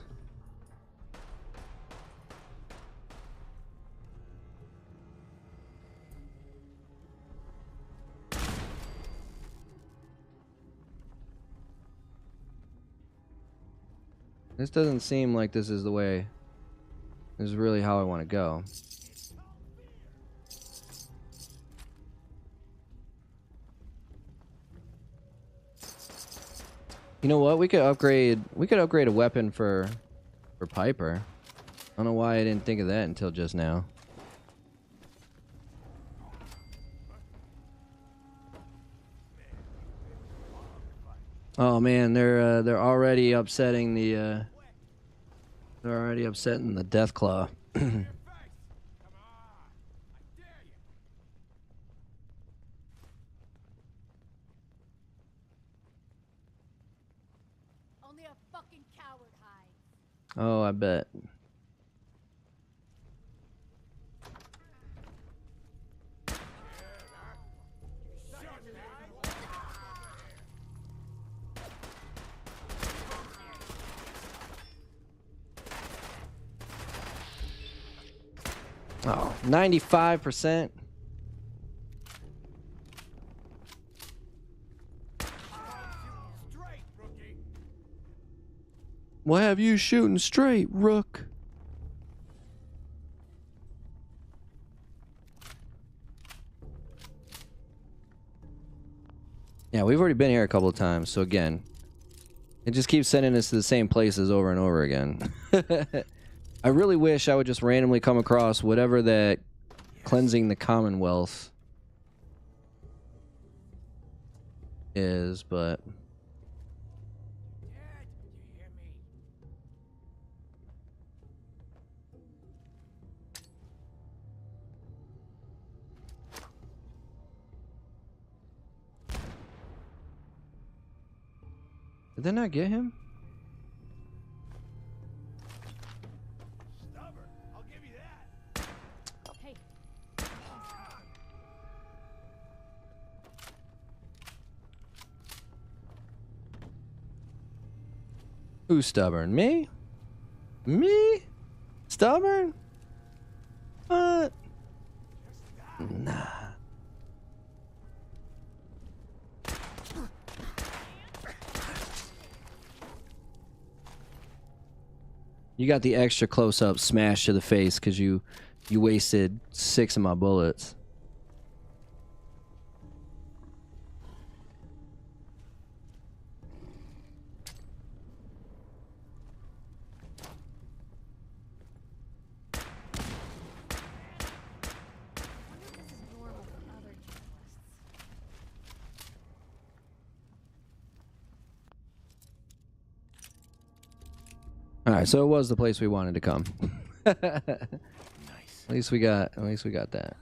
This doesn't seem like this is the way. This is really how I want to go. You know what? We could upgrade a weapon for Piper. I don't know why I didn't think of that until just now. Oh man, they're already upsetting the they're already upsetting the Deathclaw. Only a fucking coward hides. Oh, I bet. Oh, 95%. What have you shooting straight, Rook? Yeah, we've already been here a couple of times, so again, it just keeps sending us to the same places over and over again. I really wish I would just randomly come across whatever that cleansing the Commonwealth is, but... Did they not get him? Who's stubborn? Me? Me? Stubborn? What? Nah. You got the extra close-up smash to the face because you wasted 6 of my bullets. All right, so it was the place we wanted to come. Nice. At least we got that.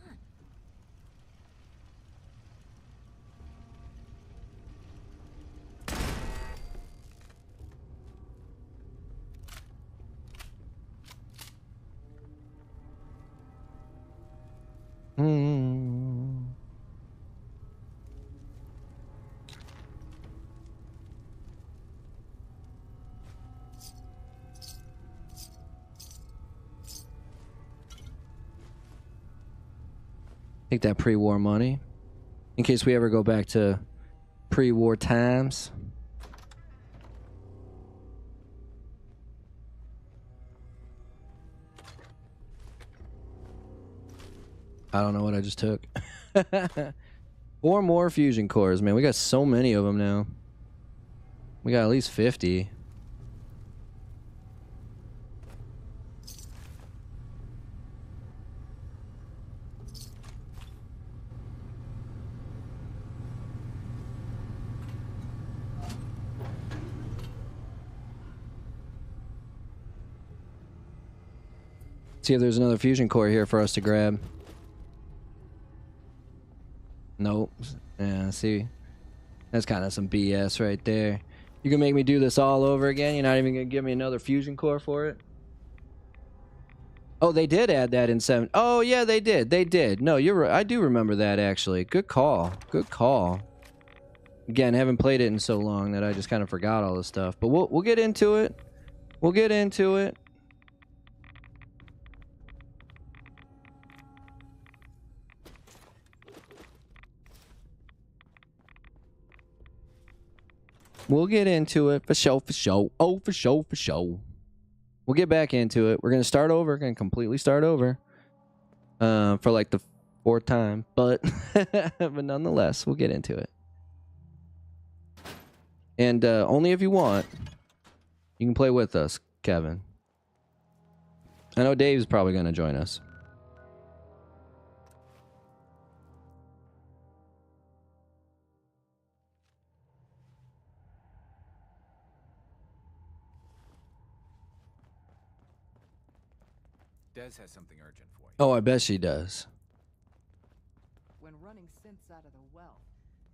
Take that pre-war money. In case we ever go back to pre-war times. I don't know what I just took. 4 more fusion cores, man. We got so many of them now. We got at least 50. See if there's another fusion core here for us to grab. Nope. Yeah, see. That's kind of some BS right there. You can make me do this all over again? You're not even going to give me another fusion core for it? Oh, they did add that in 7. Oh, yeah, they did. They did. No, you're right. I do remember that, actually. Good call. Good call. Again, haven't played it in so long that I just kind of forgot all this stuff. But we'll get into it. We'll get into it. We'll get into it for sure, for sure. Oh, for sure, for sure. We'll get back into it. We're going to start over. We're going to completely start over. For like the 4th time. But, but nonetheless, we'll get into it. And only if you want, you can play with us, Kevin. I know Dave's probably going to join us. Des has something urgent for you. Oh, I bet she does. When running synths out of the well,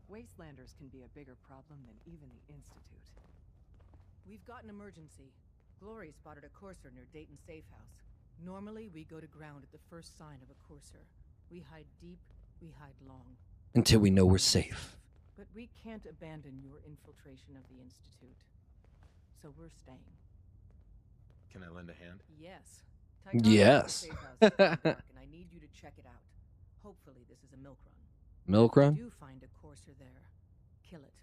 wastelanders can be a bigger problem than even the Institute. We've got an emergency. Glory spotted a courser near Dayton Safe House. Normally, we go to ground at the first sign of a courser. We hide deep, we hide long. Until we know we're safe. But we can't abandon your infiltration of the Institute. So we're staying. Can I lend a hand? Yes. Yes. And I need you to check it out. Hopefully this is a milk run. Milk run? If you find a courser there, kill it.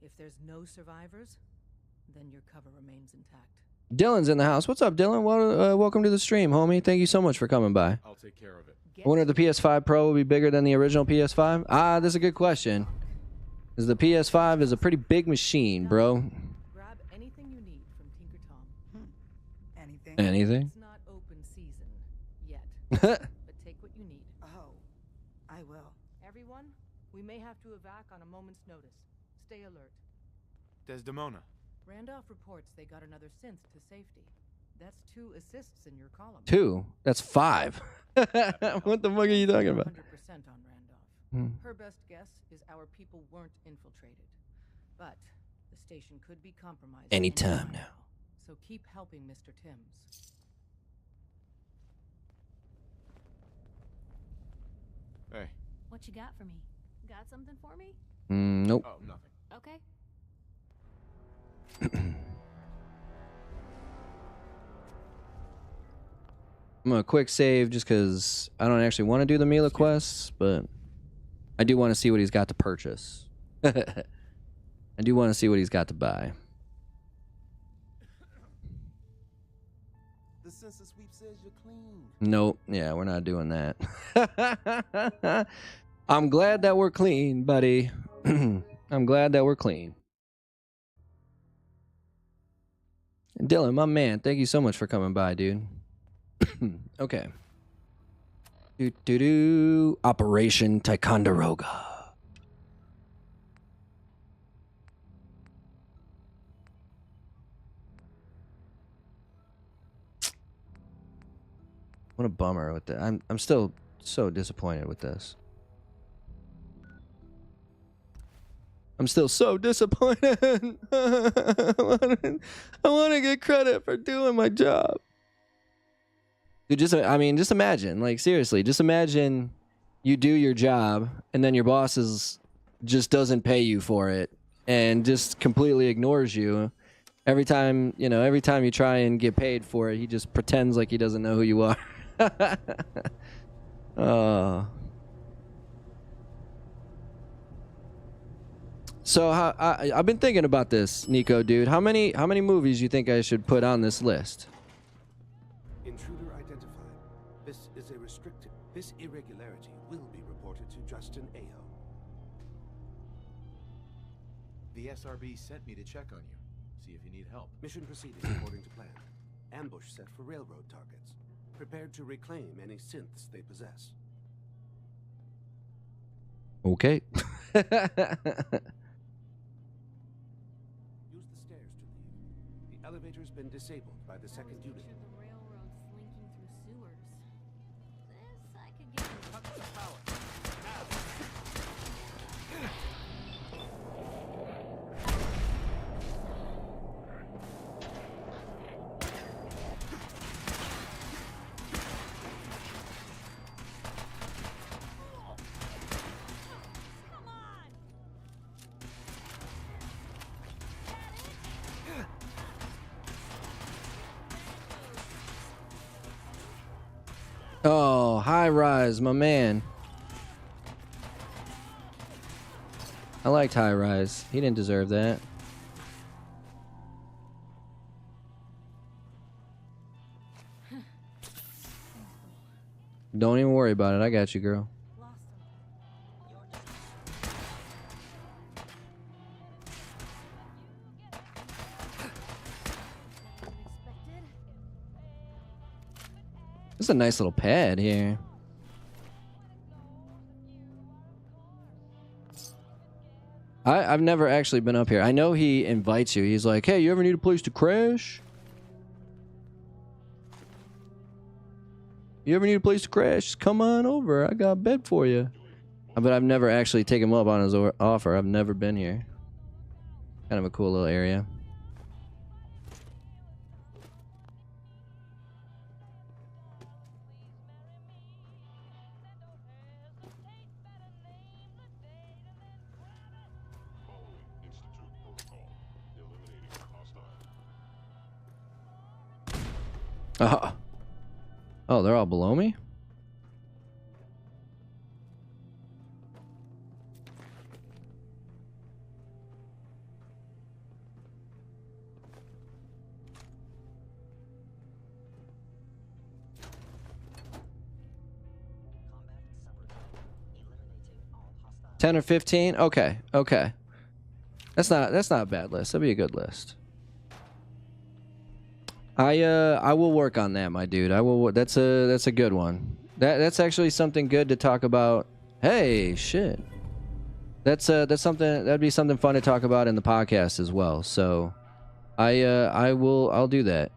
If there's no survivors, then your cover remains intact. Dylan's in the house. What's up, Dylan? Welcome to the stream, homie. Thank you so much for coming by. I'll take care of it. I wonder if the PS5 Pro will be bigger than the original PS5. Ah, that's a good question. Because the PS5 is a pretty big machine, bro. Grab anything you need from Tinker Tom. Anything? Anything? It's not open season yet. But take what you need. Oh, I will. Everyone, we may have to evac on a moment's notice. Stay alert. Desdemona. Randolph reports they got another synth to safety. That's 2 assists in your column. 2? That's 5. What the fuck are you talking about? 100% on Randolph. Her best guess is our people weren't infiltrated. But the station could be compromised Anytime now. So keep helping Mr. Timms. Hey. What you got for me? Got something for me? Nope. Oh, nothing. Okay. I'm gonna quick save just because I don't actually want to do the Mila quests, but I do want to see what he's got to purchase. I do want to see what he's got to buy. The census sweep says you're clean. Nope. Yeah, we're not doing that. I'm glad that we're clean, buddy. I'm glad that we're clean. Dylan, my man, thank you so much for coming by, dude. Okay. Operation Ticonderoga. What a bummer with that. I'm still so disappointed with this. I'm still so disappointed. I want to get credit for doing my job. Dude, just imagine, like, seriously, just imagine you do your job and then your boss just doesn't pay you for it and just completely ignores you. Every time you try and get paid for it, he just pretends like he doesn't know who you are. So I've been thinking about this, Nico, dude. How many movies you think I should put on this list? Intruder identified. This is a restricted. This irregularity will be reported to Justin Ayo. The SRB sent me to check on you, see if you need help. Mission proceeding according to plan. Ambush set for railroad targets. Prepared to reclaim any synths they possess. Okay. Use the stairs to leave. The elevator's been disabled by the second unit. The railroad's slinking through sewers. This I could get in touch with the power. Oh, high rise, my man. I liked high rise. He didn't deserve that. Don't even worry about it. I got you, girl. This is a nice little pad here. I've never actually been up here. I know he invites you. He's like, hey, you ever need a place to crash? You ever need a place to crash? Come on over. I got a bed for you. But I've never actually taken him up on his offer. I've never been here. Kind of a cool little area. Oh, they're all below me? $10 or $15? Okay, okay. That's not a bad list. That'd be a good list. I will work on that, my dude. I will. That's a good one. That's actually something good to talk about. Hey, shit. That's something that'd be something fun to talk about in the podcast as well. So, I'll do that.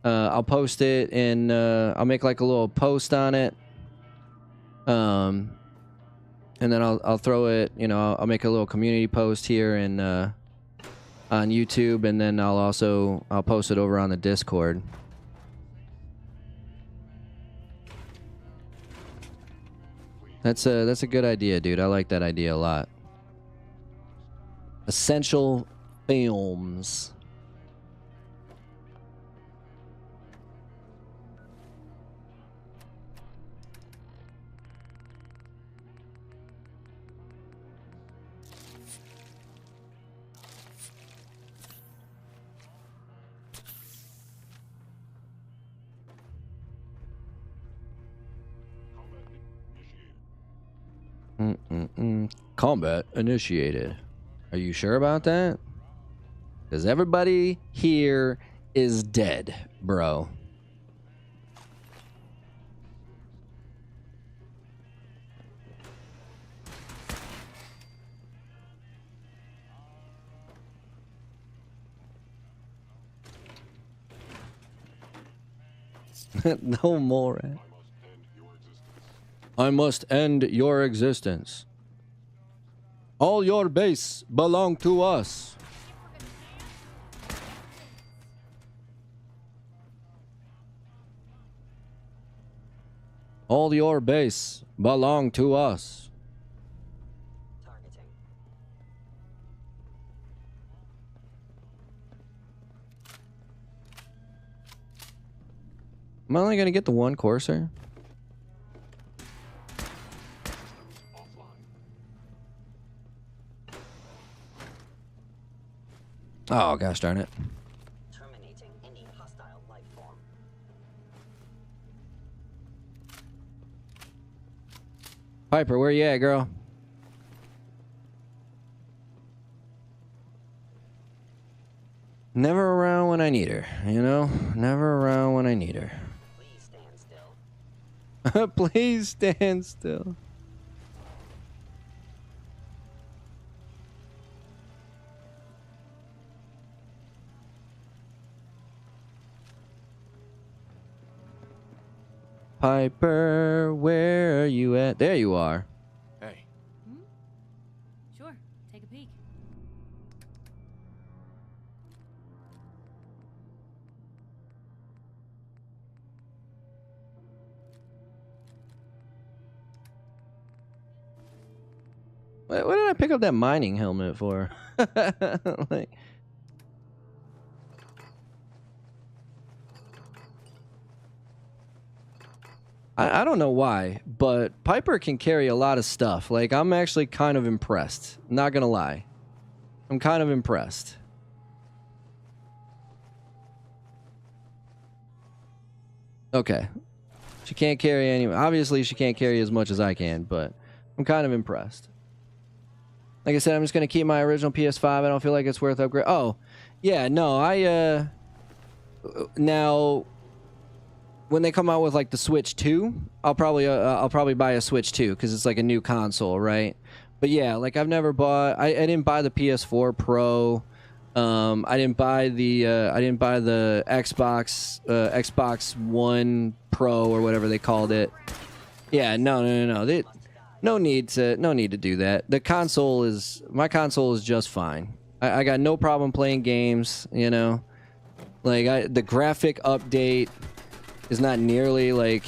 I'll post it and I'll make like a little post on it. And then I'll throw it. You know, I'll make a little community post here and. On YouTube, and then I'll post it over on the Discord. That's a good idea, dude. I like that idea a lot. Essential films. Combat initiated. Are you sure about that? Because everybody here is dead, bro. No more. I must end your existence. All your base belong to us. All your base belong to us. Am I only gonna get the one courser? Oh gosh darn it. Terminating any hostile life form. Piper, where you at, girl? Never around when I need her, you know? Never around when I need her. Please stand still. Please stand still. Piper, where are you at? There you are. Hey. Sure, take a peek. What did I pick up that mining helmet for? Like, I don't know why, but Piper can carry a lot of stuff. Like, I'm actually kind of impressed. Not gonna lie. I'm kind of impressed. Okay. She can't carry any... Obviously, she can't carry as much as I can, but I'm kind of impressed. Like I said, I'm just going to keep my original PS5. I don't feel like it's worth upgrade. Oh, yeah, no, now, when they come out with, like, the Switch 2, I'll probably buy a Switch 2, because it's, like, a new console, right? But, yeah, like, I've never bought... I didn't buy the PS4 Pro. I didn't buy the Xbox One Pro, or whatever they called it. Yeah, no. No need to do that. My console is just fine. I got no problem playing games, you know. Like the graphic update is not nearly like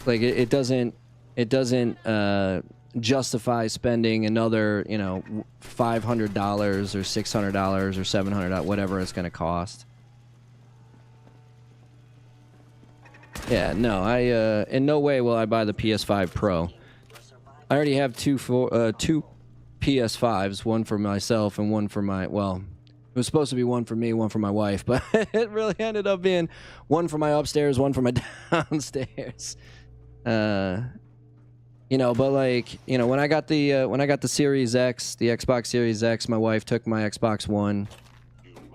it doesn't justify spending another, you know, $500 or $600 or $700, whatever it's gonna cost. Yeah, no, in no way will I buy the PS5 Pro. I already have two PS5s, one for myself and one for my, well, it was supposed to be one for me, one for my wife, but it really ended up being one for my upstairs, one for my downstairs. You know, but like, you know, when I got the Series X, the Xbox Series X, my wife took my Xbox One.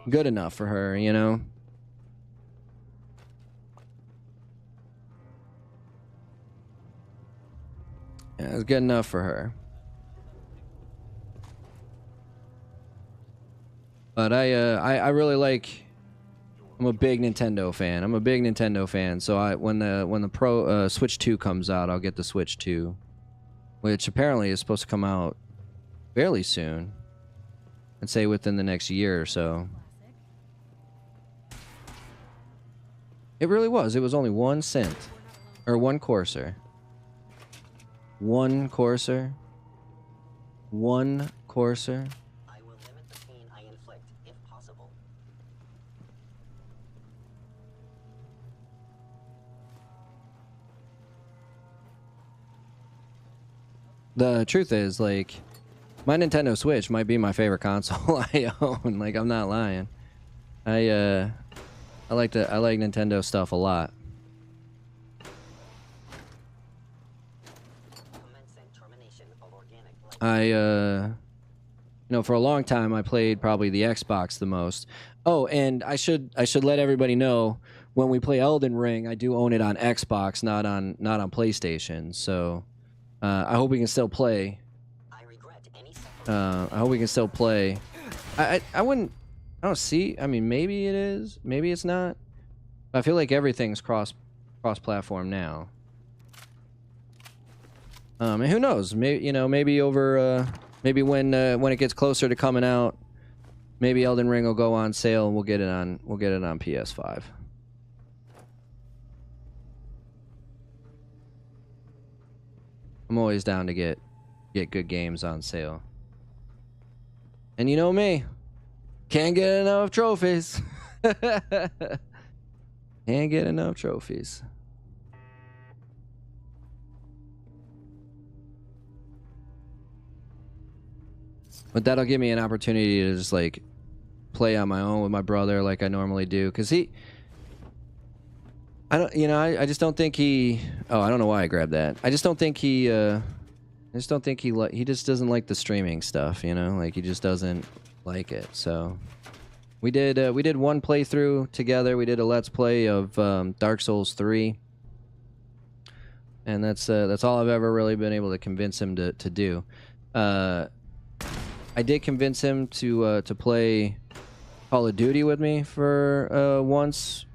Good enough for her, you know. Yeah, it was good enough for her. But I really like... I'm a big Nintendo fan. So when the Pro Switch 2 comes out, I'll get the Switch 2, which apparently is supposed to come out fairly soon. I'd say within the next year or so. It really was. It was only 1 cent, or 1 courser. 1 courser. 1 courser. I will limit the pain I inflict, if possible. The truth is, like, my Nintendo Switch might be my favorite console I own. Like, I'm not lying. I like Nintendo stuff a lot. You know, for a long time I played probably the Xbox the most. Oh, and I should let everybody know, when we play Elden Ring, I do own it on Xbox, not on PlayStation. So I hope we can still play. I hope we can still play. I don't see. I mean, maybe it is. Maybe it's not. I feel like everything's cross cross-platform now. And who knows? Maybe maybe over maybe when it gets closer to coming out, maybe Elden Ring will go on sale and we'll get it on PS5. I'm always down to get good games on sale. And you know me, can't get enough trophies. Can't get enough trophies. But that'll give me an opportunity to just like play on my own with my brother like I normally do, because I just don't think he. Oh, I don't know why I grabbed that. I just don't think he. I just don't think he just doesn't like the streaming stuff. Like he just doesn't like it. So we did one playthrough together. We did a let's play of Dark Souls 3, and that's all I've ever really been able to convince him to do. I did convince him to play Call of Duty with me for once,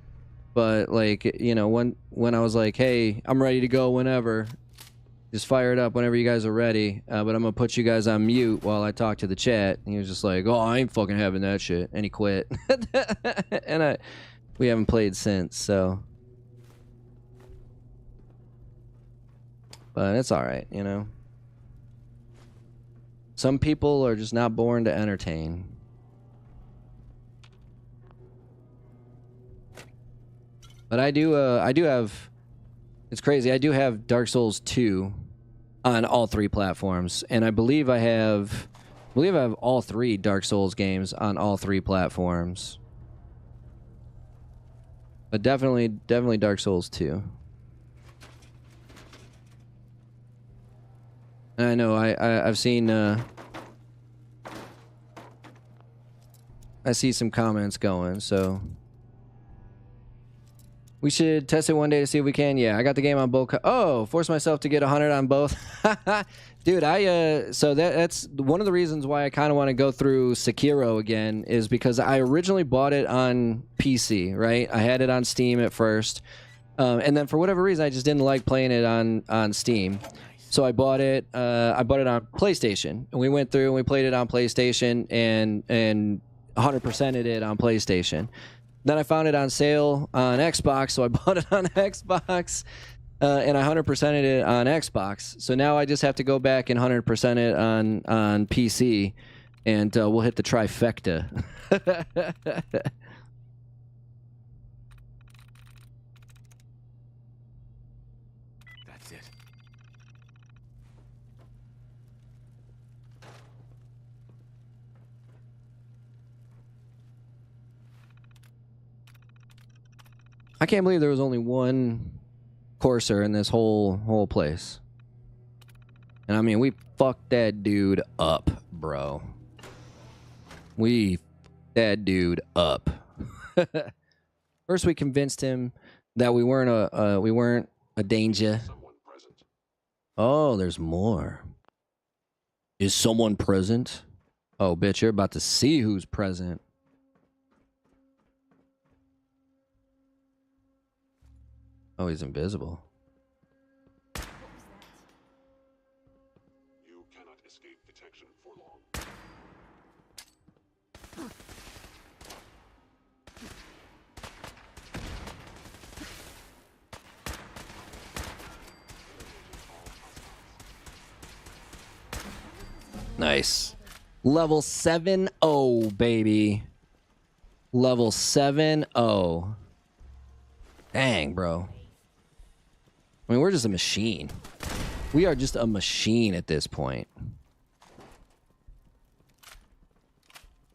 but like when I was like, hey, I'm ready to go whenever, just fire it up whenever you guys are ready, but I'm gonna put you guys on mute while I talk to the chat. And he was just like, oh, I ain't fucking having that shit, and he quit. And we haven't played since, so. But it's all right, Some people are just not born to entertain. But I do have, it's crazy, I do have Dark Souls 2 on all 3 platforms, and I believe I have all 3 Dark Souls games on all 3 platforms. But definitely Dark Souls 2. And I know I've seen I see some comments going, so we should test it one day to see if we can. Yeah, I got the game on both. Oh, force myself to get 100 on both. Dude, so that's one of the reasons why I kind of want to go through Sekiro again, is because I originally bought it on PC, right? I had it on Steam at first, and then for whatever reason I just didn't like playing it on Steam. So I bought it on PlayStation, and we went through and we played it on PlayStation and 100%ed it on PlayStation. Then I found it on sale on Xbox, so I bought it on Xbox, and I 100%ed it on Xbox. So now I just have to go back and 100% it on PC, and we'll hit the trifecta. That's it. I can't believe there was only one courser in this whole place. And I mean, we fucked that dude up, bro. We fucked that dude up. First, we convinced him that we weren't a danger. Oh, there's more. Is someone present? Oh, bitch, you're about to see who's present. Oh, he's invisible. You cannot escape detection for long. Nice. Level 7-0, baby. Level 7-0. Dang, bro. I mean, we're just a machine. We are just a machine at this point.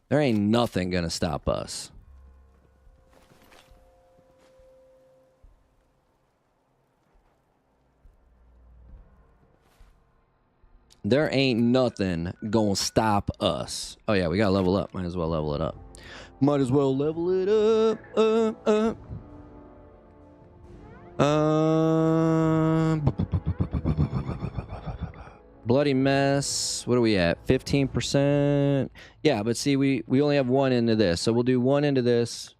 There ain't nothing gonna stop us. There ain't nothing gonna stop us. Oh yeah, we gotta level up. Might as well level it up. Might as well level it up. Bloody mess. What are we at? 15%. Yeah, but see, we only have one into this, so we'll do one into this.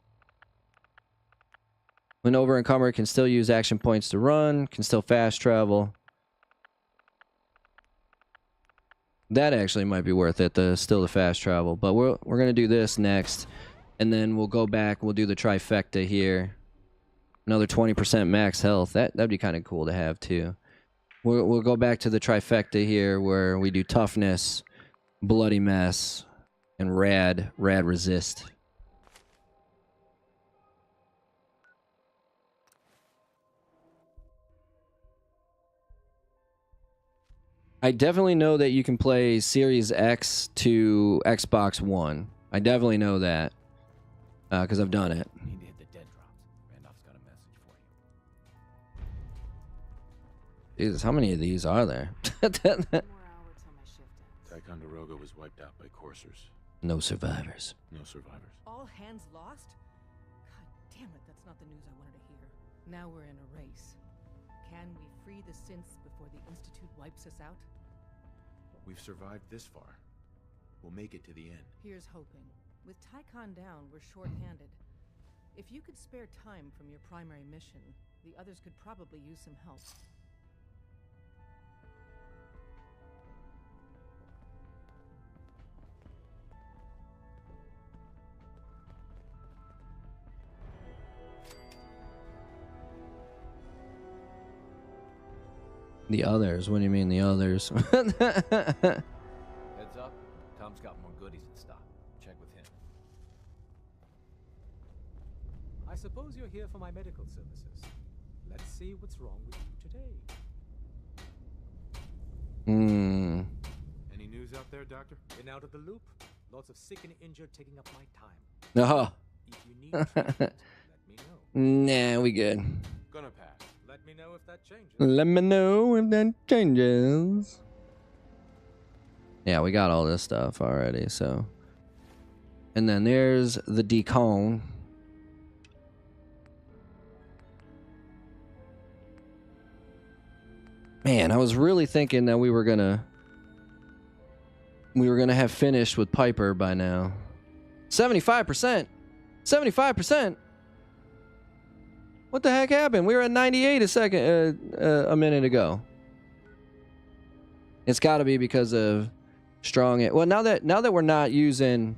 When over encumbered, can still use action points to run, can still fast travel. That actually might be worth it, still the fast travel. But we're gonna do this next, and then we'll go back. We'll do the trifecta here. Another 20% max health. That'd be kind of cool to have too. We'll go back to the trifecta here, where we do toughness, bloody mess, and rad resist. I definitely know that you can play Series X to Xbox One. I definitely know that because I've done it. Need to hit the dead drops. Randolph's got a message for you. Jesus, how many of these are there? Ticonderoga was wiped out by coursers. No survivors. No survivors. All hands lost? God damn it, that's not the news I wanted to hear. Now we're in a race. Can we free the synths before the Institute wipes us out? We've survived this far. We'll make it to the end. Here's hoping. With Tycon down, we're short-handed. If you could spare time from your primary mission, the others could probably use some help. The others? What do you mean the others? Heads up, Tom's got more goodies in stock. Check with him. I suppose you're here for my medical services. Let's see what's wrong with you today. Any news out there, Doctor? Been out of the loop. Lots of sick and injured taking up my time. No. If you need treatment, let me know. Nah, we good. Gonna pass. Let me know if that changes. Let me know if that changes. Yeah, we got all this stuff already, so. And then there's the decon. Man, I was really thinking that we were gonna have finished with Piper by now. 75%. 75%. What the heck happened? We were at 98 a minute ago. It's got to be because of strong. Well, now that we're not using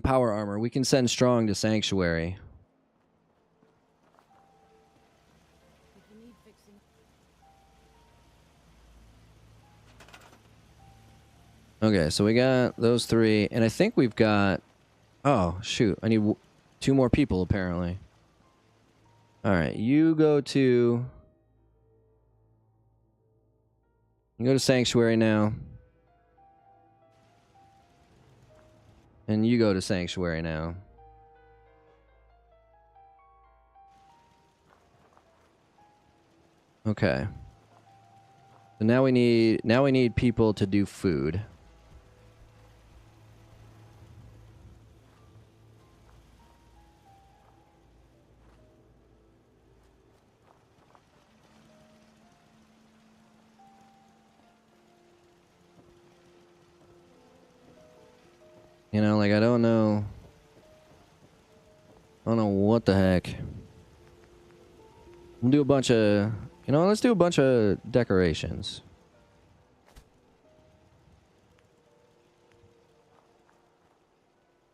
power armor, we can send strong to sanctuary. Okay, so we got those three, and I think we've got... Oh, shoot. I need 2 more people, apparently. Alright, you go to Sanctuary now. And you go to Sanctuary now. Okay. So now we need people to do food. You know, like, I don't know what the heck. We'll do a bunch of, let's do a bunch of decorations.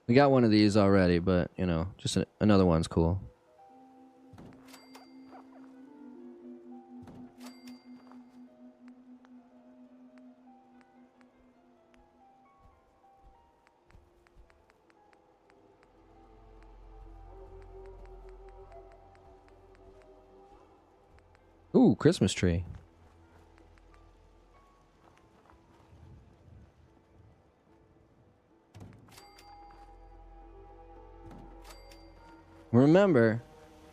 We got one of these already, but, just another one's cool. Ooh, Christmas tree. Remember,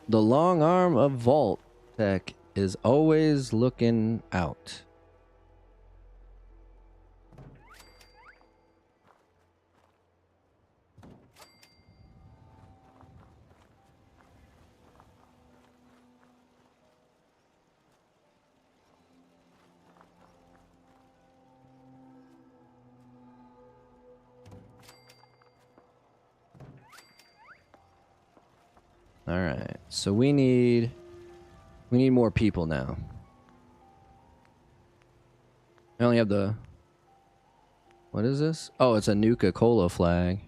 the long arm of Vault Tech is always looking out. All right. So we need more people now. I only have the... What is this? Oh, it's a Nuka-Cola flag.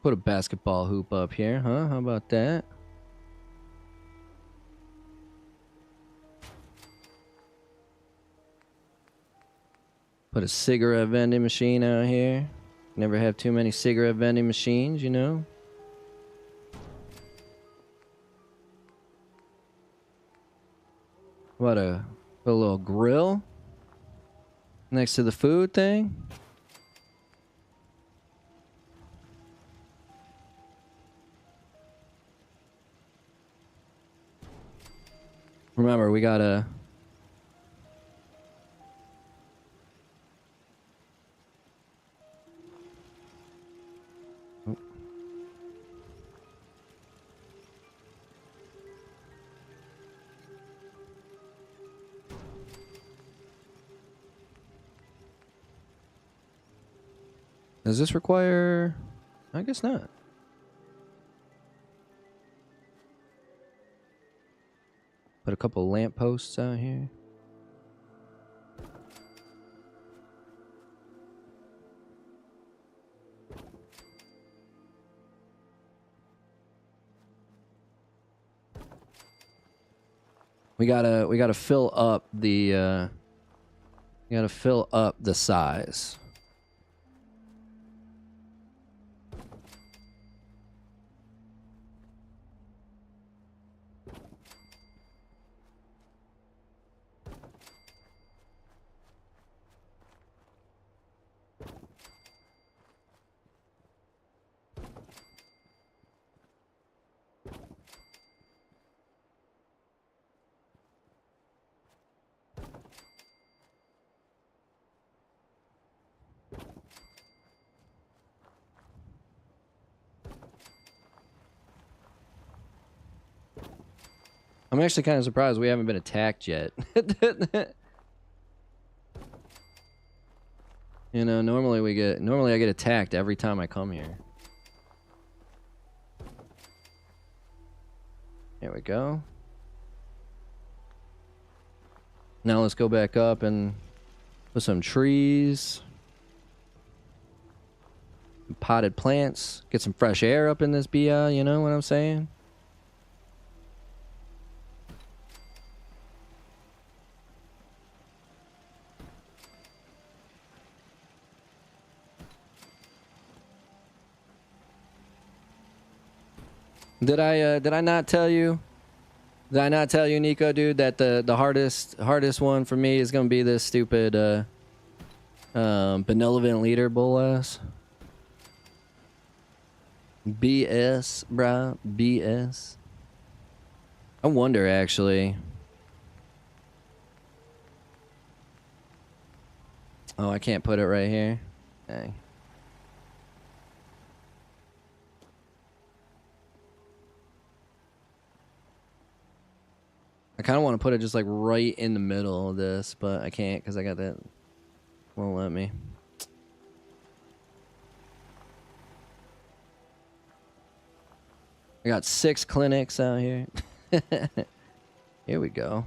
Put a basketball hoop up here, huh? How about that? Put a cigarette vending machine out here. Never have too many cigarette vending machines, you know? What a little grill next to the food thing. Remember, we gotta... Does this require... I guess not. Put a couple lampposts out here. We gotta fill up the size. I'm actually kind of surprised we haven't been attacked yet. You know, normally I get attacked every time I come here. There we go. Now let's go back up and put some trees. Potted plants. Get some fresh air up in this BI, you know what I'm saying? Did I not tell you? Did I not tell you, Nico, dude, that the hardest one for me is gonna be this stupid benevolent leader bull ass? BS, bruh. BS. I wonder actually. Oh, I can't put it right here. Dang. I kind of want to put it just like right in the middle of this, but I can't because I got that. Won't let me. I got 6 clinics out here. Here we go.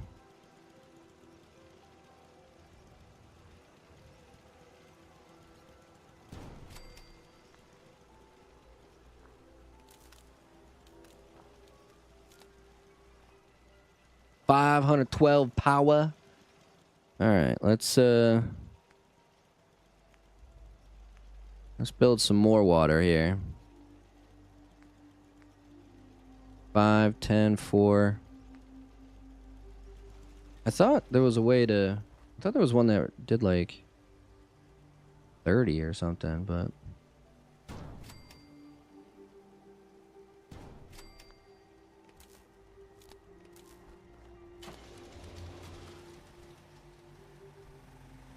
$512 power. All right, let's build some more water here. 5, 10, 4. I thought there was a way to... I thought there was one that did like 30 or something, but...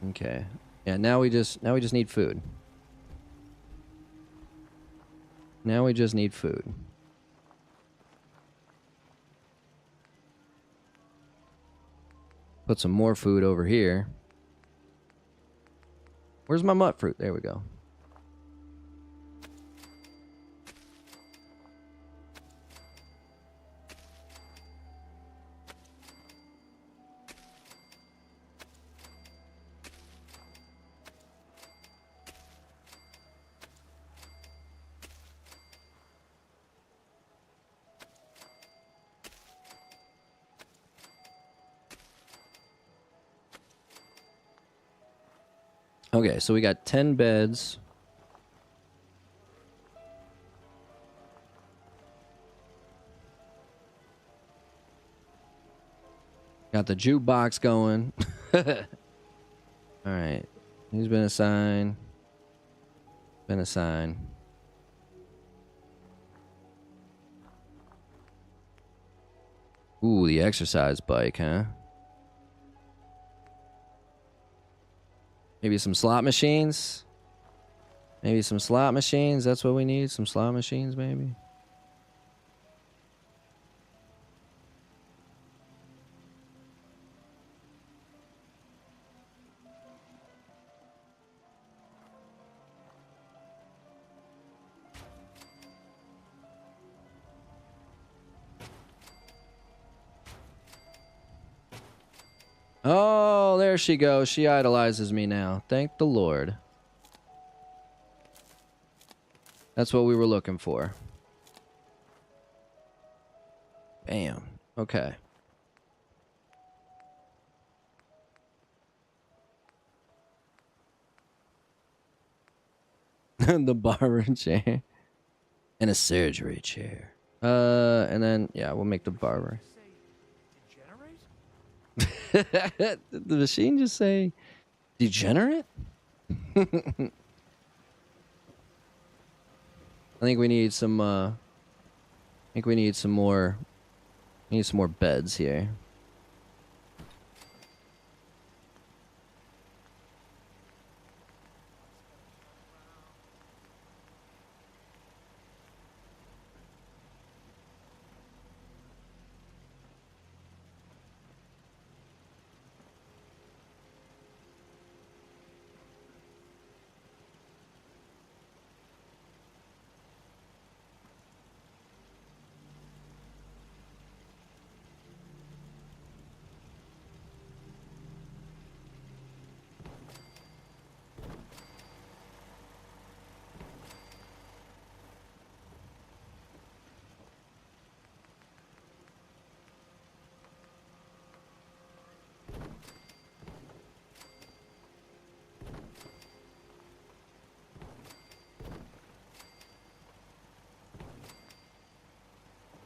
Okay. Yeah, now we just need food. Now we just need food. Put some more food over here. Where's my mutt fruit? There we go. Okay, so we got 10 beds. Got the jukebox going. Alright. Who's been assigned? Been assigned. Ooh, the exercise bike, huh? Maybe some slot machines? Maybe some slot machines? That's what we need? Some slot machines, maybe? Oh, there she goes. She idolizes me now. Thank the Lord. That's what we were looking for. Bam. Okay. The barber chair. And a surgery chair. And then, yeah, we'll make the barber. Did the machine just say degenerate? I think we need some we need some more beds here.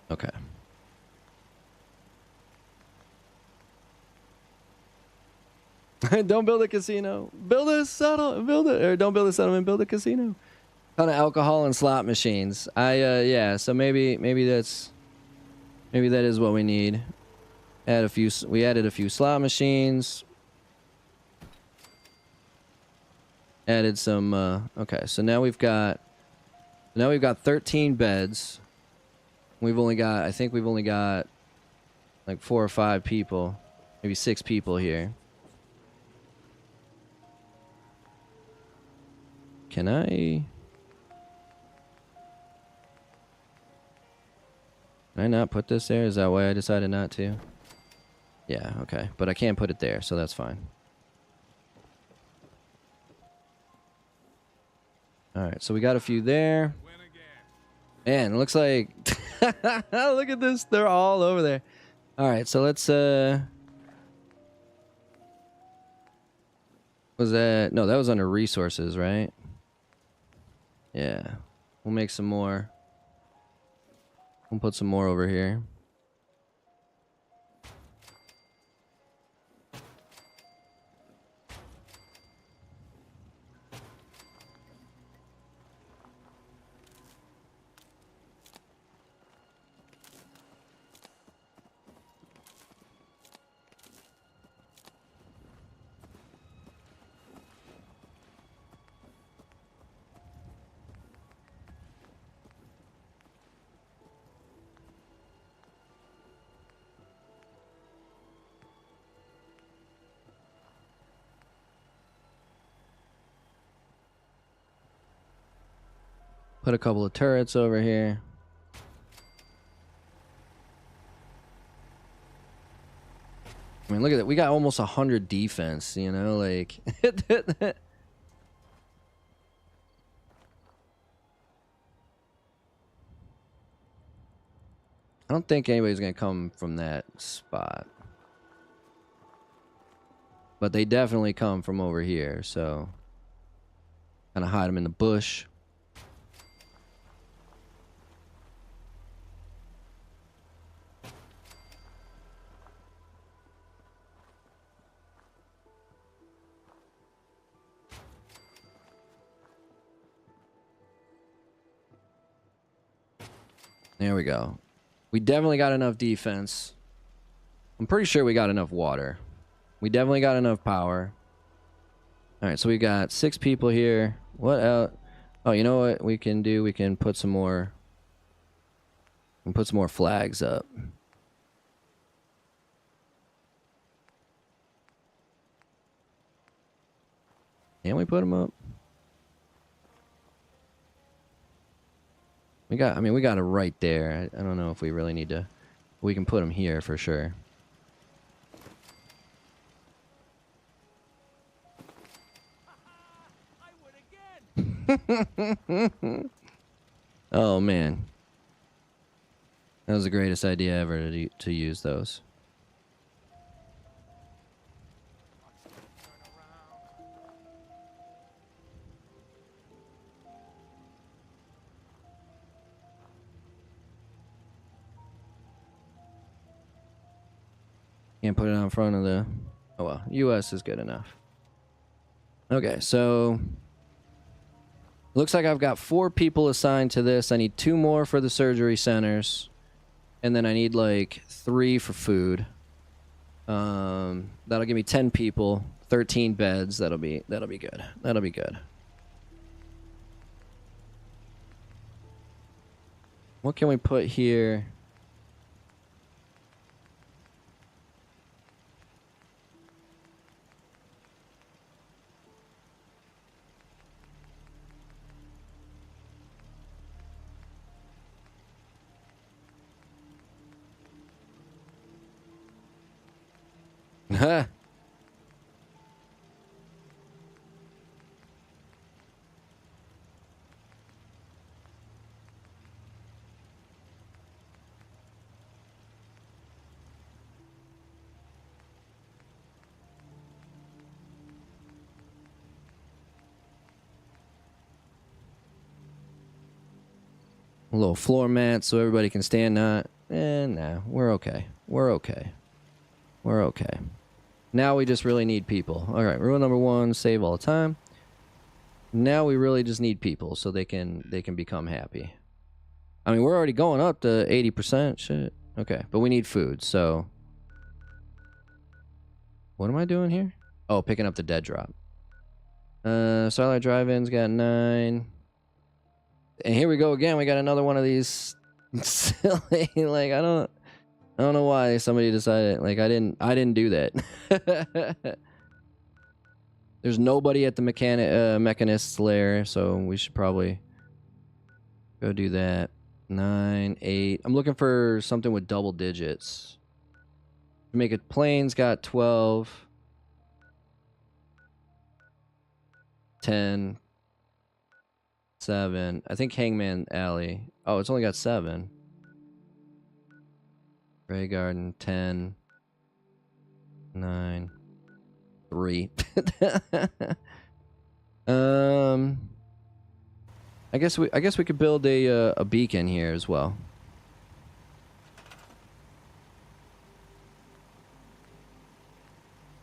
Okay. Don't build a casino. Build a settlement. Don't build a settlement. Build a casino. Ton of alcohol and slot machines. Yeah. So maybe that is what we need. We added a few slot machines. Added some. Okay. So now we've got 13 beds. I think we've only got like 4 or 5 people, maybe 6 people here. Can I not put this there? Is that why I decided not to? Yeah, okay. But I can't put it there, so that's fine. Alright, so we got a few there. Man, it looks like... Look at this. They're all over there. Alright, so let's... Was that... No, that was under resources, right? Yeah. We'll make some more. We'll put some more over here. Put a couple of turrets over here. I mean, look at that. We got almost 100 defense, you know, like... I don't think anybody's going to come from that spot. But they definitely come from over here, so... Kind of hide them in the bush. There we go. We definitely got enough defense. I'm pretty sure we got enough water. We definitely got enough power. Alright, so we got 6 people here. What else? Oh, you know what we can do? We can put some more... We can put some more flags up. Can we put them up? We got it right there. I don't know if we really need to. We can put them here for sure. Oh man, that was the greatest idea ever to use those. Can't put it on front of the... Oh well, US is good enough. Okay, so... Looks like I've got 4 people assigned to this. I need 2 more for the surgery centers. And then I need like 3 for food. That'll give me 10 people, 13 beds. That'll be good. That'll be good. What can we put here? Huh. A little floor mat so everybody can stand on it. Nah, we're okay. We're okay. We're okay. Now we just really need people. Alright, rule number 1, save all the time. Now we really just need people so they can become happy. I mean, we're already going up to 80%. Shit. Okay, but we need food, so... What am I doing here? Oh, picking up the dead drop. Starlight Drive-In's got 9. And here we go again. We got another one of these silly, like, I don't know why somebody decided, like, I didn't do that. There's nobody at the mechanist's lair, so we should probably go do that. 9, 8. I'm looking for something with double digits. Make it plane's got 12. 10. 7. I think Hangman Alley. Oh, it's only got 7. Grey Garden, 10. 9. 3. I guess we could build a beacon here as well.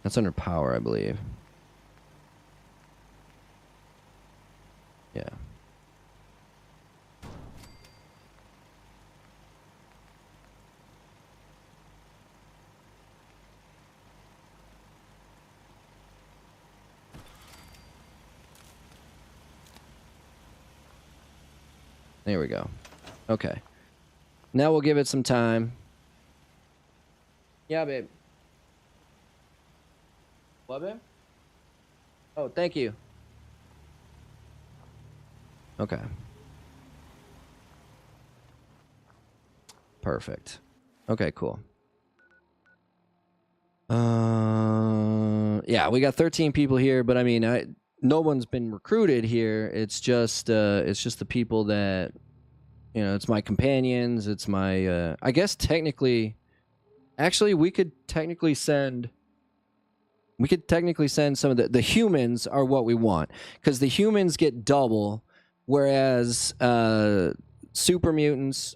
That's under power, I believe. Yeah. There we go. Okay. Now we'll give it some time. Yeah, babe. What, babe? Oh, thank you. Okay. Perfect. Okay, cool. Yeah, we got 13 people here, but I mean, no one's been recruited here. It's just the people that, you know, it's my companions. It's my, I guess technically, actually, we could technically send We could technically send some of the humans are what we want, because the humans get double, whereas super mutants,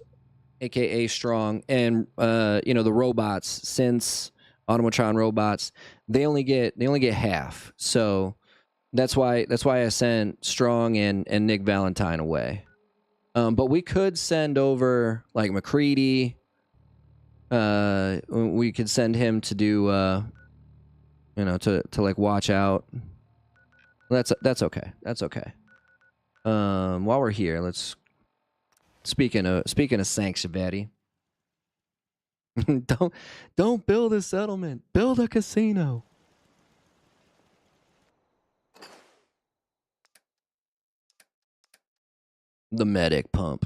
aka strong, and the robots, since automatron robots, they only get half. So that's why I sent Strong and Nick Valentine away. But we could send over like McCready. We could send him to do to like watch out. That's okay. That's okay. While we're here, let's speaking of sanctuary. don't build a settlement. Build a casino. The medic pump.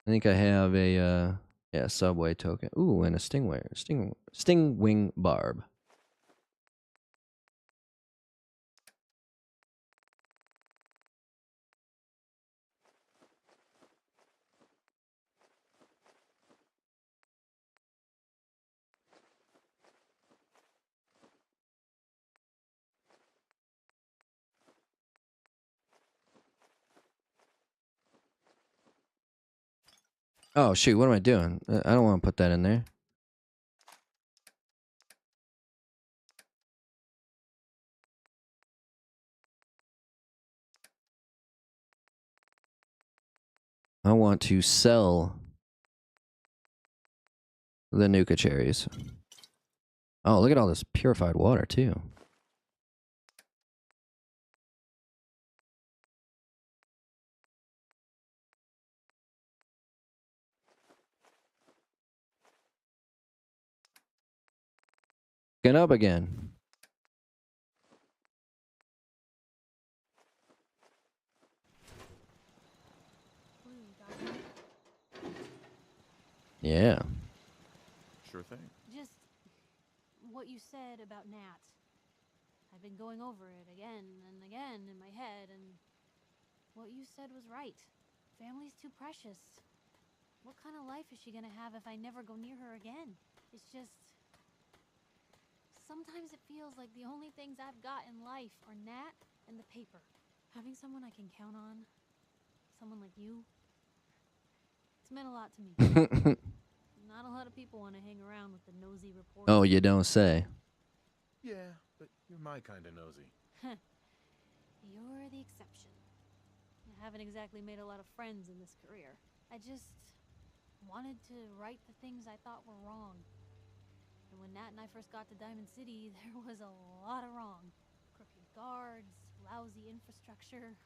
I think I have a subway token. Ooh, and a stingwing barb. Oh shoot, what am I doing? I don't want to put that in there. I want to sell the Nuka cherries. Oh, look at all this purified water too. Get up again. Yeah. Sure thing. Just what you said about Nat. I've been going over it again and again in my head, and what you said was right. Family's too precious. What kind of life is she gonna have if I never go near her again? It's just... Sometimes it feels like the only things I've got in life are Nat and the paper. Having someone I can count on, someone like you, it's meant a lot to me. Not a lot of people want to hang around with the nosy reporter. Oh, you don't say. Yeah, but you're my kind of nosy. You're the exception. I haven't exactly made a lot of friends in this career. I just wanted to right the things I thought were wrong. And when Nat and I first got to Diamond City, there was a lot of wrong. Crooked guards, lousy infrastructure.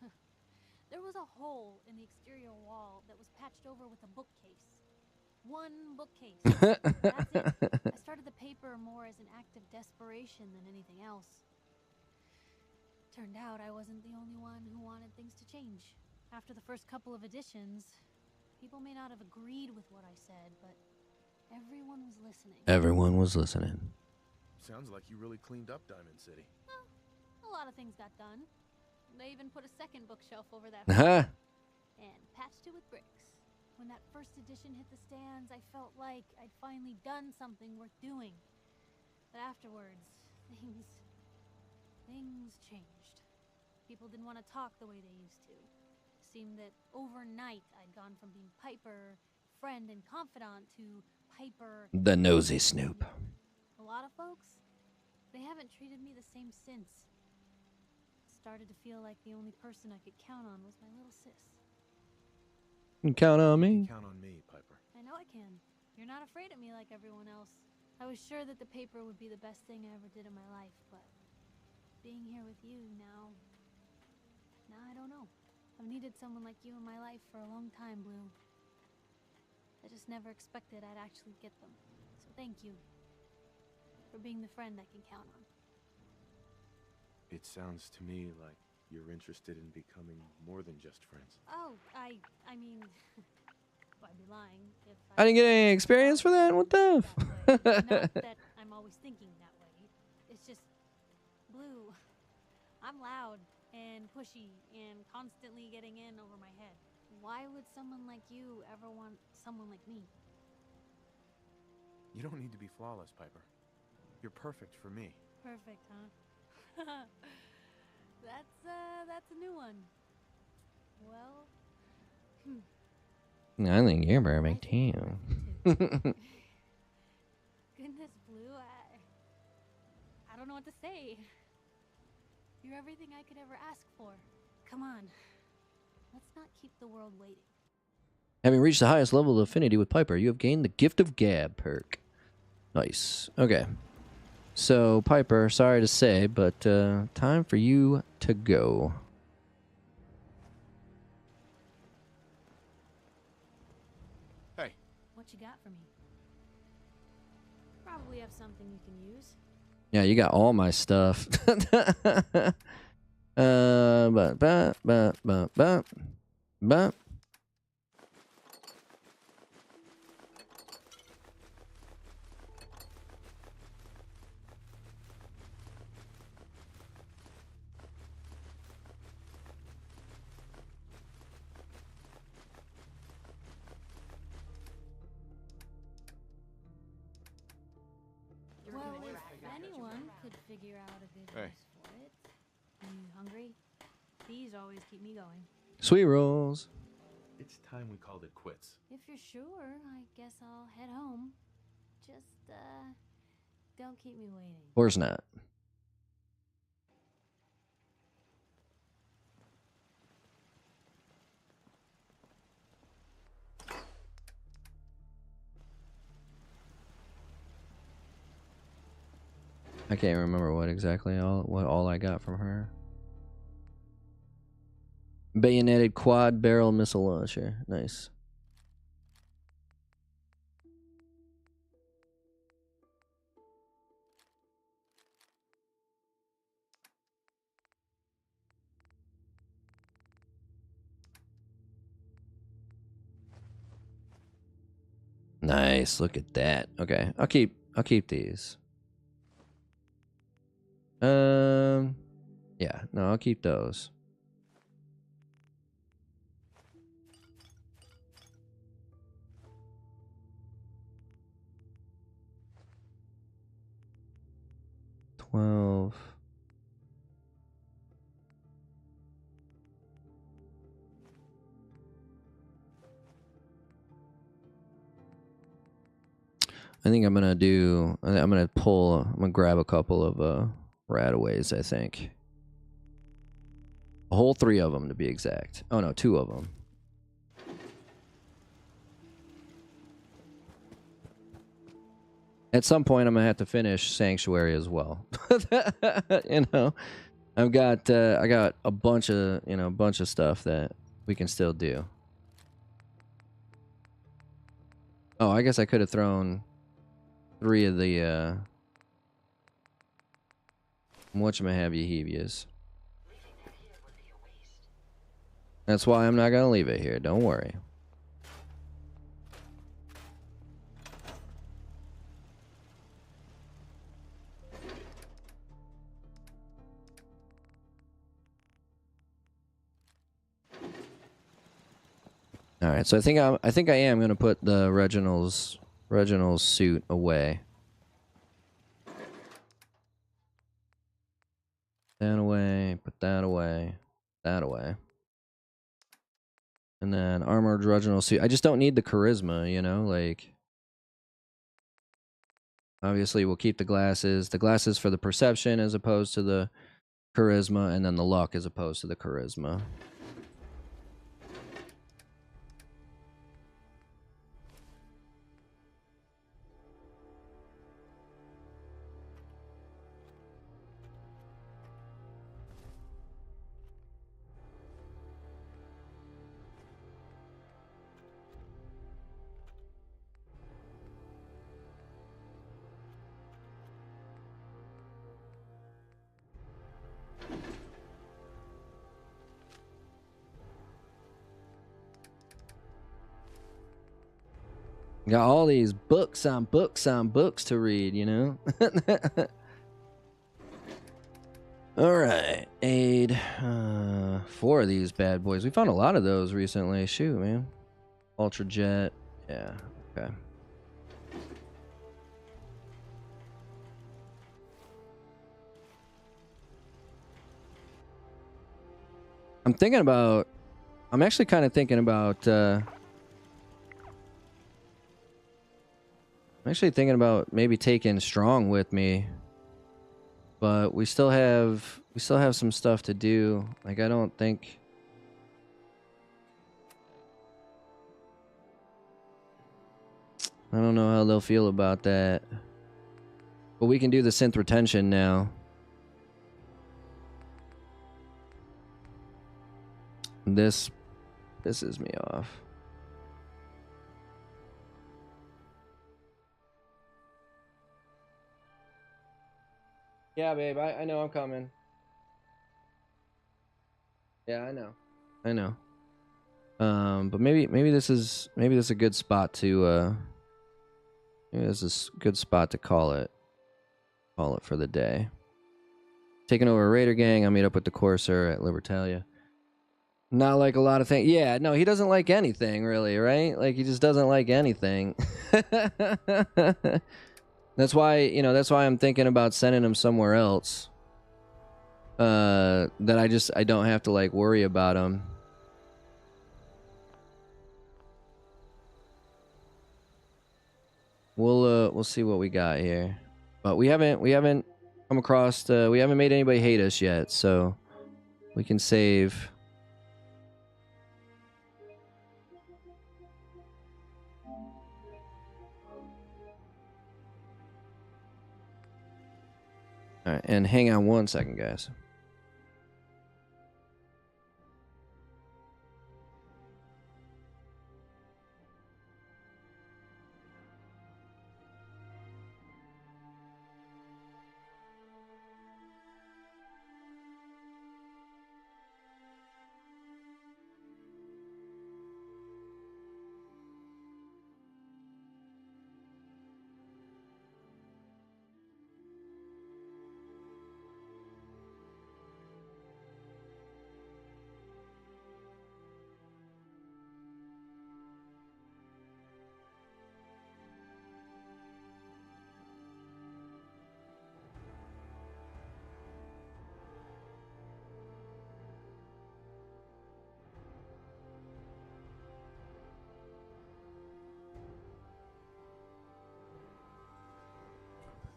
There was a hole in the exterior wall that was patched over with a bookcase. One bookcase. That's it. I started the paper more as an act of desperation than anything else. Turned out I wasn't the only one who wanted things to change. After the first couple of editions, people may not have agreed with what I said, but everyone was listening. Everyone was listening. Sounds like you really cleaned up Diamond City. Well, a lot of things got done. They even put a second bookshelf over that and patched it with bricks. When that first edition hit the stands, I felt like I'd finally done something worth doing. But afterwards, things changed. People didn't want to talk the way they used to. It seemed that overnight I'd gone from being Piper, friend and confidant, to Piper, the nosy Snoop. A lot of folks, they haven't treated me the same since. It started to feel like the only person I could count on was my little sis. You can count on me. Count on me, Piper. I know I can. You're not afraid of me like everyone else. I was sure that the paper would be the best thing I ever did in my life, but being here with you now I don't know. I've needed someone like you in my life for a long time, Blue. I just never expected I'd actually get them. So thank you for being the friend I can count on. It sounds to me like you're interested in becoming more than just friends. Oh, I mean, I'd be lying if I didn't get any experience for that. What the? Not that I'm always thinking that way. It's just, Blue, I'm loud and pushy and constantly getting in over my head. Why would someone like you ever want someone like me? You don't need to be flawless, Piper. You're perfect for me. Perfect, huh? That's a new one. Well, I think you're perfect too. goodness, Blue, I don't know what to say. You're everything I could ever ask for. Come on, let's not keep the world waiting. Having reached the highest level of affinity with Piper, you have gained the Gift of Gab perk. Nice. Okay. So, Piper, sorry to say, but time for you to go. Hey. What you got for me? Probably have something you can use. Yeah, you got all my stuff. But. Well, if anyone could figure out a good use for it. You hungry? These always keep me going. Sweet rolls. It's time we called it quits. If you're sure, I guess I'll head home. Just, don't keep me waiting. Of course not. I can't remember what exactly all I got from her. Bayoneted quad barrel missile launcher. Nice. Nice. Look at that. Okay, I'll keep these. Yeah, no, I'll keep those. $12. I think I'm gonna grab a couple of radaways, I think. A whole 3 of them to be exact. Oh no, 2 of them. At some point, I'm gonna have to finish Sanctuary as well. You know, I got a bunch of stuff that we can still do. Oh, I guess I could have thrown 3 of the whatchamahabyaheebias. That's why I'm not gonna leave it here. Don't worry. All right, so I think I am gonna put the Reginald's suit away. That away, put that away, that away. And then armored Reginald suit. I just don't need the charisma, you know, like obviously we'll keep the glasses. The glasses for the perception as opposed to the charisma, and then the luck as opposed to the charisma. Got all these books on books on books to read, you know? Alright, aid. 4 of these bad boys. We found a lot of those recently. Shoot, man. Ultra Jet. Yeah, okay. I'm actually kind of thinking about maybe taking Strong with me, but we still have some stuff to do. Like, I don't know how they'll feel about that. But we can do the synth retention now. This pisses me off. Yeah, babe, I know I'm coming. Yeah, I know. But maybe this is a good spot to maybe this is a good spot to call it for the day. Taking over a Raider gang, I'll meet up with the Courser at Libertalia. Not like a lot of things. Yeah, no, he doesn't like anything really, right? Like, he just doesn't like anything. That's why I'm thinking about sending him somewhere else. That I don't have to like worry about him. We'll see what we got here. But we haven't come across we haven't made anybody hate us yet, so we can save. All right, and hang on one second, guys.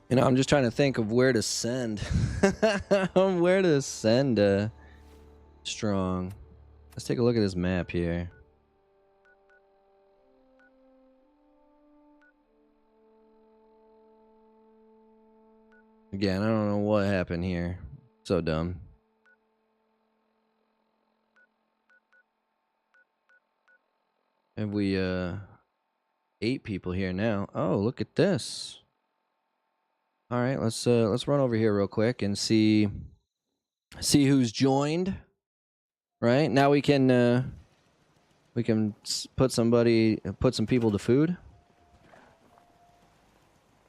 You know, I'm just trying to think of where to send. Where to send Strong. Let's take a look at this map here. Again, I don't know what happened here. So dumb. Have we 8 people here now? Oh, look at this. All right, let's run over here real quick and see who's joined. Right now we can put some people to food.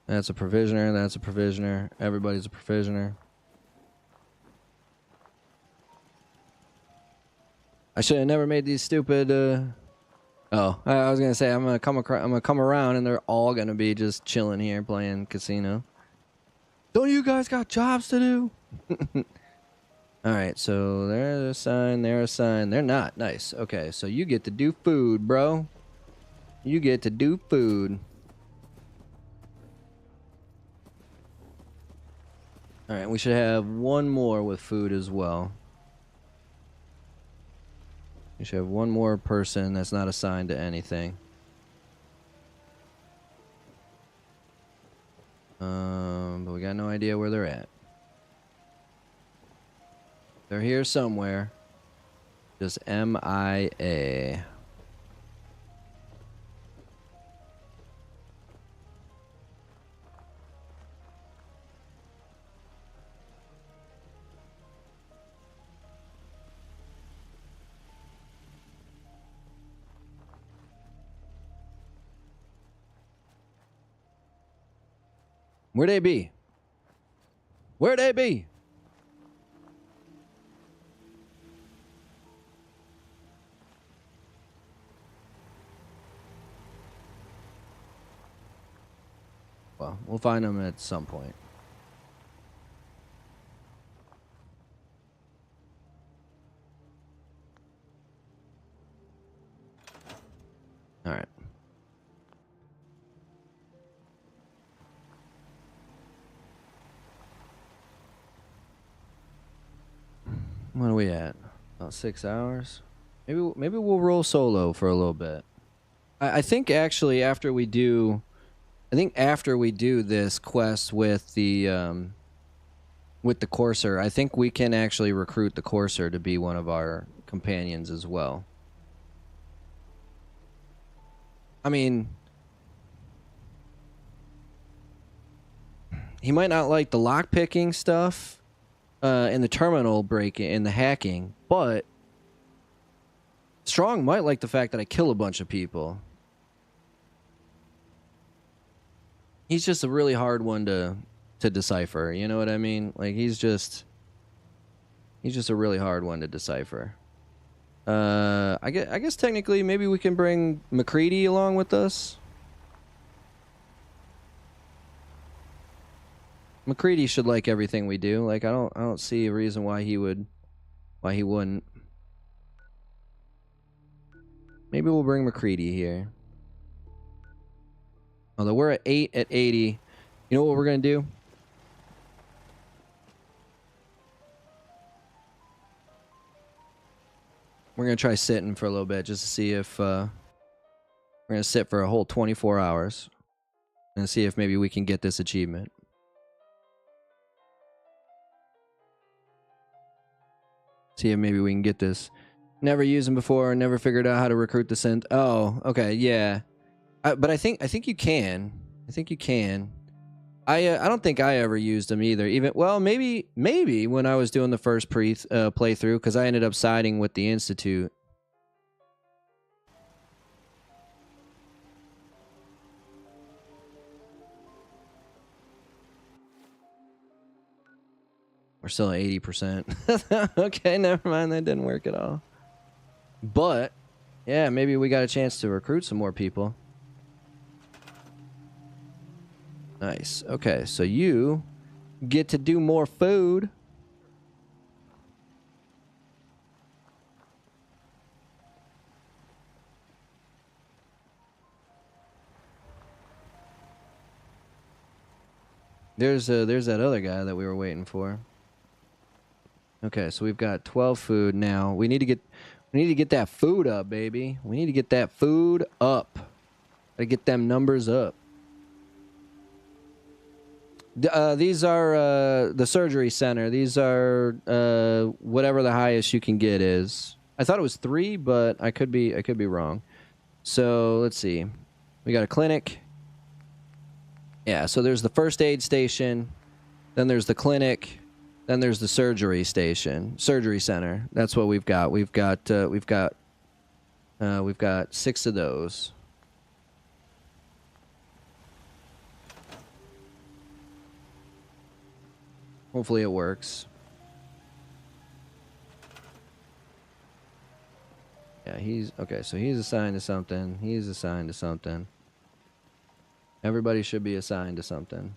That's a provisioner. That's a provisioner. Everybody's a provisioner. I should have never made these stupid. Oh, I was gonna say I'm gonna come around and they're all gonna be just chilling here playing casino. Don't you guys got jobs to do? All right, so they're assigned. They're assigned. They're not. Nice. Okay, so you get to do food, bro. You get to do food. All right, we should have one more with food as well. We should have one more person that's not assigned to anything. But we got no idea where they're at. They're here somewhere. Just MIA. Where'd they be? Where'd they be? Well, we'll find them at some point. What are we at? About 6 hours. Maybe we'll roll solo for a little bit. I think actually after we do this quest with the courser, I think we can actually recruit the courser to be one of our companions as well. I mean, he might not like the lockpicking stuff and the terminal breaking and the hacking, but Strong might like the fact that I kill a bunch of people. He's just a really hard one to decipher, you know what I mean? Like he's just a really hard one to decipher. I guess technically maybe we can bring McCready along with us. McCready should like everything we do. Like I don't see a reason why he wouldn't. Maybe we'll bring McCready here. Although we're at 8 at 80. You know what we're gonna do? We're gonna try sitting for a little bit just to see if we're gonna sit for a whole 24 hours and see if maybe we can get this achievement. See if maybe we can get this. Never used them before. Never figured out how to recruit the synth. Oh, okay, yeah. But I think you can. I think you can. I don't think I ever used them either. Even well, maybe when I was doing the first playthrough, because I ended up siding with the Institute. We're still at 80%. Okay, never mind. That didn't work at all. But yeah, maybe we got a chance to recruit some more people. Nice. Okay, so you get to do more food. There's that other guy that we were waiting for. Okay, so we've got 12 food now. We need to get that food up, baby. We need to get that food up. Gotta get them numbers up. These are the surgery center. These are whatever the highest you can get is. I thought it was 3, but I could be wrong. So let's see. We got a clinic. Yeah, so there's the first aid station, then there's the clinic, then there's the surgery center. That's what we've got. We've got 6 of those. Hopefully it works. Yeah, he's okay, so he's assigned to something. He's assigned to something. Everybody should be assigned to something.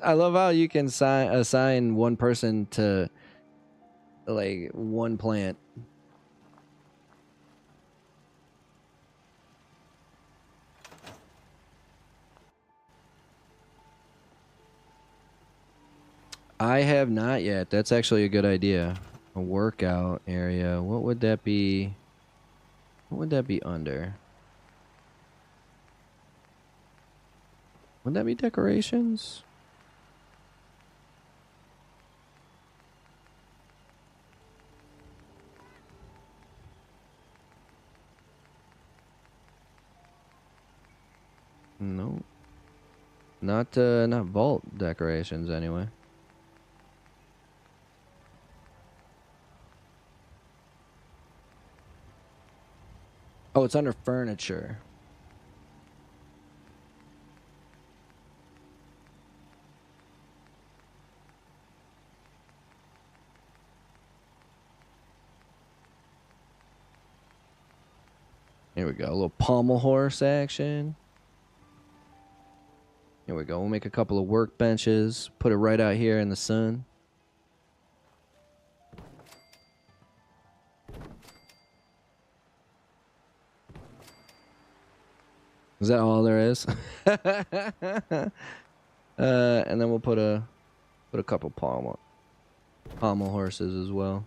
I love how you can assign one person to like one plant. I have not yet. That's actually a good idea. A workout area. What would that be? What would that be under? Would that be decorations? No. Not vault decorations anyway. Oh, it's under furniture. Here we go. A little pommel horse action. Here we go. We'll make a couple of workbenches. Put it right out here in the sun. Is that all there is? And then we'll put a couple pommel horses as well.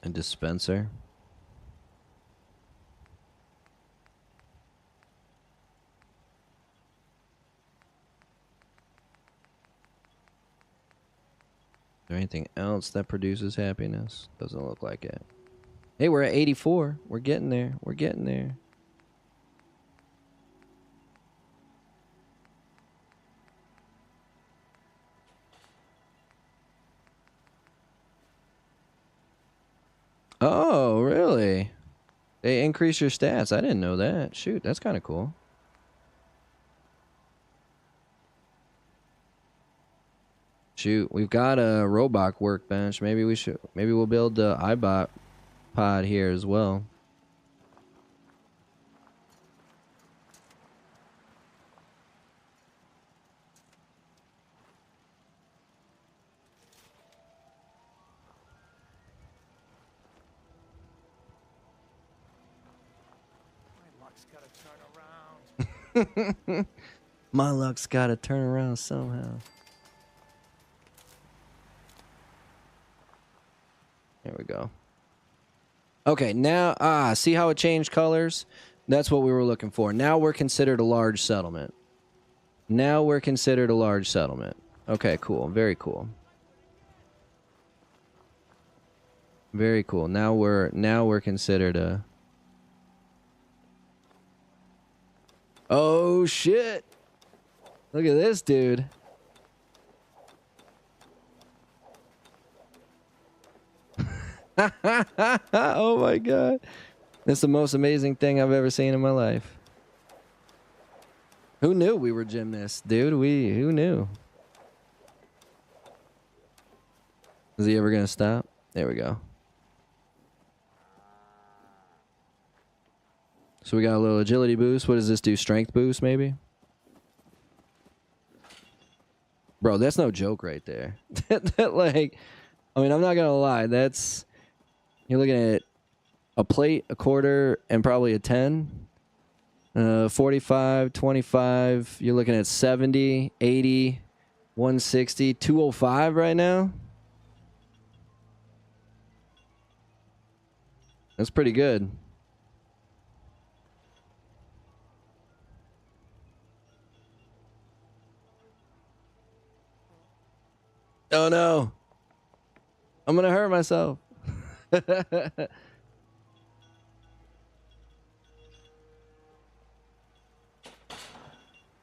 A dispenser. Is there anything else that produces happiness? Doesn't look like it. Hey, we're at 84. We're getting there. We're getting there. Oh, really? They increase your stats. I didn't know that. Shoot, that's kind of cool. Shoot, we've got a robot workbench. Maybe we'll build the iBot pod here as well. My luck's gotta turn around somehow. There we go. Okay, now, see how it changed colors? That's what we were looking for. Now we're considered a large settlement. Now we're considered a large settlement. Okay, cool. Very cool. Very cool. Now we're considered a... Oh, shit. Look at this dude. Oh my god. That's the most amazing thing I've ever seen in my life. Who knew we were gymnasts, dude? Who knew? Is he ever gonna stop? There we go. So we got a little agility boost. What does this do? Strength boost, maybe? Bro, that's no joke right there. Like, I mean, I'm not gonna lie. That's... You're looking at a plate, a quarter, and probably a 10. 45, 25. You're looking at 70, 80, 160, 205 right now. That's pretty good. Oh no. I'm gonna hurt myself.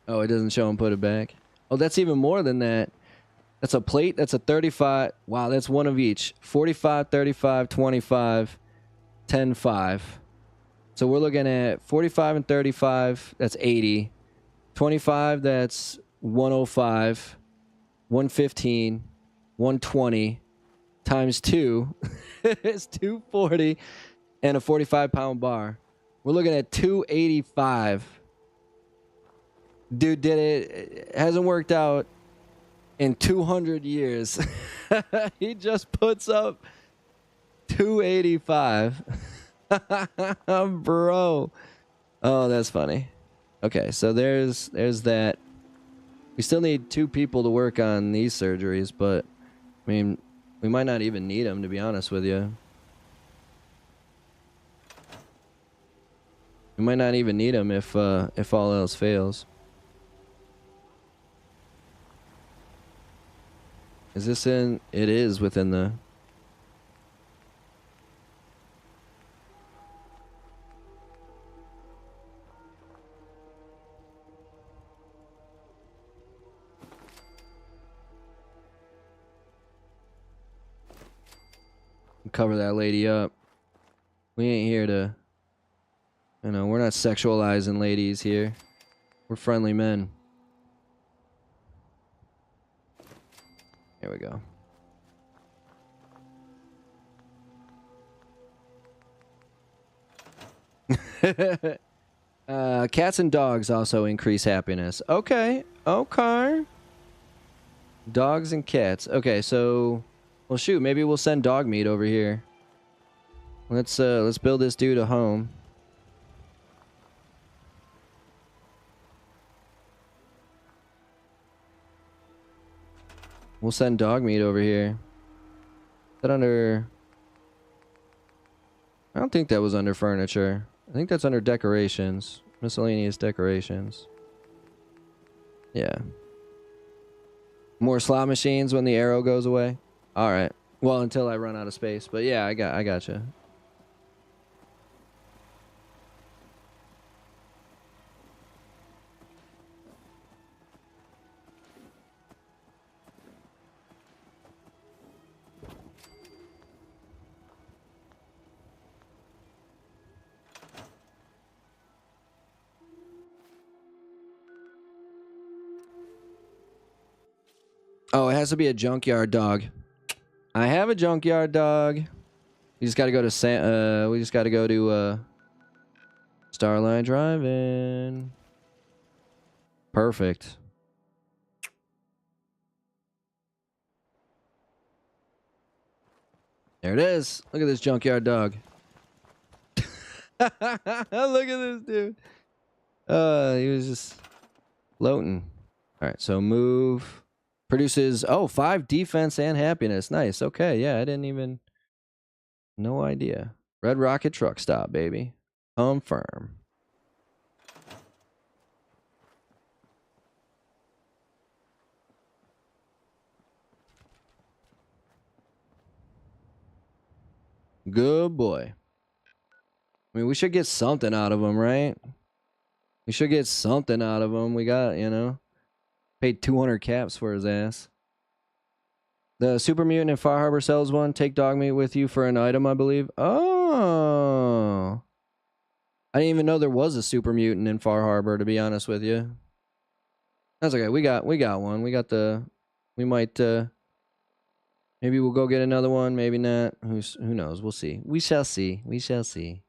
Oh, it doesn't show him put it back. Oh, that's even more than that. That's a plate. That's a 35. Wow, that's one of each. 45, 35, 25, 10, 5. So we're looking at 45 and 35. That's 80. 25, that's 105. 115. 120. Times 2 is 240 and a 45-pound bar. We're looking at 285. Dude did it. It hasn't worked out in 200 years. He just puts up 285. Bro. Oh, that's funny. Okay, so there's that. We still need 2 people to work on these surgeries, but I mean, we might not even need them, to be honest with you. We might not even need them if all else fails. Is this in? It is within the... Cover that lady up. We ain't here to... You know, we're not sexualizing ladies here. We're friendly men. Here we go. Cats and dogs also increase happiness. Okay. Okay. Dogs and cats. Okay, so... Well, shoot. Maybe we'll send dog meat over here. Let's build this dude a home. We'll send dog meat over here. Is that under... I don't think that was under furniture. I think that's under decorations. Miscellaneous decorations. Yeah. More slot machines when the arrow goes away. All right. Well, until I run out of space. But yeah, I gotcha. Oh, it has to be a junkyard dog. I have a junkyard dog. We just got to go to Starlight Drive-In. Perfect. There it is. Look at this junkyard dog. Look at this dude. He was just floating. All right, so move. Produces, 5 defense and happiness. Nice. Okay, yeah, I didn't even... No idea. Red Rocket Truck Stop, baby. Confirm. Good boy. I mean, we should get something out of him, right? We should get something out of him. We got, you know... Paid 200 caps for his ass. The Super Mutant in Far Harbor sells one. Take dog meat with you for an item, I believe. Oh. I didn't even know there was a Super Mutant in Far Harbor, to be honest with you. That's okay. We got one. We got the... We might... Maybe we'll go get another one. Maybe not. Who knows? We'll see. We shall see. We shall see.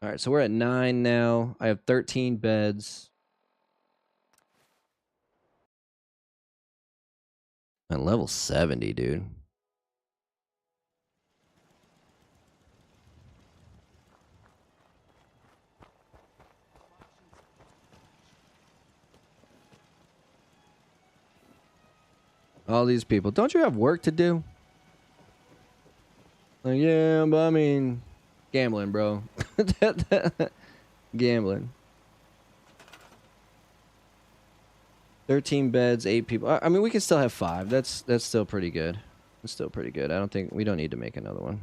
Alright, so we're at 9 now. I have 13 beds. At level 70, dude. All these people. Don't you have work to do? Like, yeah, but I mean, gambling, bro. Gambling. 13 beds, 8 people. I mean, we can still have 5. That's still pretty good. It's still pretty good. I don't think we don't need to make another one.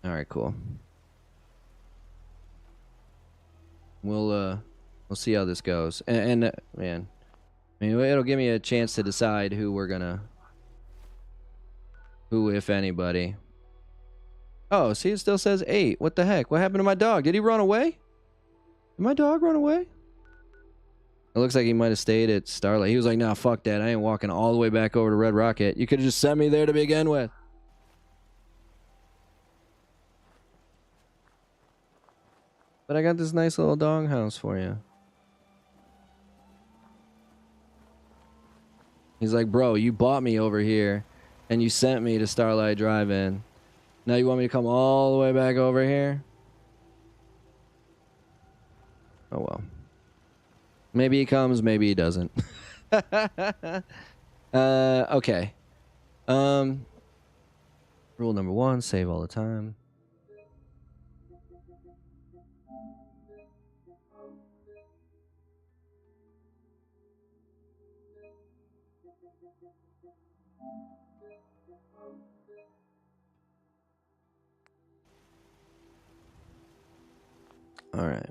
All right, cool. We'll see how this goes. And man, I mean, it'll give me a chance to decide who, if anybody. Oh, see, it still says 8. What the heck? What happened to my dog? Did he run away? Did my dog run away? It looks like he might have stayed at Starlight. He was like, nah, fuck that. I ain't walking all the way back over to Red Rocket. You could have just sent me there to begin with. But I got this nice little dog house for you. He's like, bro, you bought me over here and you sent me to Starlight Drive-In. Now you want me to come all the way back over here? Oh, well. Maybe he comes, maybe he doesn't. Okay. Rule number 1, save all the time. All right.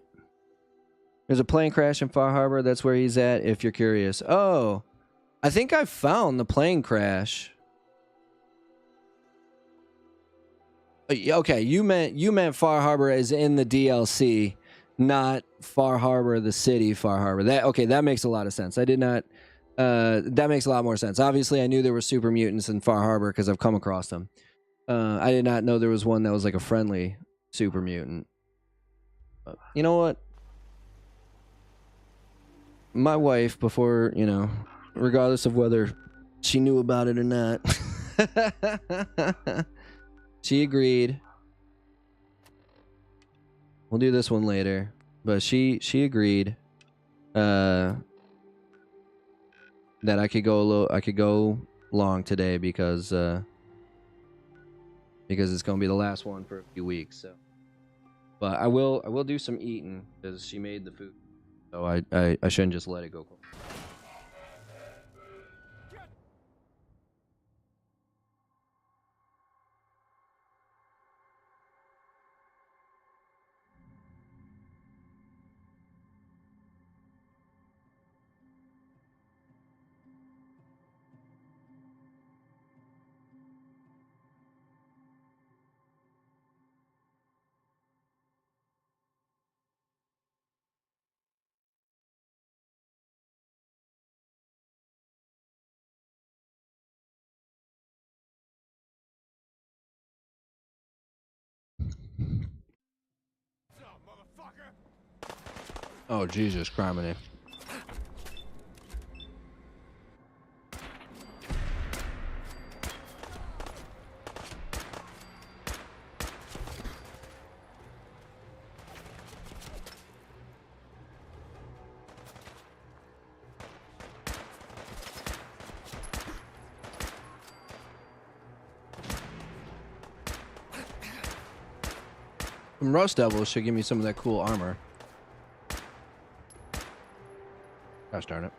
There's a plane crash in Far Harbor. That's where he's at, if you're curious. Oh, I think I found the plane crash. Okay, you meant Far Harbor as in the DLC, not Far Harbor, the city, Far Harbor. That makes a lot of sense. I did not. That makes a lot more sense. Obviously, I knew there were super mutants in Far Harbor because I've come across them. I did not know there was one that was like a friendly super mutant. But you know what? My wife, before, you know, regardless of whether she knew about it or not. She agreed. We'll do this one later, but she agreed that I could go long today because it's gonna be the last one for a few weeks. So, but I will do some eating because she made the food, so I shouldn't just let it go cold. Oh, Jesus, criminy. Some Rust Devils should give me some of that cool armor. Gosh darn it.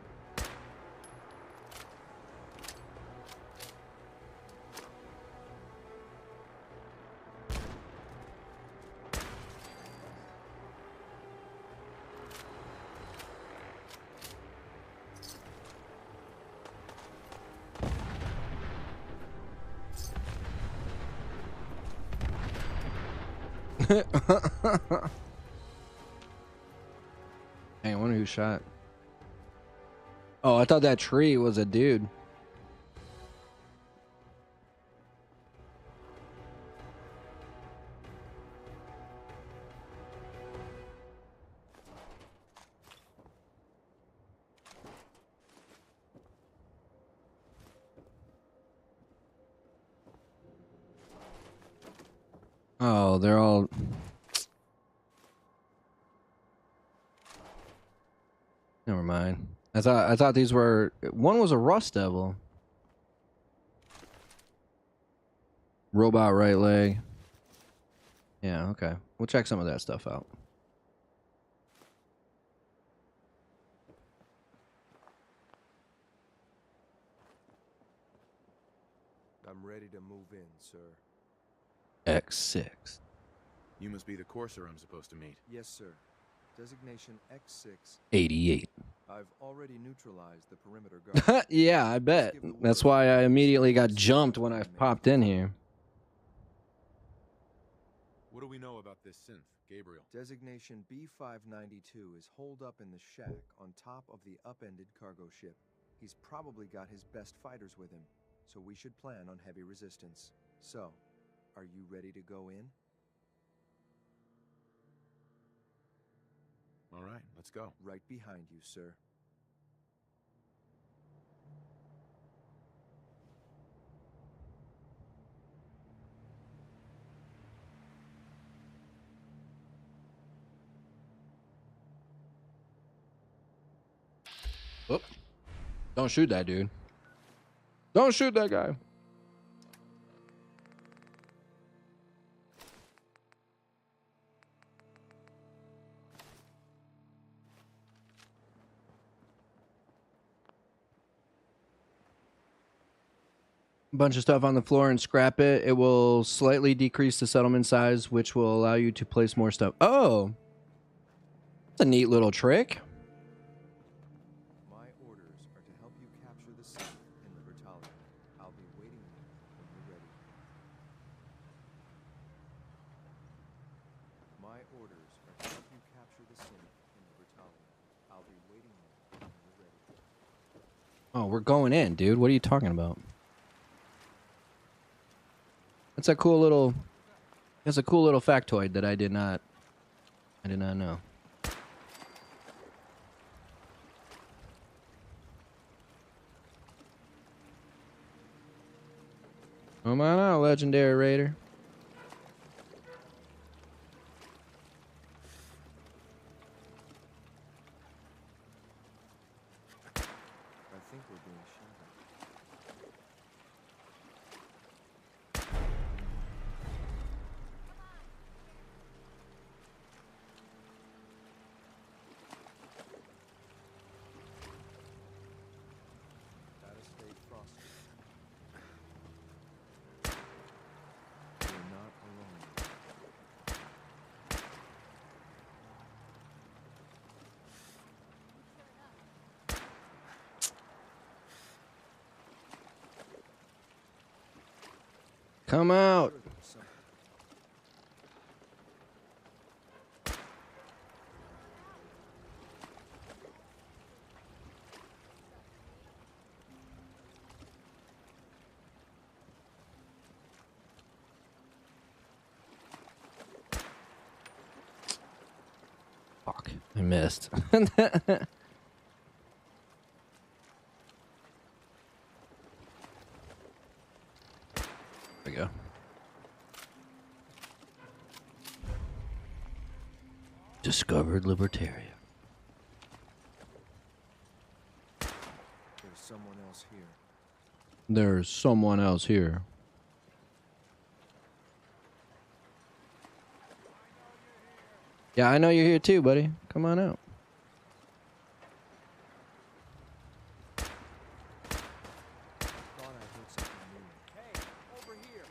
Hey, I wonder who shot. Oh, I thought that tree was a dude. Oh, they're all... Never mind. I thought these were... One was a Rust Devil. Robot right leg. Yeah, okay. We'll check some of that stuff out. I'm ready to move in, sir. X6. You must be the courser I'm supposed to meet. Yes, sir. Designation X6. 88. I've already neutralized the perimeter guard. Yeah, I bet. That's why I immediately got jumped when I popped in here. What do we know about this synth, Gabriel? Designation B592 is holed up in the shack on top of the upended cargo ship. He's probably got his best fighters with him, so we should plan on heavy resistance. So, are you ready to go in? All right, let's go. Right behind you, sir. Oop. Don't shoot that dude. Don't shoot that guy. Bunch of stuff on the floor and scrap it. It will slightly decrease the settlement size, which will allow you to place more stuff. Oh, that's a neat little trick. My orders are to help you capture the city in the Bertalion. I'll be waiting when you're ready. My orders are to help you capture the city in the Bertalion. I'll be waiting when you're ready. Oh, we're going in, dude. What are you talking about? That's a cool little factoid that I did not know. Come on out, legendary raider. I think we're being shot at. Gotta stay frosty. We're not alone. Come out. Fuck, I missed. There we go. Discovered Libertaria. There's someone else here. There's someone else here. Yeah, I know you're here too, buddy. Come on out. Thought I heard something moving. Hey, over here.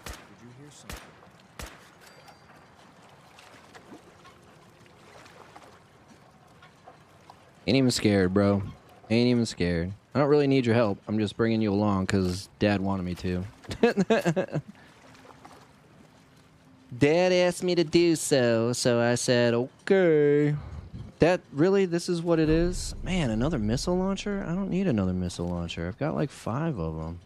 Did you hear something? Ain't even scared, bro. Ain't even scared. I don't really need your help. I'm just bringing you along because Dad wanted me to. Dad asked me to do so, so I said, okay. That really, this is what it is? Man, another missile launcher? I don't need another missile launcher. I've got like 5 of them.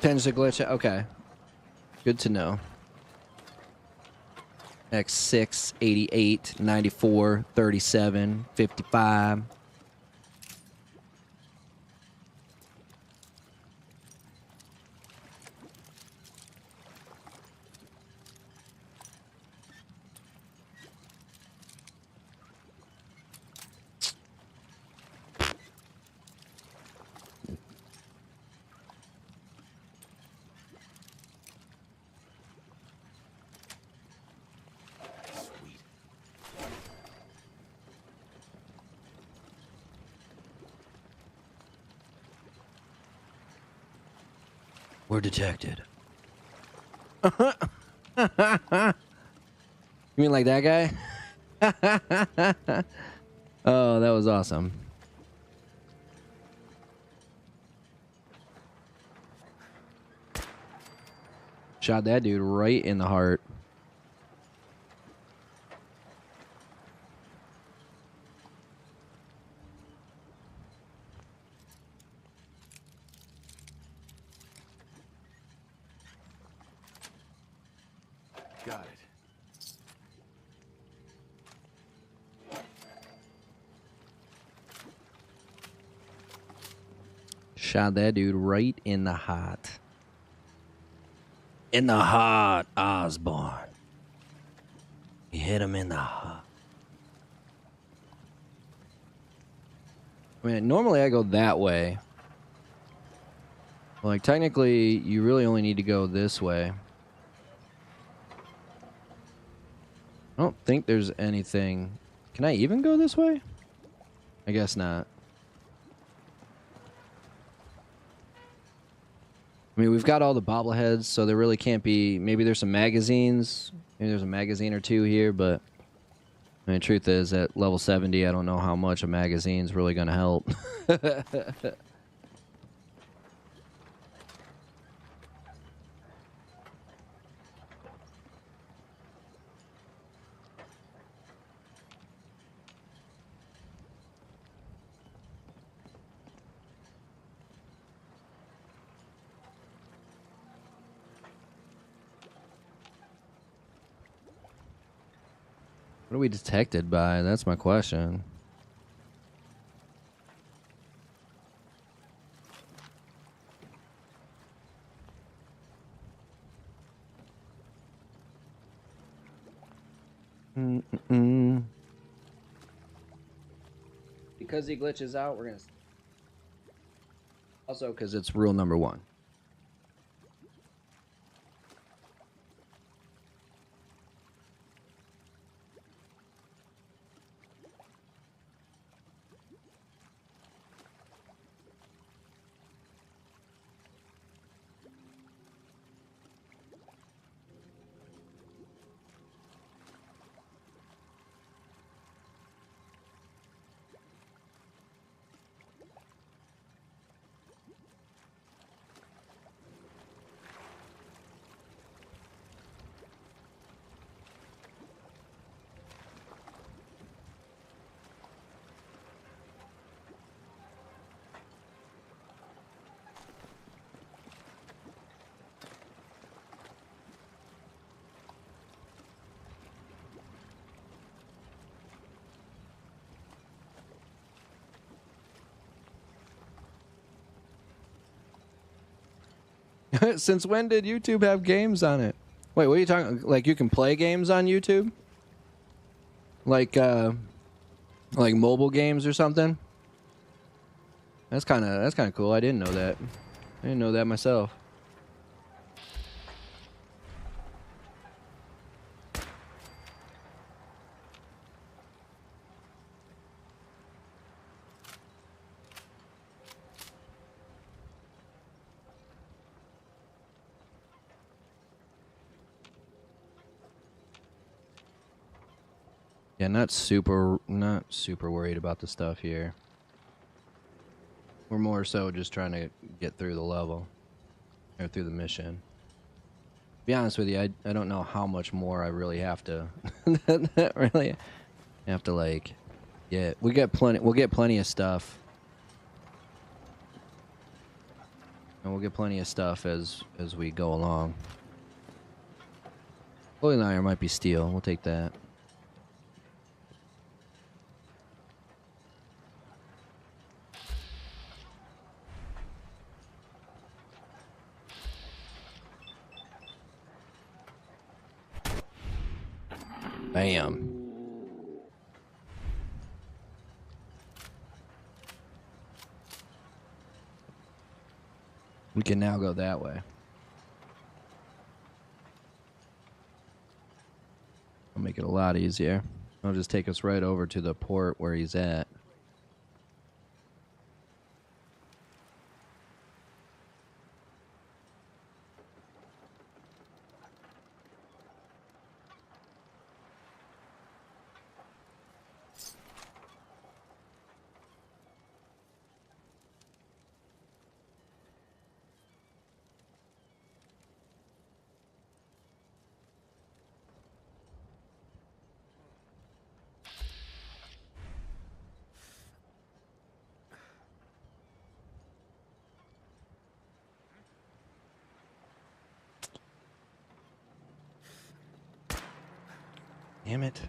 Tends to glitch. Okay. Good to know. X6, 88, 94, 37, 55. We're detected. You mean like that guy? Oh, that was awesome. Shot that dude right in the heart. Got it. Shot that dude right in the heart. In the heart, Osborne. You hit him in the heart. I mean, normally I go that way. Like, technically, you really only need to go this way. I don't think there's anything. Can I even go this way? I guess not. I mean, we've got all the bobbleheads, so there really can't be... Maybe there's some magazines. Maybe there's a magazine or two here, but... I mean, the truth is, at level 70, I don't know how much a magazine's really going to help. What are we detected by? That's my question. Because he glitches out, we're gonna... Also, because it's rule number 1. Since when did YouTube have games on it? Wait, what are you talking? Like you can play games on YouTube? Like mobile games or something? That's kind of cool. I didn't know that. I didn't know that myself. Yeah, not super worried about the stuff here. We're more so just trying to get through the level. Or through the mission. To be honest with you, I don't know how much more I really have to really have to like get. We'll get plenty of stuff. And we'll get plenty of stuff as we go along. Holy iron might be steel. We'll take that. Bam. We can now go that way. I'll make it a lot easier. I'll just take us right over to the port where he's at. Damn it.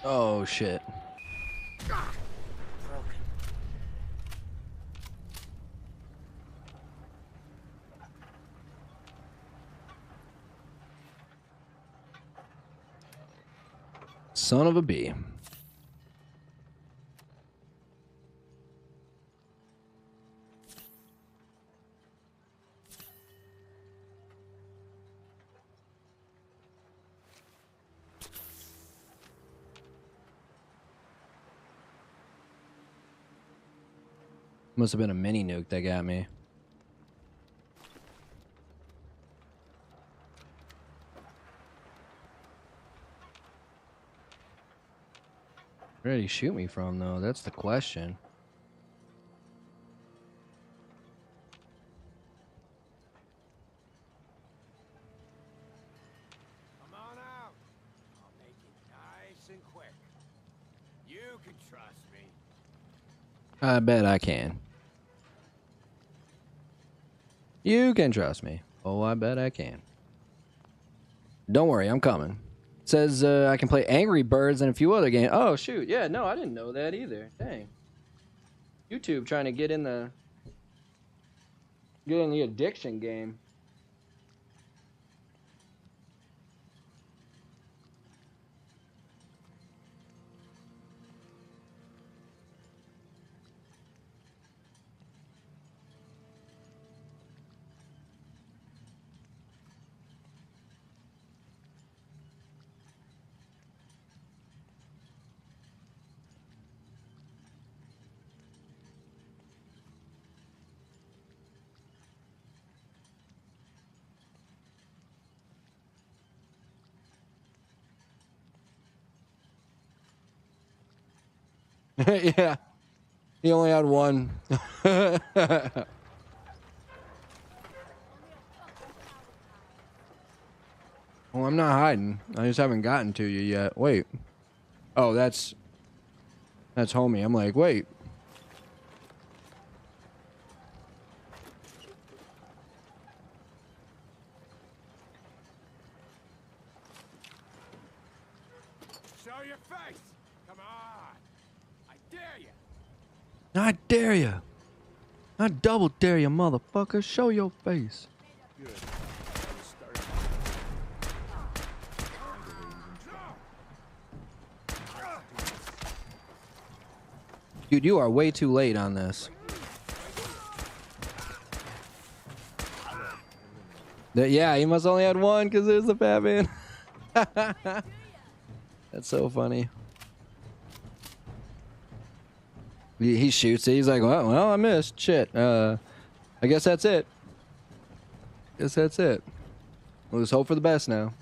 Oh shit. Son of a bee. Must have been a mini nuke that got me. Where did he shoot me from, though? That's the question. Come on out. I'll make it nice and quick. You can trust me. I bet I can. You can trust me. Oh, I bet I can. Don't worry, I'm coming. It says I can play Angry Birds and a few other games. Oh, shoot. Yeah, no, I didn't know that either. Dang. YouTube trying to get in the addiction game. Yeah. He only had one. Oh, I'm not hiding. I just haven't gotten to you yet. Wait. Oh, that's homie. I'm like, wait. Show your face. Come on. I dare you. I dare you. I double dare you, motherfucker. Show your face. Good. Dude, you are way too late on this. Yeah, he must only had one because there's the Batman. That's so funny. He shoots it. He's like, well, I missed. Shit. I guess that's it. Guess that's it. We'll just hope for the best now.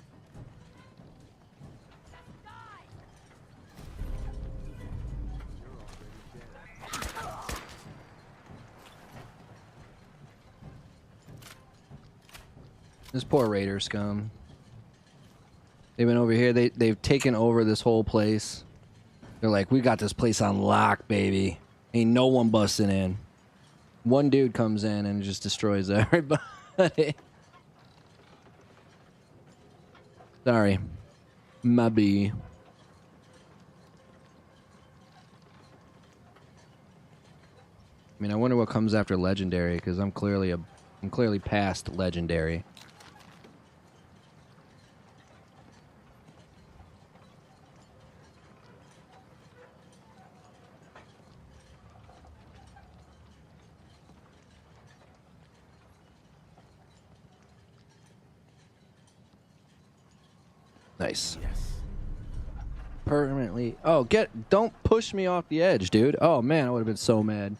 This poor Raider scum. They've been over here. They've taken over this whole place. They're like, we got this place on lock, baby. Ain't no one busting in. One dude comes in and just destroys everybody. Sorry. My bee. I mean, I wonder what comes after legendary, because I'm clearly past legendary. Nice. Yes. Permanently. Oh, don't push me off the edge, dude. Oh man, I would have been so mad.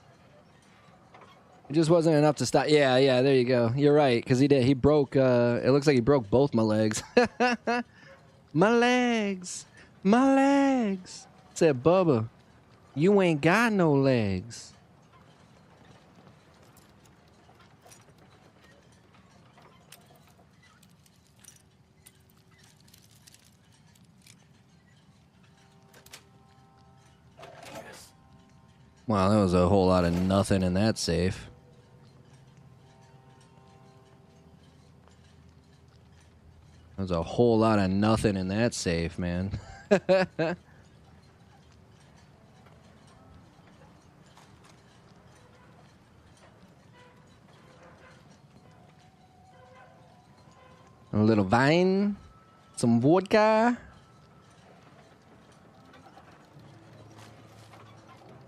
It just wasn't enough to stop. Yeah, there you go. You're right, because he did. He broke, it looks like he broke both my legs. My legs. My legs. Said, Bubba, you ain't got no legs. Wow, that was a whole lot of nothing in that safe. That was a whole lot of nothing in that safe, man. A little wine, some vodka.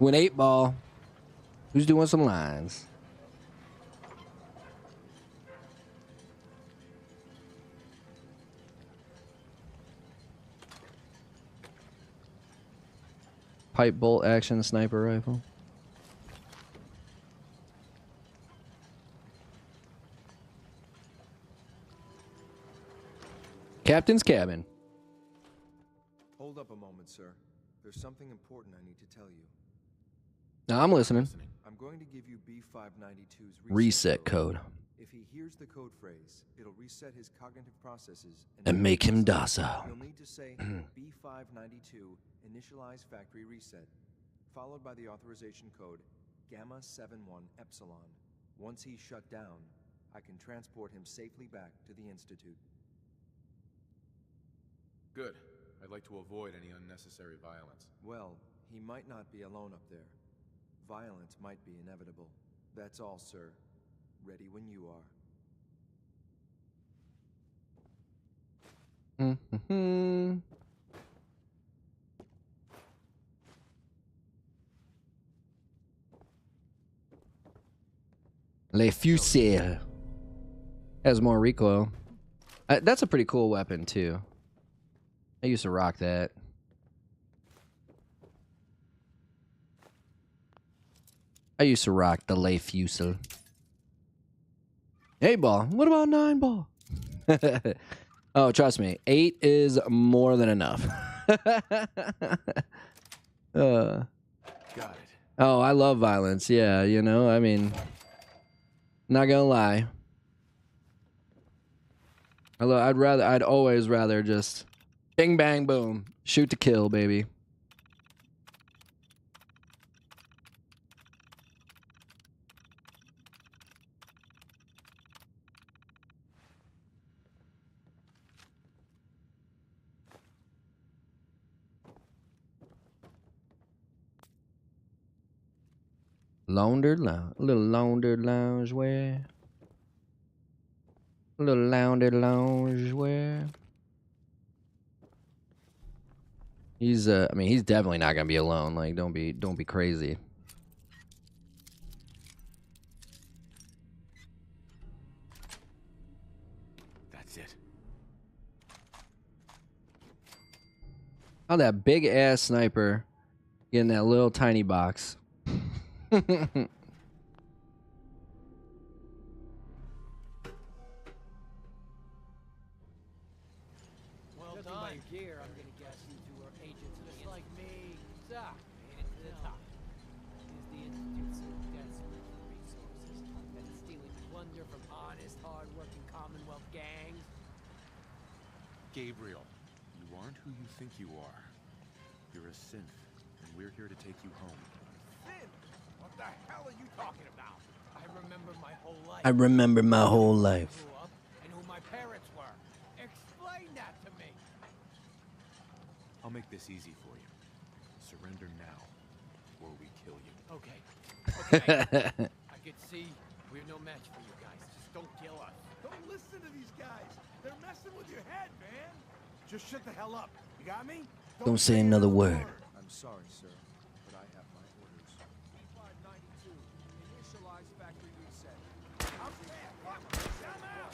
Win 8 ball. Who's doing some lines? Pipe bolt action sniper rifle. Captain's cabin. Hold up a moment, sir. There's something important I need to tell you. Now I'm listening. I'm going to give you B592's Reset code. If he hears the code phrase, it'll reset his cognitive processes And make him docile. You'll need to say B592 initialize factory reset, followed by the authorization code Gamma 71 Epsilon. Once he's shut down, I can transport him safely back to the Institute. Good. I'd like to avoid any unnecessary violence. Well, he might not be alone up there. Violence might be inevitable. That's all, sir. Ready when you are. Le fusil. Has more recoil. That's a pretty cool weapon, too. I used to rock that. I used to rock the Le fusil. 8 ball. What about 9 ball? Oh, trust me. 8 is more than enough. Got it. Oh, I love violence. Yeah, you know, I mean, not gonna lie. I'd always rather just bing, bang, boom, shoot to kill, baby. Laundered lounge, a little laundered loungewear. A little laundered loungewear. He's I mean, he's definitely not gonna be alone. Like, don't be crazy. That's it. Oh, that big ass sniper getting that little tiny box. Well done. My gear, I'm gonna guess you two are agents just like me. Made it to the top. Is the Institute so desperate for resources that it's stealing plunder from honest, hard-working Commonwealth gangs? Gabriel, you aren't who you think you are. You're a synth, and we're here to take you home. Sin? What the hell are you talking about? I remember my whole life. I remember my whole life. Grew up and who my parents were. Explain that to me. I'll make this easy for you. Surrender now, or we kill you. Okay. Okay. I can see we're no match for you guys. Just don't kill us. Don't listen to these guys. They're messing with your head, man. Just shut the hell up. You got me? Don't say another word. I'm sorry, sir, but I have my orders. B592, initialize factory reset. I'm saying, fuck, shut up!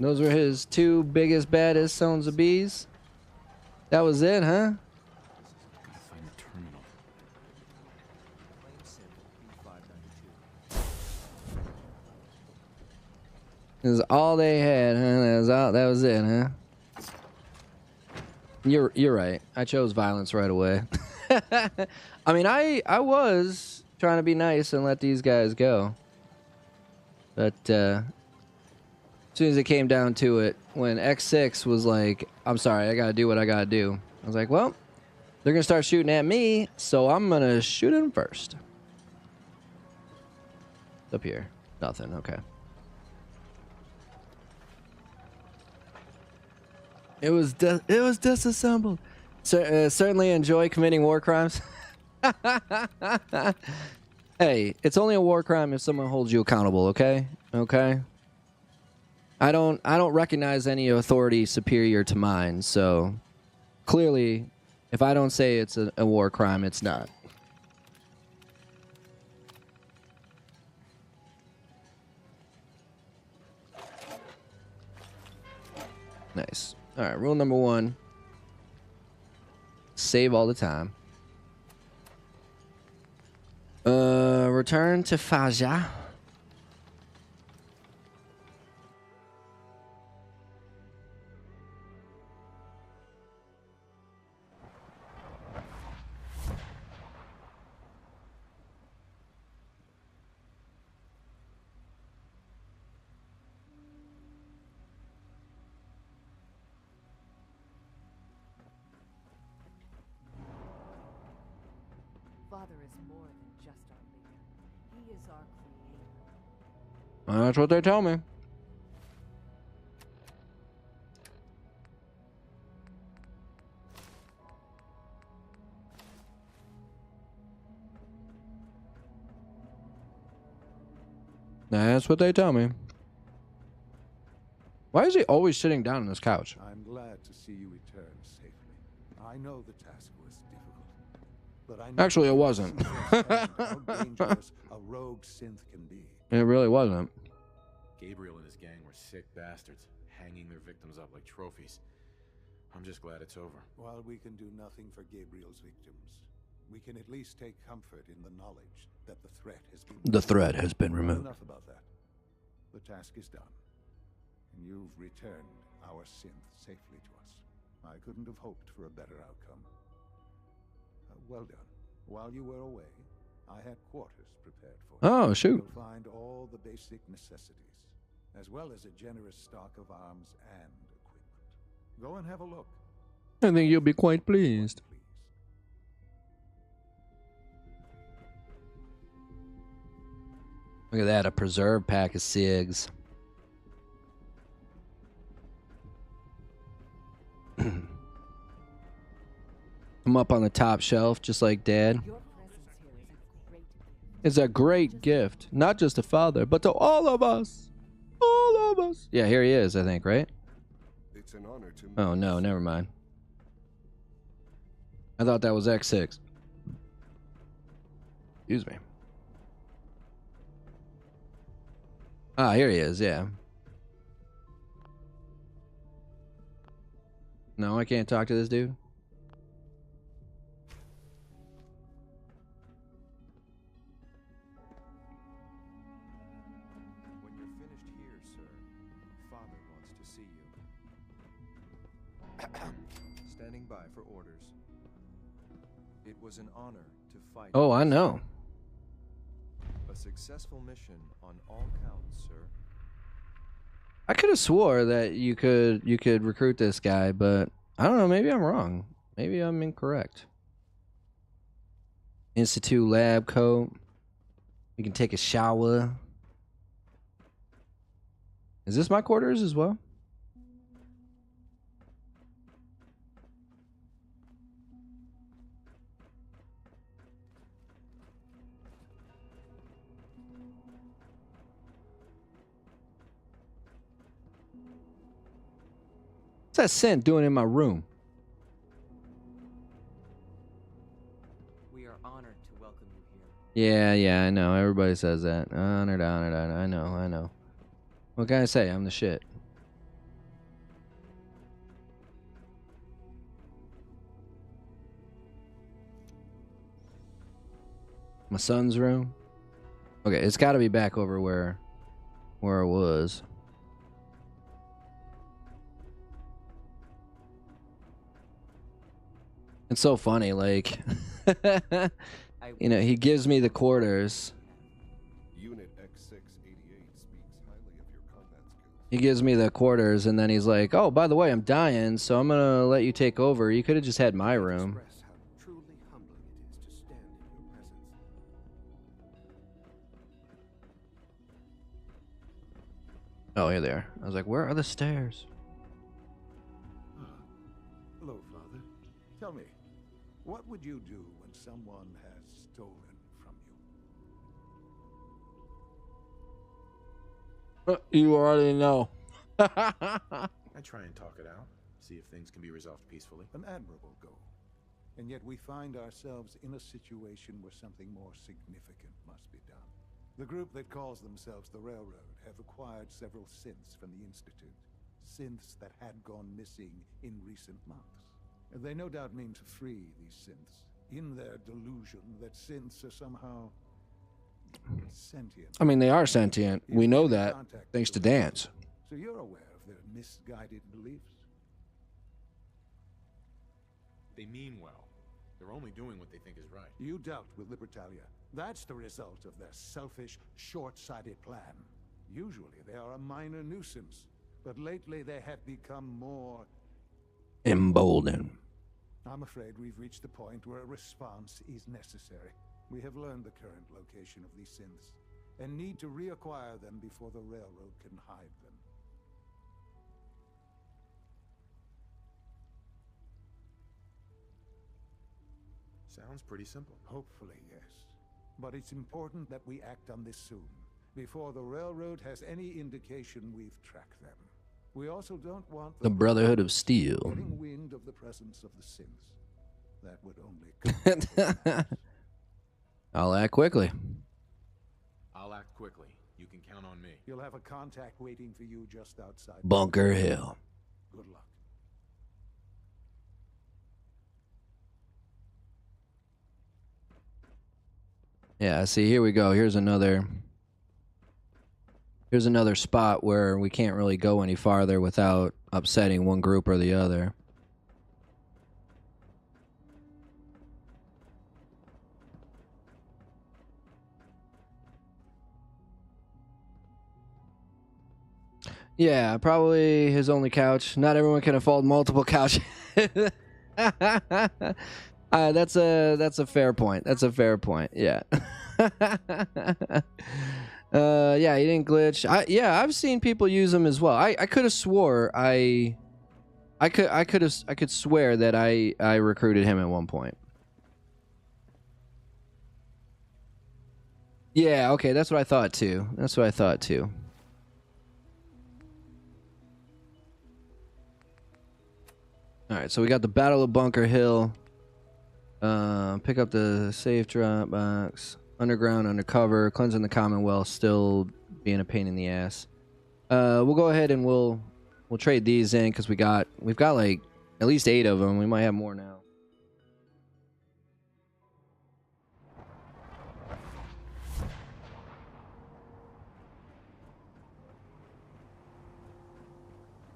Those were his 2 biggest, baddest sons of bees. That was it, huh? Find the terminal. This is all they had, huh? That was it, huh? You're right. I chose violence right away. I mean, I was trying to be nice and let these guys go. But as soon as it came down to it, when X6 was like, I'm sorry, I gotta do what I gotta do, I was like, well, they're gonna start shooting at me, so I'm gonna shoot them first. Up here. Nothing, okay. It was disassembled. Certainly enjoy committing war crimes. Hey, it's only a war crime if someone holds you accountable, okay? Okay? I don't recognize any authority superior to mine, so clearly if I don't say it's a war crime, it's not. Nice. All right, rule number 1. Save all the time. Return to Faja. Father is more than just our leader. He is our creator. That's what they tell me. That's what they tell me. Why is he always sitting down on this couch? I'm glad to see you return safely. I know the task was difficult, but I know Actually, it wasn't. how dangerous a rogue synth can be. It really wasn't. Gabriel and his gang were sick bastards, hanging their victims up like trophies. I'm just glad it's over. While we can do nothing for Gabriel's victims, we can at least take comfort in the knowledge that the threat has been The threat has been removed. Enough about that. The task is done, and you've returned our synth safely to us. I couldn't have hoped for a better outcome. Well done. While you were away, I had quarters prepared for you. Oh, shoot. You'll find all the basic necessities, as well as a generous stock of arms and equipment. Go and have a look. I think you'll be quite pleased. Look at that, a preserve pack of cigs. I'm up on the top shelf, just like Dad. It's a great gift, not just to Father, but to all of us. All of us. Yeah, here he is, I think, right? It's an honor to Oh, no, never mind. I thought that was X6. Excuse me. Ah, here he is, yeah. No, I can't talk to this dude. When you're finished here, sir, Father wants to see you. Standing by for orders. It was an honor to fight. Oh, I know. A successful mission on all counts, sir. I could have swore that you could recruit this guy, but I don't know, maybe I'm wrong. Maybe I'm incorrect. Institute lab coat. You can take a shower. Is this my quarters as well? What's that scent doing in my room? We are honored to welcome you Yeah, here. I know. Everybody says that. Honored. I know. What can I say? I'm the shit. My son's room. Okay, it's got to be back over where it was. It's so funny, like, you know, he gives me the quarters. Unit X688 speaks highly of your combat skills. He gives me the quarters, and then he's like, oh, by the way, I'm dying, so I'm gonna let you take over. You could have just had my room. Express how truly humbling it is to stand in your presence. Oh, here they are. I was like, where are the stairs? Hello, Father. Tell me, what would you do when someone has stolen from you? You already know. I try and talk it out, see if things can be resolved peacefully. An admirable goal. And yet we find ourselves in a situation where something more significant must be done. The group that calls themselves the Railroad have acquired several synths from the Institute. Synths that had gone missing in recent months. They no doubt mean to free these synths, in their delusion that synths are somehow sentient. I mean, they are sentient. We know that, thanks to Dance. So you're aware of their misguided beliefs? They mean well. They're only doing what they think is right. You dealt with Libertalia. That's the result of their selfish, short-sighted plan. Usually they are a minor nuisance, but lately they have become more emboldened. I'm afraid we've reached the point where a response is necessary. We have learned the current location of these synths, and need to reacquire them before the Railroad can hide them. Sounds pretty simple. Hopefully, yes. But it's important that we act on this soon, before the Railroad has any indication we've tracked them. We also don't want the Brotherhood of Steel getting wind of the presence of the synths. That would only I'll act quickly. I'll act quickly. You can count on me. You'll have a contact waiting for you just outside Bunker Hill. Good luck. Yeah, see, here we go. Here's another spot where we can't really go any farther without upsetting one group or the other. Yeah, probably his only couch. Not everyone can afford multiple couches. That's a fair point. That's a fair point. Yeah. Yeah, he didn't glitch. I've seen people use them as well. I could have swore I could swear that I recruited him at one point. Yeah, okay, that's what I thought too. That's what I thought too. All right, so we got the Battle of Bunker Hill. Pick up the safe drop box. Underground, undercover, cleansing the Commonwealth, still being a pain in the ass. We'll go ahead and we'll trade these in because we've got like at least 8 of them. We might have more now.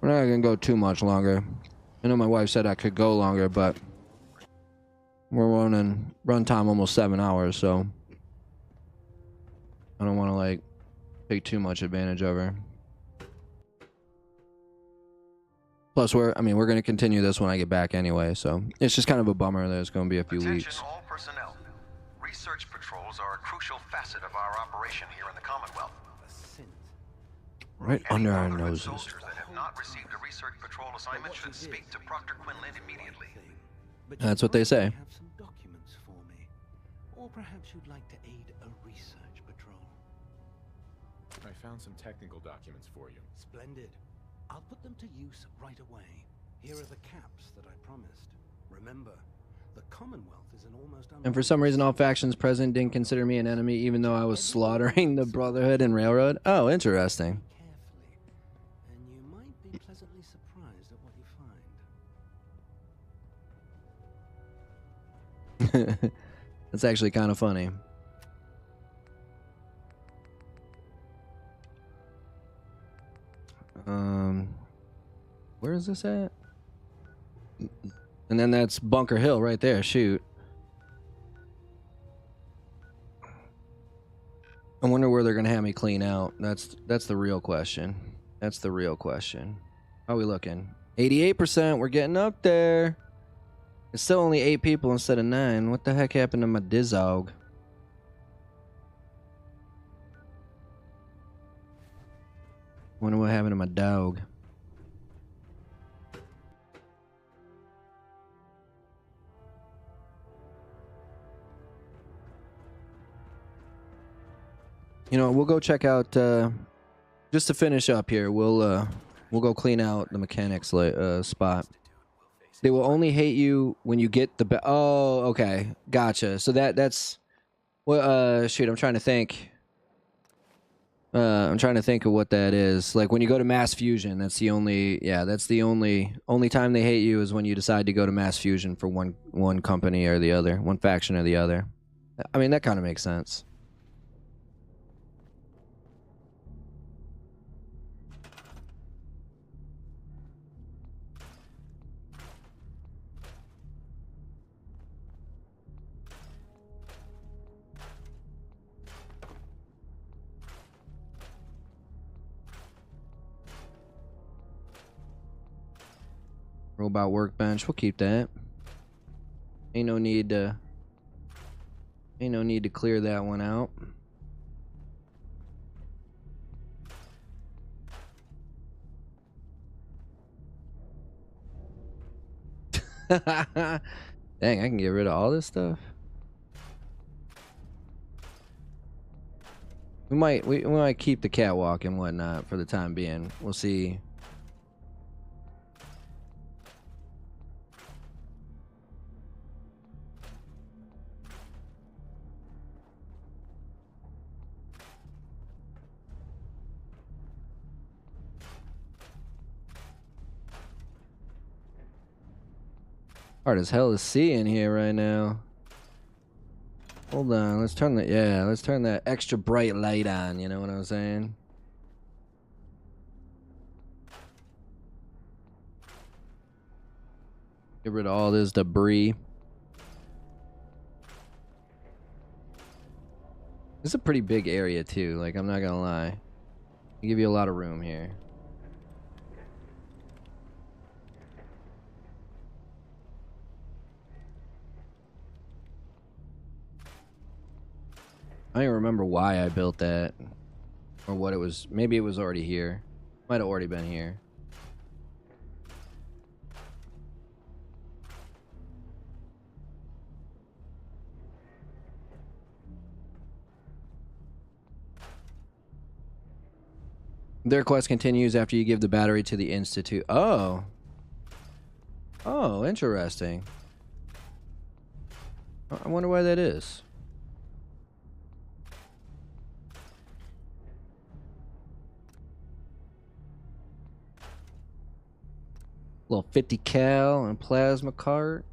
We're not gonna go too much longer. I know my wife said I could go longer, but we're running run time almost 7 hours, so I don't want to like take too much advantage of her. Plus, we're going to continue this when I get back anyway, so it's just kind of a bummer that it's going to be a few weeks. All personnel. Research patrols are a crucial facet of our operation here in the Commonwealth. Right under our noses. Soldiers that have not received a research patrol assignment should speak to Proctor Quinlan immediately. That's what they say. Have some documents for me, or perhaps you'd like to aid a research patrol. I found some technical documents for you. Splendid. I'll put them to use right away. Here are the caps that I promised. Remember, the Commonwealth is an almost And for some reason, all factions present didn't consider me an enemy, even though I was slaughtering the Brotherhood and Railroad. Oh, interesting. and you might be pleasantly surprised at what you find. That's actually kind of funny. Where is this at? And then that's Bunker Hill right there. Shoot. I wonder where they're gonna have me clean out. That's the real question. That's the real question. How are we looking? 88%. We're getting up there. It's still only 8 people instead of 9. What the heck happened to my Dizog? Wonder what happened to my dog. You know, we'll go check out just to finish up here. We'll go clean out the mechanics spot. They will only hate you when you get the oh, okay, gotcha. So that's well, shoot, I'm trying to think. I'm trying to think of what that is. Like when you go to mass fusion, that's the only, yeah, that's the only time they hate you is when you decide to go to mass fusion for one company or the other, one faction or the other. I mean, that kind of makes sense. Robot workbench, we'll keep that. Ain't no need to clear that one out. Dang, I can get rid of all this stuff. We might keep the catwalk and whatnot for the time being. We'll see. Hard as hell to see in here right now. Hold on, let's turn that extra bright light on, you know what I'm saying? Get rid of all this debris. This is a pretty big area too, like I'm not gonna lie. They give you a lot of room here. I don't remember why I built that or what it was. Maybe it was already here. Might have already been here. Their quest continues after you give the battery to the Institute. Oh. Oh, interesting. I wonder why that is. Little 50 cal and plasma cart.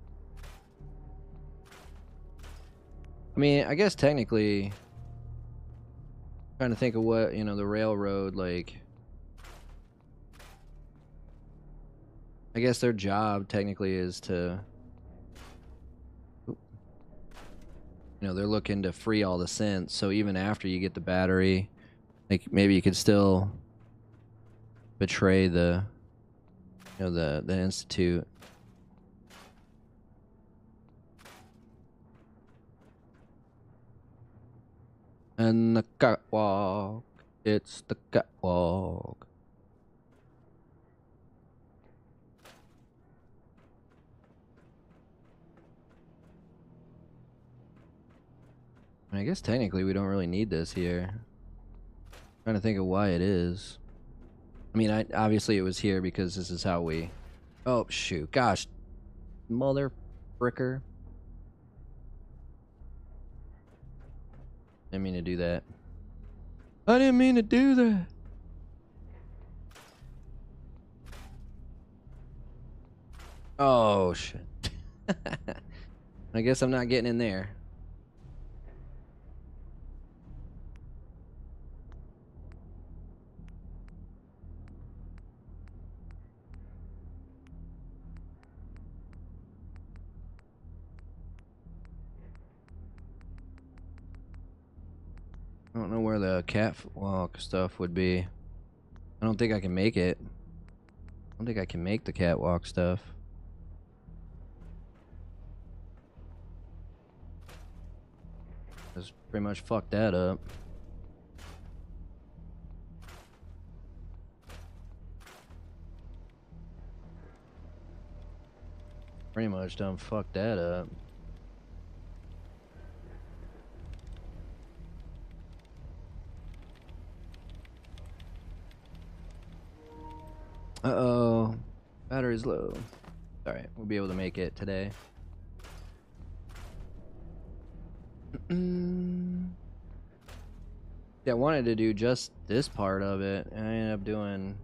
I mean, I guess technically, trying to think of what, you know, the railroad, like, I guess their job technically is to, you know, they're looking to free all the synths. So even after you get the battery, like maybe you could still betray the, you know, the Institute. And the catwalk, it's the catwalk. I guess technically we don't really need this here. Trying to think of why it is. I mean, obviously it was here because this is how we... Oh, shoot. Gosh. Mother fricker. Didn't mean to do that. I didn't mean to do that. Oh, shit. I guess I'm not getting in there. I don't know where the catwalk stuff would be. I don't think I can make it. I don't think I can make the catwalk stuff. Just pretty much fucked that up. Pretty much done fucked that up. Uh-oh. Battery's low. Alright, we'll be able to make it today. Yeah, I wanted to do just this part of it, and I ended up doing...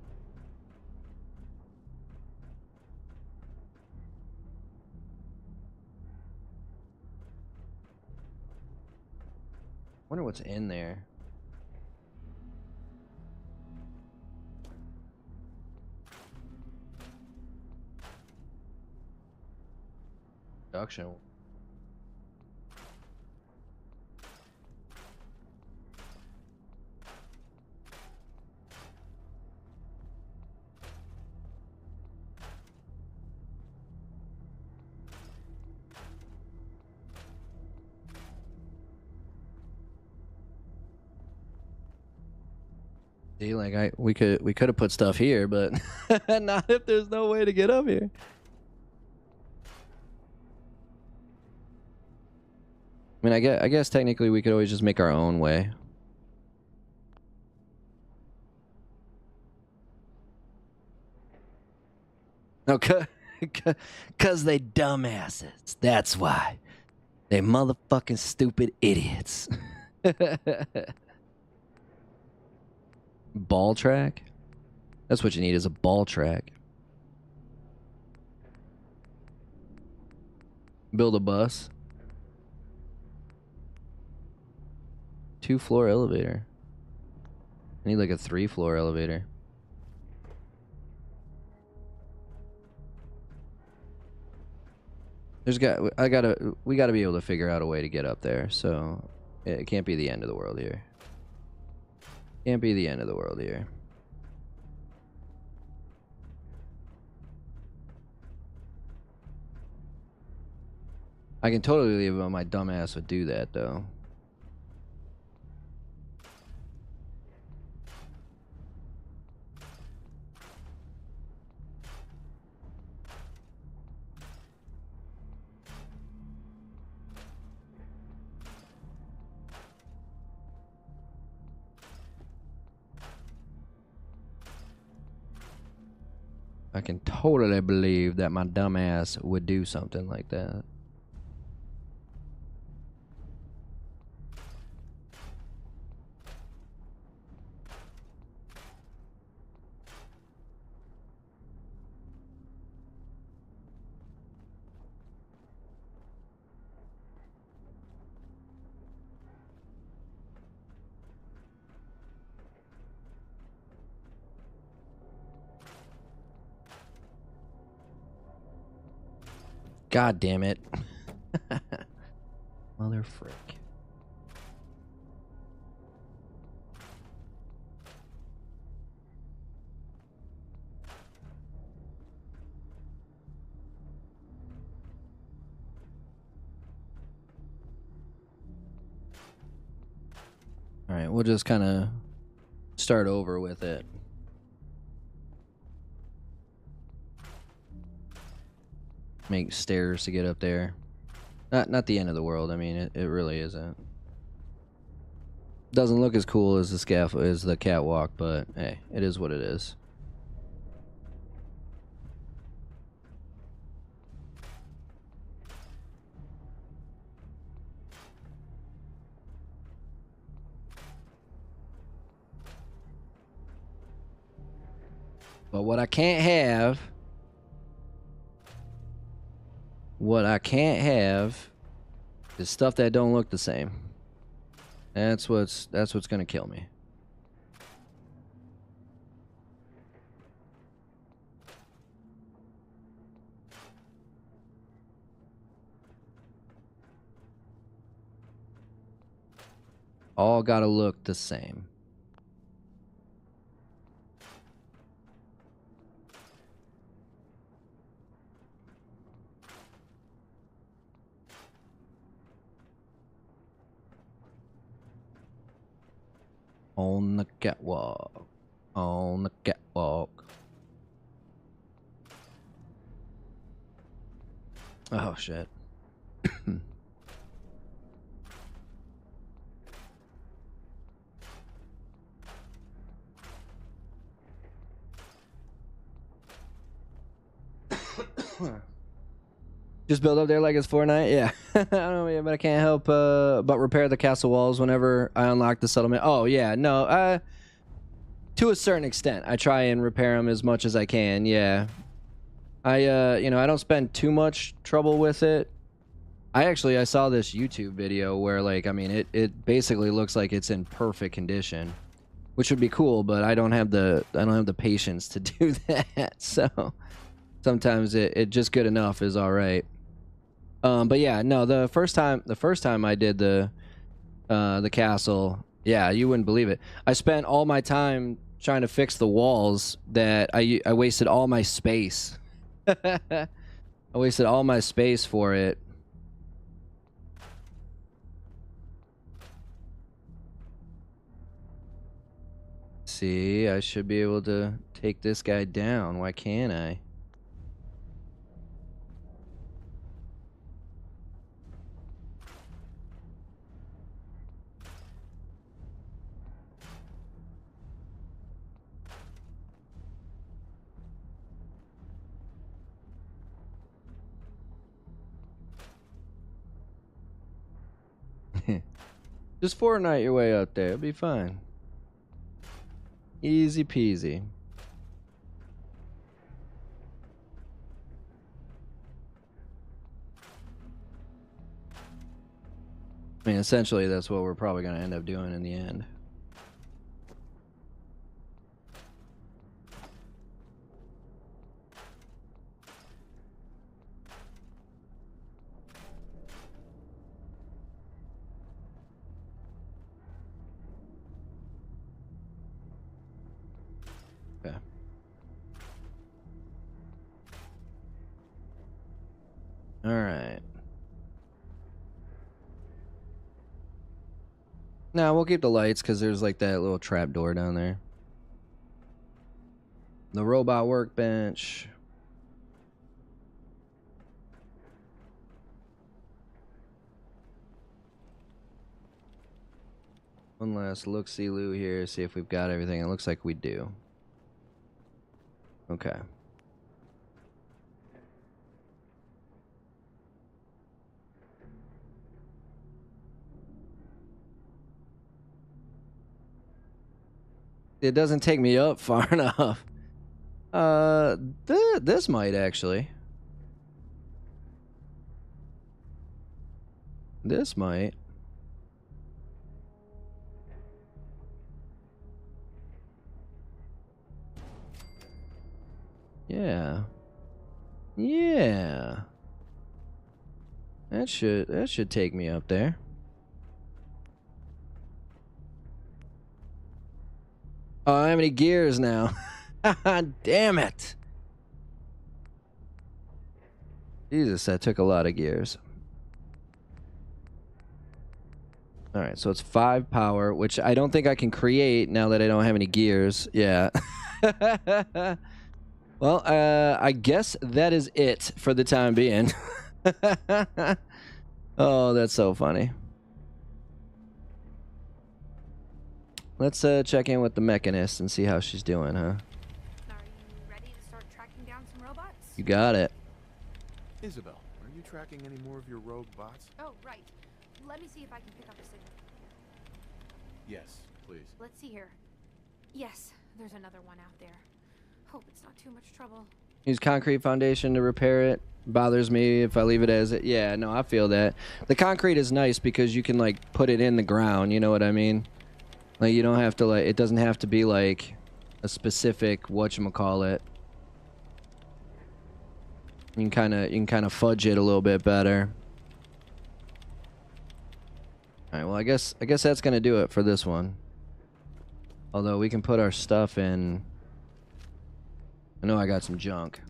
wonder what's in there. Production. See, like we could have put stuff here, but not if there's no way to get up here. I mean, I guess technically we could always just make our own way. Okay, cause they dumbasses. That's why. They motherfucking stupid idiots. Ball track? That's what you need, is a ball track. Build a bus. 2-floor elevator. I need like a 3-floor elevator. We gotta be able to figure out a way to get up there, so it can't be the end of the world here. Can't be the end of the world here. I can totally believe my dumbass would do that, though. I can totally believe that my dumbass would do something like that. God damn it. Mother frick. Alright, we'll just kind of start over with it. Make stairs to get up there. Not the end of the world. I mean, it really isn't. Doesn't look as cool as the catwalk, but hey, it is what it is. But what I can't have is stuff that don't look the same. That's what's gonna kill me. All gotta look the same. On the catwalk. On the catwalk. Oh, shit. Just build up there like it's Fortnite? Yeah. I don't know, yeah, but I can't help but repair the castle walls whenever I unlock the settlement. Oh, yeah, no, to a certain extent. I try and repair them as much as I can, yeah. You know, I don't spend too much trouble with it. I saw this YouTube video where, like, I mean, it basically looks like it's in perfect condition, which would be cool, but I don't have the patience to do that, so sometimes it just good enough is all right. But yeah, no, the first time I did the castle, yeah, you wouldn't believe it. I spent all my time trying to fix the walls that I wasted all my space. I wasted all my space for it. See, I should be able to take this guy down. Why can't I? Just Fortnite your way out there. It'll be fine. Easy peasy. I mean, essentially, that's what we're probably going to end up doing in the end. Okay. All right. Nah, we'll keep the lights because there's like that little trap door down there. The robot workbench. One last look-see-loo here, see if we've got everything. It looks like we do. Okay. It doesn't take me up far enough. This might actually. This might. Yeah. Yeah. That should take me up there. Oh, I don't have any gears now. Damn it. Jesus, that took a lot of gears. Alright, so it's 5 power, which I don't think I can create now that I don't have any gears. Yeah. Well, I guess that is it for the time being. Oh, that's so funny. Let's check in with the mechanist and see how she's doing, huh? Are you ready to start tracking down some robots? You got it. Isabel, are you tracking any more of your rogue bots? Oh, right. Let me see if I can pick up a signal. Yes, please. Let's see here. Yes, there's another one out there. Hope it's not too much trouble. Use concrete foundation to repair it. Bothers me if I leave it as it. Yeah, no, I feel that. The concrete is nice because you can like put it in the ground, you know what I mean? Like you don't have to like, it doesn't have to be like a specific whatchamacallit. You can kind of fudge it a little bit better. All right, well I guess that's gonna do it for this one. Although we can put our stuff in. I know I got some junk.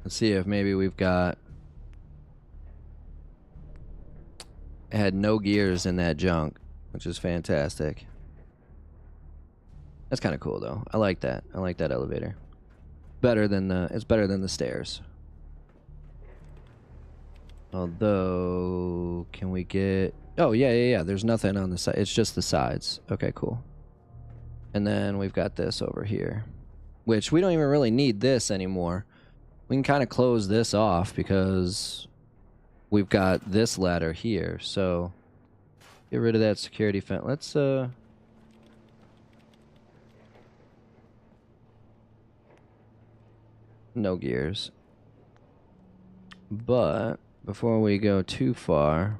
Let's see if maybe we've got... It had no gears in that junk, which is fantastic. That's kind of cool though. I like that. I like that elevator. Better than the, it's better than the stairs. Although, can we get... Oh, yeah. There's nothing on the side. It's just the sides. Okay, cool. And then we've got this over here, which we don't even really need this anymore. We can kind of close this off because we've got this ladder here. So, get rid of that security fence. Let's, no gears. But before we go too far,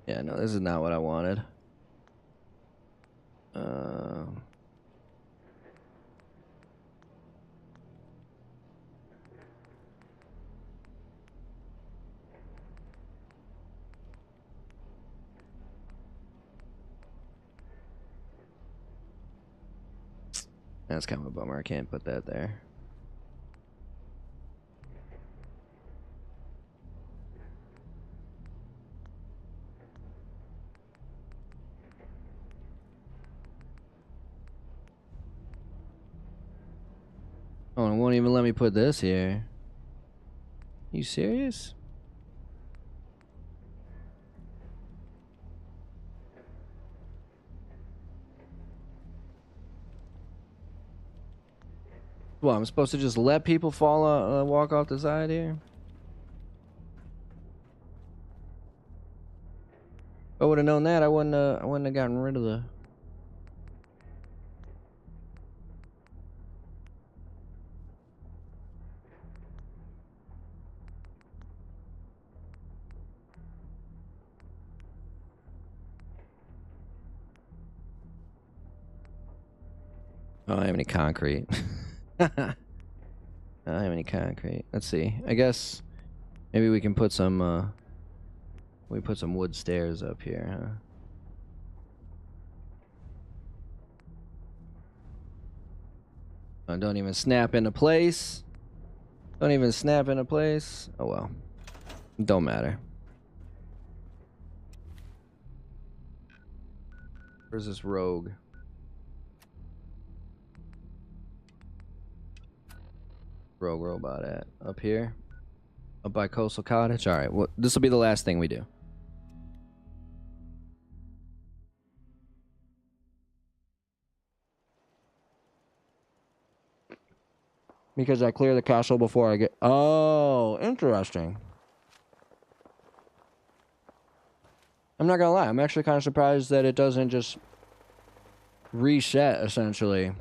yeah, no, this is not what I wanted. That's kind of a bummer. I can't put that there. Oh, it won't even let me put this here. You serious? Well, I'm supposed to just let people fall, walk off the side here? If I would have known that, I wouldn't have gotten rid of the... I don't have any concrete. I don't have any concrete. Let's see. I guess maybe we can put some wood stairs up here, huh? Oh, don't even snap into place. Don't even snap into place. Oh well. Don't matter. Where's this rogue? Rogue robot at? Up here? Up by Coastal Cottage? Alright, well, this will be the last thing we do. Because I clear the castle before I get... Oh, interesting. I'm not gonna lie, I'm actually kind of surprised that it doesn't just reset, essentially.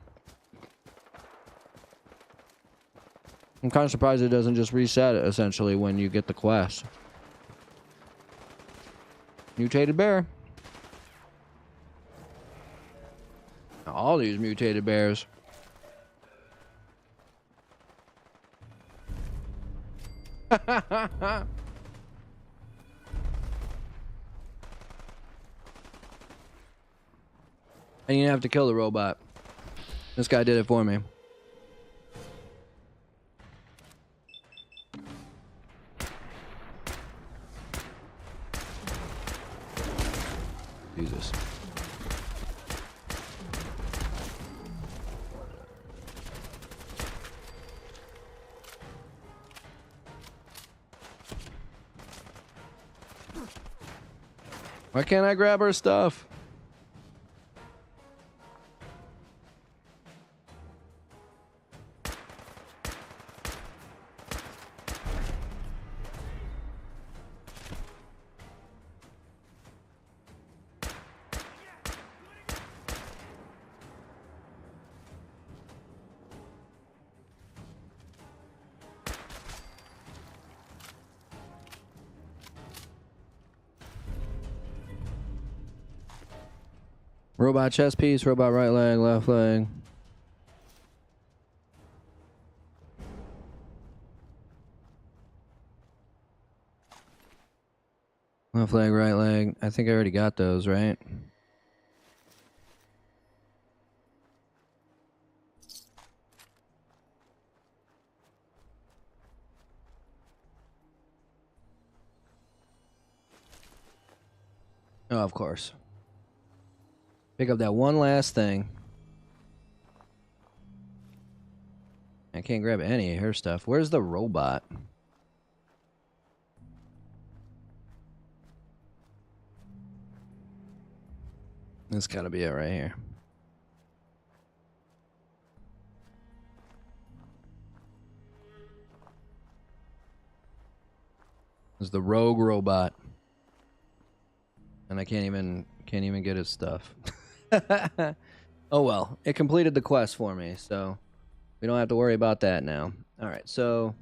I'm kind of surprised it doesn't just reset, essentially, when you get the quest. Mutated bear. All these mutated bears. And you didn't have to kill the robot. This guy did it for me. Jesus. Why can't I grab her stuff? Robot chest piece, robot right leg, left leg. Left leg, right leg. I think I already got those, right? Oh, of course. Pick up that one last thing. can't grab any of her stuff. Where's the robot? This gotta be it right here. This is the rogue robot. And I can't even get his stuff. Oh well, it completed the quest for me, so we don't have to worry about that now. All right, so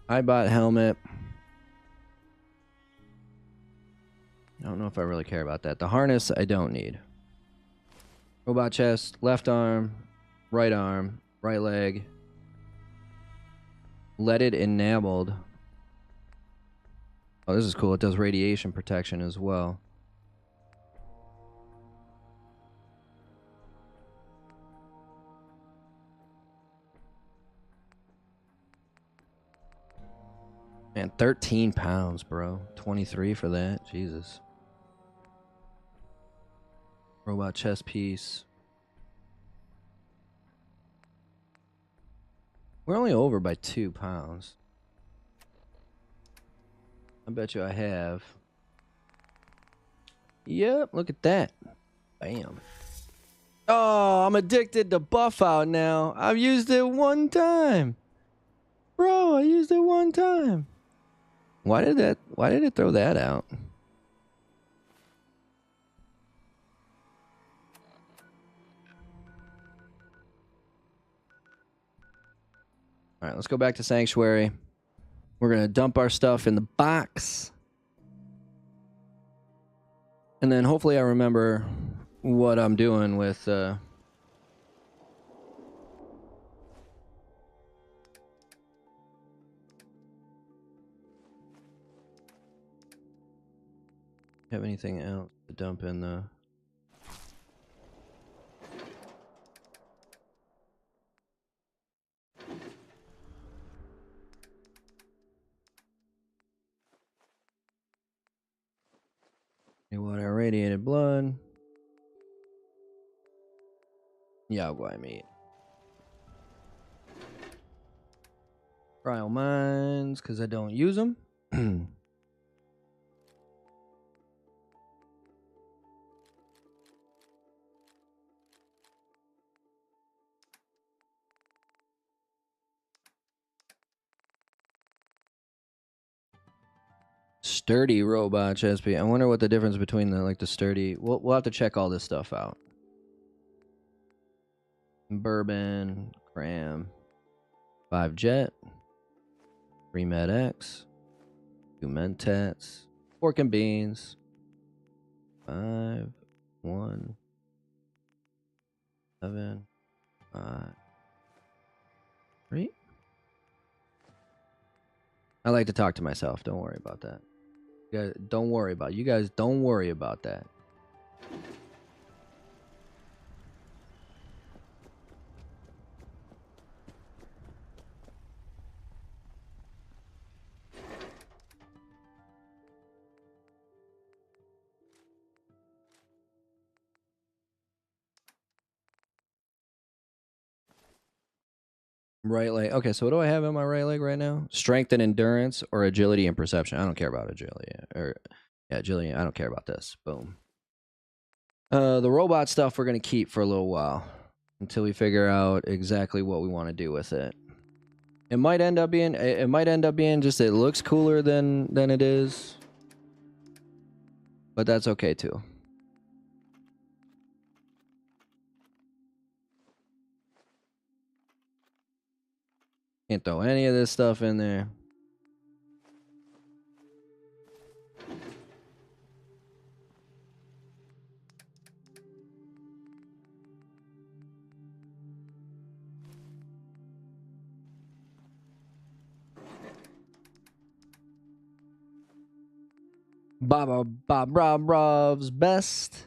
I bought helmet. I don't know if I really care about that. The harness I don't need. Robot chest, left arm, right leg. Leaded enameled. Oh, this is cool. It does radiation protection as well. Man, 13 pounds, bro. 23 for that. Jesus. Robot chest piece. We're only over by 2 pounds. I bet you I have. Yep, look at that. Bam. Oh, I'm addicted to buff out now. I've used it one time. Bro, I used it one time. Why did it throw that out? All right, let's go back to Sanctuary. We're going to dump our stuff in the box. And then hopefully I remember what I'm doing with... have anything else to dump in the... Water, radiated blood. Yagwai meat. Cryo mines, because I don't use them. Sturdy robot chest piece. I wonder what the difference between the sturdy. We'll have to check all this stuff out. Bourbon, cram, 5 jet, 3 med X, 2 mentats, pork and beans, 5, 1, 7, 5, 3. I like to talk to myself. Don't worry about that. You guys, don't worry about it. You guys don't worry about that. Right leg. Okay, so what do I have in my right leg right now? Strength and endurance or agility and perception. I don't care about agility. Agility. I don't care about this. Boom. The robot stuff we're going to keep for a little while until we figure out exactly what we want to do with it. It might end up being just it looks cooler than it is. But that's okay too. Can't throw any of this stuff in there. Bob's best.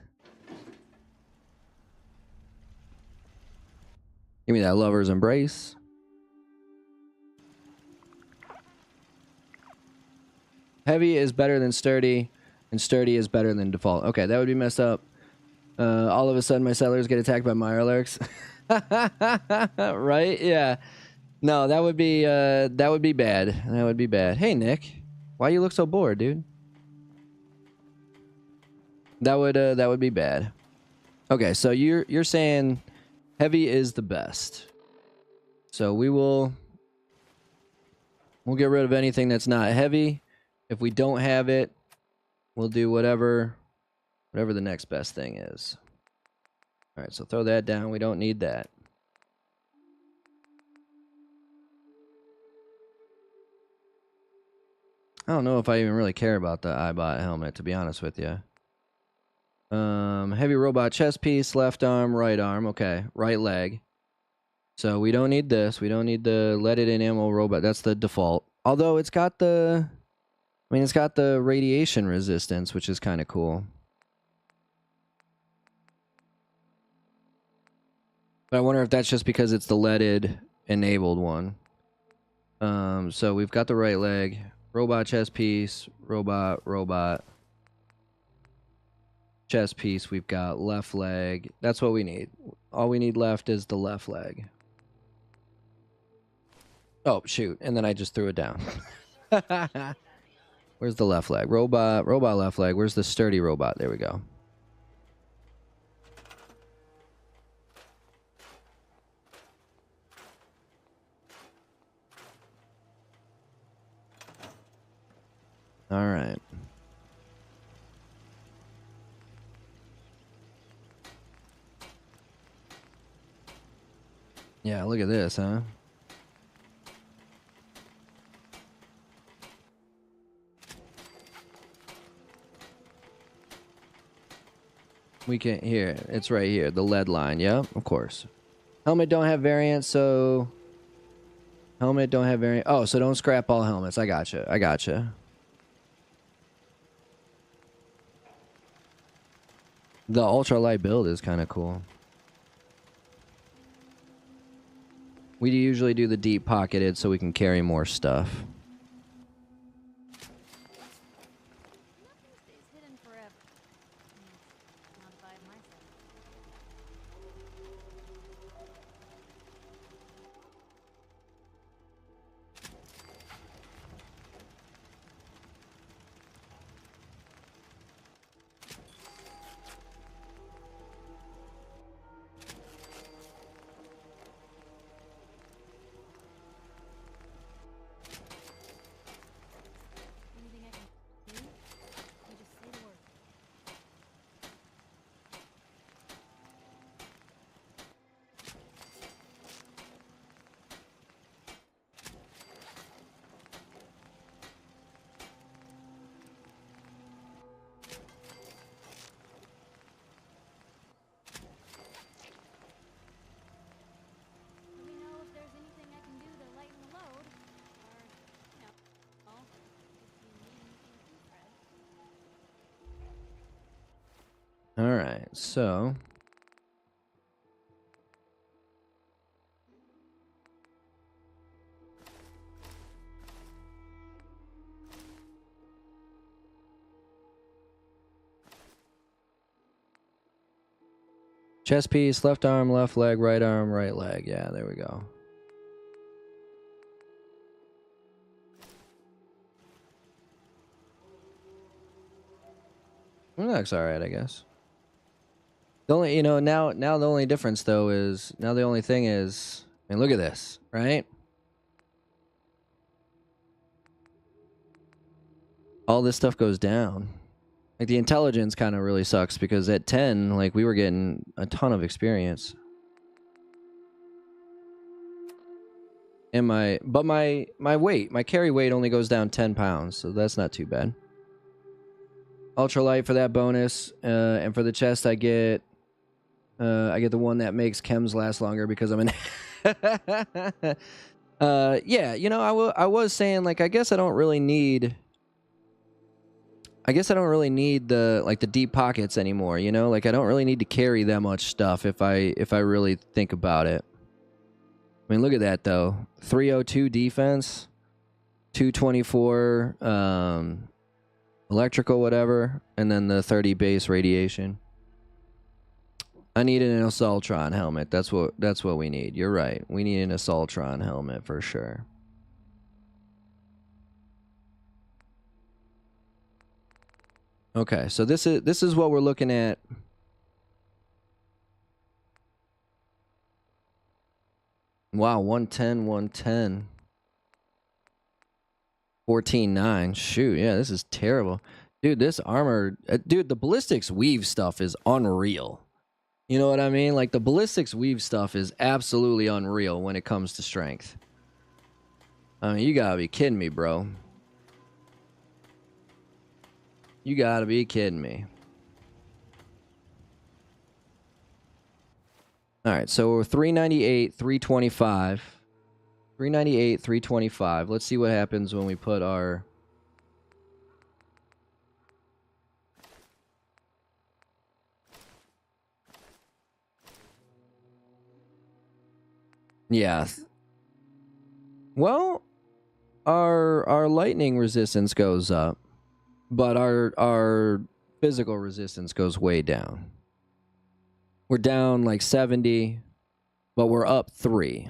Give me that lover's embrace. Heavy is better than sturdy, and sturdy is better than default. Okay, that would be messed up. All of a sudden, my settlers get attacked by Mirelurks. Right? Yeah. No, that would be bad. That would be bad. Hey, Nick, why you look so bored, dude? That would be bad. Okay, so you're saying heavy is the best. So we'll get rid of anything that's not heavy. If we don't have it, we'll do whatever the next best thing is. All right, so throw that down. We don't need that. I don't know if I even really care about the iBot helmet, to be honest with you. Heavy robot chest piece, left arm, right arm. Okay, right leg. So we don't need this. We don't need the leaded-in ammo robot. That's the default. Although it's got the... I mean, it's got the radiation resistance, which is kind of cool. But I wonder if that's just because it's the leaded enabled one. So we've got the right leg. Robot chest piece. Robot. Chest piece. We've got left leg. That's what we need. All we need left is the left leg. Oh, shoot. And then I just threw it down. Where's the left leg? Robot left leg. Where's the sturdy robot? There we go. All right. Yeah, look at this, huh? We can't hear it. It's right here, the lead line. Yeah, of course. Helmet don't have variants, so... Helmet don't have variant. Oh, so don't scrap all helmets. I gotcha. The ultralight build is kind of cool. We usually do the deep pocketed so we can carry more stuff. All right, so chest piece, left arm, left leg, right arm, right leg. Yeah, there we go. Well, that's all right, I guess. The only, now the only difference though is now the only thing is, I mean, look at this, right? All this stuff goes down. Like the intelligence kind of really sucks because at 10, like we were getting a ton of experience. And my weight, my carry weight only goes down 10 pounds, so that's not too bad. Ultralight for that bonus, and for the chest I get the one that makes chems last longer because I'm an yeah, I was saying, like, I guess I don't really need the deep pockets anymore, like I don't really need to carry that much stuff if I really think about it. I mean, look at that though. 302 defense, 224 electrical whatever, and then the 30 base radiation. I need an Assaultron helmet. That's what we need. You're right. We need an Assaultron helmet for sure. Okay, so this is what we're looking at. Wow, 110, 110. 14.9. Shoot, yeah, this is terrible. Dude, this armor... dude, the ballistics weave stuff is unreal. You know what I mean? Like, the ballistics weave stuff is absolutely unreal when it comes to strength. I mean, you gotta be kidding me, bro. You gotta be kidding me. Alright, so we're 398, 325. 398, 325. Let's see what happens when we put our... Yeah. Well, our lightning resistance goes up, but our physical resistance goes way down. We're down like 70, but we're up 3.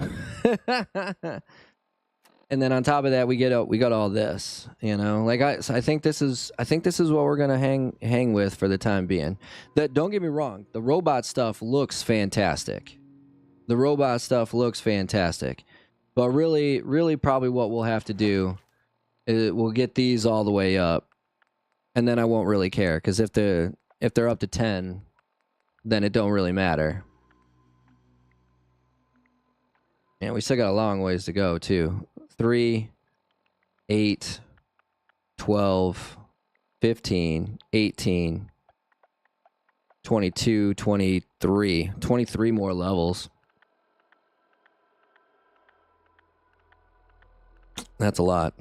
And then on top of that, we got all this, you know. Like I think this is what we're gonna hang with for the time being. That, don't get me wrong, the robot stuff looks fantastic. The robot stuff looks fantastic. But really probably what we'll have to do is we'll get these all the way up, and then I won't really care, because if they're up to 10, then it don't really matter. And we still got a long ways to go too. 3, 8, 12, 15, 18, 22, 23. 23 more levels. That's a lot.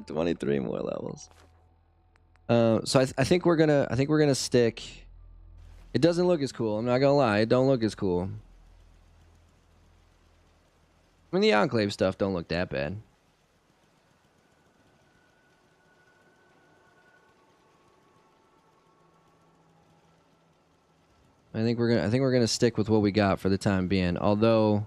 23 more levels. So I think we're gonna stick. It doesn't look as cool. I'm not gonna lie. It don't look as cool. I mean, the Enclave stuff don't look that bad. I think we're gonna stick with what we got for the time being. Although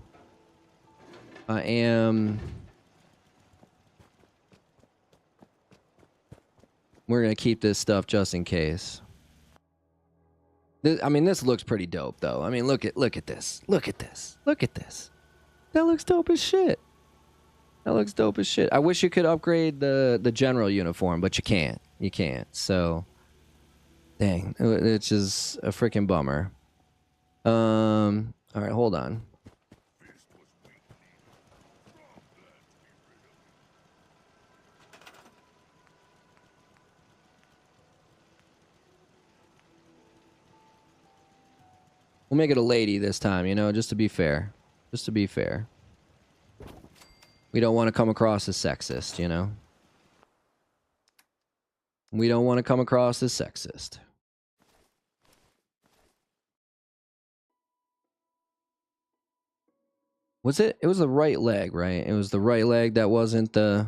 we're gonna keep this stuff just in case. I mean, this looks pretty dope, though. I mean, look at this. Look at this. Look at this. That looks dope as shit. That looks dope as shit. I wish you could upgrade the general uniform, but you can't. You can't. So, dang, it's just a freaking bummer. All right, hold on. We'll make it a lady this time, you know, just to be fair. Just to be fair. We don't want to come across as sexist, you know? We don't want to come across as sexist. Was it? It was the right leg, right? It was the right leg that wasn't the...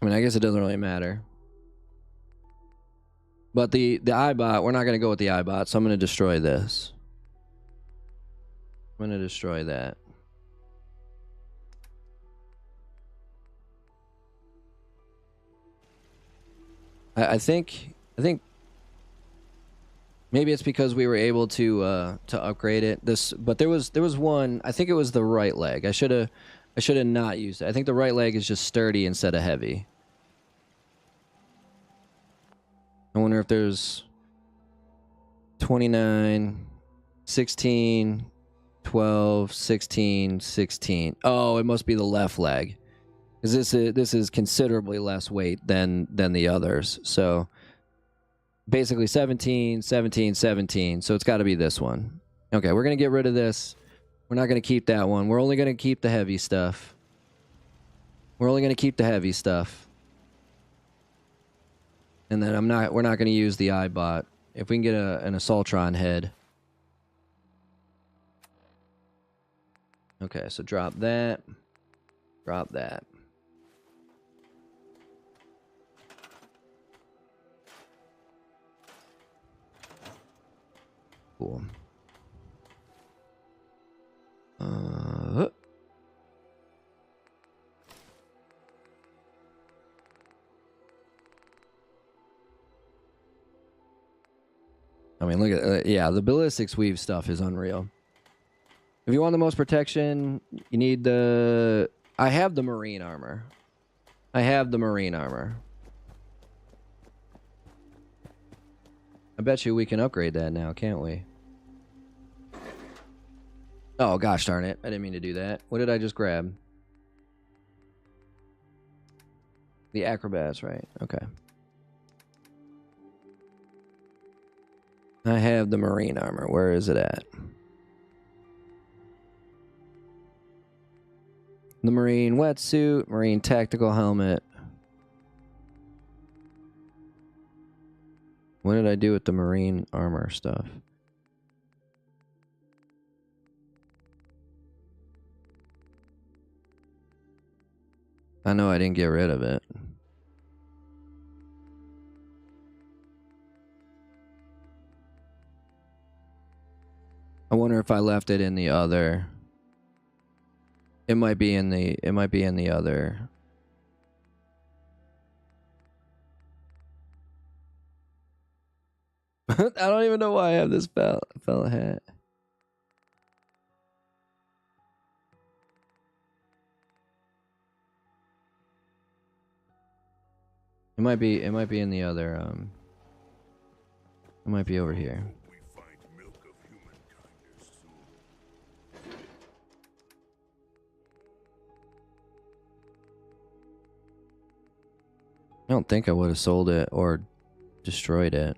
I mean, I guess it doesn't really matter. But the iBot, we're not going to go with the iBot, so I'm going to destroy this. I'm going to destroy that. I think maybe it's because we were able to upgrade it. But there was one, I think it was the right leg. I should have not used it. I think the right leg is just sturdy instead of heavy. I wonder if there's 29, 16, 12, 16, 16. Oh, it must be the left leg. Because this is considerably less weight than the others. So basically 17, 17, 17. So it's got to be this one. Okay, we're going to get rid of this. We're not going to keep that one. We're only going to keep the heavy stuff. We're only going to keep the heavy stuff. And then we're not going to use the iBot. If we can get an Assaultron head. Okay, so drop that. Drop that. Cool. I mean, look at yeah, the ballistics weave stuff is unreal. If you want the most protection, you need the. I have the marine armor. I have the marine armor. I bet you we can upgrade that now, can't we? Oh gosh darn it! I didn't mean to do that. What did I just grab? The acrobats, right? Okay. I have the marine armor. Where is it at? The marine wetsuit, marine tactical helmet. What did I do with the marine armor stuff? I know I didn't get rid of it. I wonder if I left it in the other. It might be in the other. I don't even know why I have this fella hat. It might be in the other it might be over here. I don't think I would have sold it or destroyed it.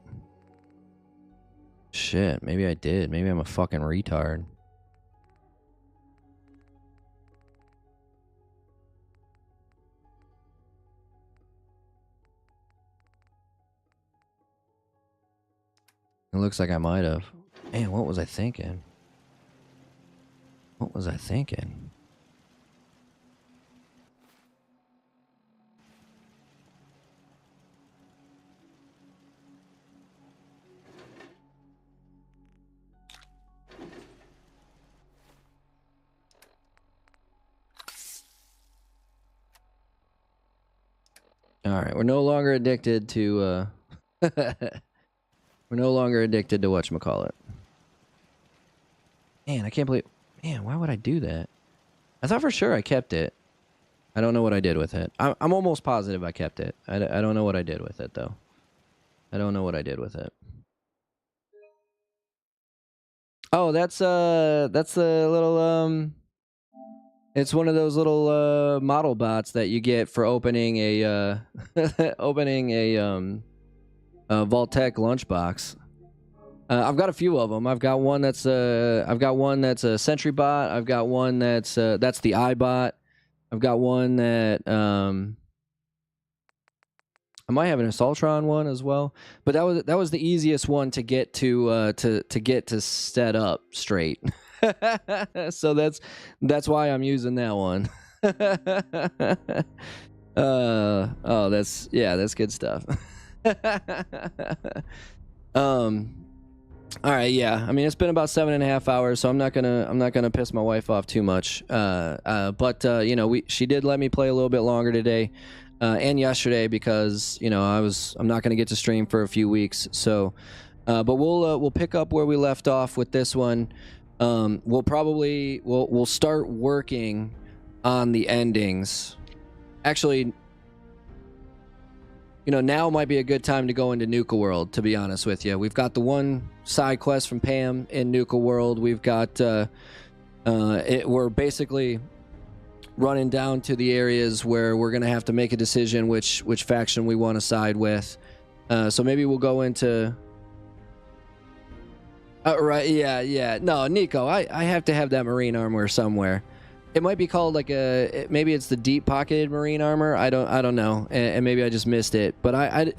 Shit, maybe I did. Maybe I'm a fucking retard. It looks like I might have. Man, what was I thinking? What was I thinking? All right, we're no longer addicted to we're no longer addicted to whatchamacallit. Man, I can't believe... Man, why would I do that? I thought for sure I kept it. I don't know what I did with it. I'm almost positive I kept it. I don't know what I did with it, though. I don't know what I did with it. Oh, that's the little... It's one of those little model bots that you get for opening a opening a Vault-Tec lunchbox. I've got a few of them. I've got one that's a sentry bot. I've got one that's the iBot. I've got one that I might have an Assaultron one as well. But that was the easiest one to get to set up straight. So that's why I'm using that one. Oh, that's good stuff. All right, yeah. I mean, it's been about 7.5 hours, so I'm not gonna piss my wife off too much. But you know, she did let me play a little bit longer today, and yesterday because you know I'm not gonna get to stream for a few weeks. So, but we'll pick up where we left off with this one. We'll start working on the endings. Actually, you know, now might be a good time to go into Nuka World, to be honest with you. We've got the one side quest from Pam in Nuka World. We've got, we're basically running down to the areas where we're going to have to make a decision which faction we want to side with. So maybe we'll go into... right, yeah. No, Nico, I have to have that marine armor somewhere. It might be called like maybe it's the deep pocketed marine armor. I don't know, and maybe I just missed it. But I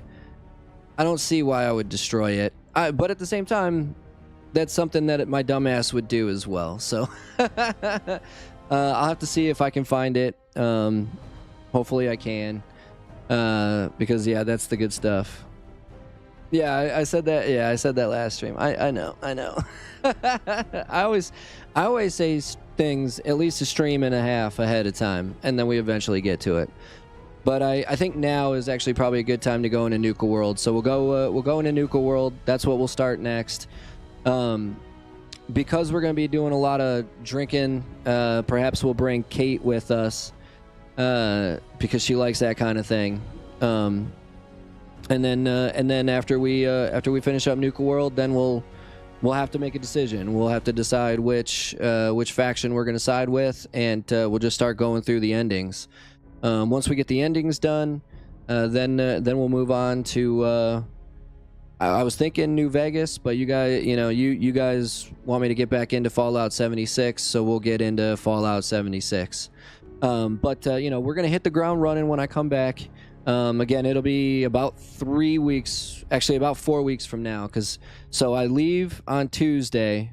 don't see why I would destroy it. But at the same time, that's something that my dumbass would do as well. So I'll have to see if I can find it. Hopefully I can, because yeah, that's the good stuff. Yeah, I said that. Yeah, I said that last stream. I know. I always say things at least a stream and a half ahead of time, and then we eventually get to it. But I think now is actually probably a good time to go into Nuka World. So we'll go into Nuka World. That's what we'll start next. Because we're going to be doing a lot of drinking, perhaps we'll bring Kate with us because she likes that kind of thing. And then after we finish up Nuka World, then we'll have to make a decision. We'll have to decide which faction we're going to side with, and we'll just start going through the endings. Once we get the endings done, then we'll move on to. I was thinking New Vegas, but you guys, you guys want me to get back into Fallout 76, so we'll get into Fallout 76. But we're gonna hit the ground running when I come back. Again, it'll be about 3 weeks, actually about 4 weeks from now, so I leave on Tuesday,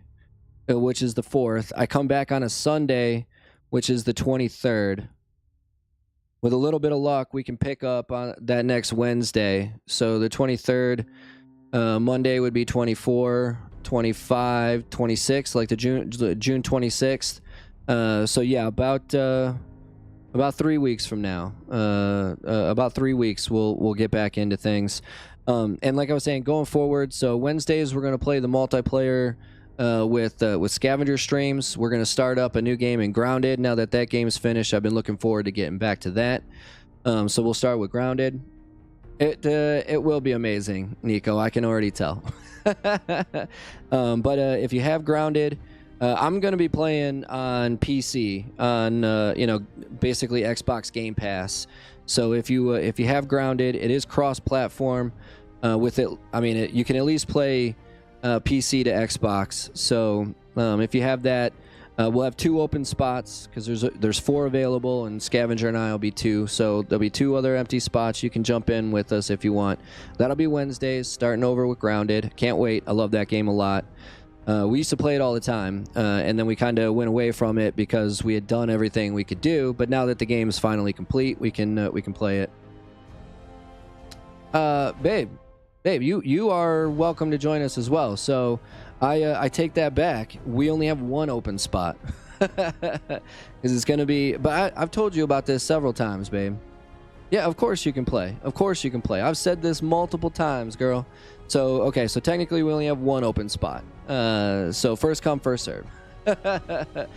which is the 4th. I come back on a Sunday, which is the 23rd. With a little bit of luck, we can pick up on that next Wednesday. So the 23rd, Monday would be 24, 25, 26, like the June 26th. So yeah, about 3 weeks from now, about 3 weeks, we'll get back into things. And like I was saying, going forward, so Wednesdays we're gonna play the multiplayer with scavenger streams. We're gonna start up a new game in Grounded. Now that game is finished, I've been looking forward to getting back to that. So we'll start with Grounded. It will be amazing, Nico. I can already tell. But if you have Grounded, I'm gonna be playing on PC on basically Xbox Game Pass. So if you have Grounded, it is cross-platform. With it, I mean, you can at least play PC to Xbox. So if you have that, we'll have 2 open spots because there's 4 available, and Scavenger and I will be 2. So there'll be 2 other empty spots. You can jump in with us if you want. That'll be Wednesdays, starting over with Grounded. Can't wait. I love that game a lot. We used to play it all the time, and then we kind of went away from it because we had done everything we could do. But now that the game is finally complete, we can play it. Babe, you are welcome to join us as well. So I take that back. We only have 1 open spot because it's gonna be. But I've told you about this several times, babe. Yeah, of course you can play. Of course you can play. I've said this multiple times, girl. So okay, so technically we only have 1 open spot. So first come, first serve. But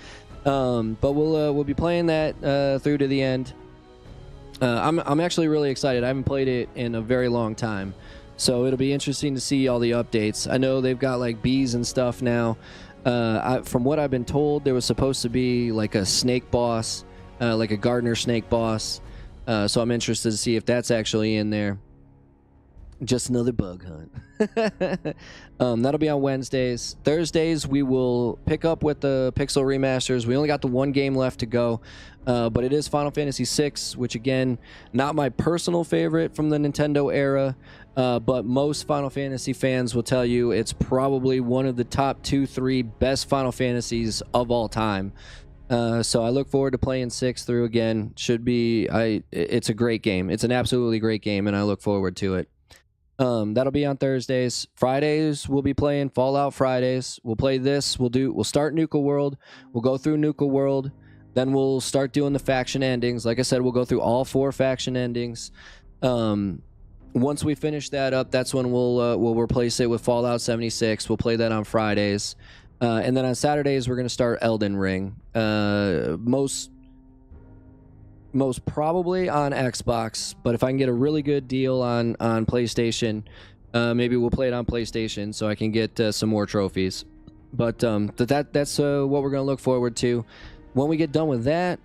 we'll be playing that through to the end. I'm actually really excited. I haven't played it in a very long time. So it'll be interesting to see all the updates. I know they've got like bees and stuff now. From what I've been told, there was supposed to be like a snake boss, like a gardener snake boss. So I'm interested to see if that's actually in there. Just another bug hunt. That'll be on Wednesdays. Thursdays, we will pick up with the Pixel remasters. We only got the 1 game left to go. But it is Final Fantasy VI, which again, not my personal favorite from the Nintendo era. But most Final Fantasy fans will tell you it's probably one of the top 2-3 best Final Fantasies of all time. So I look forward to playing 6 through again. It's a great game. It's an absolutely great game, and I look forward to it. That'll be on Thursdays. Fridays, we'll be playing Fallout Fridays. We'll play this. We'll start Nuka World. We'll go through Nuka World. Then we'll start doing the faction endings. Like I said, we'll go through all 4 faction endings. Once we finish that up, that's when we'll replace it with Fallout 76. We'll play that on Fridays. And then on Saturdays, we're going to start Elden Ring. Most probably on Xbox, but if I can get a really good deal on PlayStation, maybe we'll play it on PlayStation so I can get some more trophies. But that's what we're going to look forward to. When we get done with that,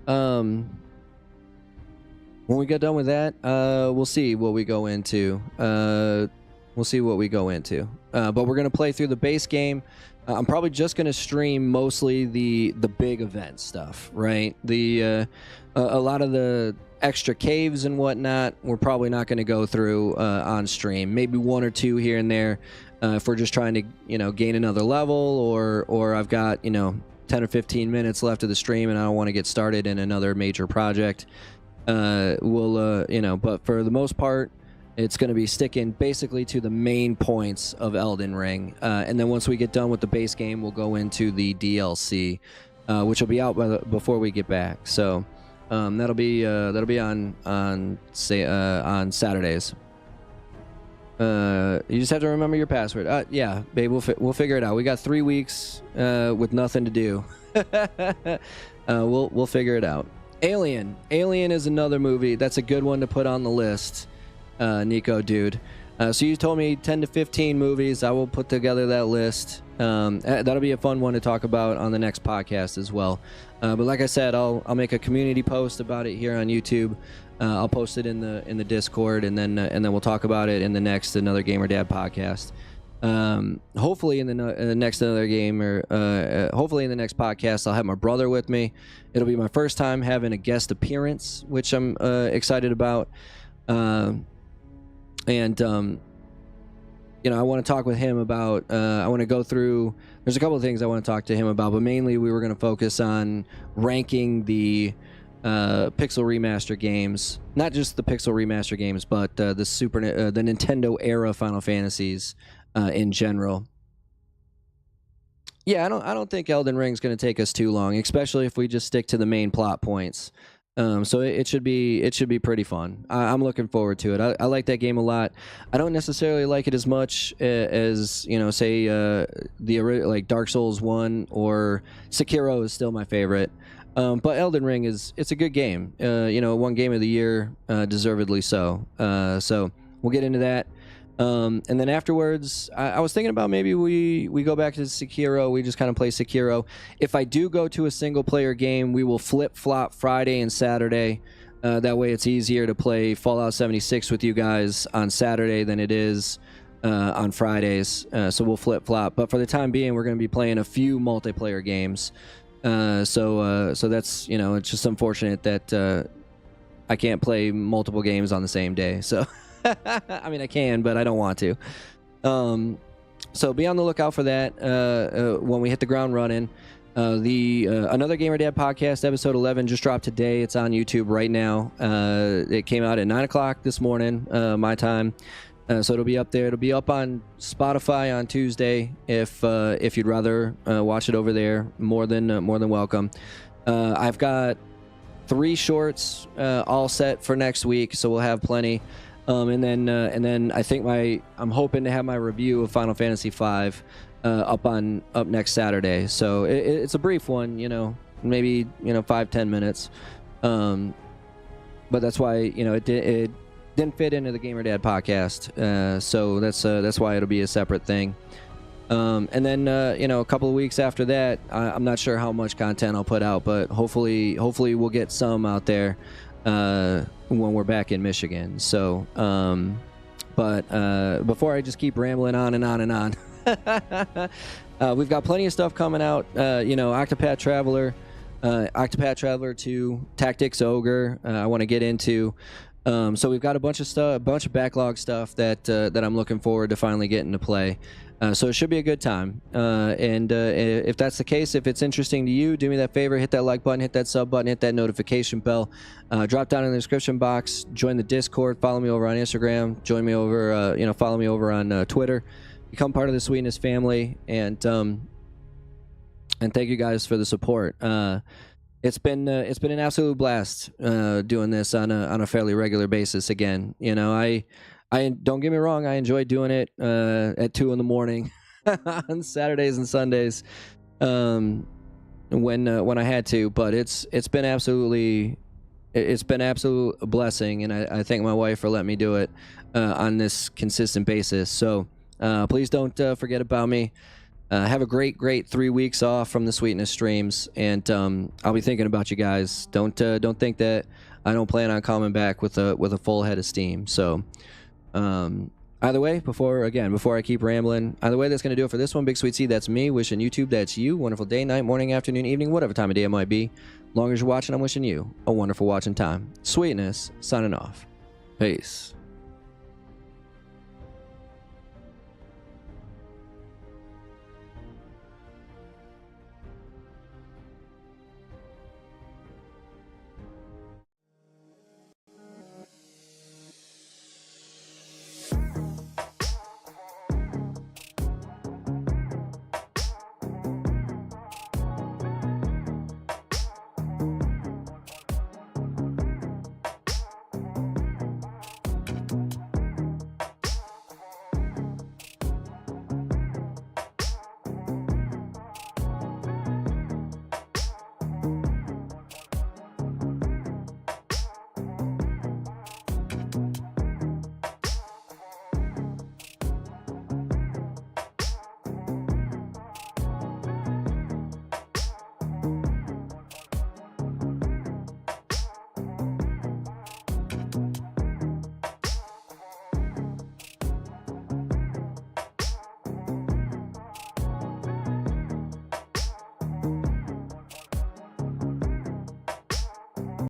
we'll see what we go into. But we're going to play through the base game. I'm probably just going to stream mostly the big event stuff, right? A lot of the extra caves and whatnot, we're probably not going to go through on stream. Maybe 1 or 2 here and there if we're just trying to, gain another level, or I've got, 10 or 15 minutes left of the stream and I don't want to get started in another major project. But for the most part, It's going to be sticking basically to the main points of Elden Ring. And then once we get done with the base game, we'll go into the DLC, which will be out before we get back. So that'll be on Saturdays. You just have to remember your password. Yeah, babe, we'll figure it out. We got 3 weeks with nothing to do. We'll figure it out. Alien is another movie that's a good one to put on the list. Nico, dude. So you told me 10 to 15 movies. I will put together that list. That'll be a fun one to talk about on the next podcast as well. But like I said, I'll make a community post about it here on YouTube. I'll post it in the Discord, and then we'll talk about it in the next Another Gamer Dad podcast. Hopefully in the next Another Gamer, hopefully in the next podcast, I'll have my brother with me. It'll be my first time having a guest appearance, which I'm excited about. And I want to talk with him about, I want to go through, there's a couple of things I want to talk to him about, but mainly we were going to focus on ranking the Pixel Remaster games, not just the Pixel Remaster games, but the Nintendo era Final Fantasies in general. Yeah, I don't think Elden Ring's going to take us too long, especially if we just stick to the main plot points. So it should be pretty fun. I'm looking forward to it. I like that game a lot. I don't necessarily like it as much as say like Dark Souls 1 or Sekiro is still my favorite. But Elden Ring it's a good game. One game of the year, deservedly so. So we'll get into that. And then afterwards, I was thinking about maybe we go back to Sekiro. We just kind of play Sekiro. If I do go to a single-player game, we will flip-flop Friday and Saturday. That way it's easier to play Fallout 76 with you guys on Saturday than it is on Fridays. So we'll flip-flop. But for the time being, we're going to be playing a few multiplayer games. So that's, it's just unfortunate that I can't play multiple games on the same day. So... I mean, I can, but I don't want to. So be on the lookout for that when we hit the ground running. The Another Gamer Dad podcast, episode 11, just dropped today. It's on YouTube right now. It came out at 9 o'clock this morning, my time. So it'll be up there. It'll be up on Spotify on Tuesday. If you'd rather watch it over there, more than welcome. I've got 3 shorts all set for next week, so we'll have plenty. And then I think I'm hoping to have my review of Final Fantasy V up next Saturday. So it's a brief one, maybe 5-10 minutes. But that's why it didn't fit into the Gamer Dad podcast. So that's why it'll be a separate thing. And then a couple of weeks after that, I'm not sure how much content I'll put out, but hopefully we'll get some out there when we're back in Michigan. So but before I just keep rambling on and on and on, we've got plenty of stuff coming out. Octopath Traveler, Octopath Traveler 2, Tactics Ogre, I want to get into. So we've got a bunch of backlog stuff that I'm looking forward to finally getting to play. So it should be a good time. And if that's the case, if it's interesting to you, do me that favor, hit that like button, hit that sub button, hit that notification bell. Drop down in the description box, join the Discord, follow me over on Instagram, join me over, follow me over on Twitter. Become part of the Sweetness family, and thank you guys for the support. It's been an absolute blast doing this on a fairly regular basis again. I don't get me wrong, I enjoy doing it at 2 in the on Saturdays and Sundays when I had to, but it's been absolute blessing, and I thank my wife for letting me do it on this consistent basis. So please don't forget about me. Have a great 3 weeks off from the Sweetness streams, and I'll be thinking about you guys. Don't think that I don't plan on coming back with a full head of steam. So either way, before I keep rambling, either way, that's going to do it for this one. BigSweetC, that's me. Wishing YouTube, that's you. Wonderful day, night, morning, afternoon, evening, whatever time of day it might be. Long as you're watching, I'm wishing you a wonderful watching time. Sweetness, signing off. Peace.